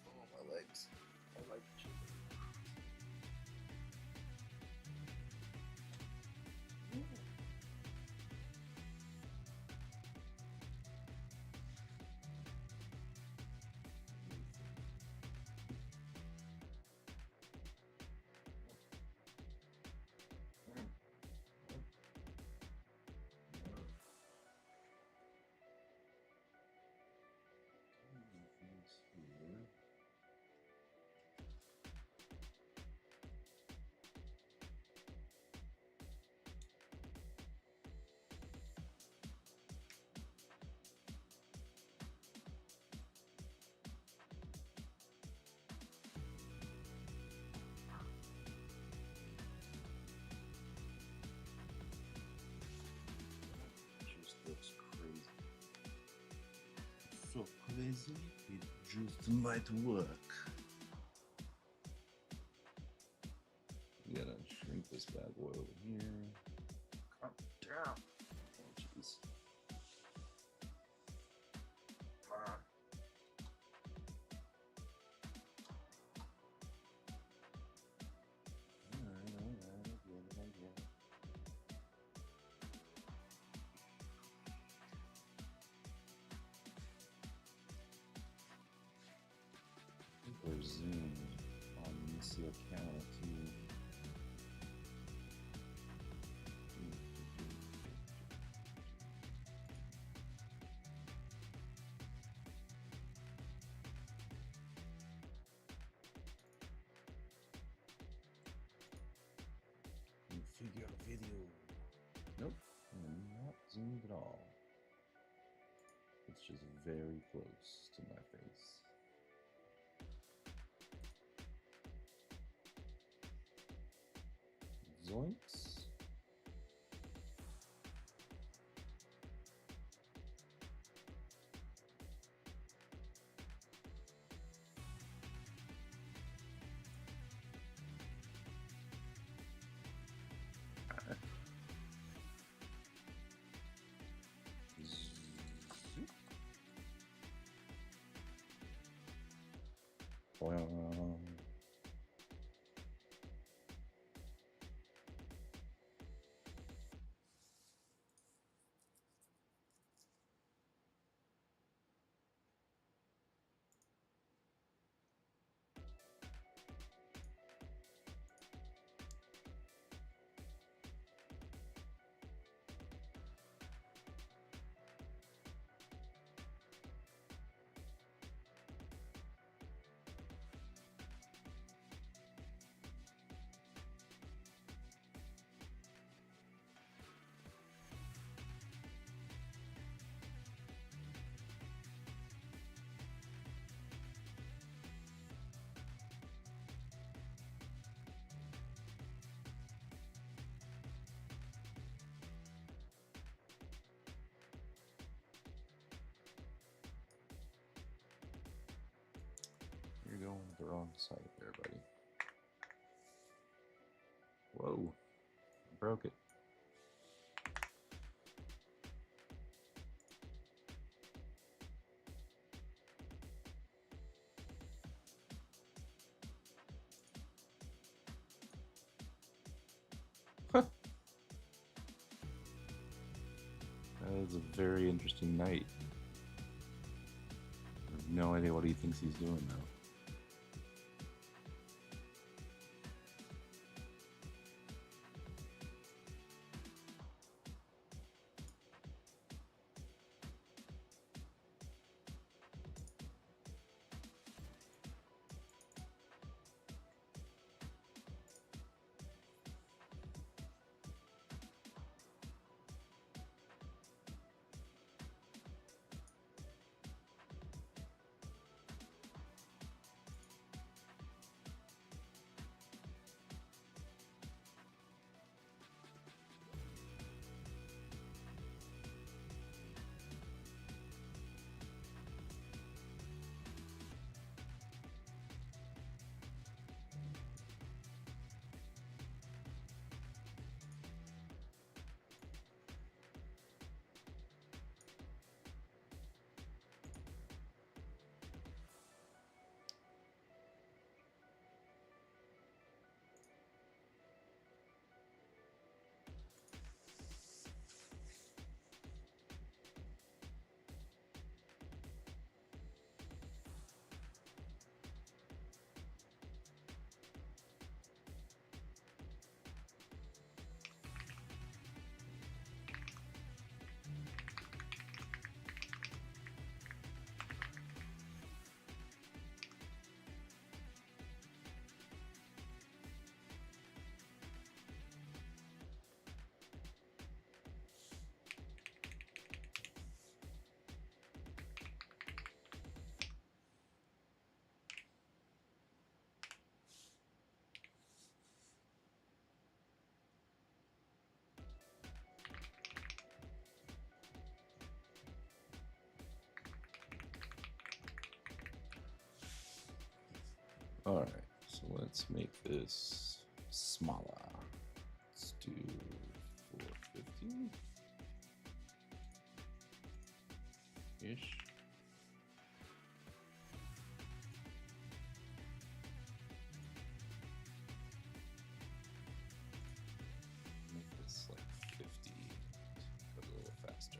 Oh, my legs. I like the chicken. Just looks crazy. So crazy, it just might work. We gotta shrink this bad boy over here. Calm down. Oh, jeez. Ah. Alright, I get it. Or zoom on this camera too. Figure out video. Nope, I'm not zoomed at all. It's just very close to my face. Zoinks. Zoop. Well, the wrong side there, buddy. Whoa. Broke it. That is a very interesting knight. I have no idea what he thinks he's doing though. Alright, so let's make this smaller. Let's do 450-ish. Make this like 50, go a little faster.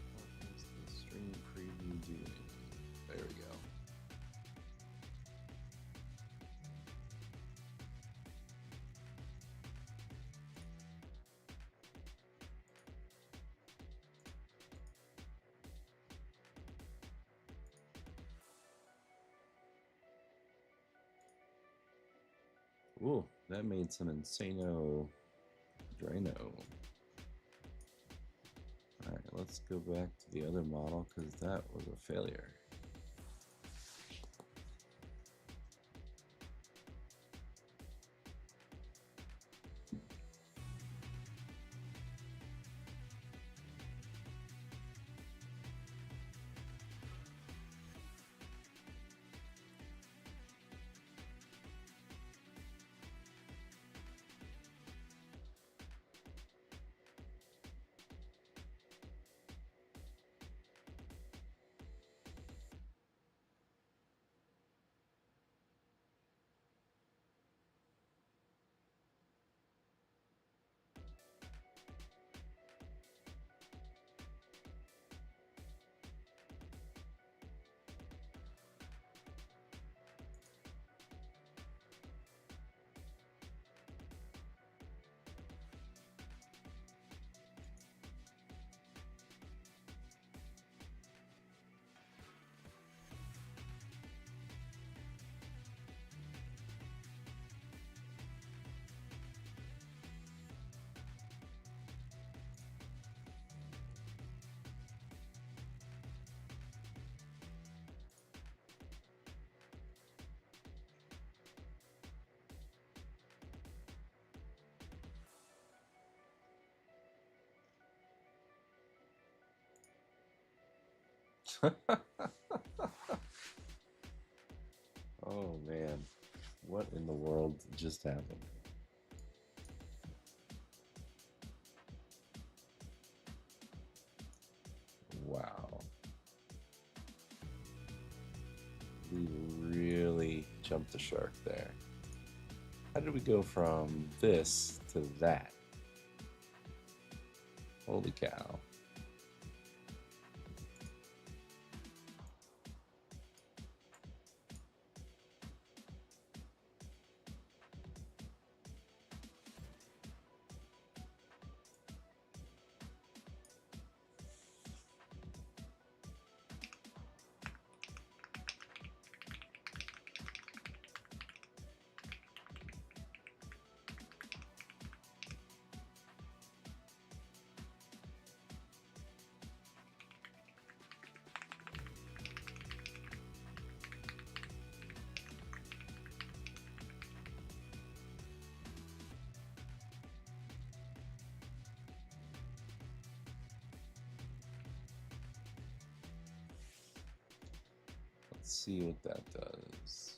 What is the stream preview doing? There we go. Ooh, that made some insano Drano. Alright, let's go back to the other model because that was a failure. Oh man, what in the world just happened? Wow. We really jumped the shark there. How did we go from this to that? Holy cow. Let's see what that does.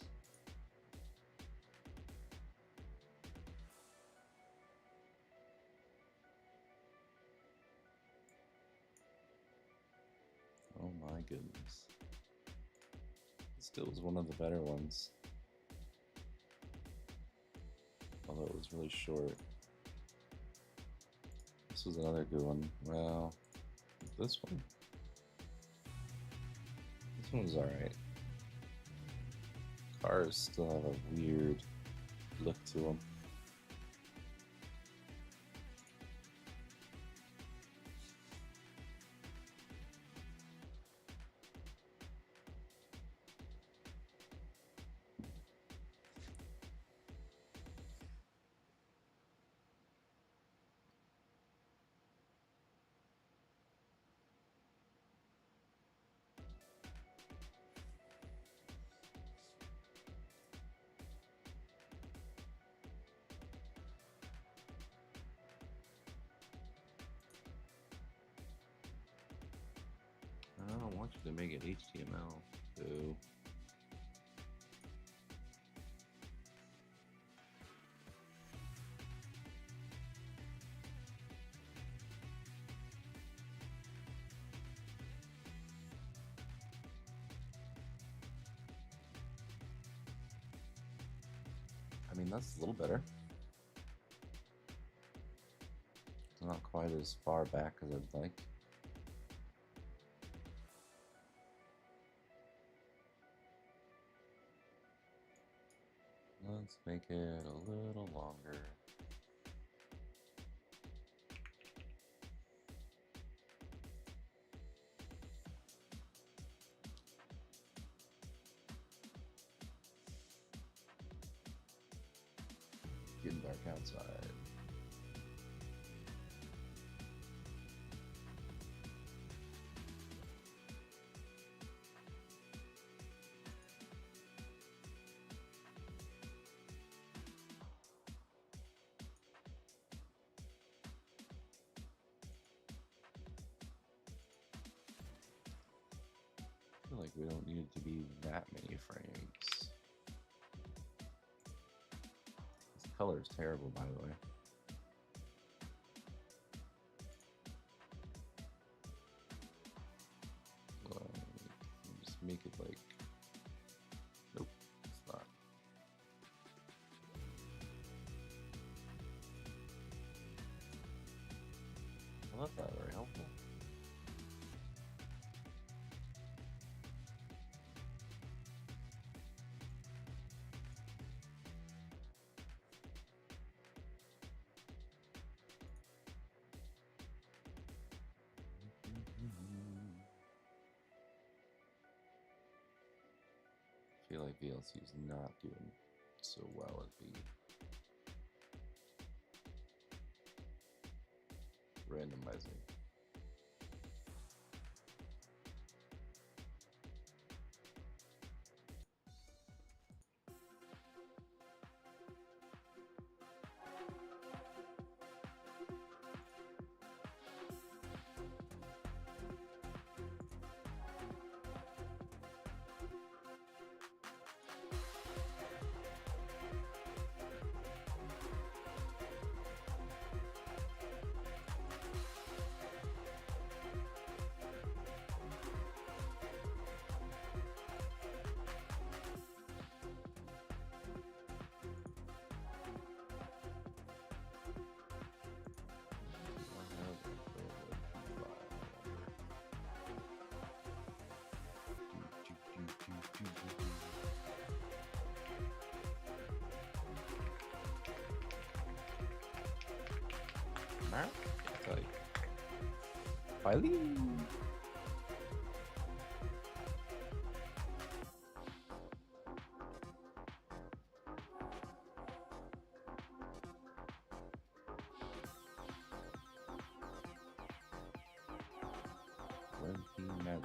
Oh my goodness. Still was one of the better ones. Although it was really short. This was another good one. Well, this one? This one was alright. Cars still have a weird look to them. I don't want you to make it HTML. Boo. I mean, that's a little better. It's not quite as far back as I'd like. Let's make it a little longer. Getting dark outside. I feel like we don't need it to be that many frames. This color is terrible, by the way. Just make it like, nope, it's not. Well, that's not very helpful. I feel like VLC is not doing so well at the randomizing. Filing. Magic.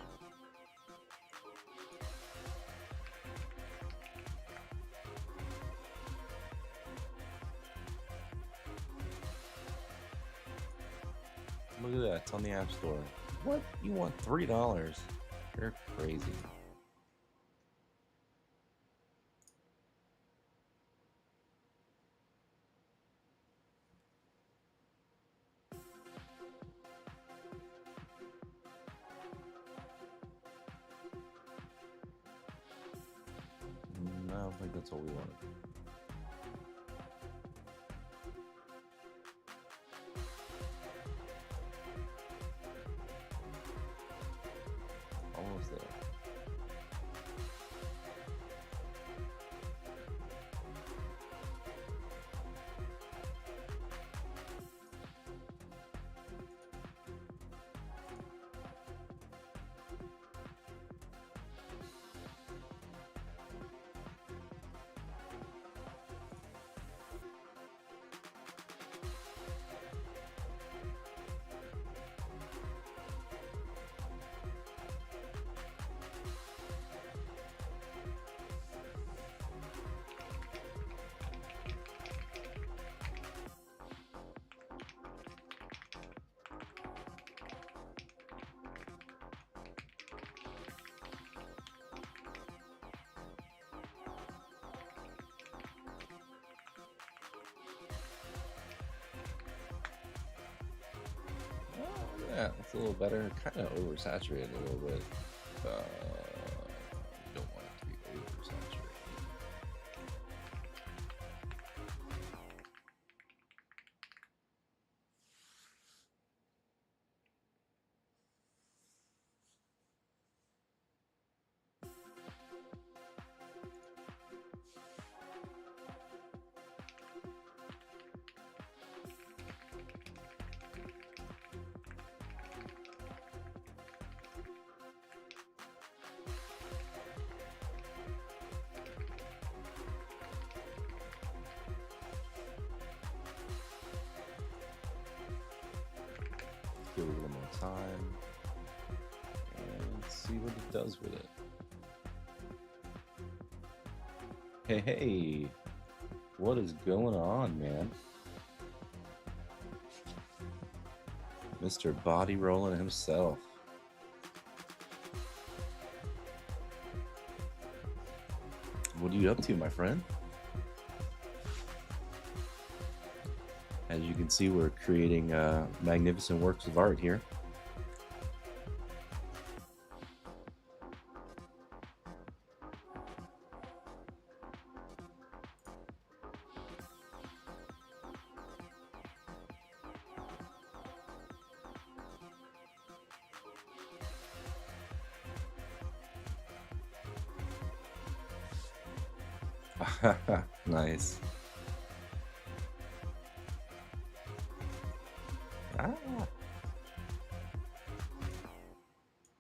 Look at that, it's on the App Store. What? You want $3? You're crazy. I don't think that's all we wanted. Almost there. Yeah, it's a little better. Kind of oversaturated a little bit. You don't want it to be oversaturated. Give it a little more time and see what it does with it. Hey, what is going on, man? Mr. Body Rolling himself. What are you up to, my friend? As you can see, we're creating magnificent works of art here. Nice.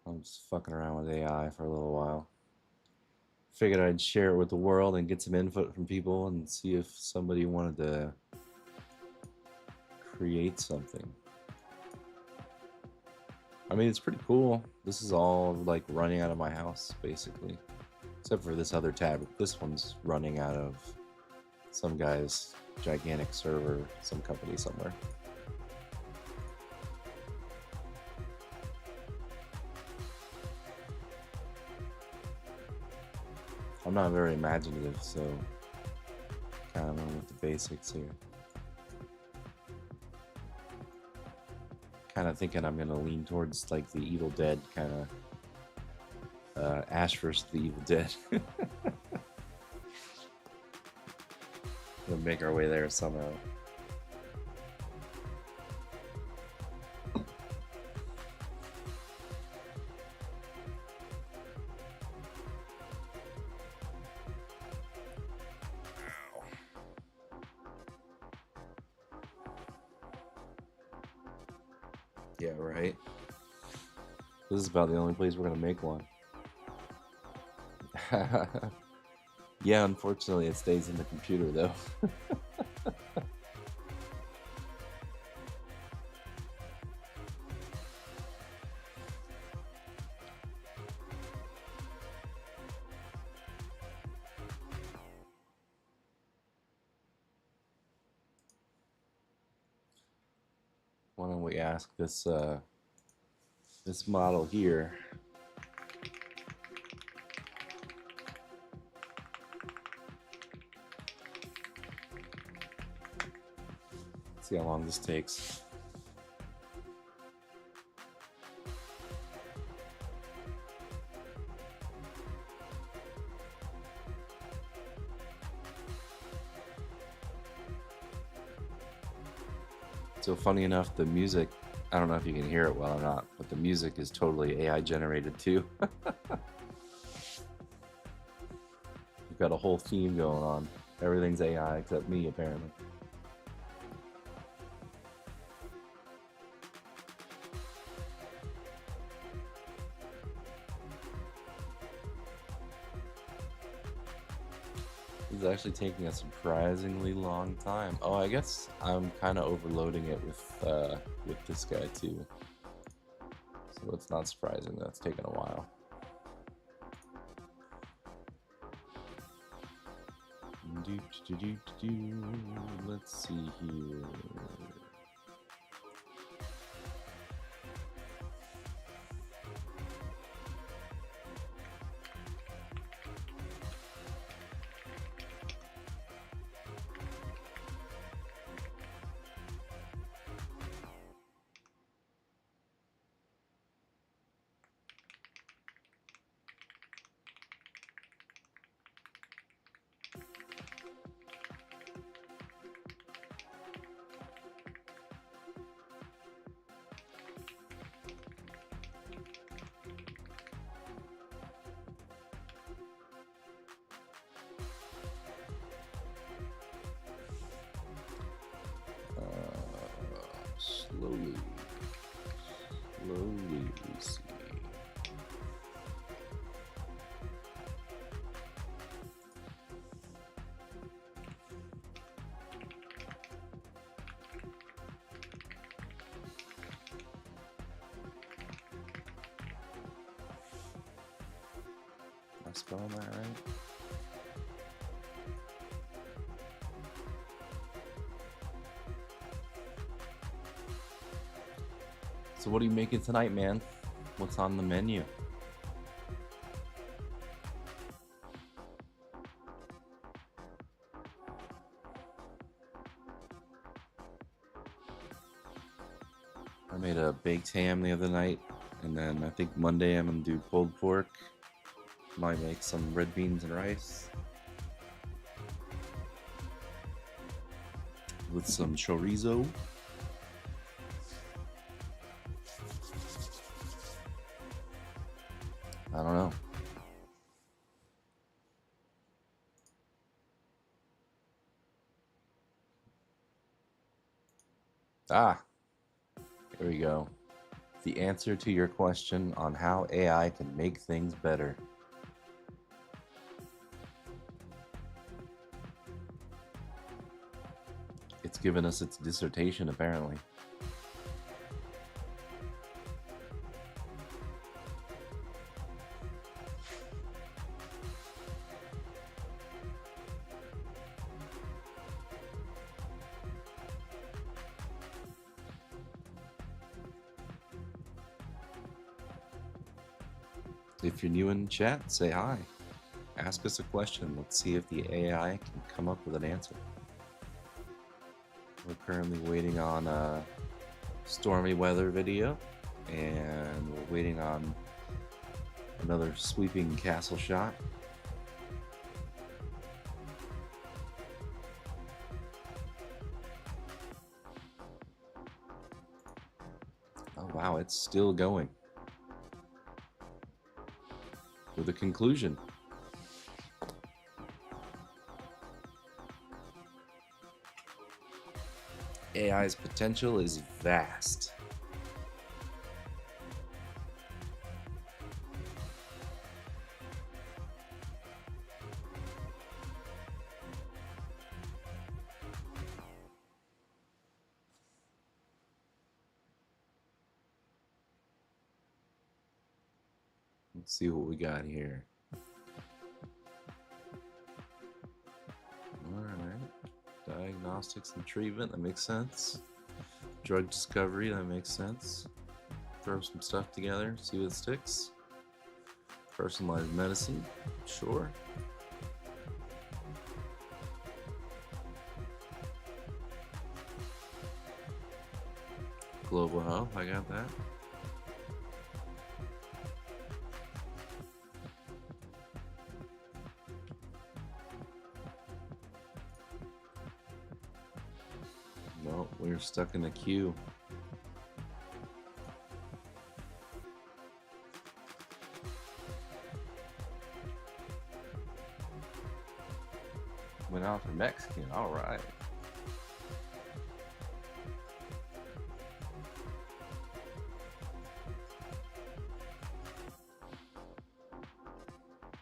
I'm just fucking around with AI for a little while. Figured I'd share it with the world and get some input from people and see if somebody wanted to create something. I mean, it's pretty cool. This is all like running out of my house, basically. Except for this other tab. This one's running out of some guy's gigantic server, some company somewhere. I'm not very imaginative, so kind of know with the basics here. Kind of thinking I'm gonna lean towards like the Evil Dead kind of Ash vs. the Evil Dead. We'll make our way there somehow. Yeah, right. This is about the only place we're gonna make one. Yeah, unfortunately, it stays in the computer though. Why don't we ask this this model here? See how long this takes. So funny enough, the music, I don't know if you can hear it well or not, but the music is totally AI generated too. We've got a whole theme going on. Everything's AI except me, apparently. This is actually taking a surprisingly long time. Oh, I guess I'm kind of overloading it with this guy too. So it's not surprising that it's taken a while. Let's see here. Slowly we see. Am I spelling that right? So what are you making tonight, man? What's on the menu? I made a baked ham the other night, and then I think Monday I'm gonna do pulled pork. Might make some red beans and rice with some chorizo. I don't know. Ah, here we go. The answer to your question on how AI can make things better. It's given us its dissertation, apparently. If you're new in chat, say hi. Ask us a question. Let's see if the AI can come up with an answer. We're currently waiting on a stormy weather video, and we're waiting on another sweeping castle shot. Oh wow, it's still going. With a conclusion. AI's potential is vast. Let's see what we got here. Alright. Diagnostics and treatment, that makes sense. Drug discovery, that makes sense. Throw some stuff together, see what sticks. Personalized medicine, sure. Global health, I got that. No, we're stuck in the queue. Went out for Mexican, alright.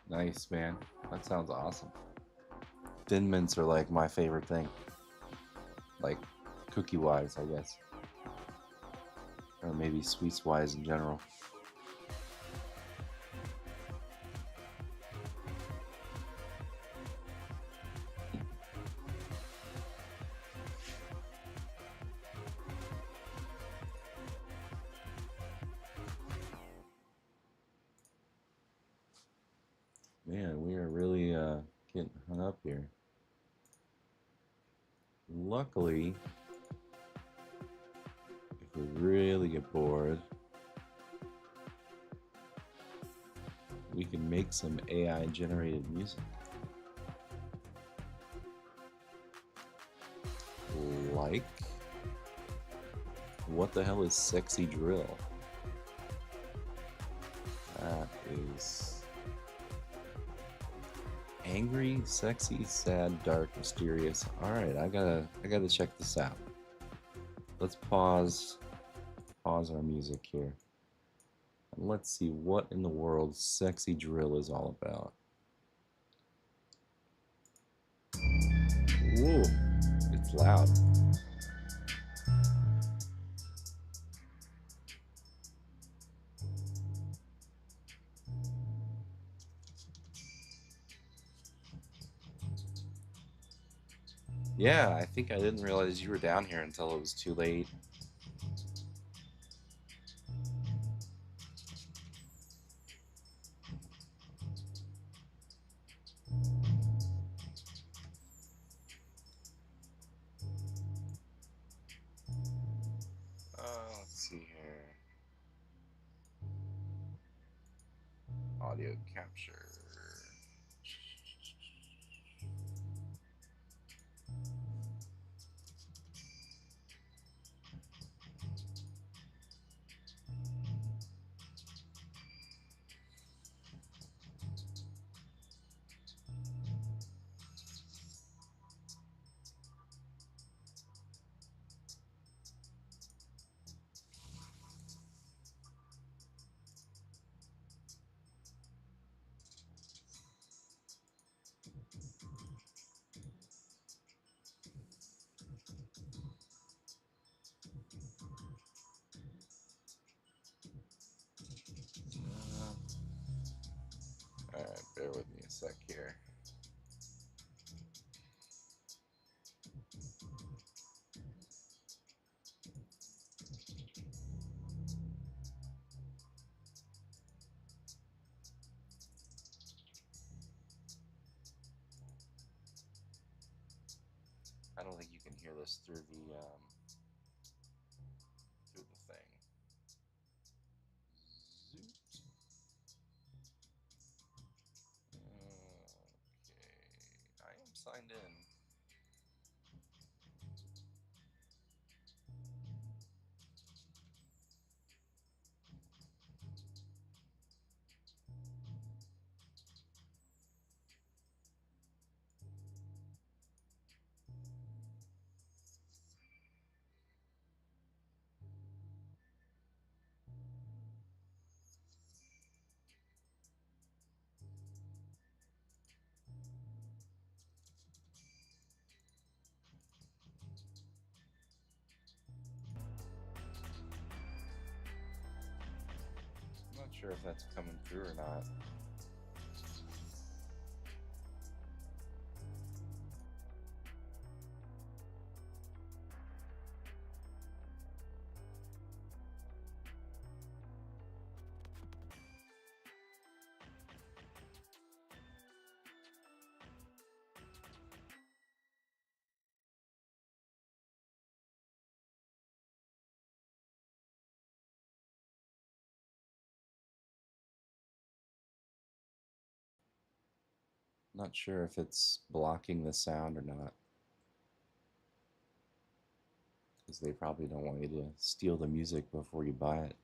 Nice, man. That sounds awesome. Thin mints are like my favorite thing. Like cookie wise, I guess. Or maybe sweets wise in general. Man, we are really getting hung up here. Luckily, if we really get bored, we can make some AI generated music. Like, what the hell is sexy drill? That is angry, sexy, sad, dark, mysterious. All right, I gotta check this out. Let's pause our music here. And let's see what in the world sexy drill is all about. Whoa, it's loud. Yeah, I think I didn't realize you were down here until it was too late. Let's see here. Audio capture. Alright, bear with me a sec here. I don't think you can hear this through the thing. Zoot. Okay, I am signed in. sure if that's coming through or not. Not sure if it's blocking the sound or not, because they probably don't want you to steal the music before you buy it.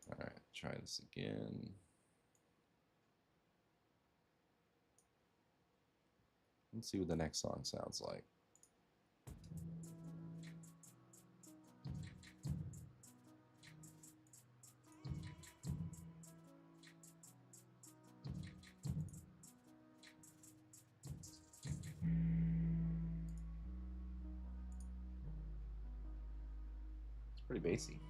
All right, try this again. Let's see what the next song sounds like. It's pretty bassy.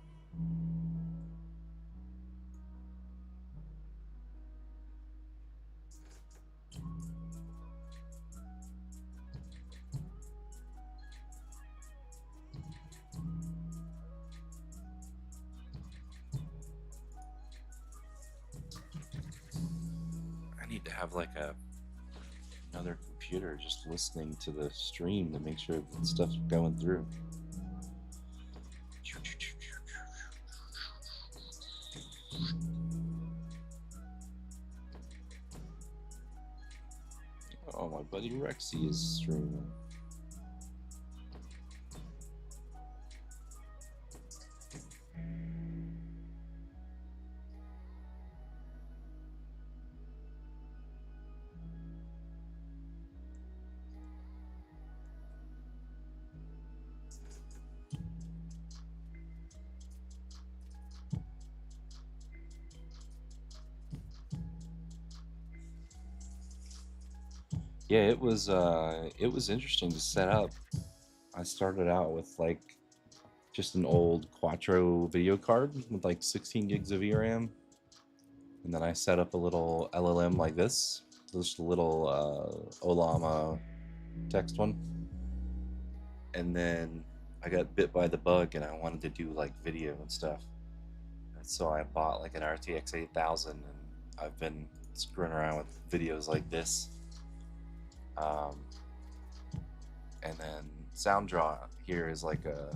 I need to have like another computer just listening to the stream to make sure that stuff's going through. Oh, my buddy Rexy is streaming. Yeah, it was interesting to set up. I started out with like just an old Quattro video card with like 16 gigs of VRAM, and then I set up a little LLM like this, just a little Olama text one, and then I got bit by the bug and I wanted to do like video and stuff, and so I bought like an RTX 8000, and I've been screwing around with videos like this. And then SoundDraw here is like a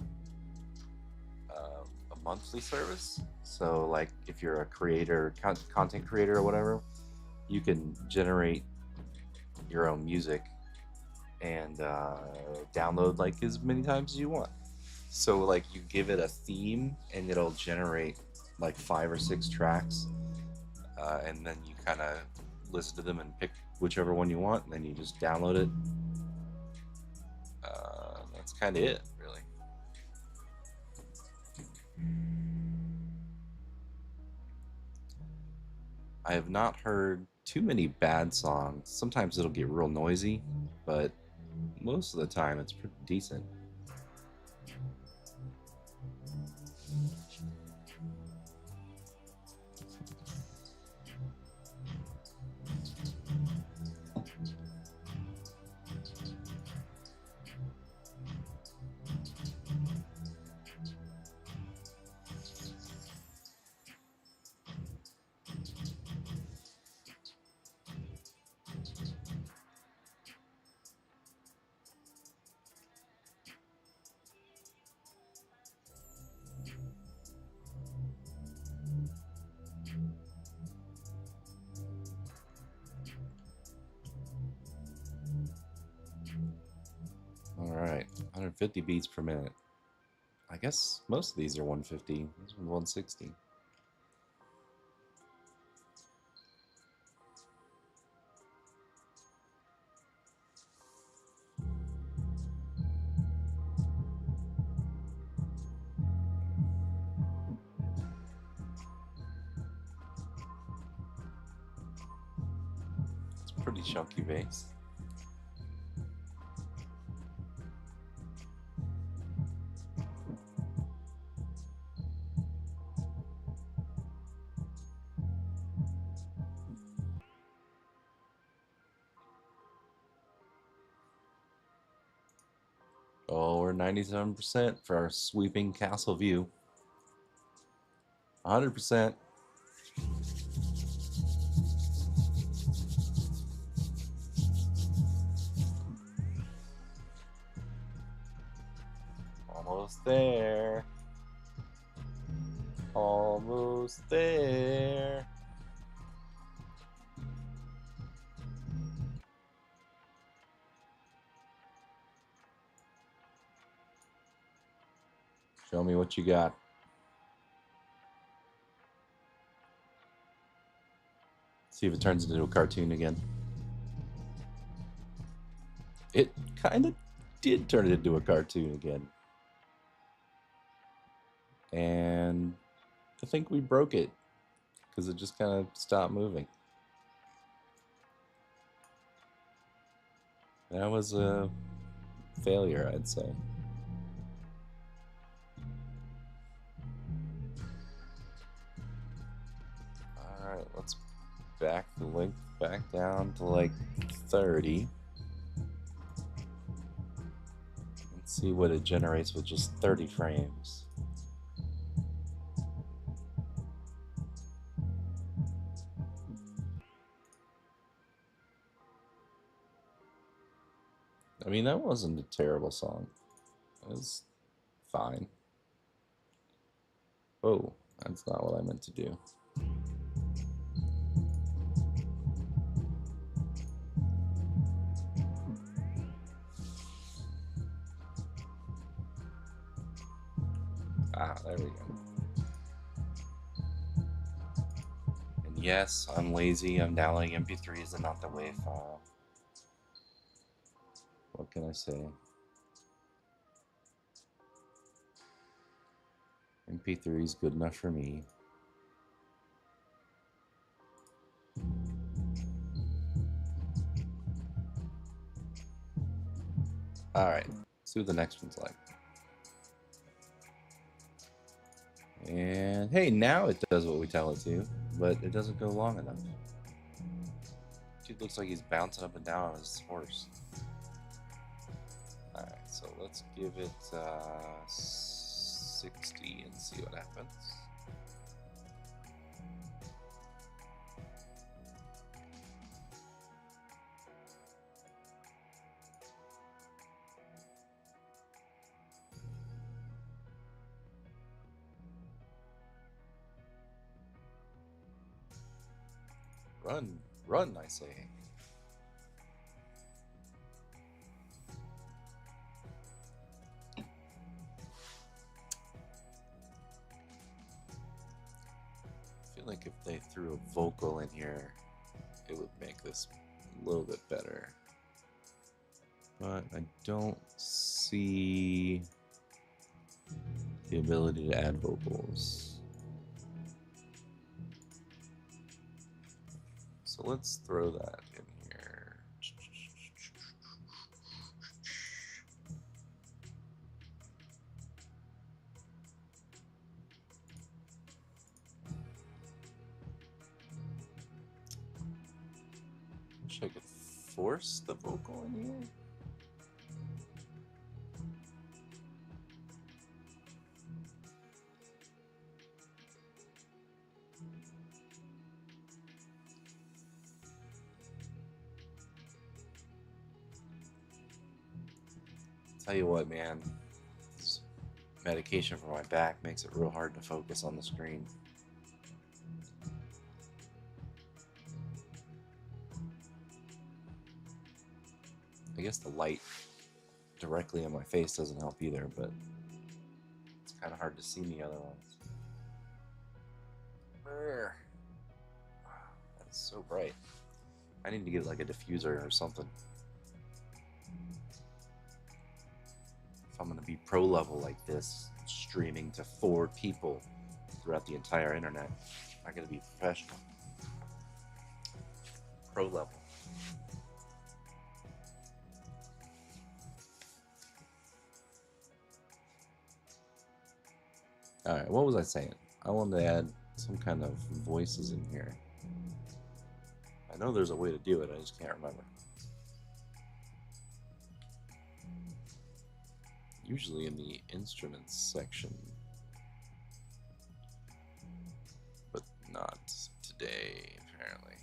monthly service. So like if you're a creator, content creator or whatever, you can generate your own music and download like as many times as you want. So like you give it a theme and it'll generate like 5 or 6 tracks, and then you kind of listen to them and pick whichever one you want, and then you just download it. That's kind of it, really. I have not heard too many bad songs. Sometimes it'll get real noisy, but most of the time it's pretty decent. All right, 150 beats per minute. I guess most of these are 150. This one's 160. pretty chunky base. Oh, we're 97% for our sweeping castle view. 100%. Almost there. Almost there. Show me what you got. See if it turns into a cartoon again. It kind of did turn it into a cartoon again. And I think we broke it because it just kind of stopped moving. That was a failure, I'd say. Alright, let's back the link back down to like 30. Let's see what it generates with just 30 frames. I mean, that wasn't a terrible song. It was fine. Oh, that's not what I meant to do. Ah, there we go. And yes, I'm lazy. I'm downloading MP3s and not the WAV file. What can I say? MP3 is good enough for me. Alright, see what the next one's like. And hey, now it does what we tell it to, but it doesn't go long enough. Dude looks like he's bouncing up and down on his horse. Alright, so let's give it 60 and see what happens. Run, run, I say. I feel like if they threw a vocal in here, it would make this a little bit better. But I don't see the ability to add vocals. So let's throw that in here. Wish I could force the vocal in here. Tell you what, man, this medication for my back makes it real hard to focus on the screen. I guess the light directly on my face doesn't help either, but it's kind of hard to see me otherwise. That's so bright. I need to get like a diffuser or something. If I'm going to be pro level like this, streaming to 4 people throughout the entire internet, I'm not going to be professional. Pro level. Alright, what was I saying? I wanted to add some kind of voices in here. I know there's a way to do it, I just can't remember. Usually in the instruments section. But not today, apparently.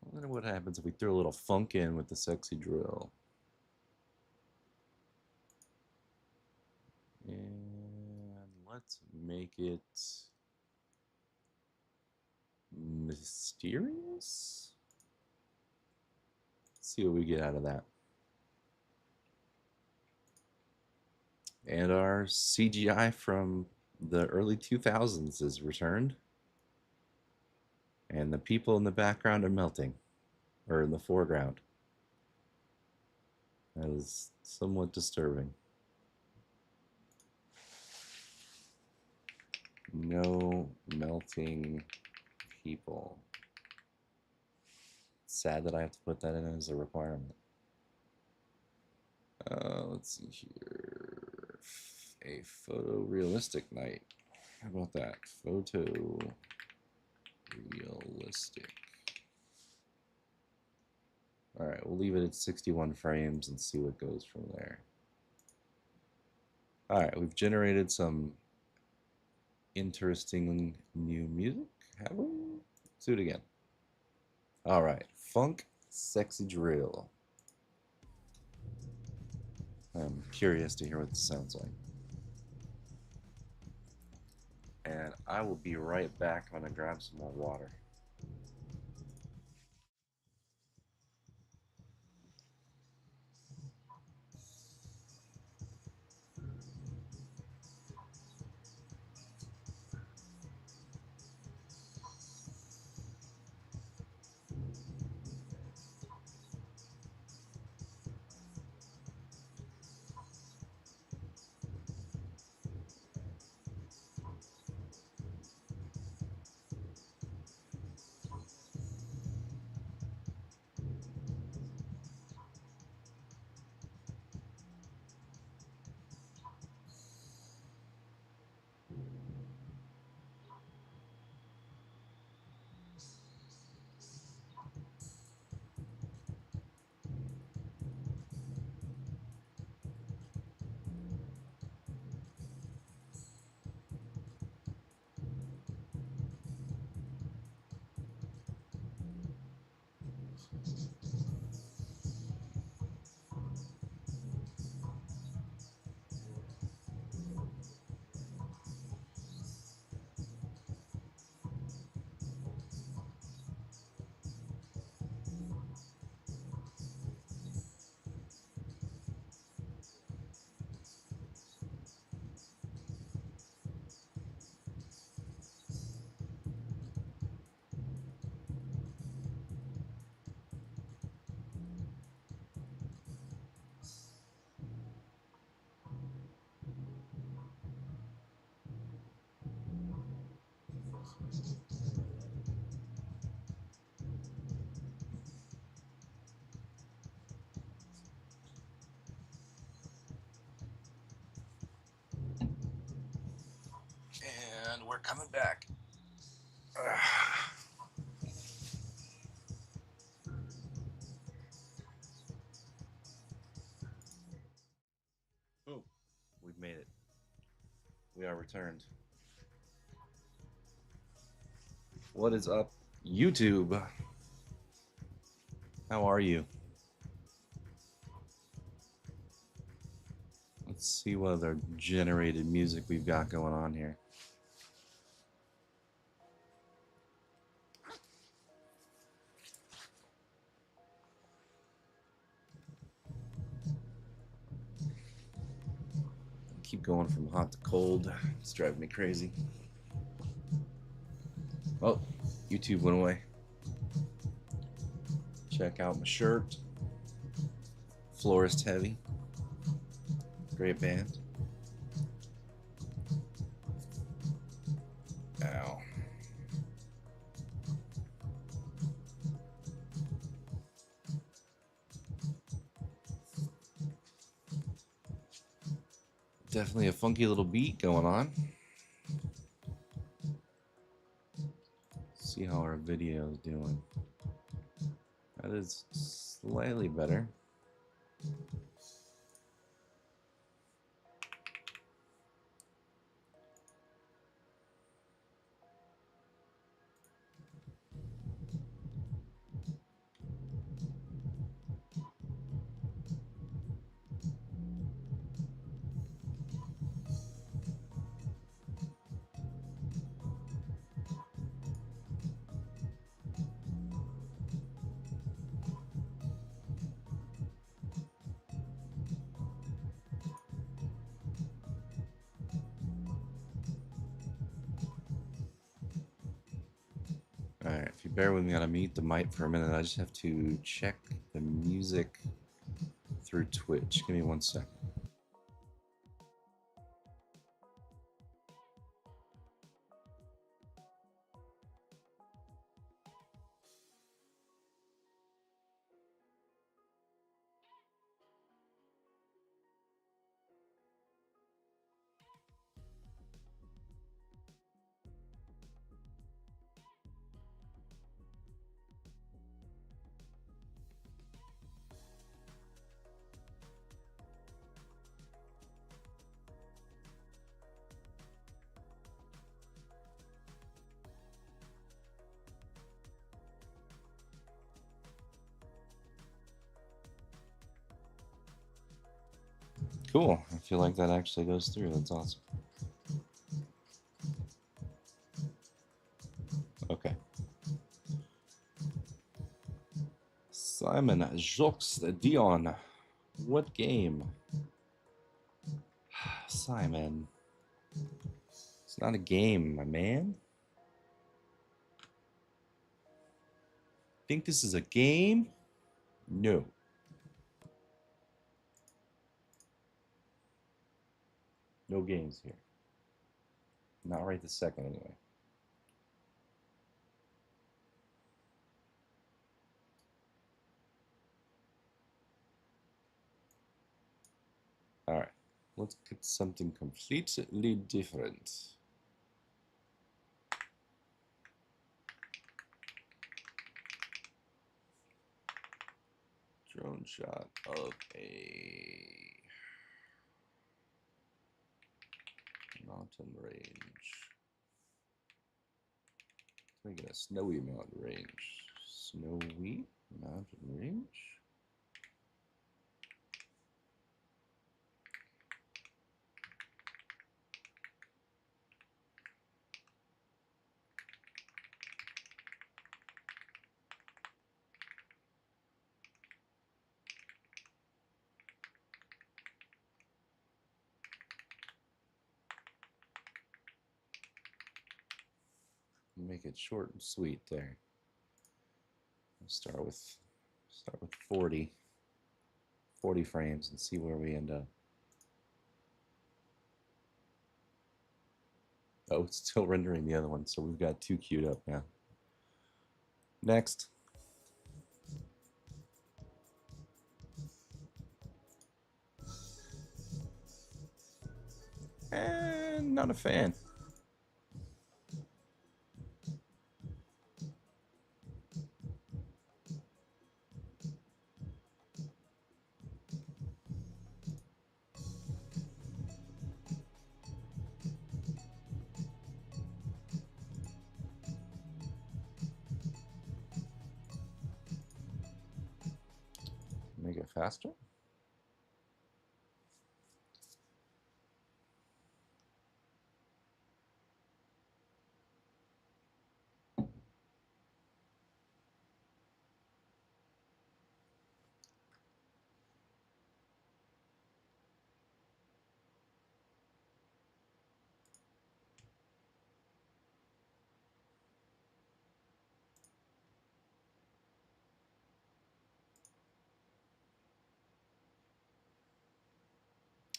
I wonder what happens if we throw a little funk in with the sexy drill. And let's make it mysterious. Let's see what we get out of that. And our CGI from the early 2000s is returned. And the people in the background are melting, or in the foreground. That is somewhat disturbing. No melting people. Sad that I have to put that in as a requirement. Let's see here. A photorealistic night. How about that? Photorealistic. Alright, we'll leave it at 61 frames and see what goes from there. Alright, we've generated some interesting new music. Have we? Let's do it again. Alright, funk, sexy drill. I'm curious to hear what this sounds like. And I will be right back. I'm going to grab some more water. And we're coming back. Oh, we've made it. We are returned. What is up, YouTube? How are you? Let's see what other generated music we've got going on here. Keep going from hot to cold. It's driving me crazy. Oh, YouTube went away. Check out my shirt. Florist Heavy. Great band. Ow. Definitely a funky little beat going on. See how our video is doing. That is slightly better. Alright, if you bear with me, I'm gonna mute the mic for a minute. I just have to check the music through Twitch. Give me 1 second. Cool. I feel like that actually goes through. That's awesome. Okay. Simon Jocks Dion. What game? Simon. It's not a game, my man. Think this is a game? No. No games here. Not right this second, anyway. Alright. Let's get something completely different. Drone shot of a mountain range. Let's make it a snowy mountain range. Snowy mountain range. Make it short and sweet there. Let's start with 40 frames and see where we end up. Oh, it's still rendering the other one, so we've got 2 queued up now. Next. And not a fan. Make it faster.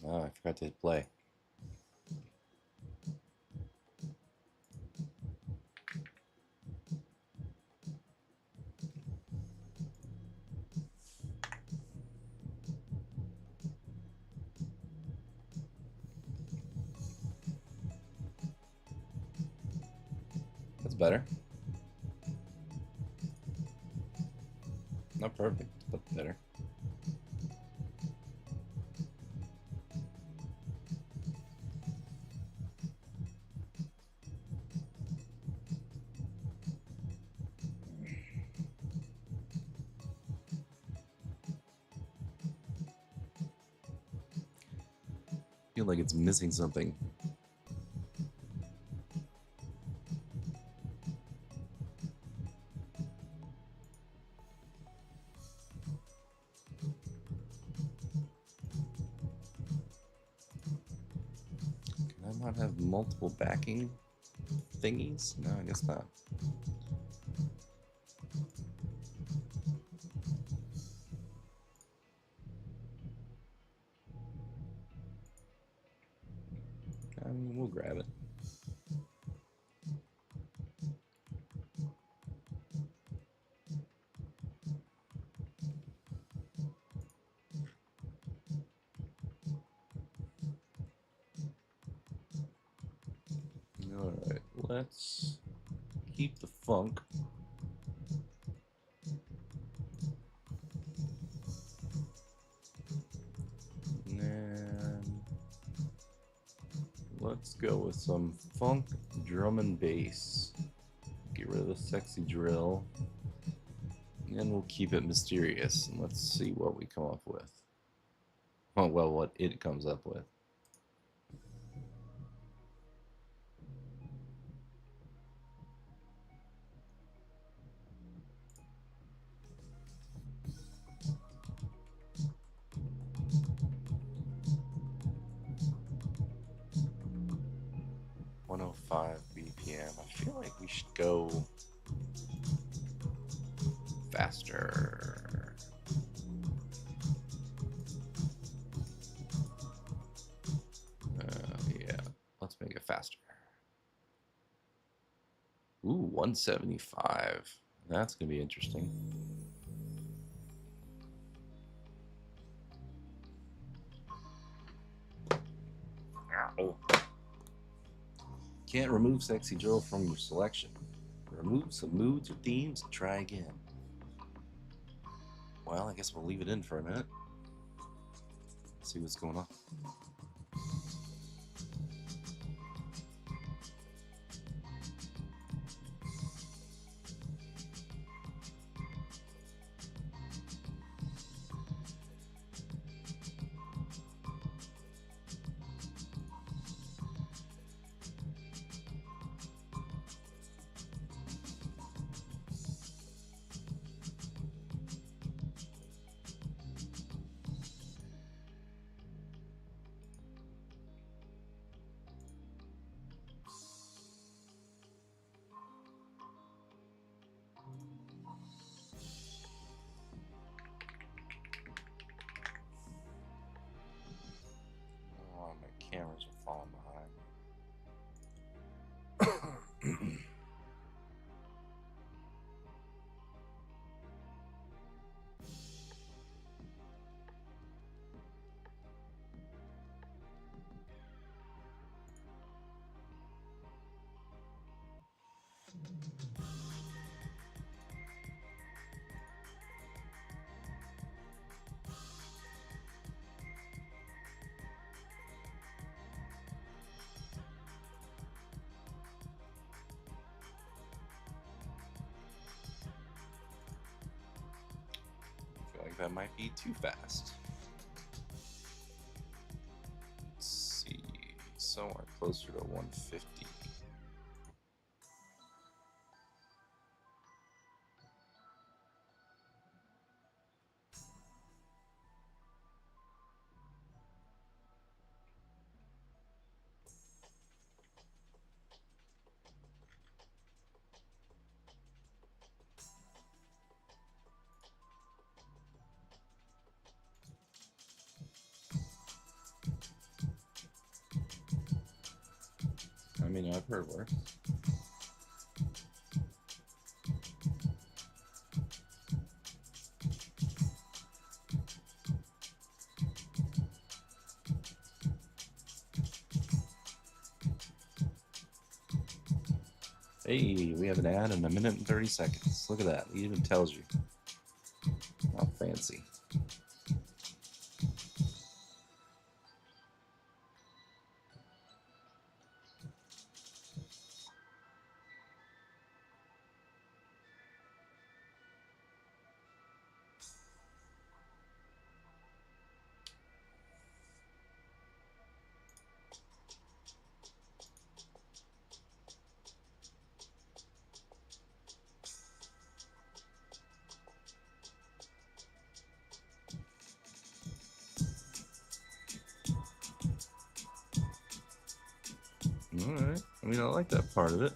Oh, I forgot to hit play. That's better. Not perfect, but better. Feel like it's missing something. Can I not have multiple backing thingies? No, I guess not. We'll grab it. Alright, let's keep the funk. And let's go with some funk drum and bass. Get rid of the sexy drill. And we'll keep it mysterious. And let's see what we come up with. Oh, well, what it comes up with. BPM. I feel like we should go faster. Yeah, let's make it faster. Ooh, 175. That's gonna be interesting. Ow. Can't remove sexy drill from your selection. Remove some moods or themes and try again. Well, I guess we'll leave it in for a minute. See what's going on. Cameras are falling behind. I feel like that might be too fast. Let's see, somewhere closer to 150. I mean, I've heard worse. Hey, we have an ad in a minute and 30 seconds. Look at that. It even tells you. How fancy. Alright. I mean, I like that part of it.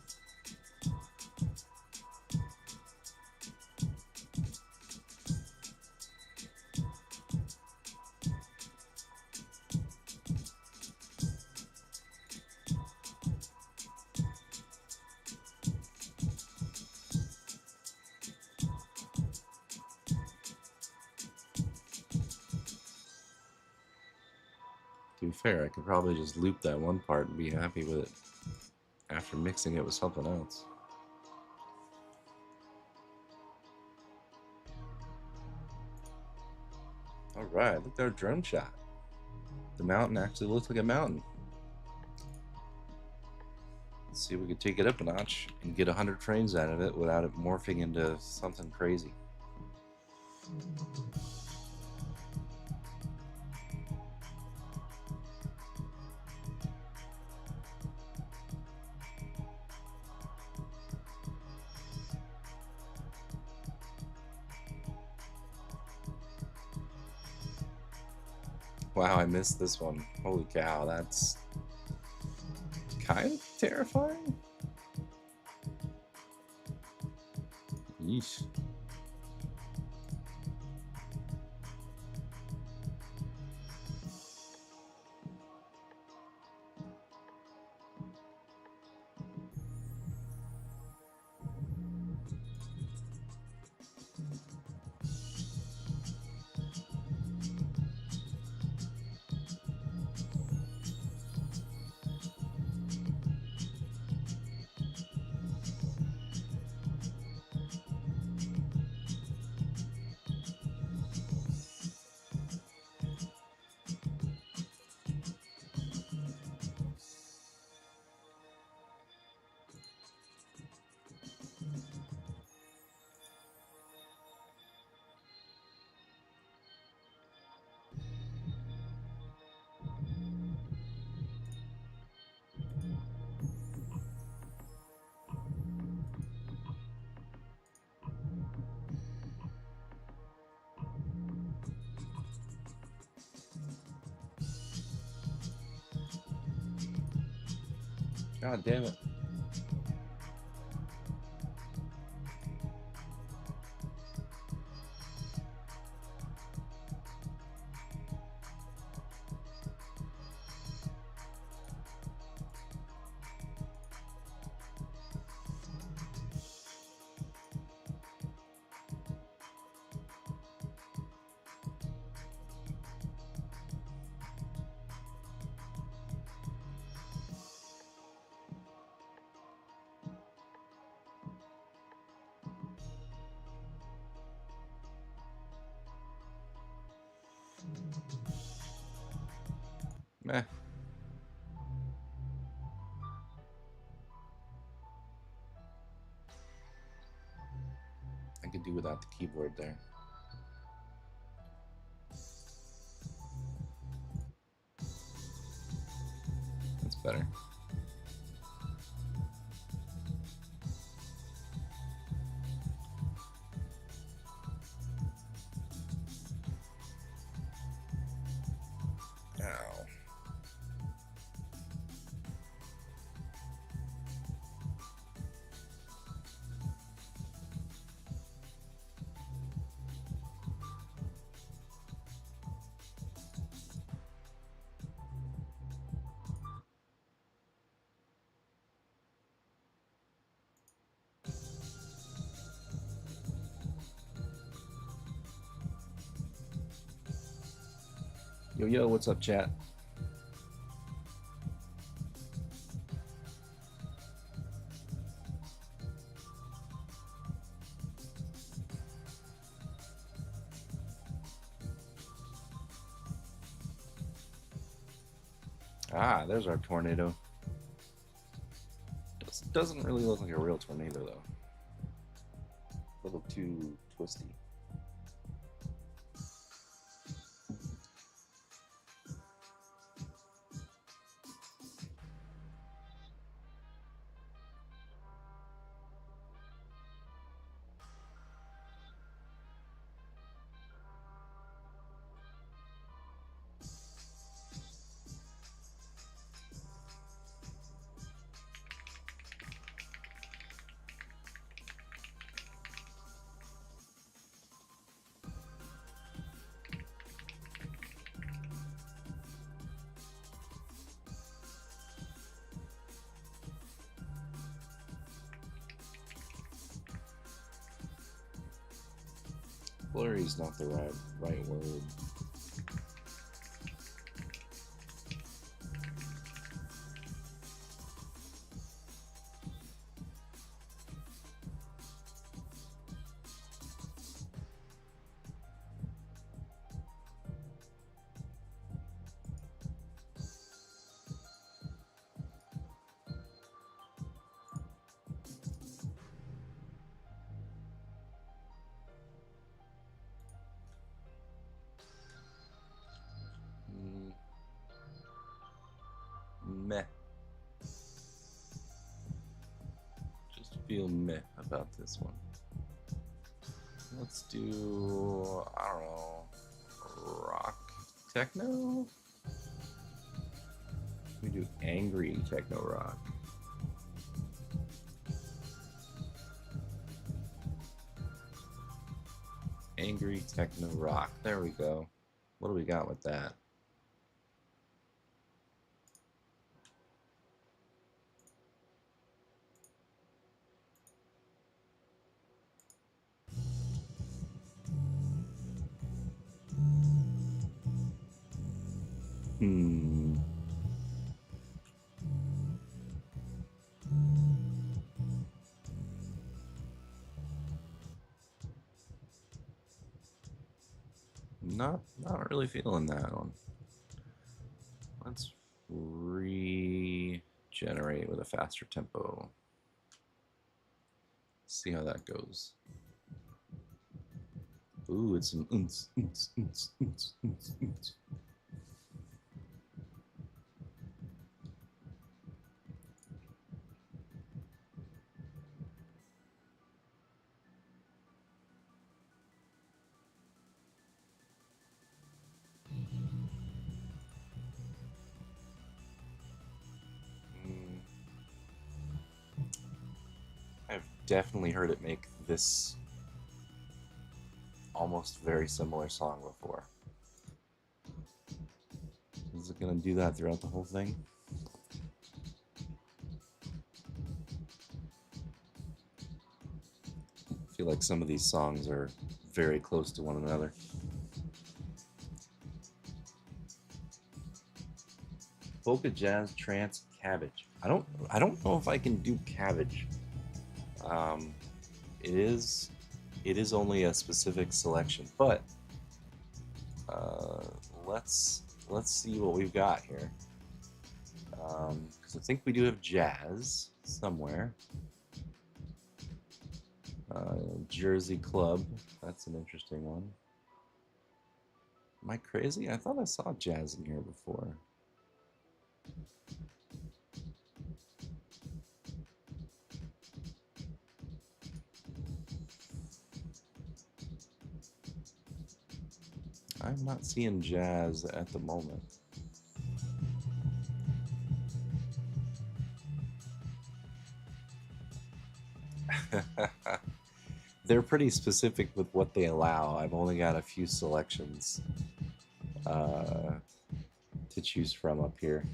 To be fair, I could probably just loop that one part and be happy with it after mixing it with something else. Alright, look at our drone shot. The mountain actually looks like a mountain. Let's see if we can take it up a notch and get 100 frames out of it without it morphing into something crazy. Wow, I missed this one. Holy cow, that's kind of terrifying. Yeesh. God damn it. Meh. I could do without the keyboard there. That's better. Ow. Yo, yo, what's up, chat? Ah, there's our tornado. Doesn't really look like a real tornado, though. A little too twisty. Blurry is not the right word. Meh. Just feel meh about this one. Let's do, I don't know, rock techno? We do angry techno rock. Angry techno rock. There we go. What do we got with that? Not really feeling that one. Let's regenerate with a faster tempo. See how that goes. Ooh, it's some oons, oons, oons, oons, oons, oons. I've definitely heard it make this almost very similar song before. Is it gonna do that throughout the whole thing? I feel like some of these songs are very close to one another. Polka, jazz, trance, cabbage. I don't know if I can do cabbage. It is only a specific selection, but let's see what we've got here. Because I think we do have jazz somewhere. Jersey Club, that's an interesting one. Am I crazy? I thought I saw jazz in here before. I'm not seeing jazz at the moment. They're pretty specific with what they allow. I've only got a few selections to choose from up here.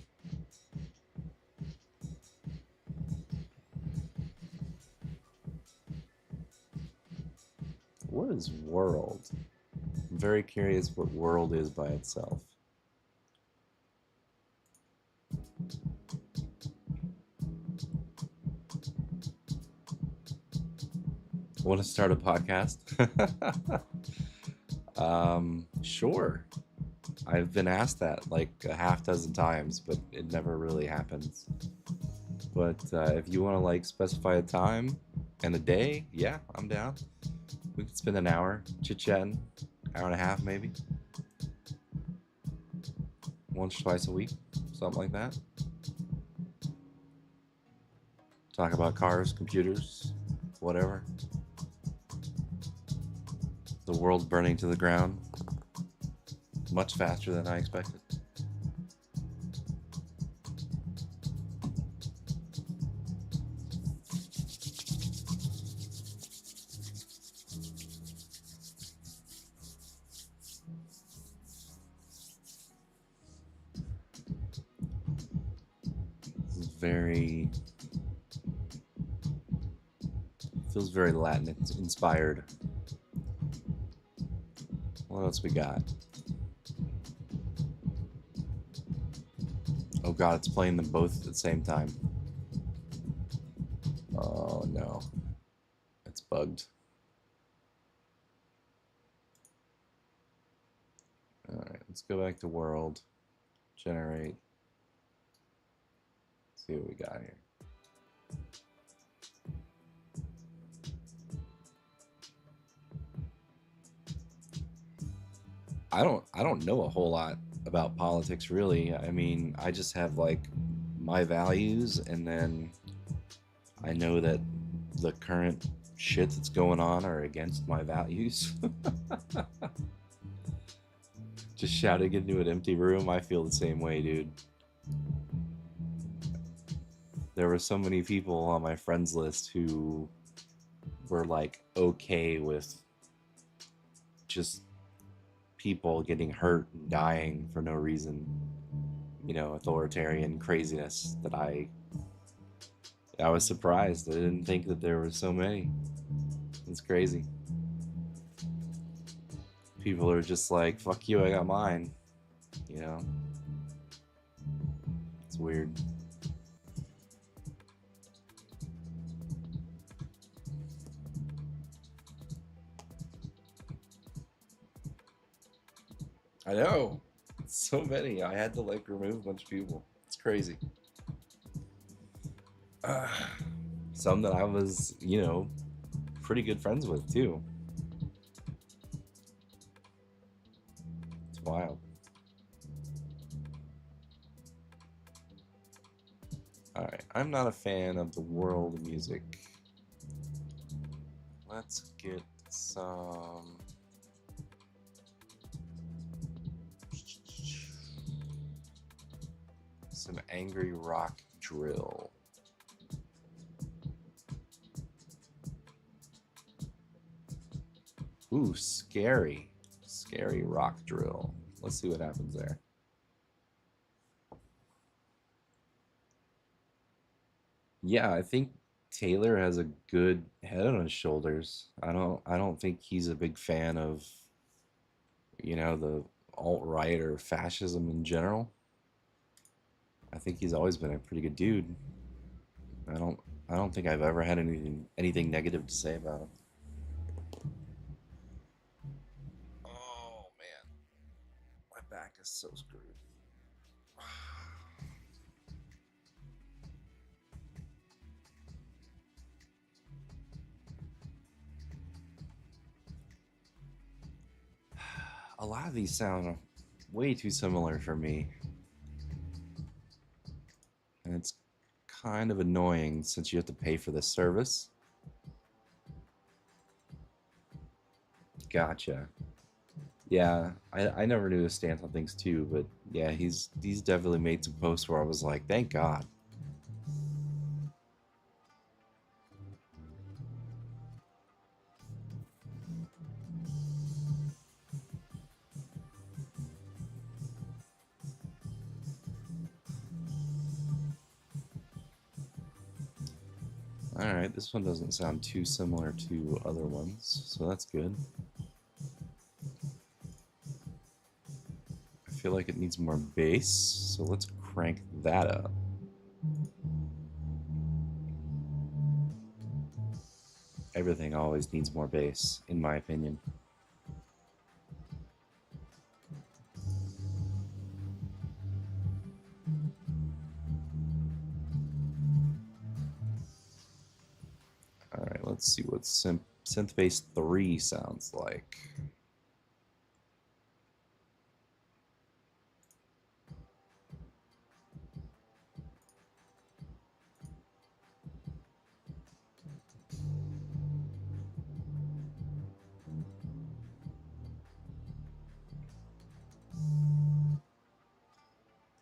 What is world? I'm very curious what world is by itself. Want to start a podcast? Sure. I've been asked that like a half dozen times, but it never really happens. But if you want to like specify a time and a day, yeah, I'm down. We could spend an hour chit-chatting, hour and a half maybe. Once or twice a week, something like that. Talk about cars, computers, whatever. The world's burning to the ground much faster than I expected. This is very... feels very Latin inspired. What else we got? Oh god, it's playing them both at the same time. Oh no. It's bugged. Alright, let's go back to world. Generate. See what we got here. I don't know a whole lot about politics really. I mean, I just have like my values, and then I know that the current shit that's going on are against my values. Just shouting into an empty room, I feel the same way, dude. There were so many people on my friends list who were like okay with just people getting hurt and dying for no reason, you know, authoritarian craziness that I was surprised. I didn't think that there were so many. It's crazy. People are just like, fuck you, I got mine, you know. It's weird. I know. So many. I had to like remove a bunch of people. It's crazy. Some that I was, you know, pretty good friends with too. It's wild. Alright, I'm not a fan of the world music. Let's get some... some angry rock drill. Ooh, scary. Scary rock drill. Let's see what happens there. Yeah, I think Taylor has a good head on his shoulders. I don't think he's a big fan of, you know, the alt-right or fascism in general. I think he's always been a pretty good dude. I don't think I've ever had anything negative to say about him. Oh man, my back is so screwed. A lot of these sound way too similar for me. And it's kind of annoying since you have to pay for this service. Gotcha. Yeah, I never knew his stance on things too, but yeah, he's definitely made some posts where I was like, thank God. Alright, this one doesn't sound too similar to other ones, so that's good. I feel like it needs more bass, so let's crank that up. Everything always needs more bass, in my opinion. Let's see what Synthbase 3 sounds like.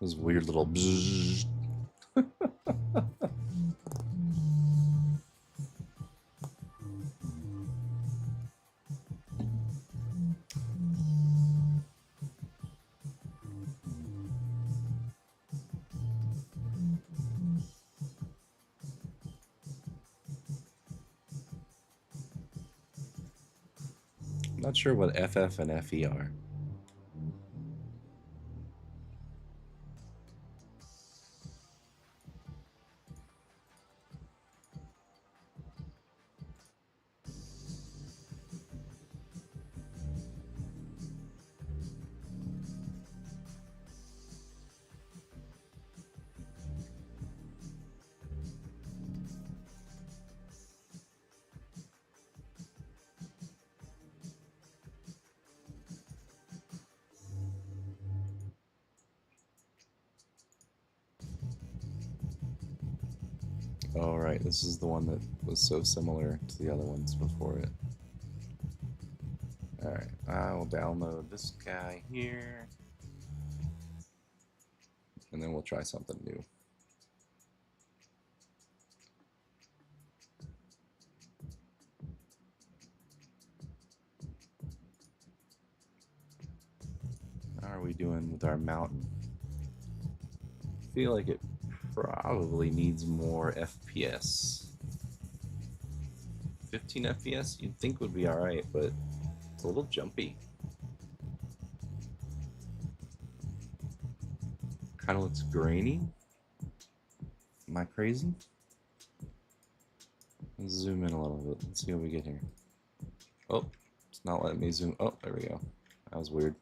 Those weird little bzzz. Not sure what FF and FE are. All right, this is the one that was so similar to the other ones before it. All right, I will download this guy here, and then we'll try something new. How are we doing with our mountain? I feel like it probably needs more FPS. 15 FPS you'd think would be alright, but it's a little jumpy. Kind of looks grainy. Am I crazy? Let's zoom in a little bit. Let's see what we get here. Oh, it's not letting me zoom. Oh, there we go. That was weird.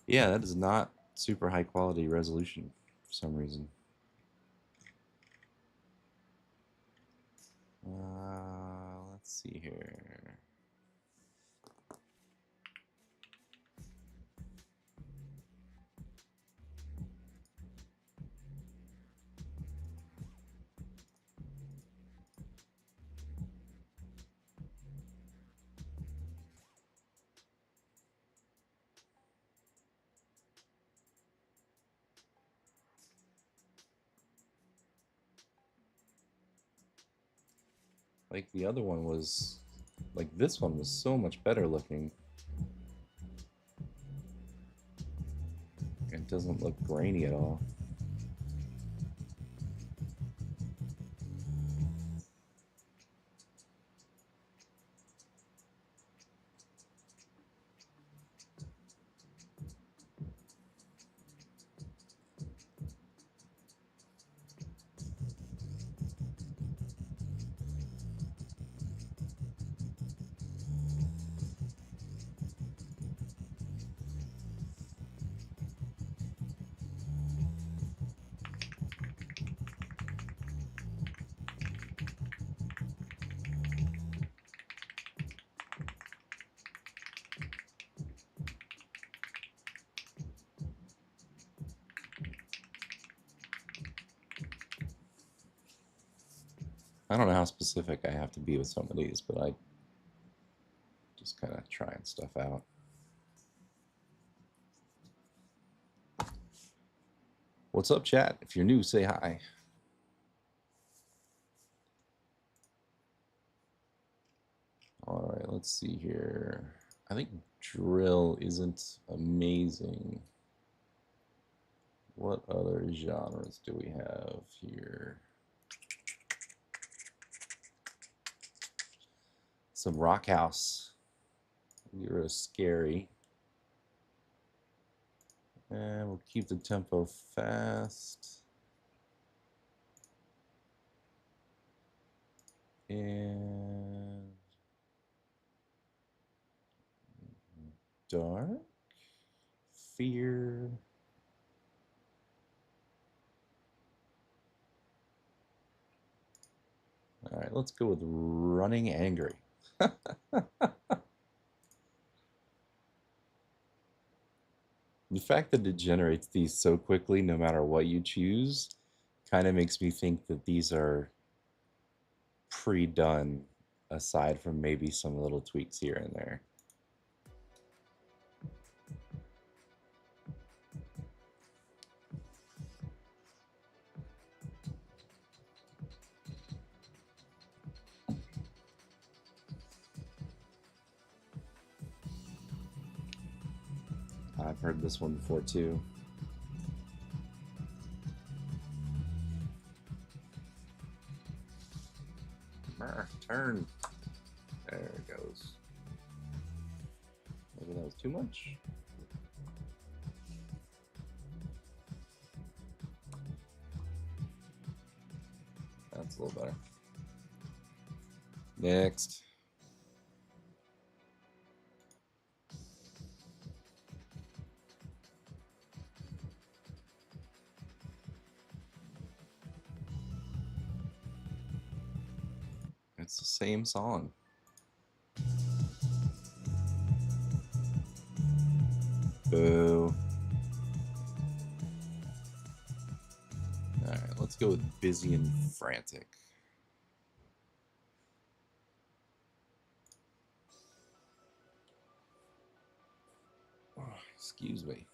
Yeah, that is not super high quality resolution for some reason. Let's see here. Like the other one was, like this one was so much better looking. It doesn't look grainy at all. I don't know how specific I have to be with some of these, but I just kind of trying stuff out. What's up, chat? If you're new, say hi. All right, let's see here. I think drill isn't amazing. What other genres do we have here? Some rock house. You're scary. And we'll keep the tempo fast. And dark. Fear. All right, let's go with running angry. The fact that it generates these so quickly, no matter what you choose, kind of makes me think that these are pre-done, aside from maybe some little tweaks here and there. I've heard this one before too. Turn. There it goes. Maybe that was too much. That's a little better. Next. It's the same song. Boo. Alright, let's go with busy and frantic. Oh, excuse me.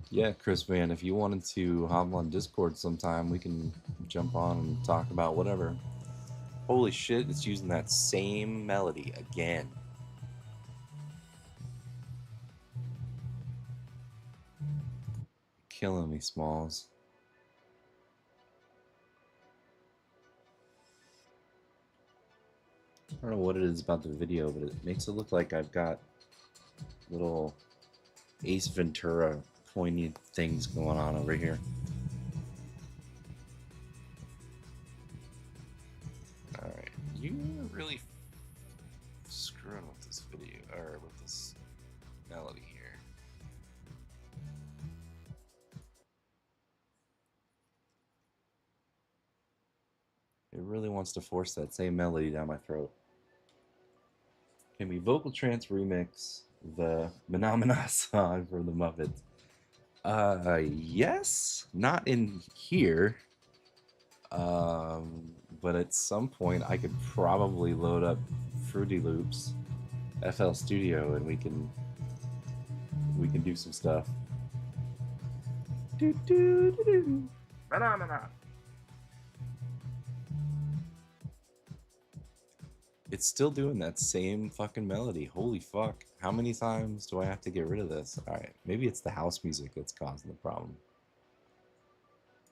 Yeah, Chris Van, if you wanted to hop on Discord sometime, we can jump on and talk about whatever. Holy shit, it's using that same melody again. Killing me, Smalls. I don't know what it is about the video, but it makes it look like I've got little Ace Ventura poignant things going on over here. Alright, you're really screwing with this video, or with this melody here. It really wants to force that same melody down my throat. Can we vocal trance remix the Phenomena song for the Muppets? Yes, not in here. But at some point I could probably load up Fruity Loops, FL Studio, and we can do some stuff. Phenomena. It's still doing that same fucking melody. Holy fuck. How many times do I have to get rid of this? Alright, maybe it's the house music that's causing the problem.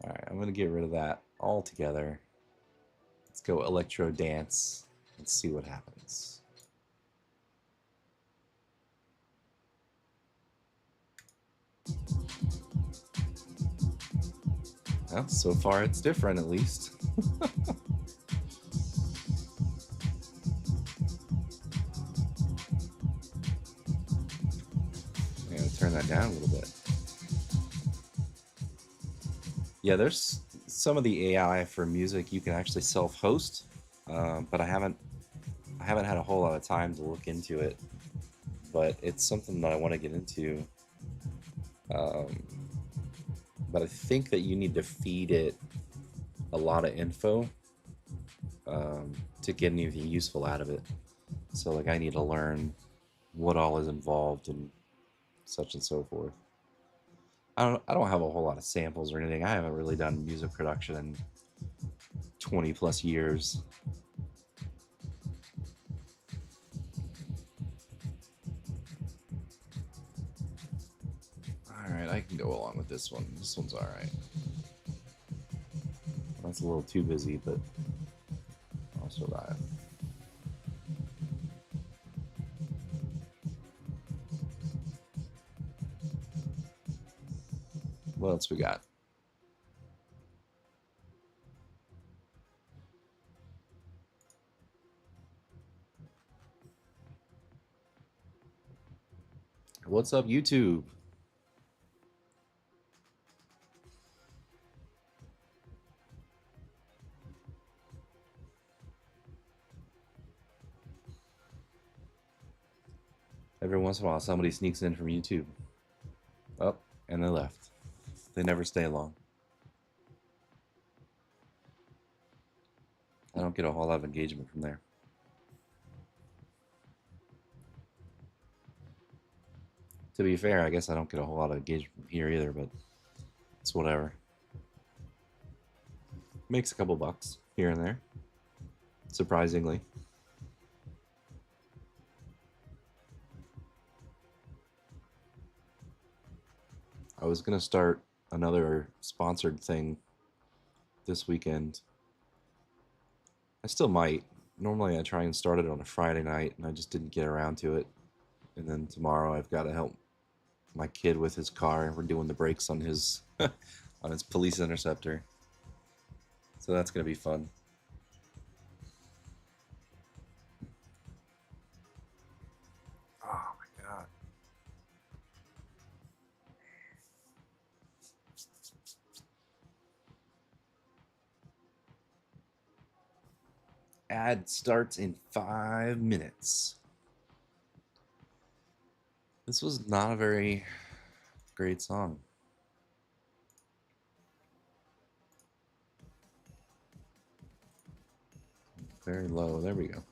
Alright, I'm gonna get rid of that altogether. Let's go electro dance. Let's see what happens. Well, so far it's different at least. Turn that down a little bit. Yeah, there's some of the AI for music you can actually self-host, but I haven't had a whole lot of time to look into it. But it's something that I want to get into. But I think that you need to feed it a lot of info to get anything useful out of it. So, like, I need to learn what all is involved and such and so forth. I don't have a whole lot of samples or anything. I haven't really done music production in 20 plus years. Alright, I can go along with this one. This one's alright. That's a little too busy, but I'll survive. What else we got? What's up, YouTube? Every once in a while, somebody sneaks in from YouTube. Oh, and they left. They never stay long. I don't get a whole lot of engagement from there. To be fair, I guess I don't get a whole lot of engagement from here either, but it's whatever. Makes a couple bucks here and there, surprisingly. I was going to start another sponsored thing this weekend. I still might. Normally I try and start it on a Friday night, and I just didn't get around to it. And then tomorrow I've got to help my kid with his car. We're doing the brakes on his on his police interceptor. So that's going to be fun. Oh my god. Ad starts in 5 minutes. This was not a very great song. Very low. There we go.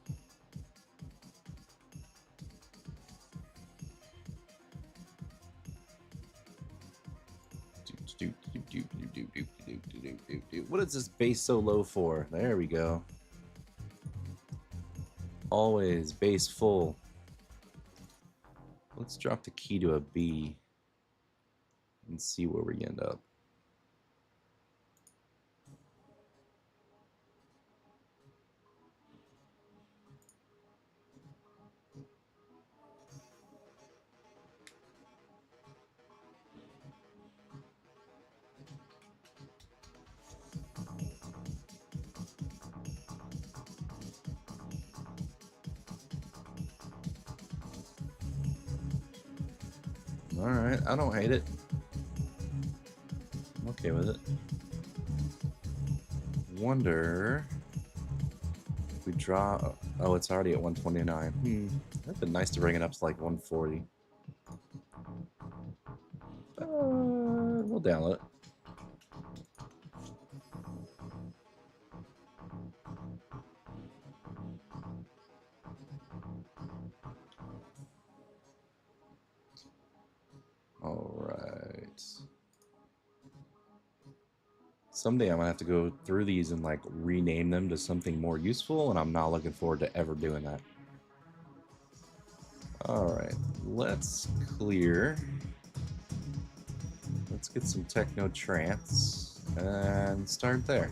What is this bass so low for? There we go. Always bass full. Let's drop the key to a B and see where we end up. Alright, I don't hate it. I'm okay with it. Wonder if we draw. Oh, it's already at 129. That'd been nice to bring it up to like 140. We'll download it. Alright. Someday I'm gonna have to go through these and like rename them to something more useful, and I'm not looking forward to ever doing that. Alright, let's clear. Let's get some techno trance and start there.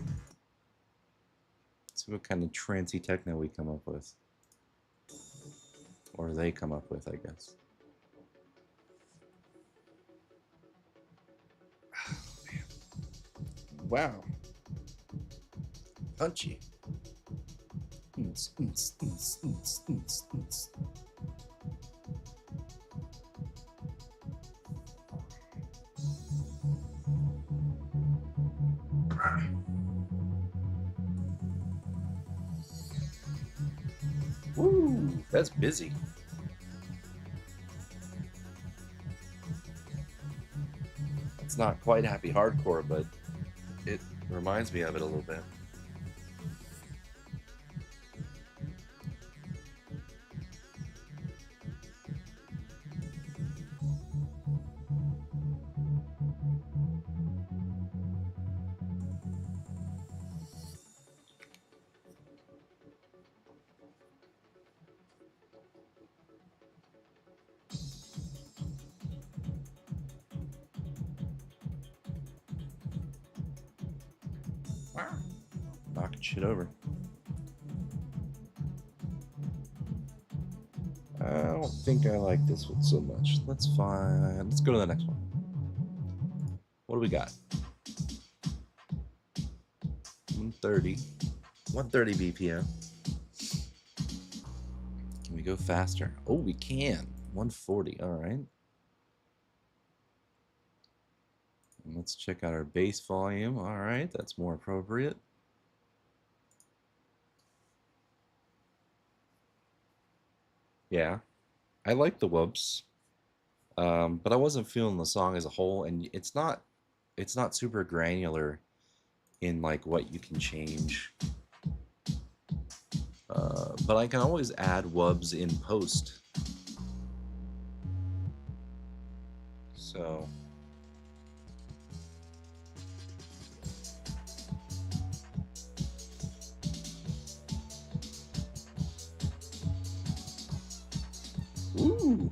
See what kind of trancey techno we come up with. Or they come up with, I guess. Wow. Punchy. Woo, that's busy. It's not quite happy hardcore, but it reminds me of it a little bit. Knocking shit over. I don't think I like this one so much. Let's go to the next one. What do we got? 130. 130 BPM. Can we go faster? Oh, we can. 140. All right. Let's check out our bass volume. All right, that's more appropriate. Yeah, I like the whoops, but I wasn't feeling the song as a whole, and it's not super granular in like what you can change. But I can always add wubs in post. So ooh.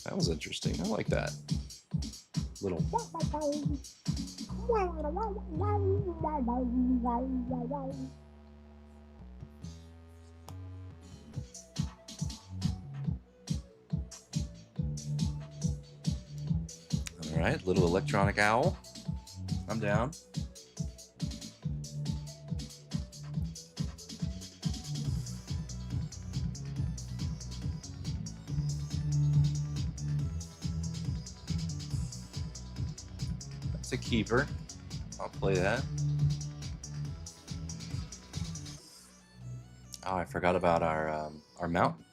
That was interesting. I like that. Little. All right, little electronic owl. I'm down. That's a keeper. I'll play that. Oh, I forgot about our mountain.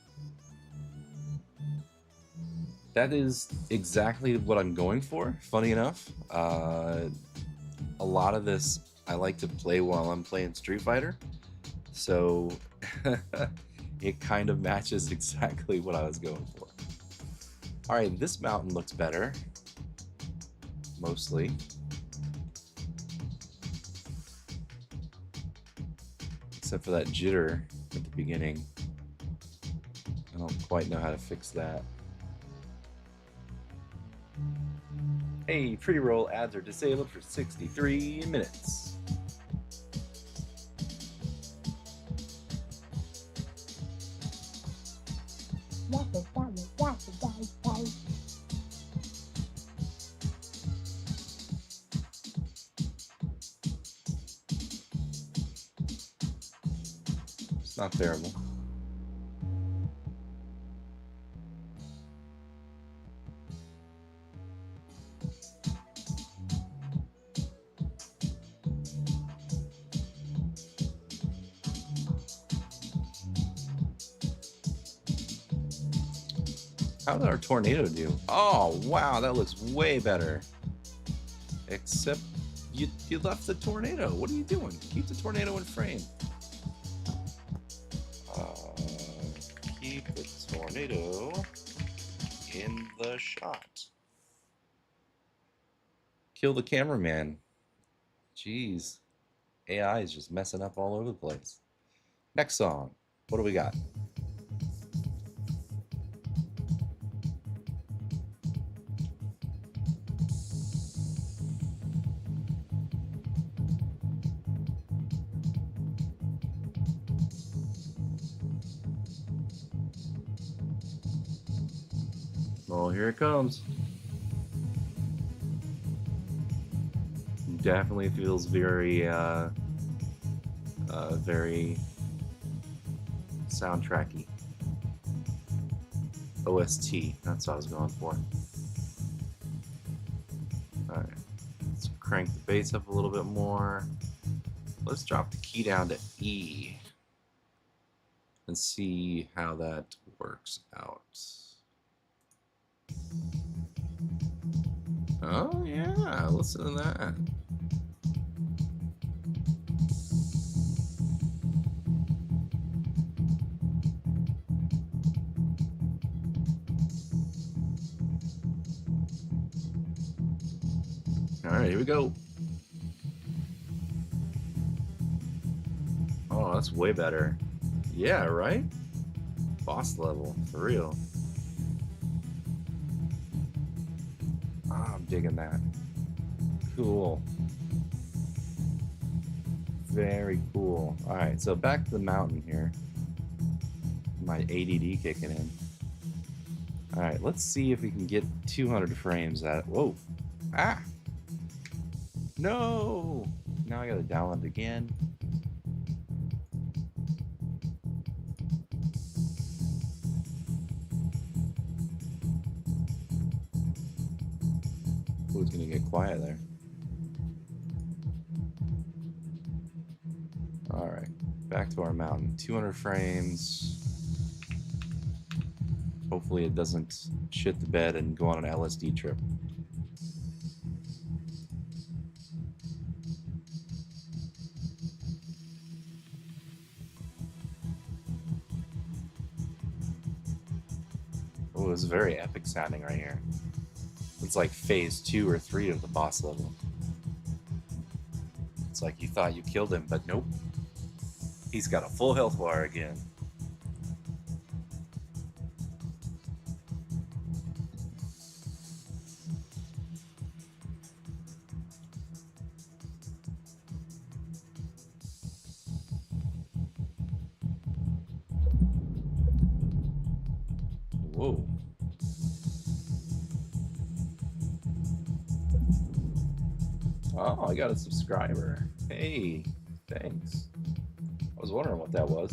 That is exactly what I'm going for. Funny enough, a lot of this I like to play while I'm playing Street Fighter, so it kind of matches exactly what I was going for. All right, this mountain looks better, mostly. Except for that jitter at the beginning. I don't quite know how to fix that. Hey, pre-roll ads are disabled for 63 minutes. It's not terrible. How did our tornado do? Oh, wow, that looks way better. Except you left the tornado. What are you doing? Keep the tornado in frame. Keep the tornado in the shot. Kill the cameraman. Jeez. AI is just messing up all over the place. Next song. What do we got? Oh, here it comes. Definitely feels very, very soundtracky. OST, that's what I was going for. Alright, let's crank the bass up a little bit more. Let's drop the key down to E and see how that works out. Oh yeah, listen to that. All right, here we go. Oh, that's way better. Yeah, right? Boss level, for real. I'm digging that. Cool. Very cool. All right, so back to the mountain here. My ADD kicking in. All right, let's see if we can get 200 frames at it. Whoa. Ah! No! Now I gotta download it again. Ooh, it's gonna get quiet there. back to our mountain. 200 frames. Hopefully it doesn't shit the bed and go on an LSD trip. Oh, it's very epic sounding right here. It's like phase 2 or 3 of the boss level. It's like you thought you killed him, but nope. He's got a full health bar again. Whoa. Oh, I got a subscriber. Hey, thanks. I was wondering what that was.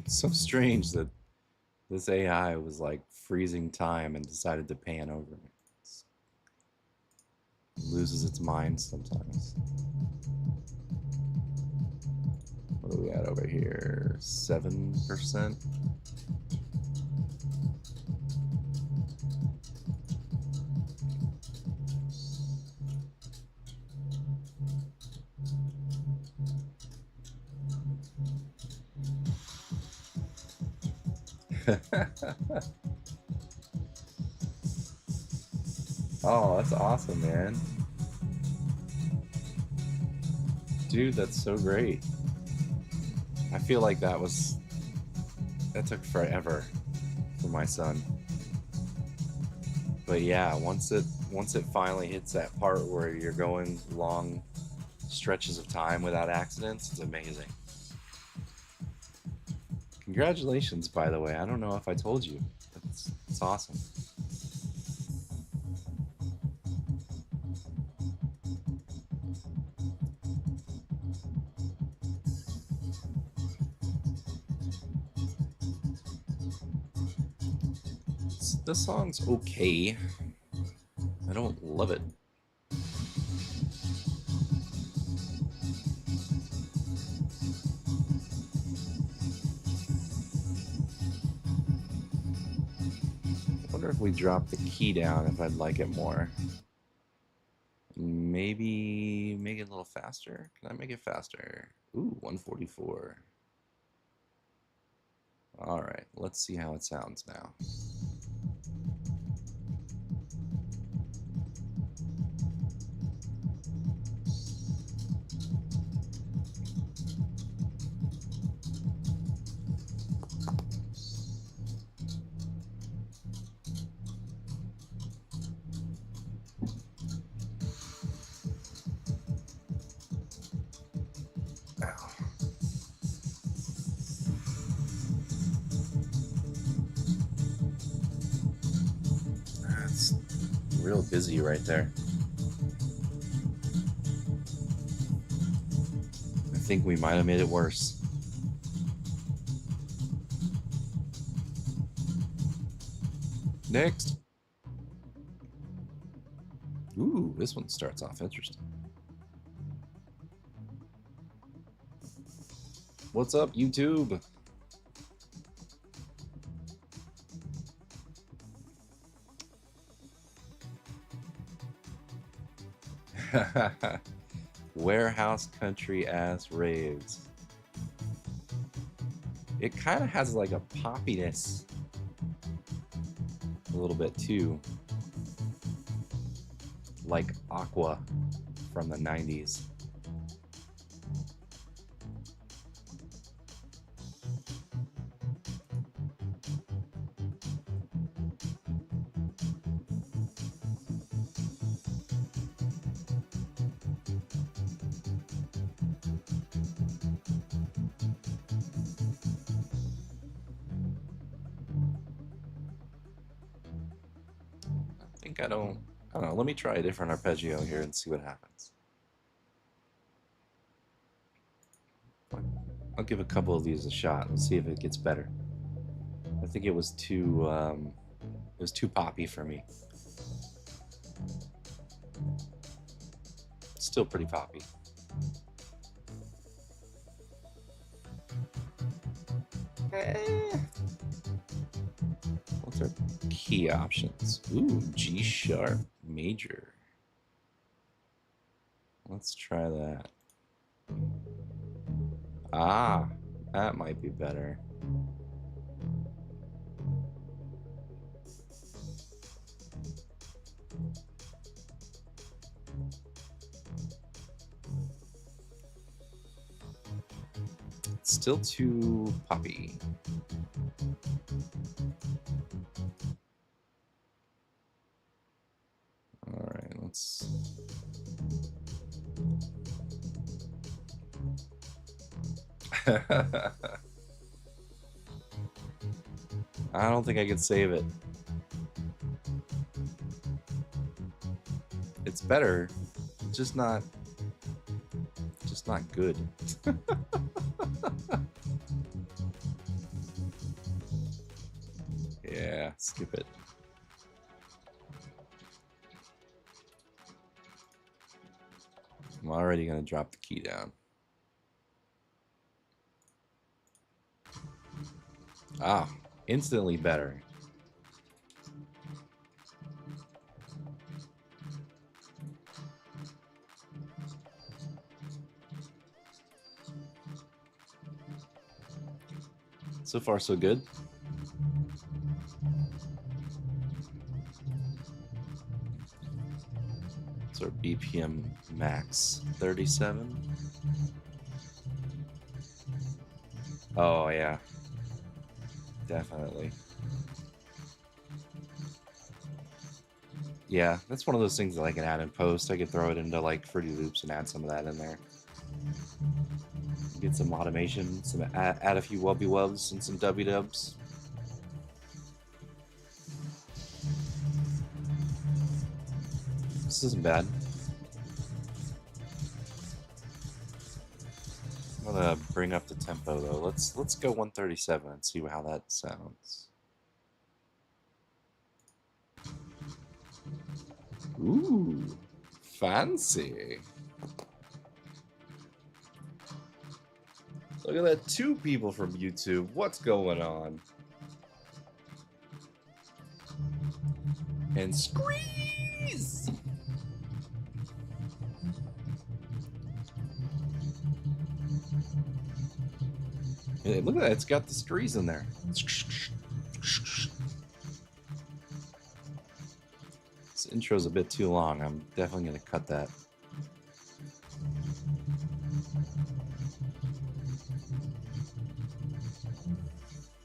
It's so strange that this AI was like freezing time and decided to pan over me. It loses its mind sometimes. What are we at over here? 7%? Oh, that's awesome, man. Dude, that's so great. I feel like that took forever for my son. But yeah, once it finally hits that part where you're going long stretches of time without accidents, it's amazing. Congratulations, by the way. I don't know if I told you. It's awesome. The song's okay. I don't love it. I wonder if we drop the key down if I'd like it more. Maybe make it a little faster. Can I make it faster? Ooh, 144. All right, let's see how it sounds now. That's real busy right there. I think we might have made it worse. Next. Ooh, this one starts off interesting. What's up, YouTube? Warehouse country ass raves. It kind of has like a poppiness a little bit too, like Aqua from the 90s. like I don't know. Let me try a different arpeggio here and see what happens. I'll give a couple of these a shot and see if it gets better. I think it was too poppy for me. Still pretty poppy. What's our key options? Ooh, G sharp major. Let's try that. Ah, that might be better. It's still too poppy. All right, let's. I don't think I can save it. It's better, just not good. Yeah, skip it. I'm already gonna drop the key down. Ah, instantly better. So far, so good. What's our BPM max? 37? Oh, yeah. Definitely. Yeah, that's one of those things that I can add in post. I could throw it into like Fruity Loops and add some of that in there. Get some automation, add a few wubby wubs and some dubby dubs. This isn't bad. I'm gonna bring up the tempo though. Let's go 137 and see how that sounds. Ooh, fancy. Look at that, 2 people from YouTube. What's going on? And squeeze! Hey, look at that, it's got the screes in there. This intro's a bit too long. I'm definitely going to cut that.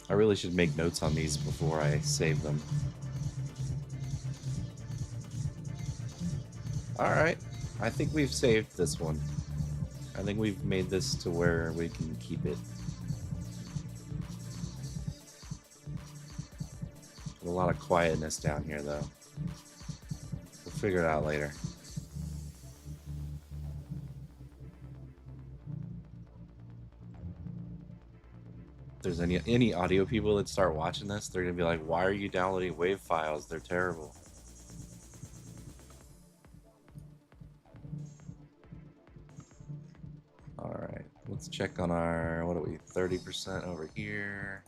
I really should make notes on these before I save them. Alright, I think we've saved this one. I think we've made this to where we can keep it. A lot of quietness down here, though. We'll figure it out later. If there's any audio people that start watching this, they're gonna be like, why are you downloading WAV files? They're terrible. Alright, let's check on our, what are we, 30% over here.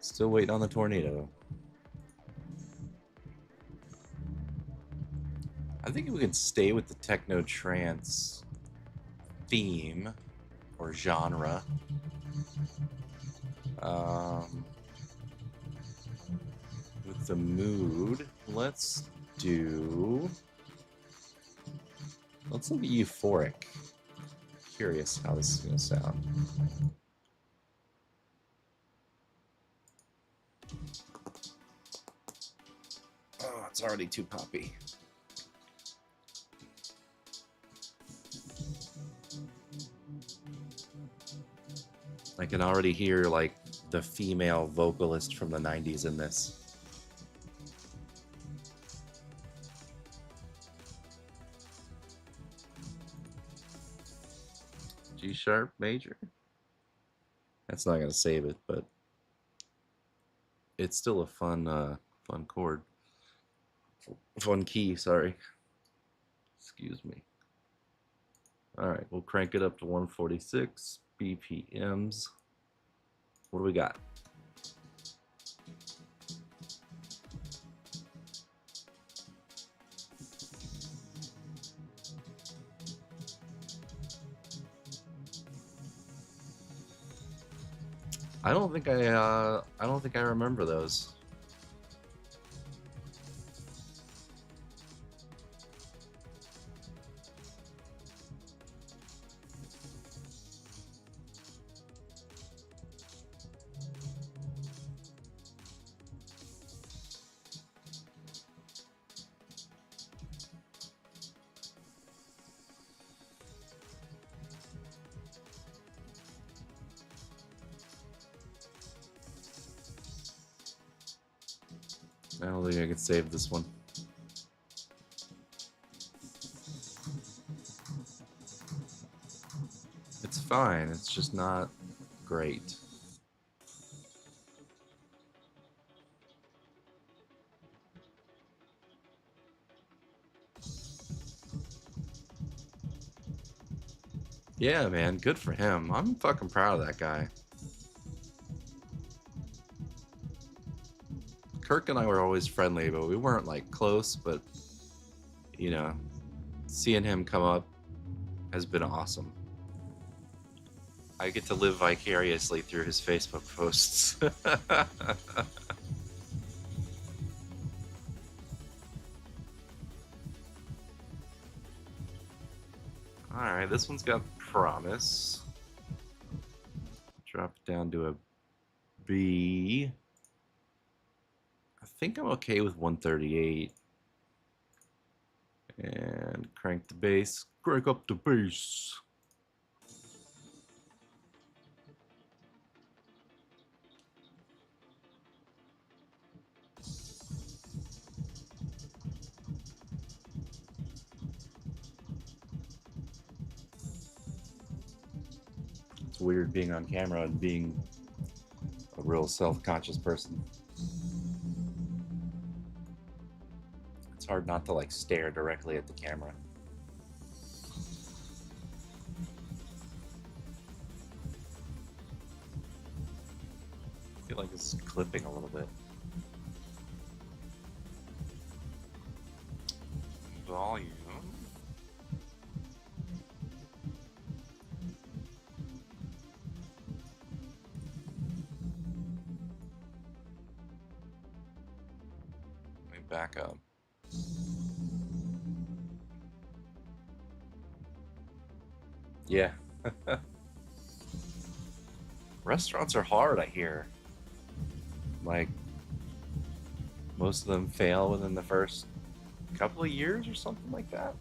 Still waiting on the tornado. I think we can stay with the techno trance theme or genre. With the mood, let's look at euphoric. Curious how this is gonna sound. Oh, it's already too poppy. I can already hear like the female vocalist from the 90s in this. G sharp major. That's not gonna save it, but it's still a fun fun chord. Fun key, sorry. Excuse me. Alright, we'll crank it up to 146 BPMs. What do we got? I don't think I remember those. I don't think I can save this one. It's fine, it's just not great. Yeah, man, good for him. I'm fucking proud of that guy. Kirk and I were always friendly, but we weren't like close, but you know, seeing him come up has been awesome. I get to live vicariously through his Facebook posts. Alright, this one's got promise. Drop it down to a B. I think I'm okay with 138. And crank the bass. Crank up the bass. It's weird being on camera and being a real self-conscious person. It's hard not to like stare directly at the camera. I feel like this is clipping a little bit. Volume. Let me back up. Yeah. Restaurants are hard, I hear. Like, most of them fail within the first couple of years or something like that.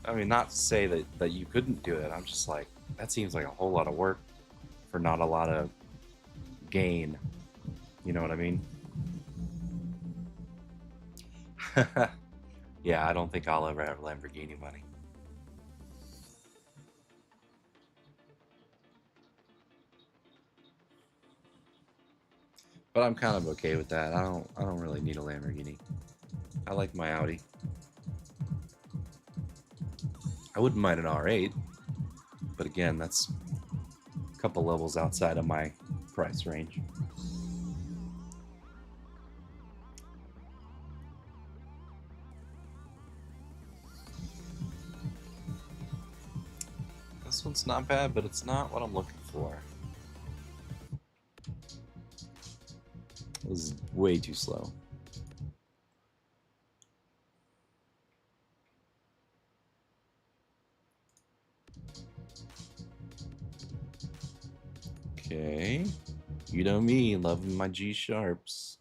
I mean, not to say that you couldn't do it. I'm just like, that seems like a whole lot of work for not a lot of gain. You know what I mean? Yeah, I don't think I'll ever have Lamborghini money. But I'm kind of okay with that. I don't really need a Lamborghini. I like my Audi. I wouldn't mind an R8, but again, that's a couple levels outside of my price range. This one's not bad, but it's not what I'm looking for. It was way too slow. Okay. You know me, loving my G sharps.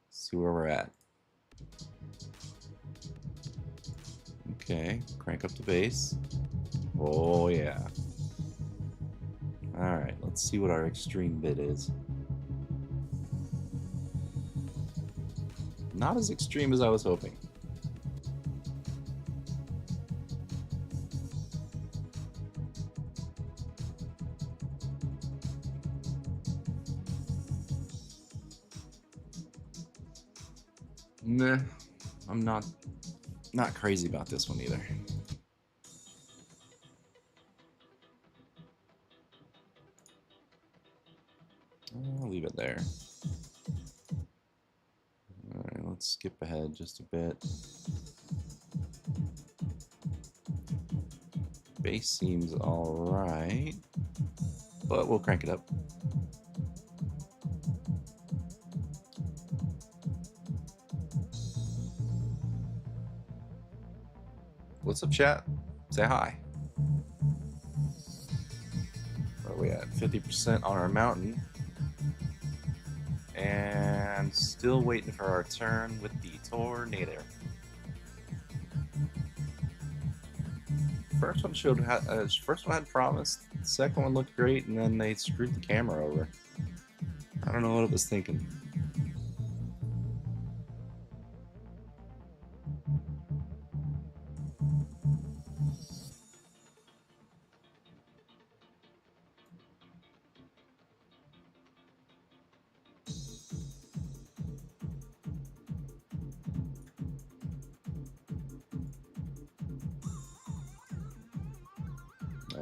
See where we're at. Okay, crank up the bass. Oh yeah. Alright, let's see what our extreme bit is. Not as extreme as I was hoping. Nah, I'm not crazy about this one either. I'll leave it there. Alright, let's skip ahead just a bit. Bass seems alright, but we'll crank it up. What's up, chat? Say hi. Where are we at? 50% on our mountain. And still waiting for our turn with the tornado. First one first one had promise. The second one looked great, and then they screwed the camera over. I don't know what it was thinking.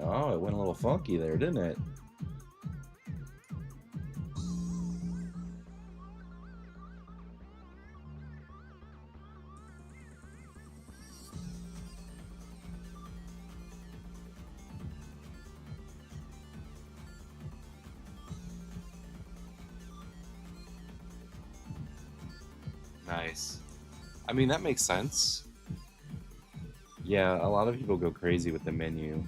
Oh, it went a little funky there, didn't it? Nice. I mean, that makes sense. Yeah, a lot of people go crazy with the menu.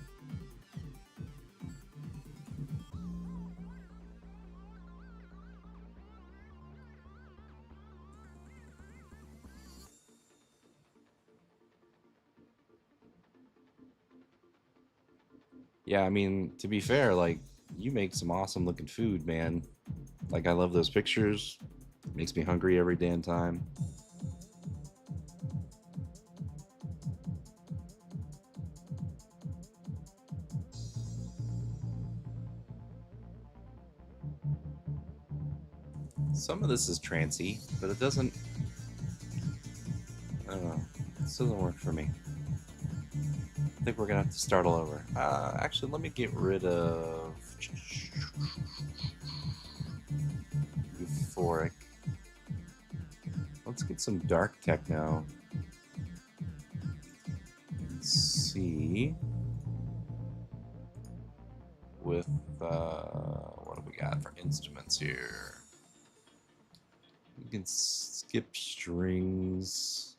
Yeah, I mean, to be fair, like, you make some awesome looking food, man. Like, I love those pictures. Makes me hungry every damn time. Some of this is trancy, but it doesn't... I don't know. This doesn't work for me. I think we're gonna have to start all over. Actually, let me get rid of... Euphoric. Let's get some dark techno. Let's see. With, what do we got for instruments here? We can skip strings.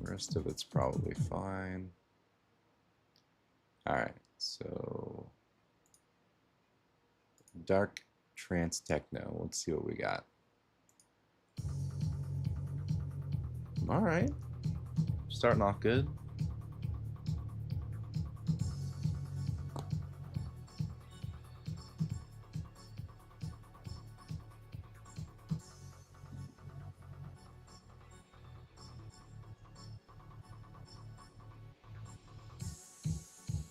The rest of it's probably fine. Alright, so dark trance techno. Let's see what we got. Alright. Starting off good.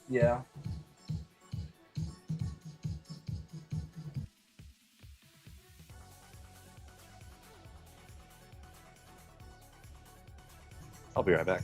Yeah. I'll be right back.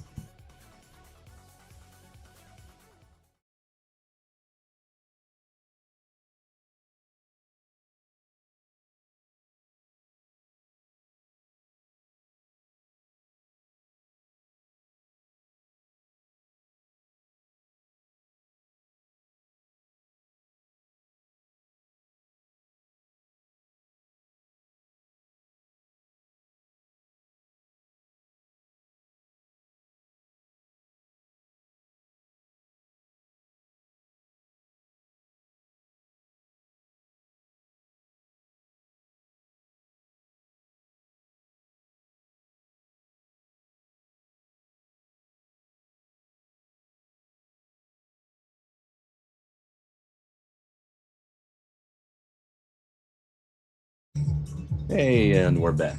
Hey, and we're back.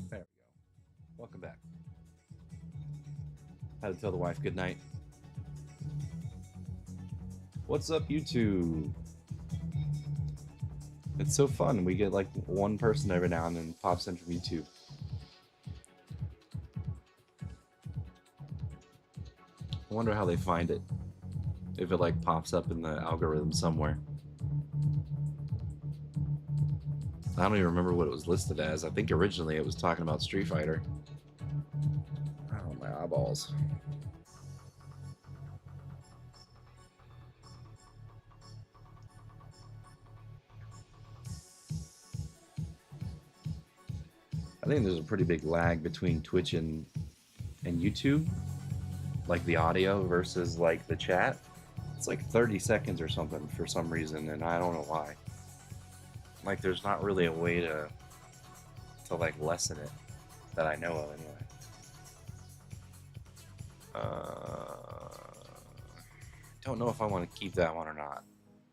There we go. Welcome back. Had to tell the wife good night. What's up, YouTube? It's so fun. We get like one person every now and then pops in from YouTube. I wonder how they find it. If it like pops up in the algorithm somewhere. I don't even remember what it was listed as. I think originally it was talking about Street Fighter. Oh, my eyeballs. I think there's a pretty big lag between Twitch and YouTube. Like the audio versus like the chat. It's like 30 seconds or something for some reason, and I don't know why. Like there's not really a way to like lessen it that I know of anyway. Don't know if I want to keep that one or not.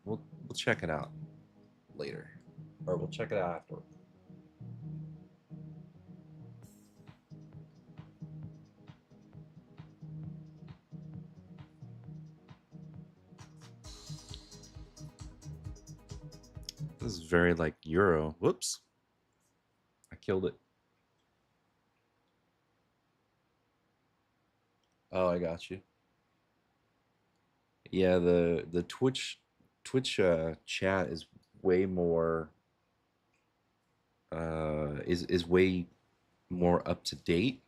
We'll check it out later, or we'll check it out afterward. This is very like Euro. Whoops. I killed it. Oh, I got you. Yeah, the Twitch chat is way more is way more up to date.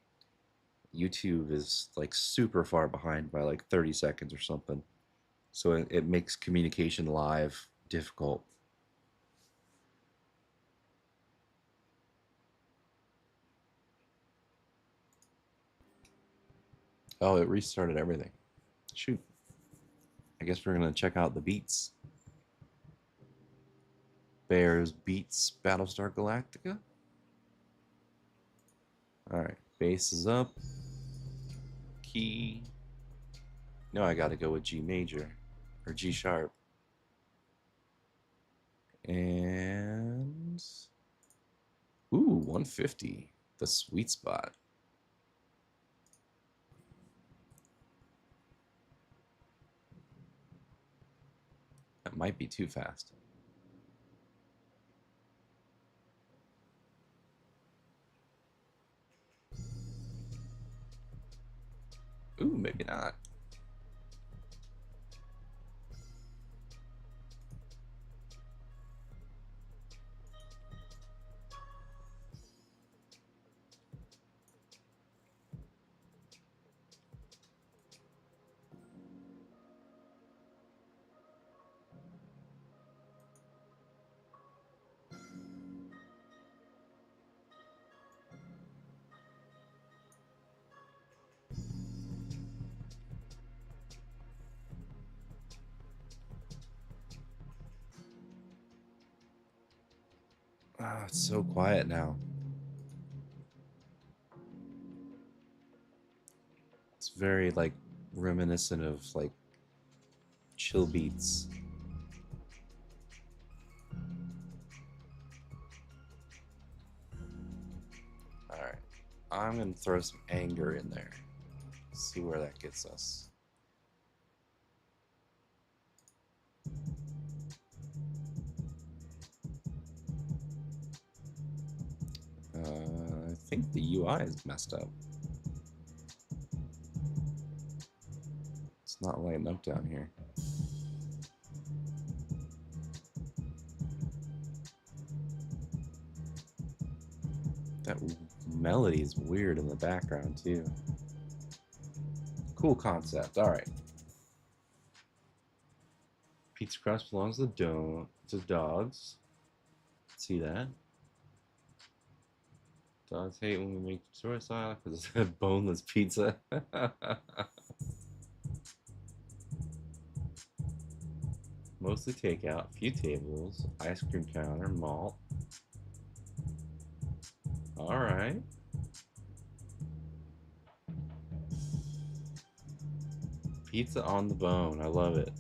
YouTube is like super far behind by like 30 seconds or something. So it makes communication live difficult. Oh, it restarted everything. Shoot. I guess we're going to check out the beats. Bears beats Battlestar Galactica. Alright, bass is up. Key. No, I gotta go with G major. Or G sharp. And... Ooh, 150. The sweet spot. That might be too fast. Ooh, maybe not. Ah, it's so quiet now. It's very like reminiscent of like chill beats. Alright. I'm gonna throw some anger in there. See where that gets us. I think the UI is messed up. It's not lighting up down here. That melody is weird in the background too. Cool concept. All right. Pizza crust belongs to dogs. See that? Dogs hate when we make soy sauce because it's a boneless pizza. Mostly takeout, few tables, ice cream counter, malt. All right. Pizza on the bone. I love it.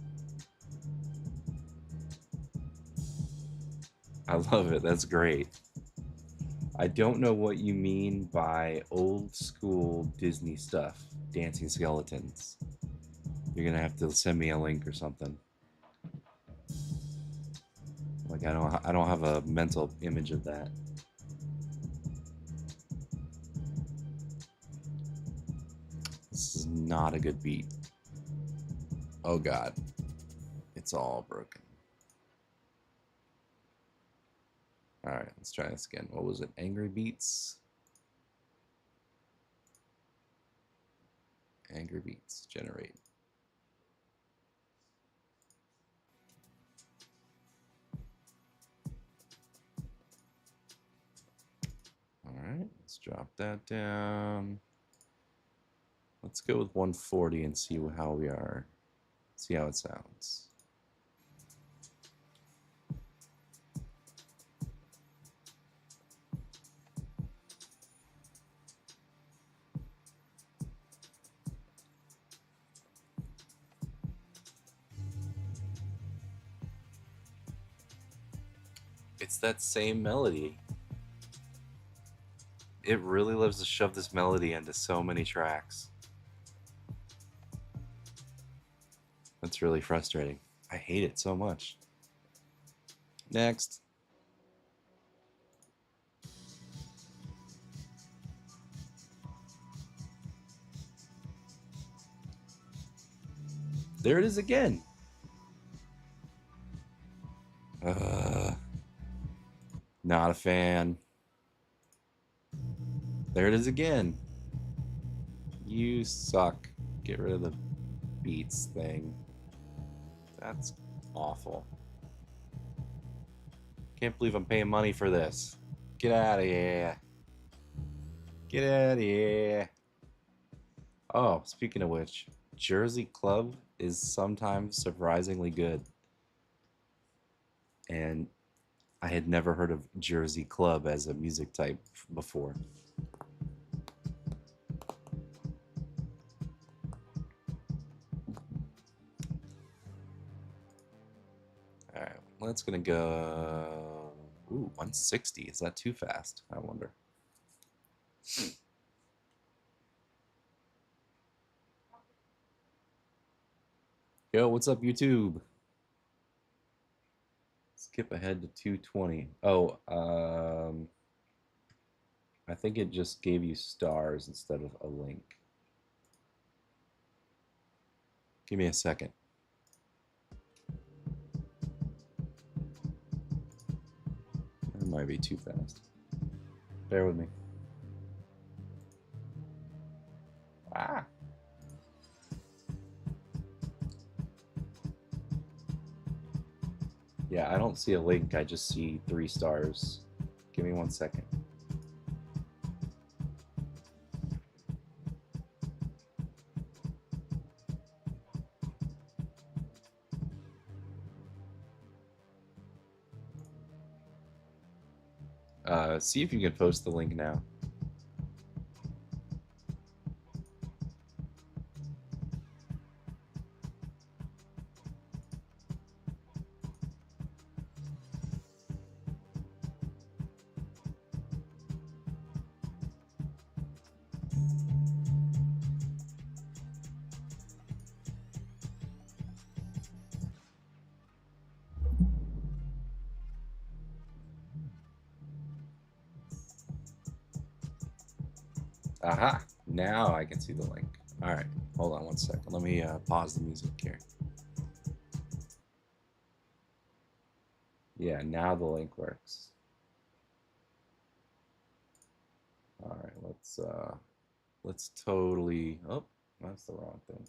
I love it. That's great. I don't know what you mean by old school Disney stuff, dancing skeletons. You're gonna have to send me a link or something. Like I don't have a mental image of that. This is not a good beat. Oh God, it's all broken. All right, let's try this again. What was it? Angry Beats. Angry Beats generate. All right, let's drop that down. Let's go with 140 and see how we are. See how it sounds. It's that same melody. It really loves to shove this melody into so many tracks. That's really frustrating. I hate it so much. Next. There it is again. Not a fan. There it is again. You suck. Get rid of the beats thing. That's awful. Can't believe I'm paying money for this. Get out of here. Get out of here. Oh, speaking of which, Jersey Club is sometimes surprisingly good. And I had never heard of Jersey Club as a music type before. All right, let's gonna go. Ooh, 160. Is that too fast? I wonder. Yo, what's up, YouTube? Skip ahead to 220. Oh, I think it just gave you stars instead of a link. Give me a second. It might be too fast. Bear with me. Ah. Yeah, I don't see a link. I just see 3 stars. Give me 1 second. See if you can post the link now. Aha! Now I can see the link. All right, hold on 1 second. Let me pause the music here. Yeah, now the link works. All right, let's totally. Oh, that's the wrong thing.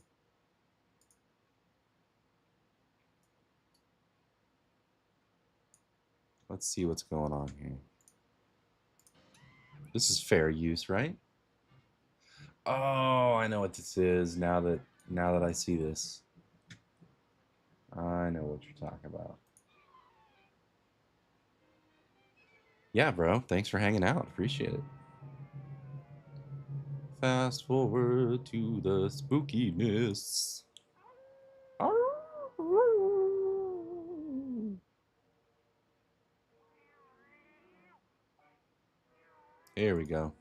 Let's see what's going on here. This is fair use, right? Oh, I know what this is now that I see this. I know what you're talking about. Yeah, bro. Thanks for hanging out. Appreciate it. Fast forward to the spookiness. Here we go.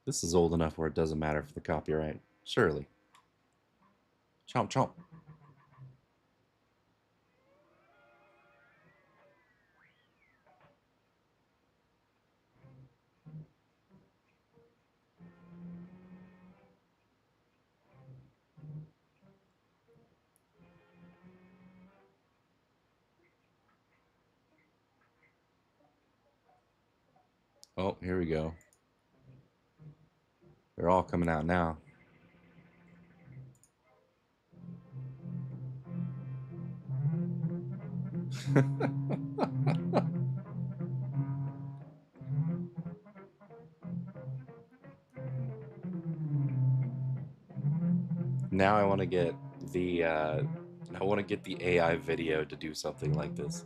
This is old enough where it doesn't matter for the copyright. Surely. Chomp chomp. Oh, here we go. They're all coming out now. Now I want to get the AI video to do something like this.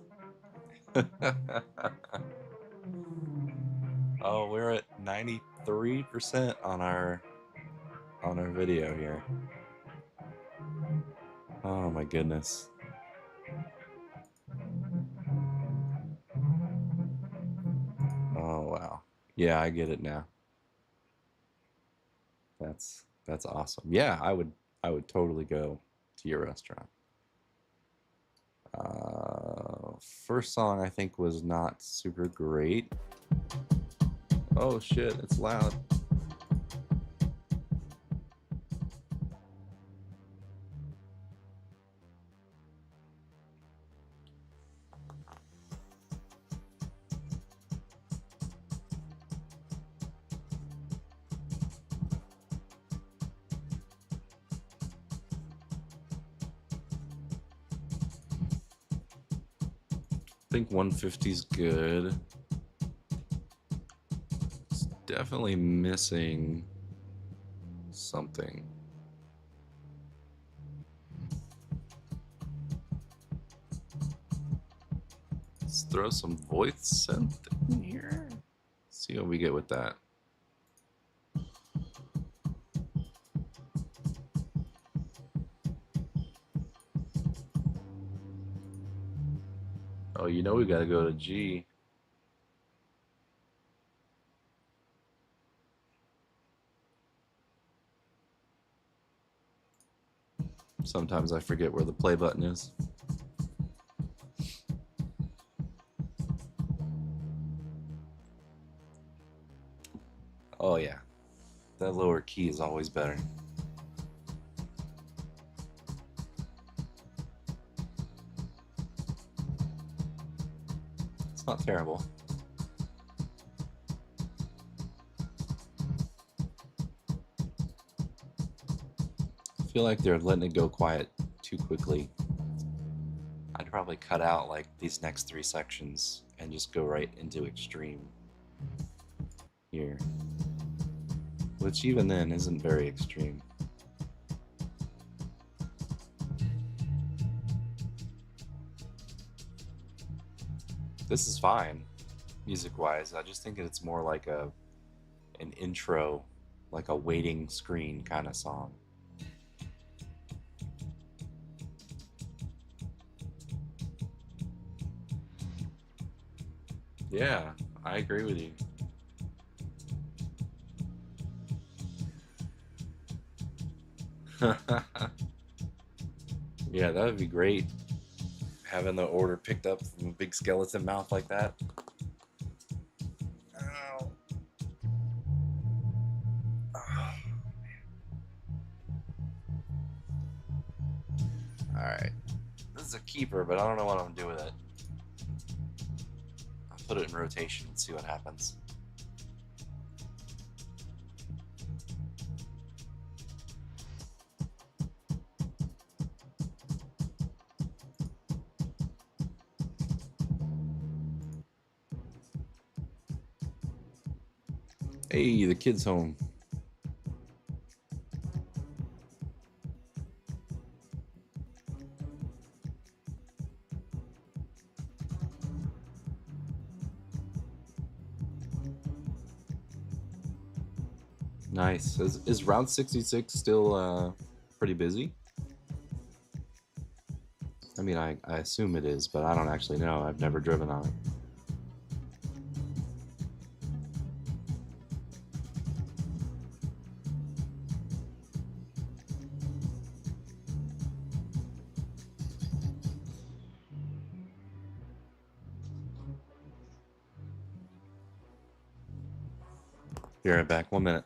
Oh, we're at 93% on our video here. Oh my goodness. Oh wow. Yeah, I get it now. That's awesome. Yeah, I would totally go to your restaurant. First song I think was not super great. Oh shit, it's loud. I think 150 is good. It's definitely missing something. Let's throw some voice synth in here. See what we get with that. Oh, you know we gotta go to G. Sometimes I forget where the play button is. Oh yeah, that lower key is always better. It's not terrible. I feel like they're letting it go quiet too quickly. I'd probably cut out like these next 3 sections and just go right into extreme here, which even then isn't very extreme. This is fine music wise. I just think it's more like an intro, like a waiting screen kind of song. Yeah, I agree with you. Yeah, that would be great. Having the order picked up from a big skeleton mouth like that. Ow. Oh, alright. This is a keeper, but I don't know what I'm gonna do with it. I'll put it in rotation and see what happens. Hey, the kid's home. Nice. Is Route 66 still pretty busy? I mean, I assume it is, but I don't actually know. I've never driven on it. Be right back. 1 minute.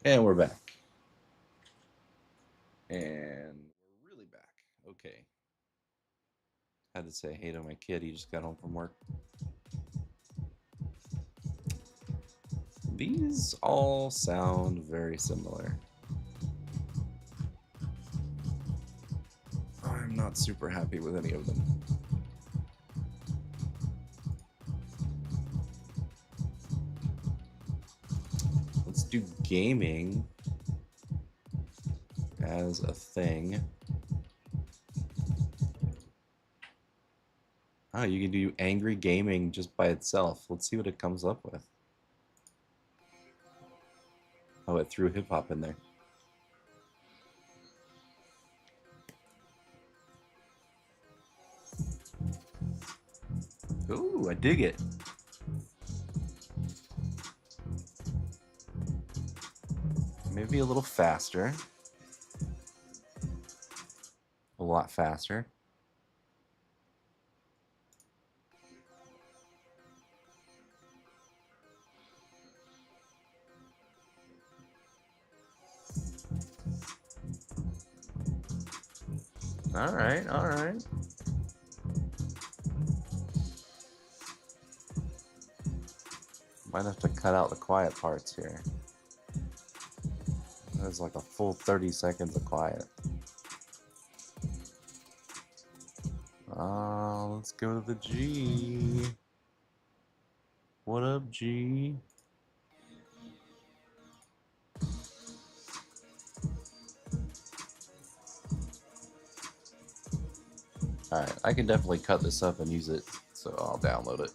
And we're back. And we're really back. Okay. Had to say hey to my kid. He just got home from work. These all sound very similar. I'm not super happy with any of them. Let's do gaming as a thing. Oh, you can do angry gaming just by itself. Let's see what it comes up with. Oh, it threw hip hop in there. Ooh, I dig it. Maybe a little faster. A lot faster. All right, all right. Might have to cut out the quiet parts here. There's like a full 30 seconds of quiet. Let's go to the G. What up, G? Alright, I can definitely cut this up and use it, so I'll download it.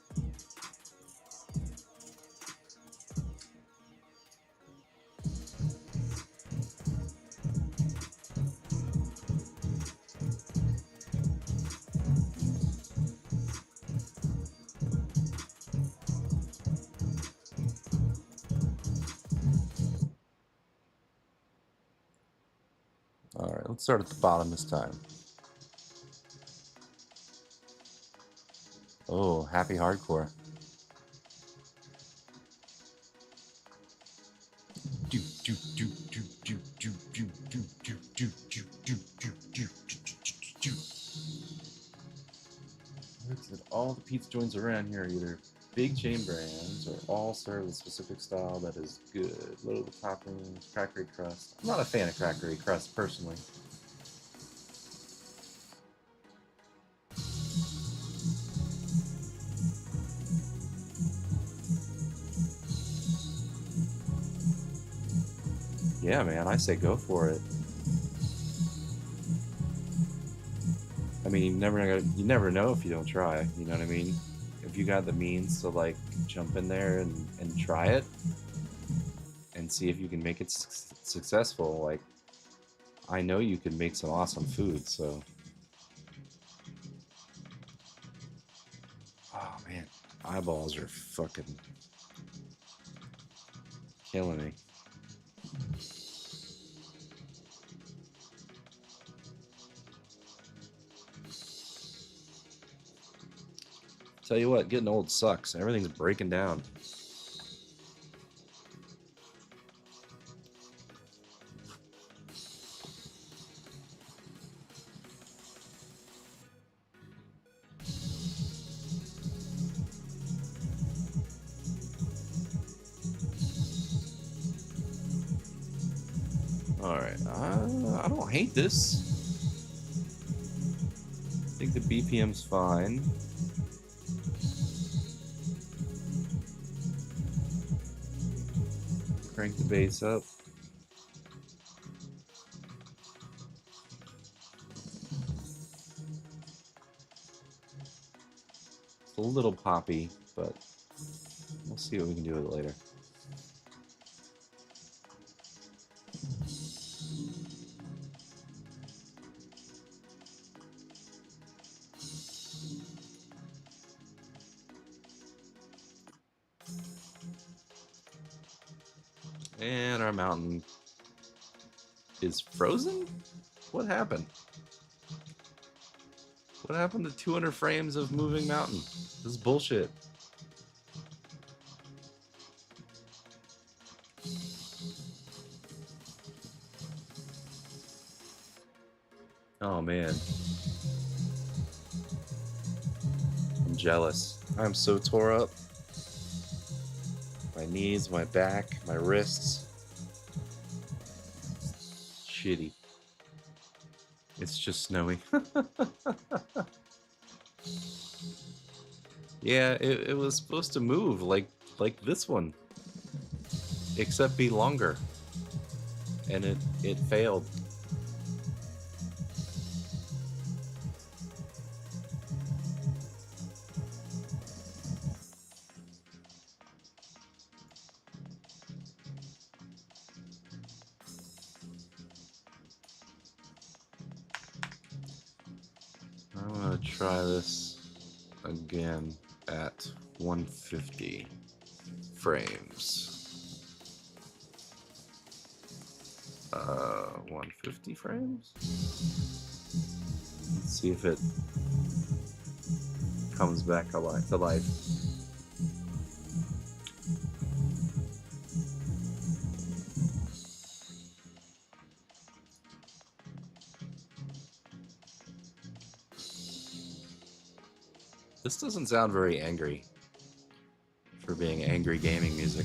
Alright, let's start at the bottom this time. Oh, happy hardcore. Looks like all the pizza joints around here are either big chain brands or all serve a specific style that is good. Load the toppings, crackery crust. I'm not a fan of crackery crust personally. Yeah, man, I say go for it. I mean, you never know if you don't try. You know what I mean? If you got the means to like jump in there and try it and see if you can make it successful, like I know you can make some awesome food. So, oh man, eyeballs are fucking killing me. Tell you what, getting old sucks. Everything's breaking down. Alright, I don't hate this. I think the BPM's fine. Crank the bass up. It's a little poppy, but we'll see what we can do with it later. And our mountain is frozen? What happened? What happened to 200 frames of moving mountain? This is bullshit. Oh man. I'm jealous. I'm so tore up. My knees, my back, my wrists. Shitty. It's just snowy. Yeah, it was supposed to move like this one. Except be longer. And it failed. I'm gonna try this again at 150 frames. 150 frames? Let's see if it comes back alive to life. This doesn't sound very angry for being angry gaming music.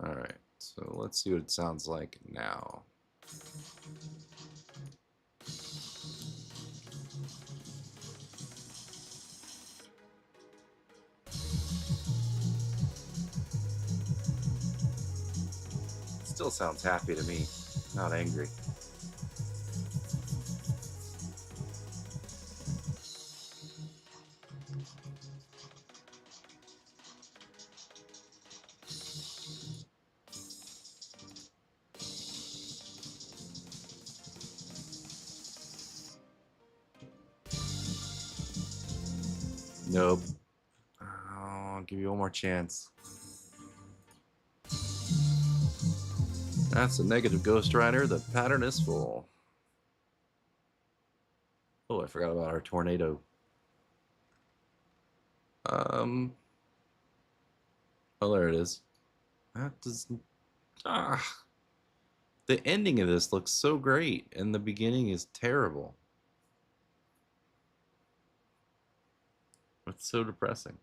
Alright, so let's see what it sounds like now. Still sounds happy to me, not angry. Nope. I'll give you one more chance. That's a negative Ghost Rider. The pattern is full. Oh, I forgot about our tornado. Oh, there it is. That doesn't... The ending of this looks so great, and the beginning is terrible. It's so depressing.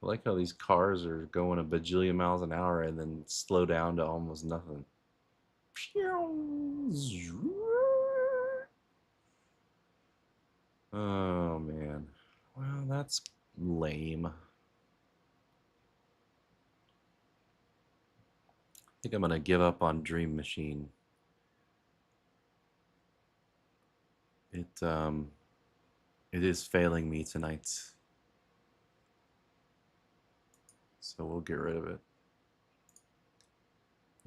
I like how these cars are going a bajillion miles an hour and then slow down to almost nothing. Oh man. Well, that's lame. I think I'm gonna give up on Dream Machine. It is failing me tonight. So we'll get rid of it.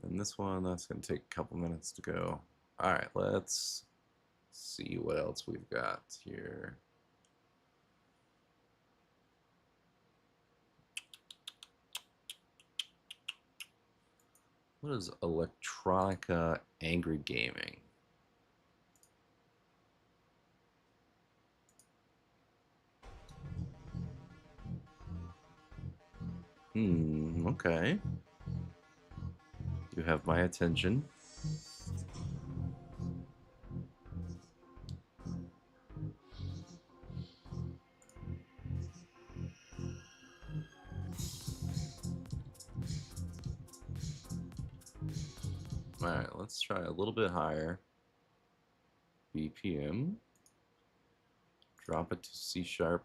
And this one, that's going to take a couple minutes to go. All right, let's see what else we've got here. What is Electronica Angry Gaming? Okay. You have my attention. Alright, let's try a little bit higher. BPM. Drop it to C sharp.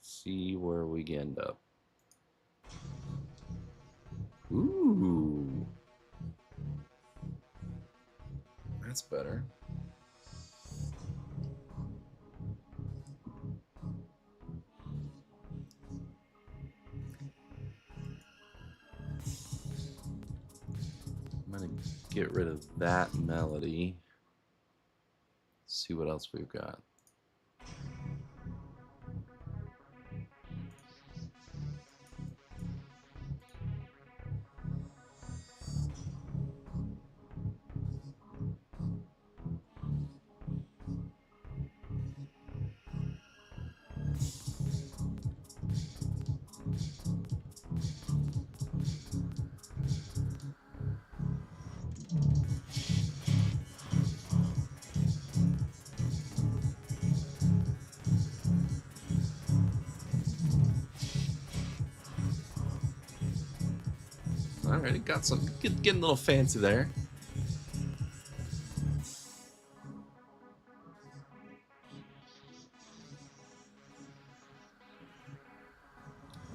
See where we end up. Ooh. That's better. I'm gonna get rid of that melody. See what else we've got. Alright, got some getting a little fancy there.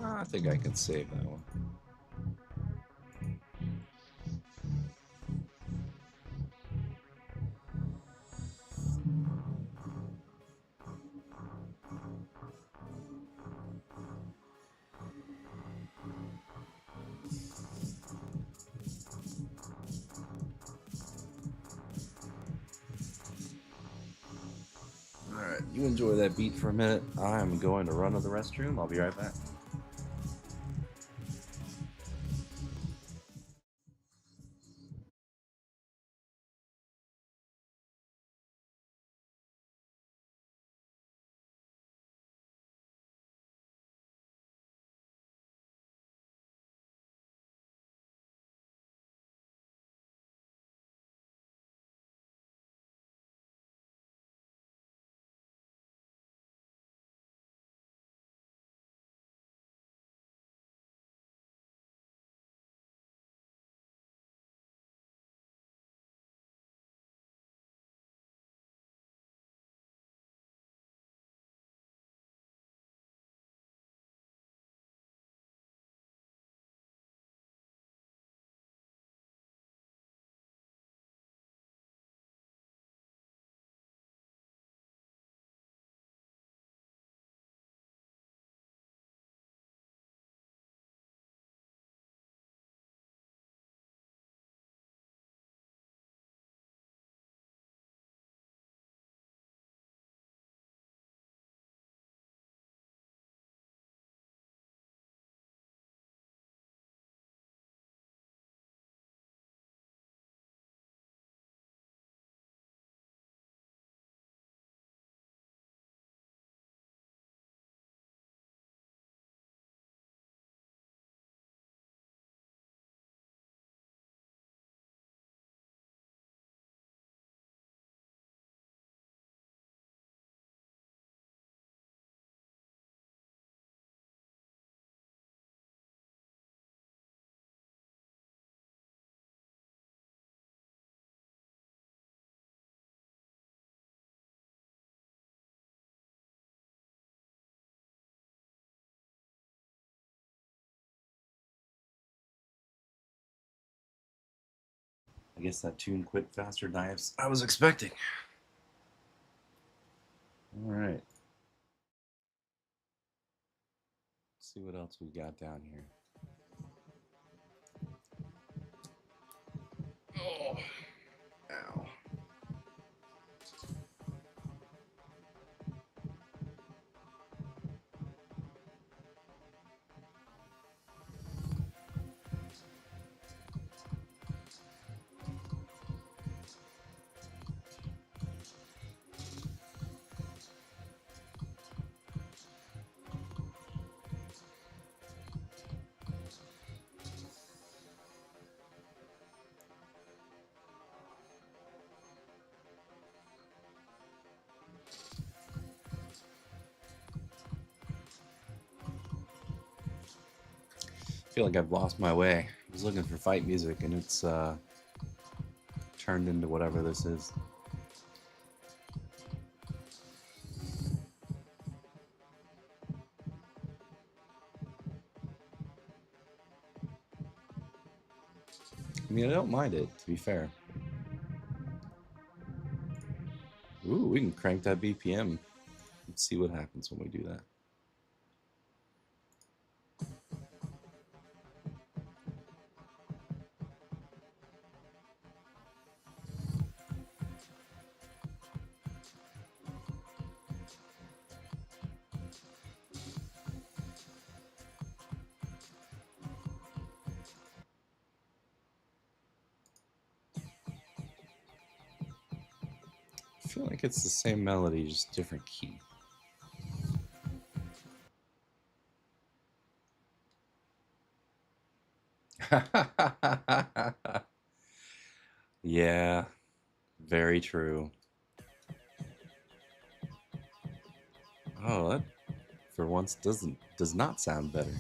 I think I can save that one. Alright, you enjoy that beat for a minute. I'm going to run to the restroom. I'll be right back. I guess that tune quit faster than I was expecting. Alright. See what else we got down here. Oh, ow. I feel like I've lost my way. I was looking for fight music and it's turned into whatever this is. I mean, I don't mind it, to be fair. Ooh, we can crank that BPM. Let's see what happens when we do that. I feel like it's the same melody, just different key. Yeah, very true. Oh, that for once does not sound better.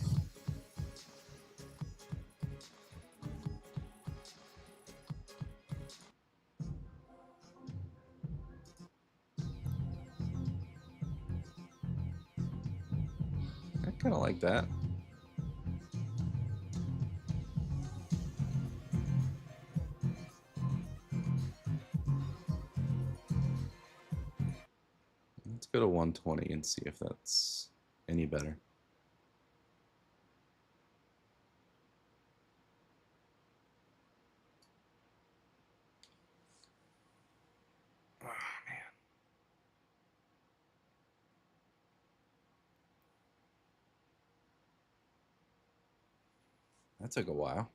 Kind of like that. Let's go to 120 and see if that's any better. Oh, man. That took a while.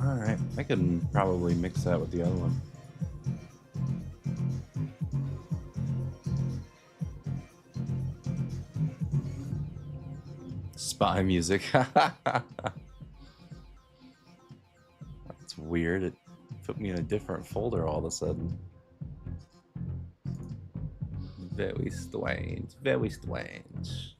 Alright, I can probably mix that with the other one. Spy music. That's weird. It put me in a different folder all of a sudden. Very strange. Very strange.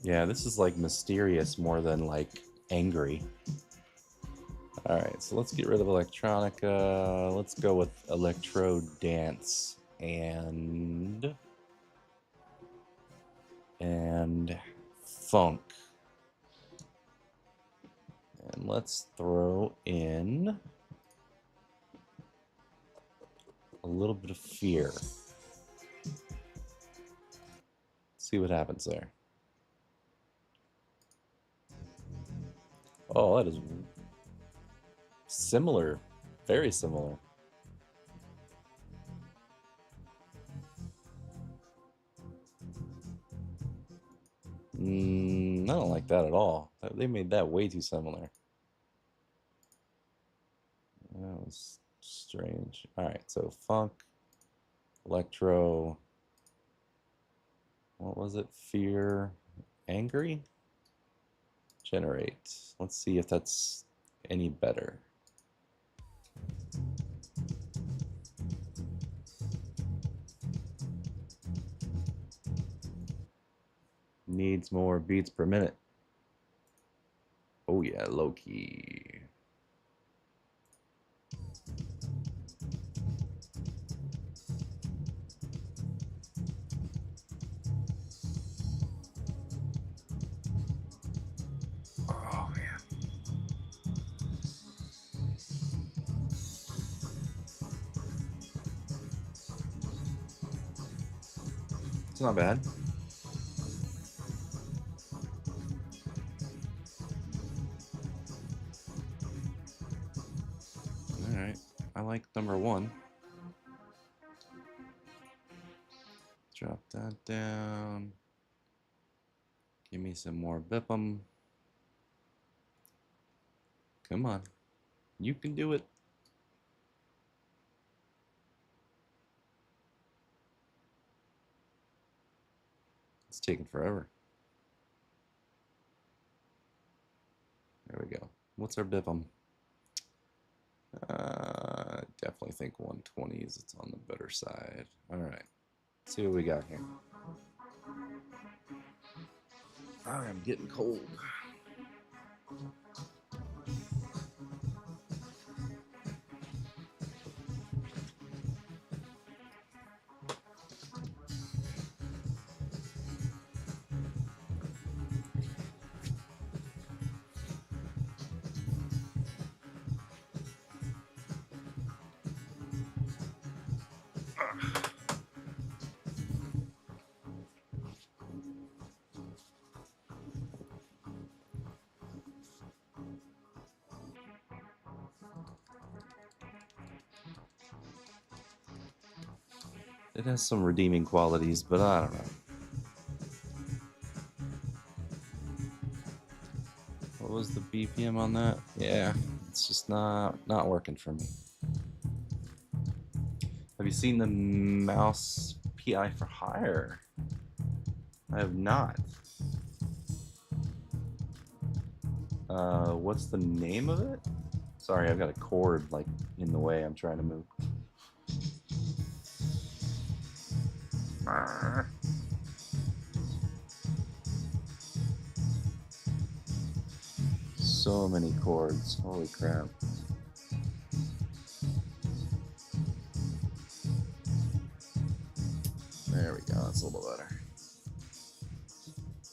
Yeah, this is like mysterious more than like angry. Alright, so let's get rid of electronica. Let's go with electro dance and funk. And let's throw in a little bit of fear. See what happens there. Oh, that is similar. Very similar. I don't like that at all. They made that way too similar. That was strange. Alright, so funk, electro, what was it? Fear, angry? Generate. Let's see if that's any better. Needs more beats per minute. Oh yeah, low key. Oh man. It's not bad. Alright, I like number one. Drop that down. Give me some more Bipham. Come on. You can do it. It's taking forever. There we go. What's our Bipham? Definitely think 120s. It's on the better side. All right. Let's see what we got here. I'm getting cold. It has some redeeming qualities, but I don't know. What was the BPM on that? Yeah, it's just not working for me. you seen the mouse PI for hire? I have not. What's the name of it? Sorry, I've got a cord like in the way I'm trying to move. So many cords. Holy crap. There we go. That's a little better.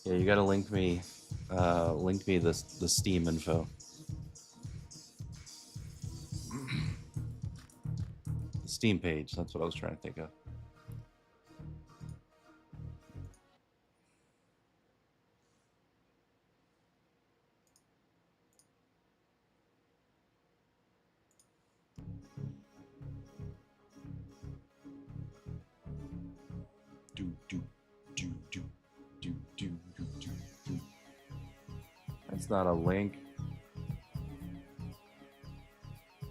Yeah, you gotta link me the Steam info. The Steam page, that's what I was trying to think of. That's not a link.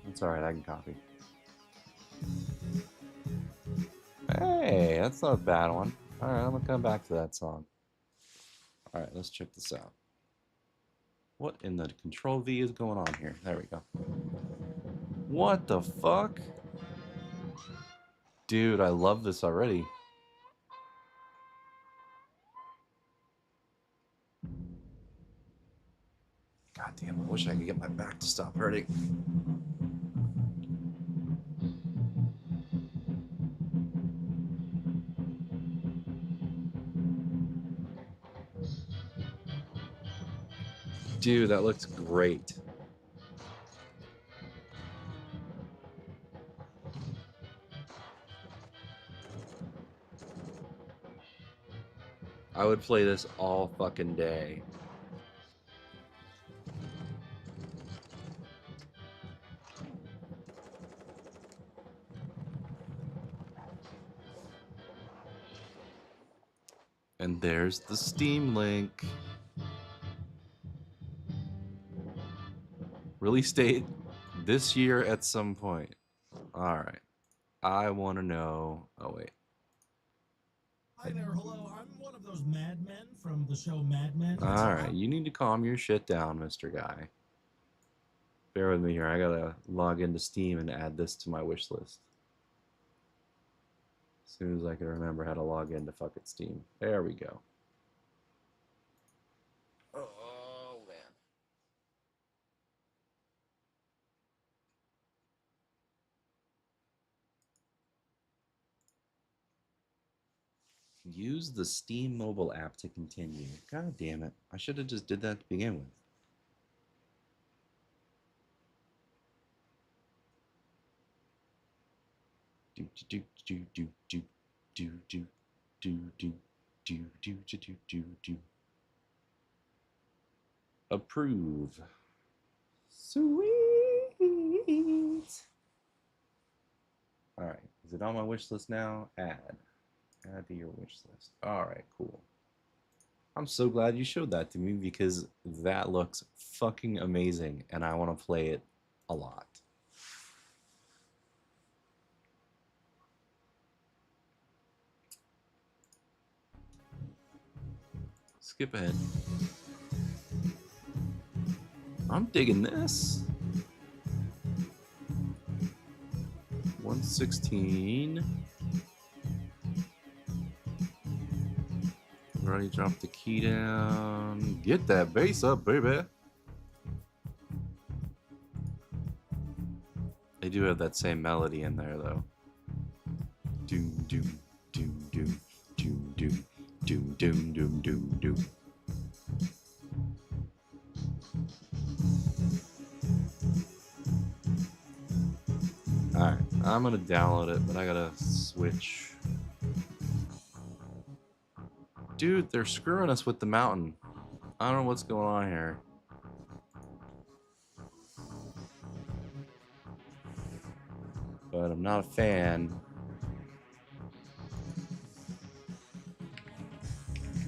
That's alright, I can copy. Hey, that's not a bad one. Alright, I'm gonna come back to that song. Alright, let's check this out. What in the Control V is going on here? There we go. What the fuck? Dude, I love this already. God damn, I wish I could get my back to stop hurting. Dude, that looks great. I would play this all fucking day. And there's the Steam link. Release date this year at some point. Alright. I want to know. Oh, wait. Hi there, hello. I'm one of those madmen from the show Mad Men. Alright, you need to calm your shit down, Mr. Guy. Bear with me here. I gotta log into Steam and add this to my wish list. As soon as I can remember how to log into fucking Steam. There we go. Oh, man. Use the Steam mobile app to continue. God damn it. I should have just did that to begin with. Do do do do do do do do do do do do do do. Approve. Sweet. Alright. Is it on my wish list now? Add. Add to your wish list. Alright, cool. I'm so glad you showed that to me because that looks fucking amazing and I want to play it a lot. Skip ahead. I'm digging this. 116. Already dropped the key down. Get that bass up, baby. They do have that same melody in there, though. Doom, doom, doom, doom, doom, doom, doom, doom, doom, doom, doom. Alright, I'm gonna download it, but I gotta switch. Dude, they're screwing us with the mountain. I don't know what's going on here. But I'm not a fan.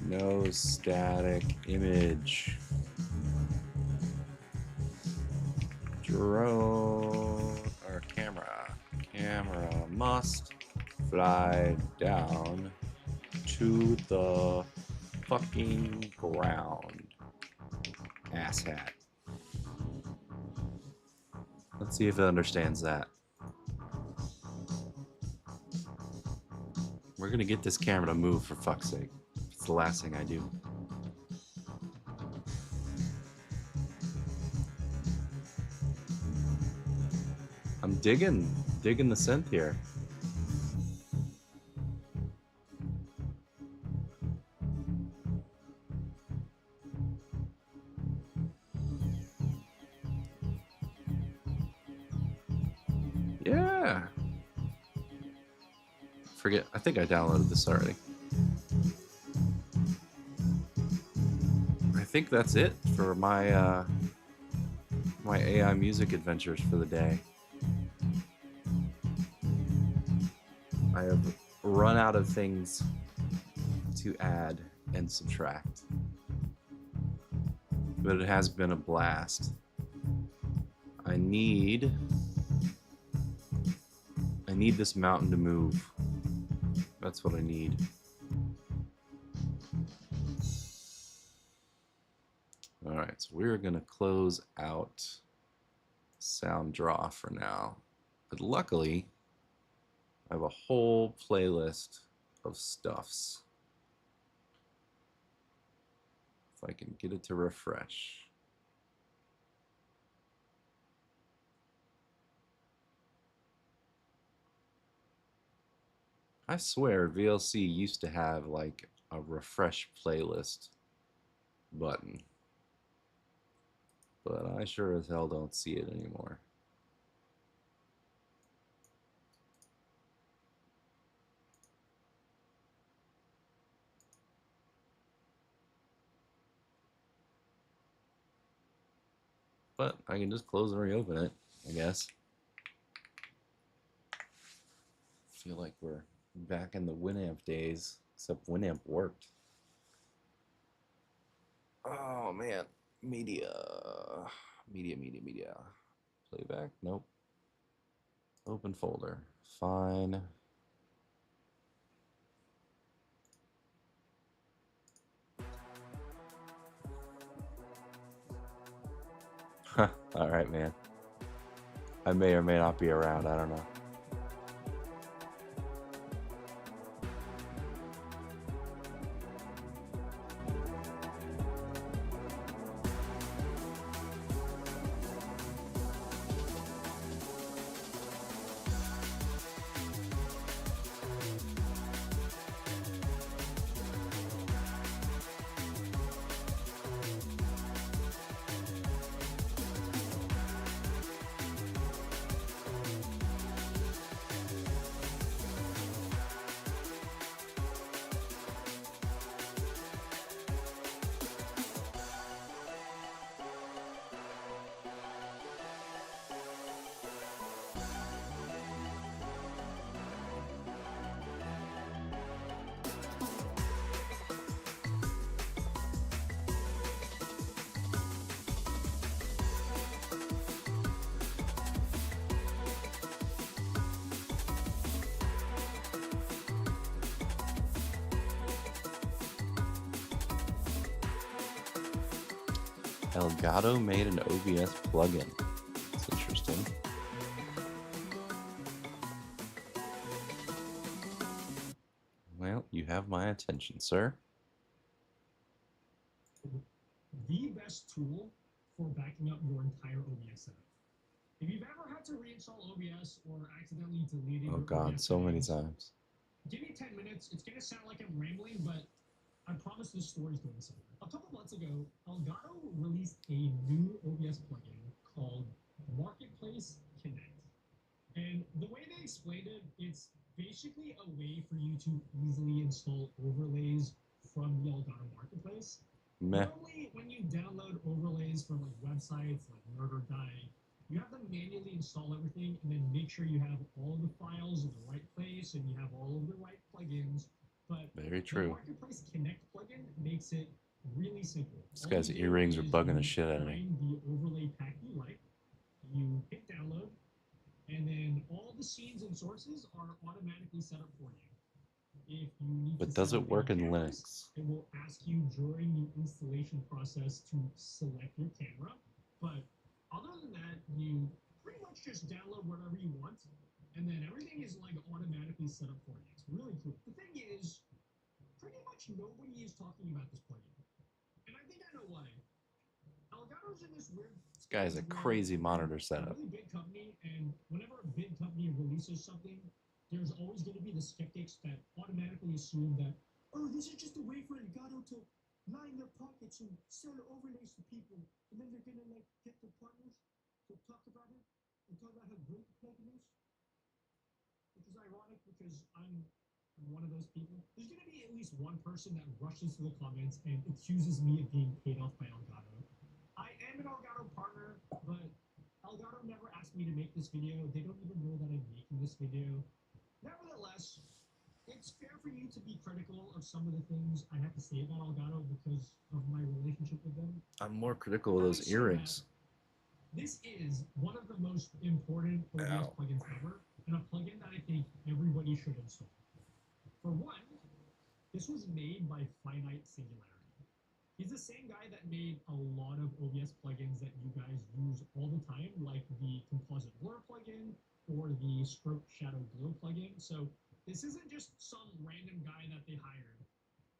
No static image. Drone or camera. Camera must. fly down to the fucking ground. Asshat. Let's see if it understands that. We're gonna get this camera to move for fuck's sake. It's the last thing I do. I'm digging the synth here. Yeah. Forget, I think I downloaded this already. I think that's it for my my AI music adventures for the day. I have run out of things to add and subtract. But it has been a blast. I need this mountain to move. That's what I need. All right, so we're gonna close out sound draw for now. But luckily, I have a whole playlist of stuffs. If I can get it to refresh. I swear VLC used to have like a refresh playlist button, but I sure as hell don't see it anymore. But I can just close and reopen it, I guess. Feel like we're back in the Winamp days, except Winamp worked. Oh man, media. Playback, nope. Open folder, fine. All right, man. I may or may not be around, I don't know. Elgato made an OBS plugin. That's interesting. Well, you have my attention, sir. The best tool for backing up your entire OBS setup. If you've ever had to reinstall OBS or accidentally deleted Oh your God, OBS so many settings, times. give me 10 minutes. It's going to sound like I'm rambling, but I promise this story's going somewhere. A couple months ago, Elgato released a new OBS plugin called Marketplace Connect. And the way they explained it, it's basically a way for you to easily install overlays from the Elgato Marketplace. Meh. Normally, when you download overlays from like websites like Nerd or Die, you have to manually install everything and then make sure you have all the files in the right place and you have all of the right plugins. But Very the true. Marketplace Connect plugin makes it really simple. This All guy's you do earrings are is bugging the you shit out of me. find the overlay pack you like, you hit download, and then all the scenes and sources are automatically set up for you. If you need But to does set it up work any in cameras, Linux? it will ask you during the installation process to select your camera. But other than that, you pretty much just download whatever you want, and then everything is like automatically set up for you. It's really cool. The thing is, pretty much nobody is talking about this plugin, and I think I know why. Elgato's in this weird. This guy has a crazy monitor setup. A really big company, and whenever a big company releases something, there's always going to be the skeptics that automatically assume that, oh, this is just a way for Elgato to line their pockets and sell overlays to people, and then they're going to like get their partners to talk about it and talk about how great the plugin is, which is ironic because I'm one of those people. There's going to be at least one person that rushes to the comments and accuses me of being paid off by Elgato. I am an Elgato partner, but Elgato never asked me to make this video. They don't even know that I'm making this video. Nevertheless, it's fair for you to be critical of some of the things I have to say about Elgato because of my relationship with them. I'm more critical of those earrings. This is one of the most important OBS plugins ever, and a plugin that I think everybody should install. For one, this was made by Finite Singularity. He's the same guy that made a lot of OBS plugins that you guys use all the time, like the Composite Blur plugin or the Stroke Shadow Glow plugin. So this isn't just some random guy that they hired.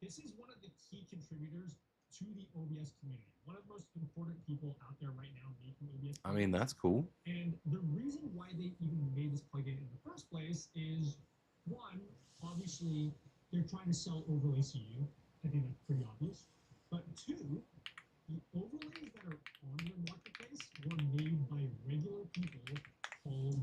This is one of the key contributors to the OBS community. One of the most important people out there right now making OBS plugins. I mean, that's cool. And the reason why they even made this plugin in the first place is, one, obviously, they're trying to sell overlays to you. I think that's pretty obvious. But two, the overlays that are on the marketplace were made by regular people called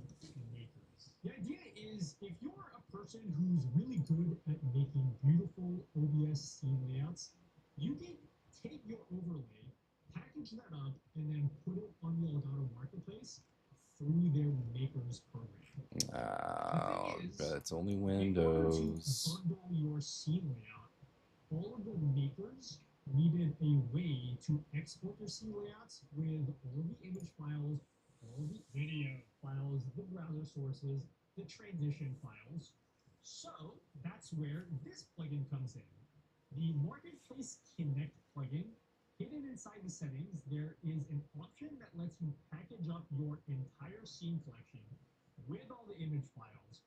makers. The idea is if you're a person who's really good at making beautiful OBS scene layouts, you can take your overlay, package that up, and then put it on the Elgato marketplace through their makers program. Oh, but it's only In order to Windows. bundle your scene layout, all of the makers needed a way to export their scene layouts with all of the image files, all of the video files, the browser sources, the transition files. So that's where this plugin comes in. The Marketplace Connect plugin, hidden inside the settings, there is an option that lets you package up your entire scene collection with all the image files,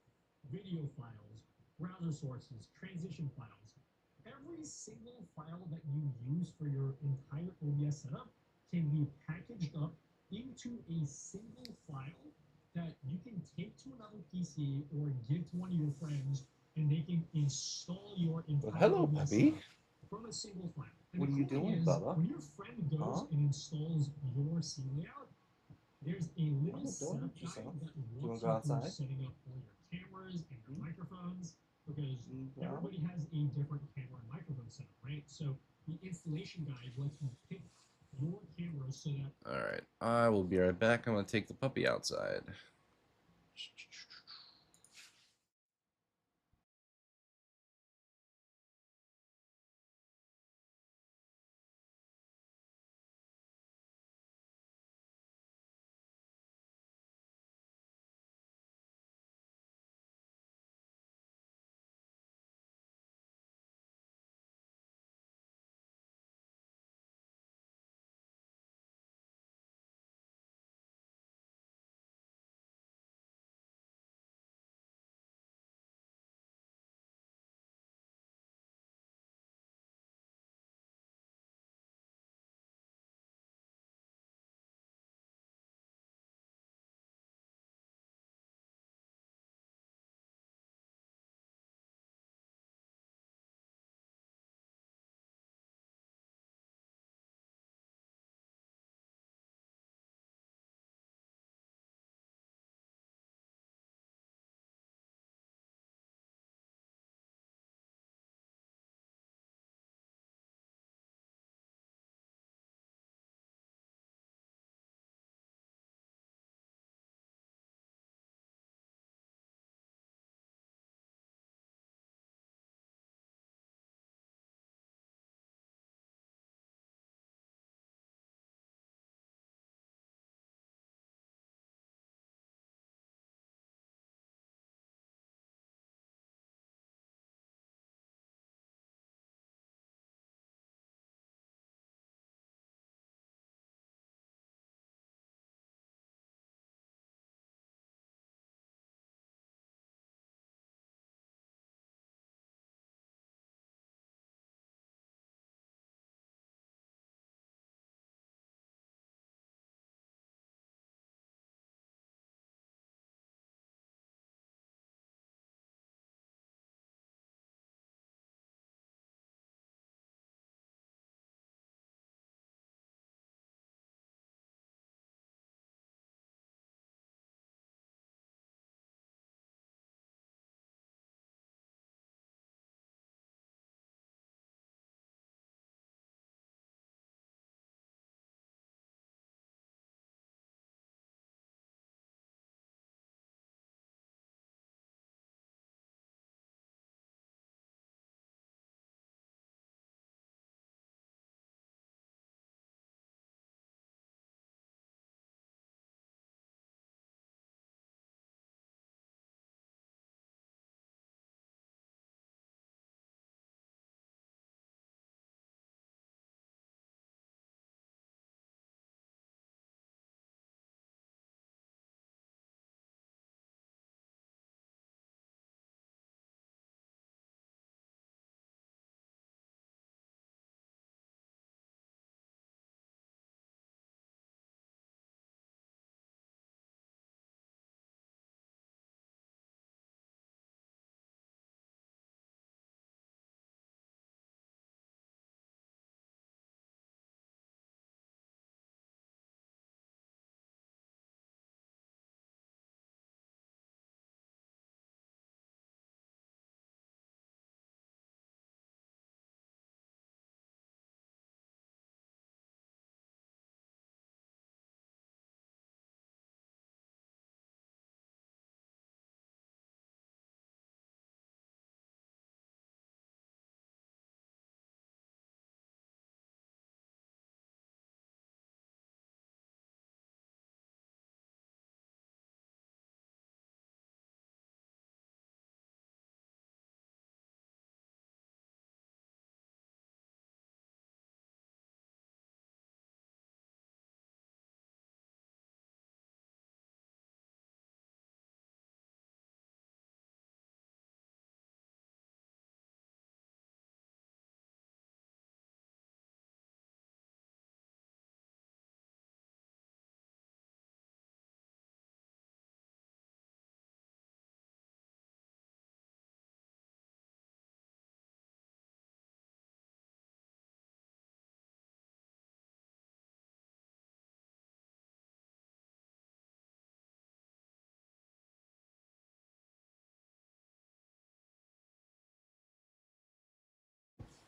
video files, browser sources, transition files. Every single file that you use for your entire OBS setup can be packaged up into a single file that you can take to another PC or give to one of your friends, and they can install your entire hello, OBS puppy. setup from a single file. And What the are you cool thing doing, is, Bubba? when your friend goes and installs your scene layout, there's a little setup guide that walks you through setting up all your cameras and your microphones, because everybody has a different camera and microphone setup, right? So the installation guide lets you pick your camera so that. All right, I will be right back. I'm gonna take the puppy outside.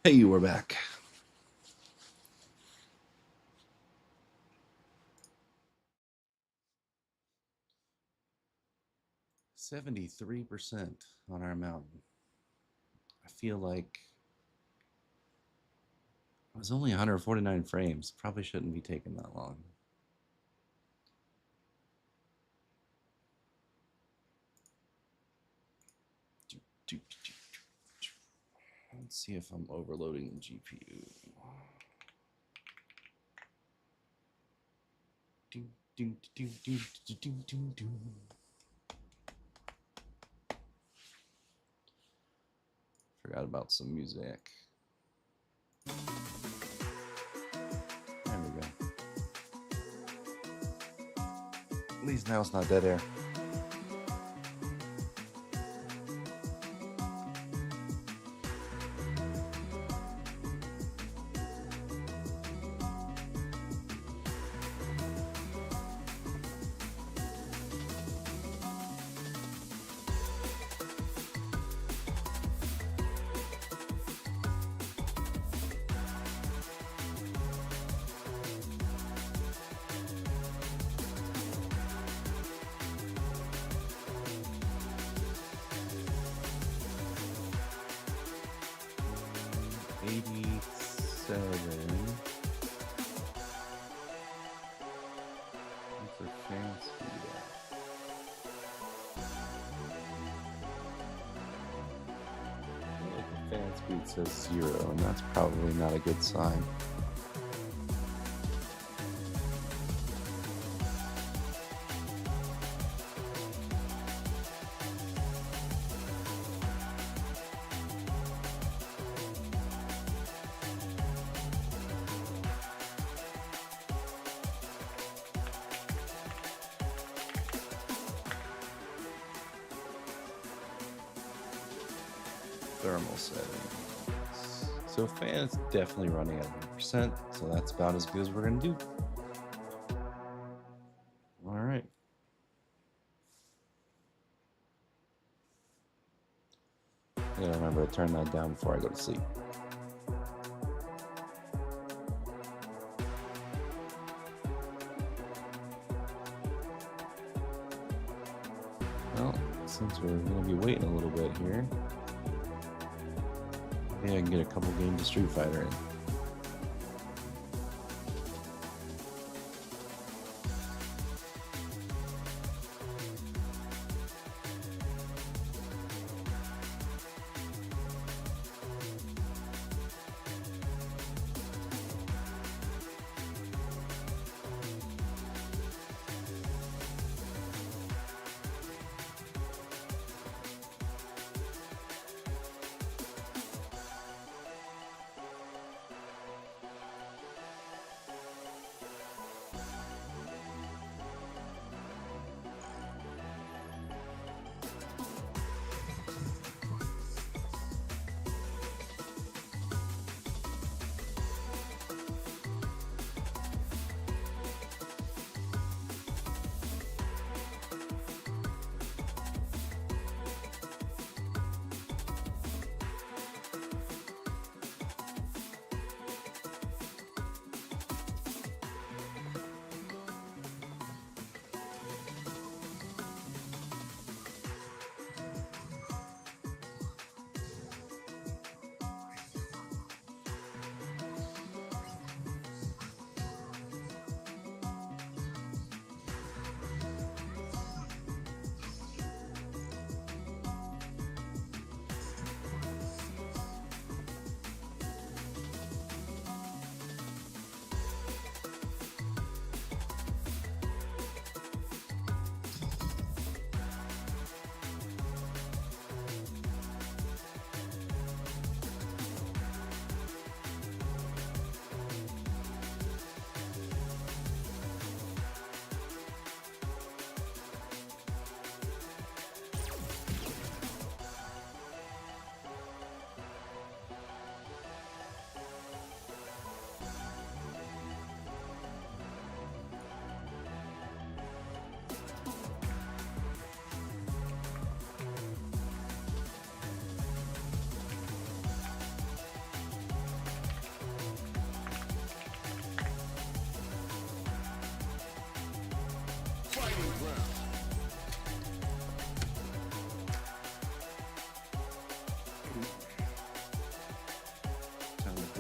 Hey, we're back. %73 on our mountain. I feel like it was only 149 frames. Probably shouldn't be taking that long. Let's see if I'm overloading the GPU. Forgot about some music. There we go. At least now it's not dead air. Fan speed says 0, and that's probably not a good sign. Thermal settings. So fan is definitely running at 100%, so that's about as good as we're gonna do. All right. I gotta remember to turn that down before I go to sleep. Well, since we're gonna be waiting a little bit here, maybe I can get a couple games of Street Fighter in.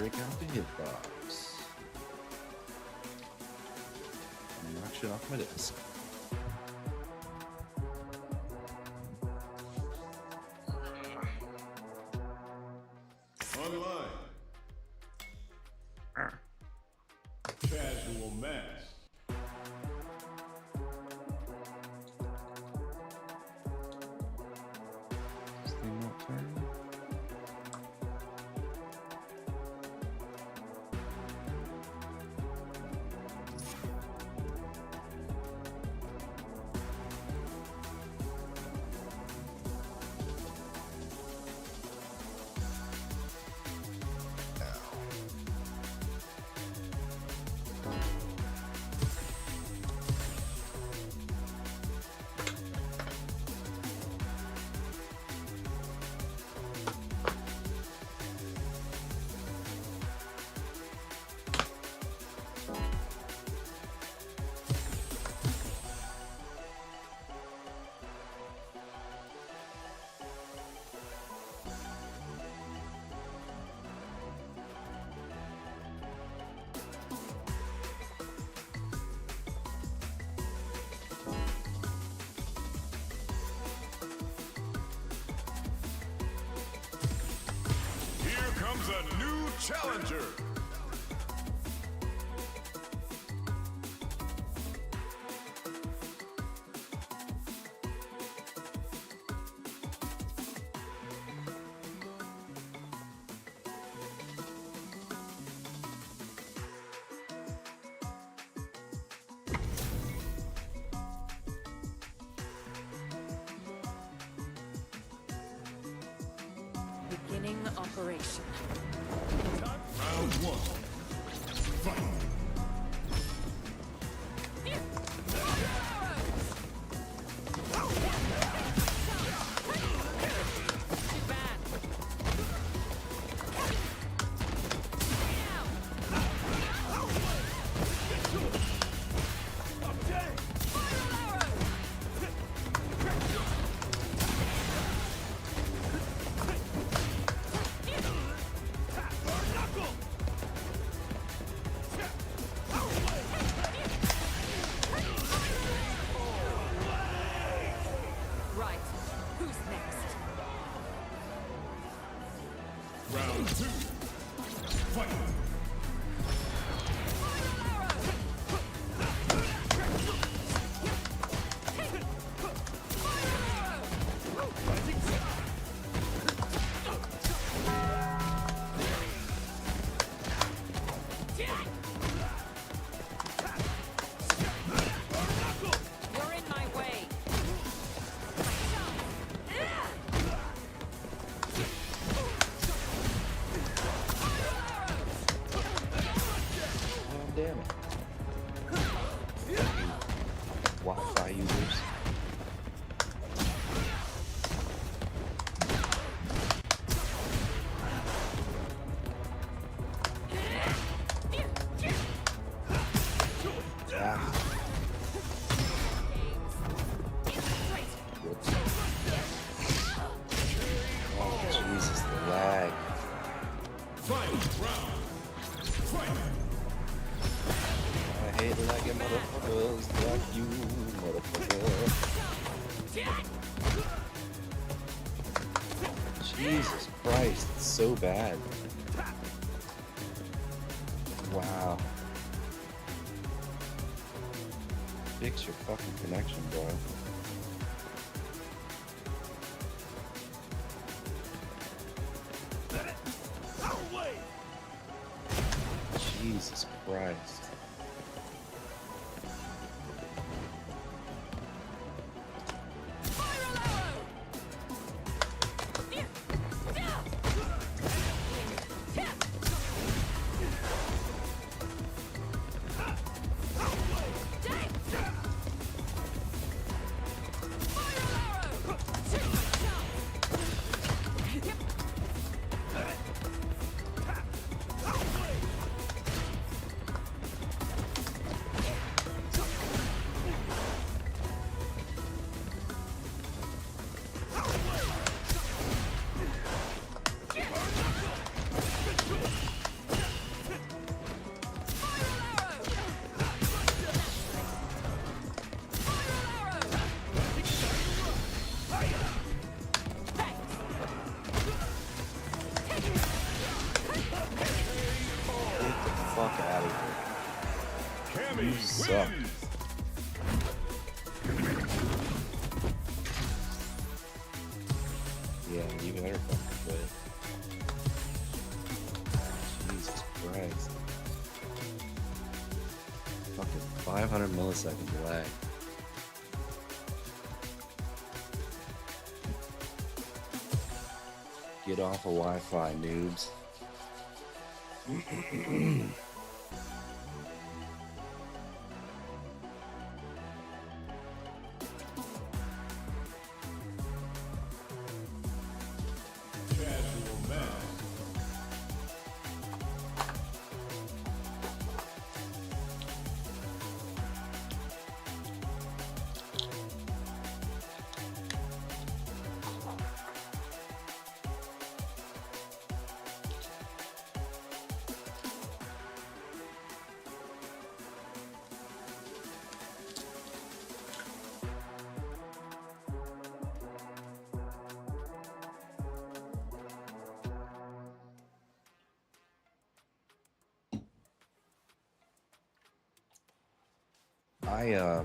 break out the hitbox. Knock shit off my desk. Online. Casual match. This thing not turn. Here comes a new challenger. Beginning operation. Round one. Fight. Right. Who's next? Round two. Fight. You're in my way. Oh, damn it. Wi-Fi users. Ah. Whoops. Oh, Jesus, the lag. Final round. Fight. I hate lagging motherfuckers like you, motherfucker. Jesus Christ, it's so bad. Wow. Fix your fucking connection, bro. Jesus Christ. Get the fuck out of here. Cammy You suck. wins. Yeah, you better fucking quit. Jesus Christ. Fucking 500 milliseconds lag. Get off of Wi-Fi, noobs. Casual match.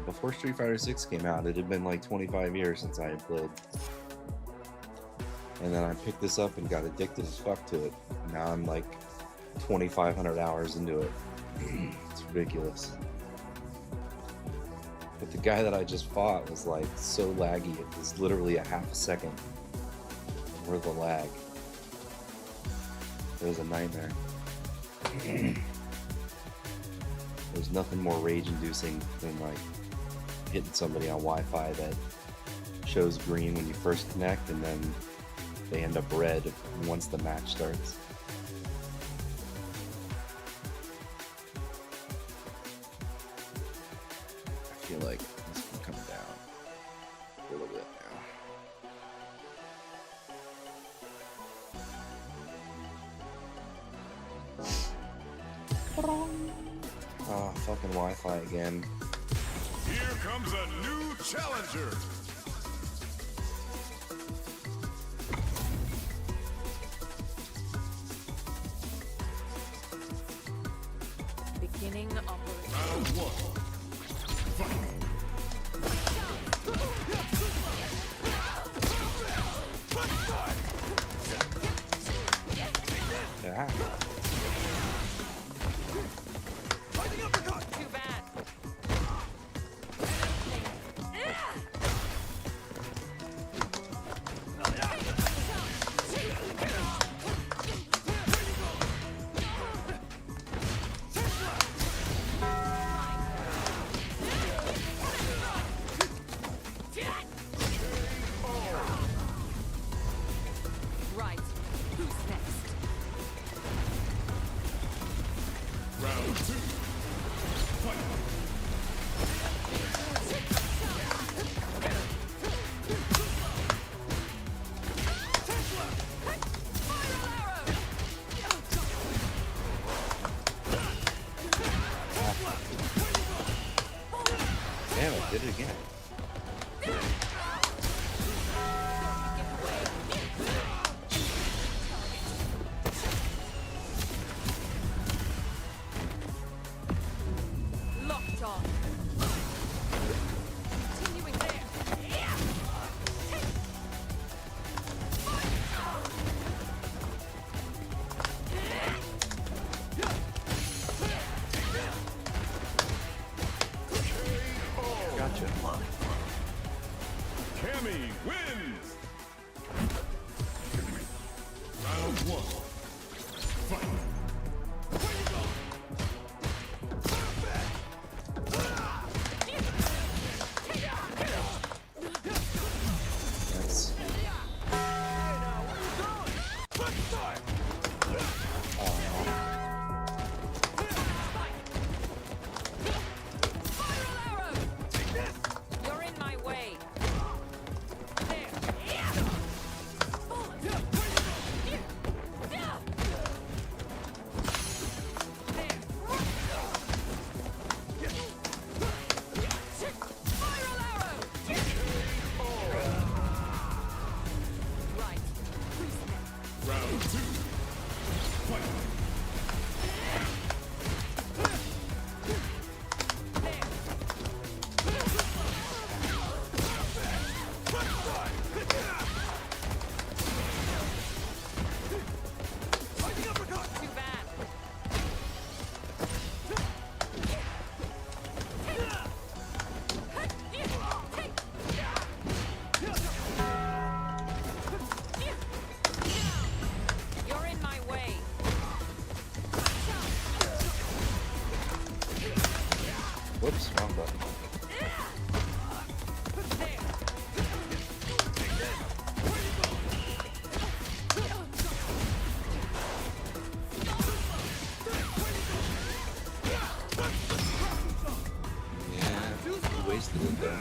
Before Street Fighter 6 came out, it had been like 25 years since I had played. And then I picked this up and got addicted as fuck to it. Now I'm like 2,500 hours into it. It's ridiculous. But the guy that I just fought was like so laggy, it was literally a half a second worth of lag. It was a nightmare. There's nothing more rage-inducing than like hitting somebody on Wi-Fi that shows green when you first connect and then they end up red once the match starts. I feel like this can come down a little bit now. Oh, fucking Wi-Fi again. Here comes a new challenger. Beginning operation. Round one. Fight. Ah. Too bad. Right. Who's next? Round two. Fight. Damn, I did it again. Locked on. Continuing there. Gotcha. Whoops, wrong button. Yeah, you wasted it there.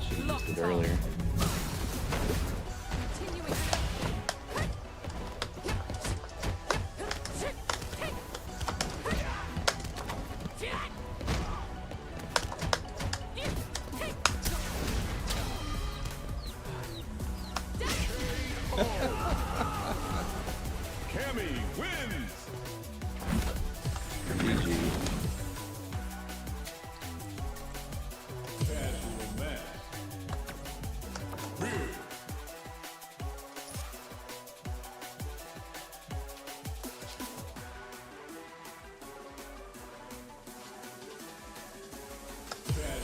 Should have used it earlier. Cammy wins! GG. Casual match.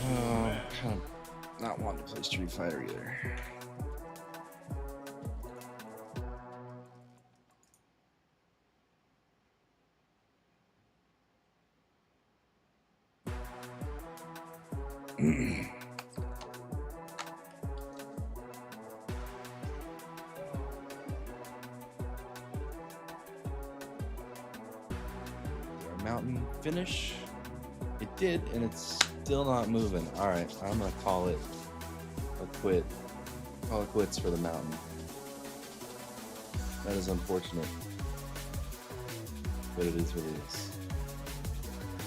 Oh, kind of not wanting to play Street Fighter either. Our mountain finish. It did, and it's still not moving. All right, I'm gonna call it a quit. Call it quits for the mountain. That is unfortunate, but it is what it is.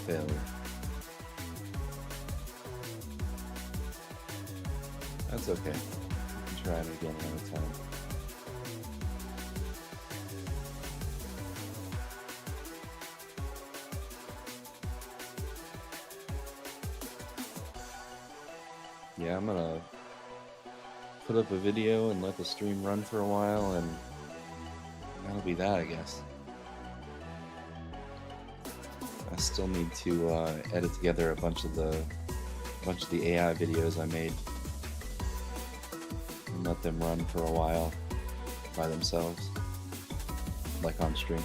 Failure. That's okay. We can try it again another time. Yeah, I'm gonna put up a video and let the stream run for a while, and that'll be that, I guess. I still need to edit together a bunch of the AI videos I made and let them run for a while by themselves, like on stream.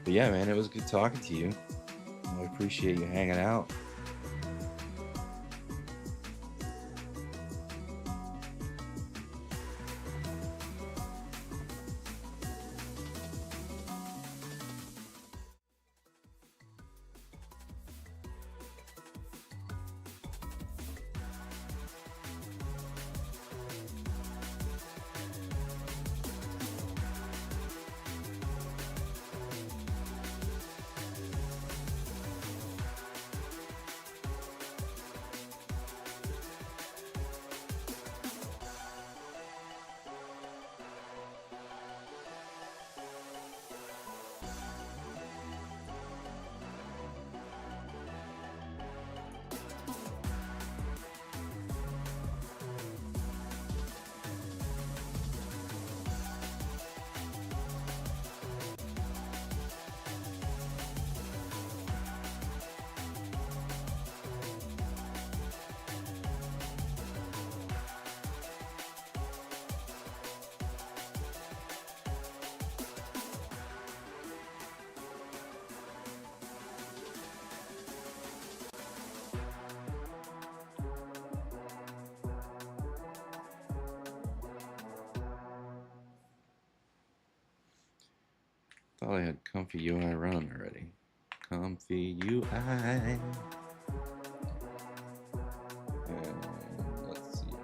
But yeah, man, it was good talking to you. I appreciate you hanging out. thought I had comfy UI run already. Comfy UI. And let's see here.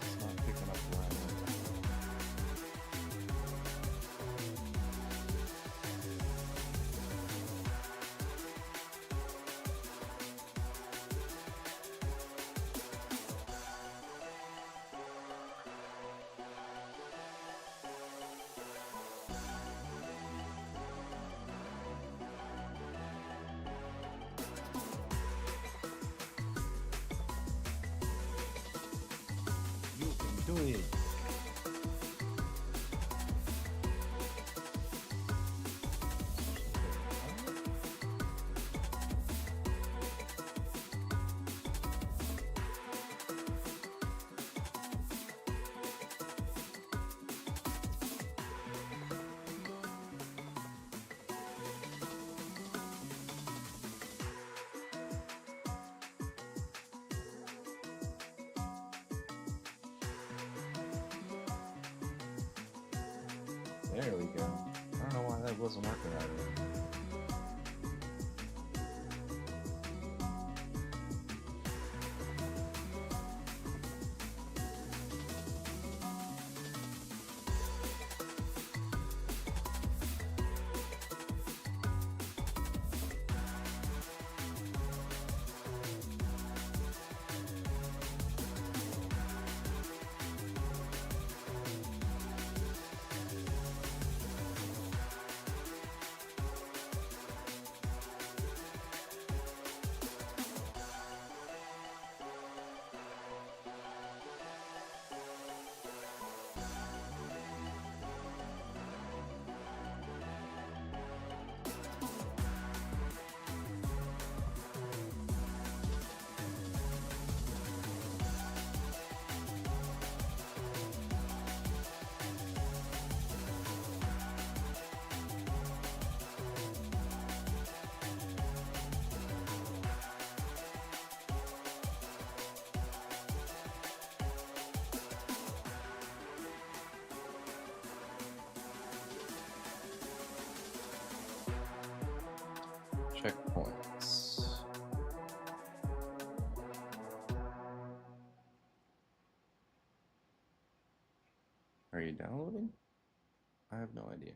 It's not picking up right. You can do it. There we go. I don't know why that wasn't working right away. Checkpoints. Are you downloading? I have no idea.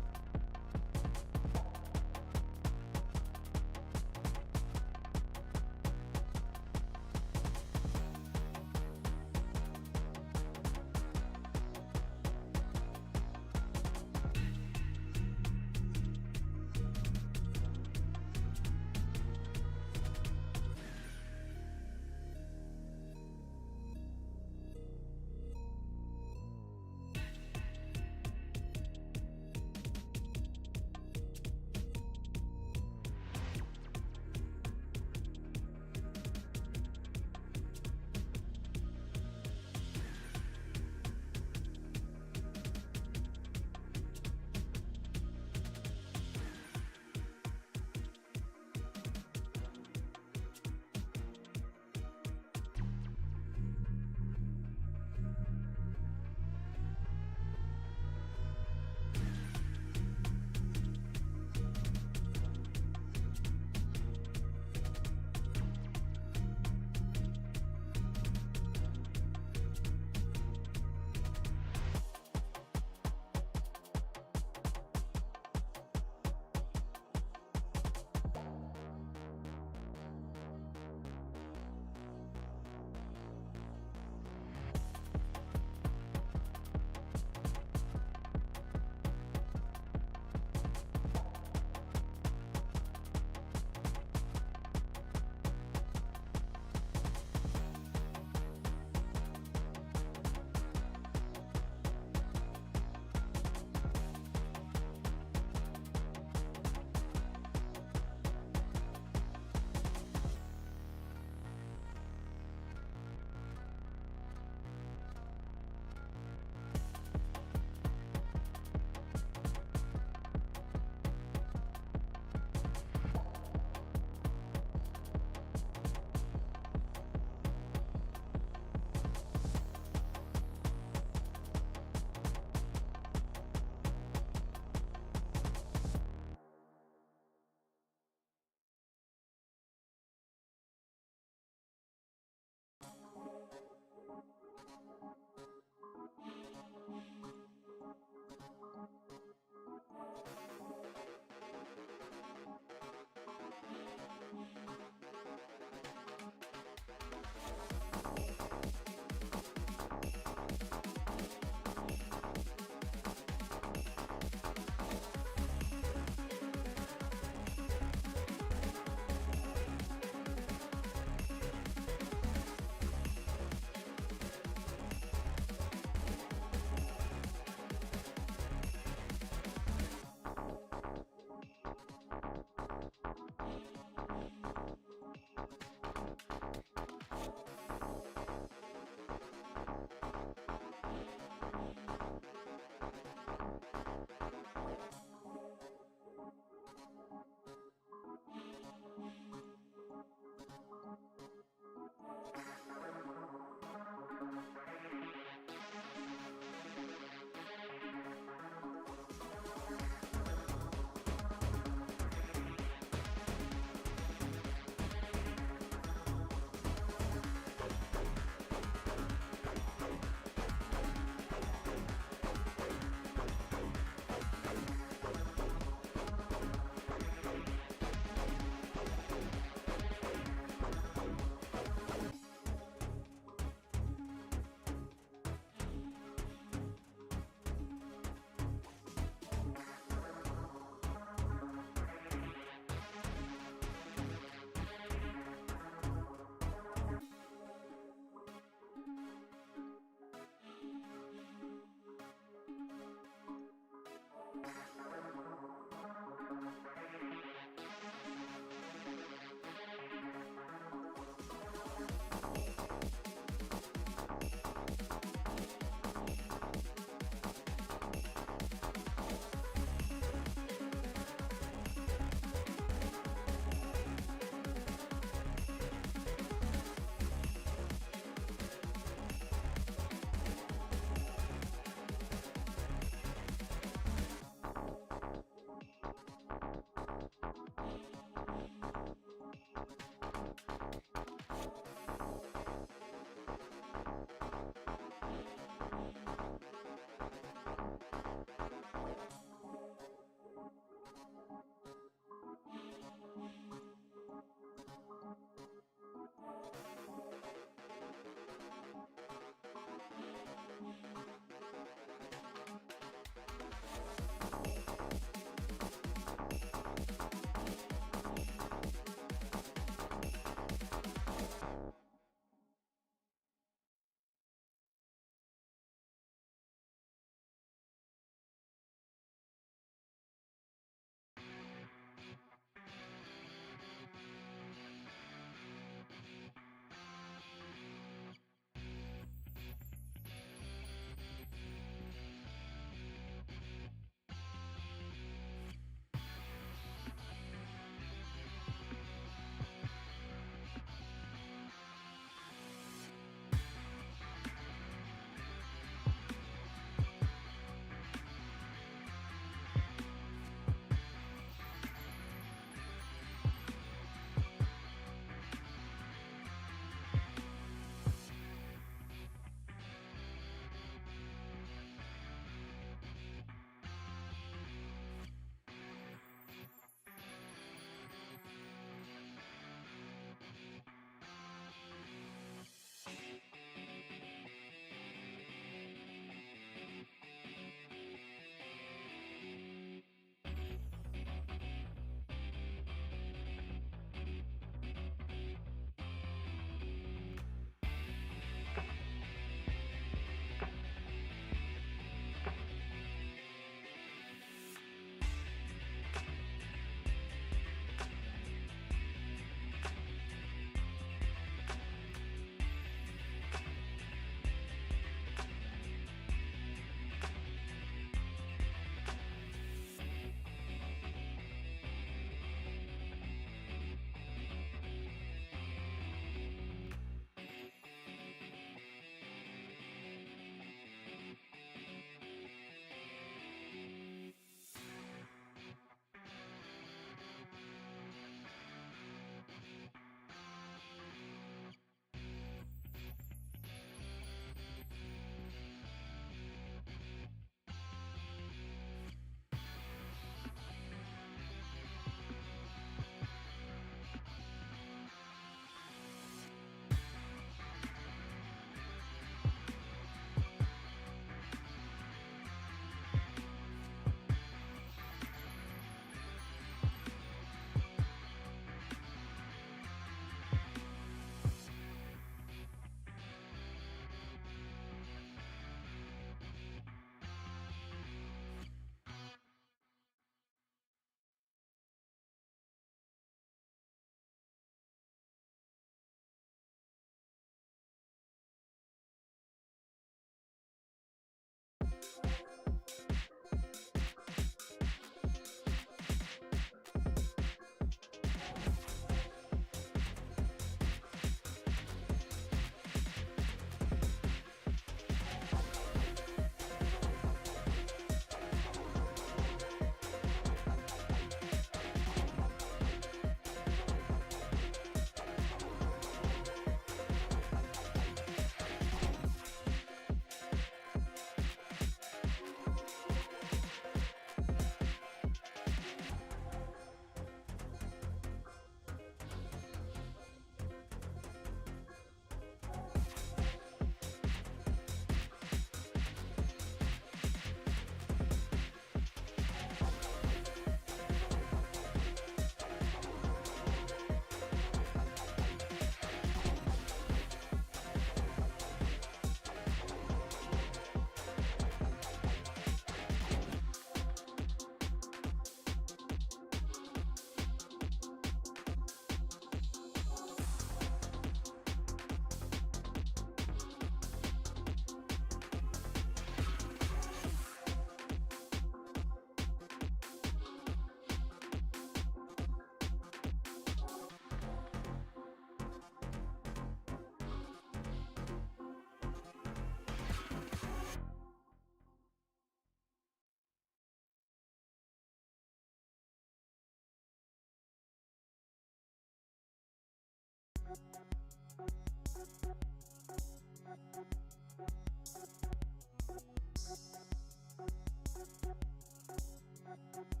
Thank you.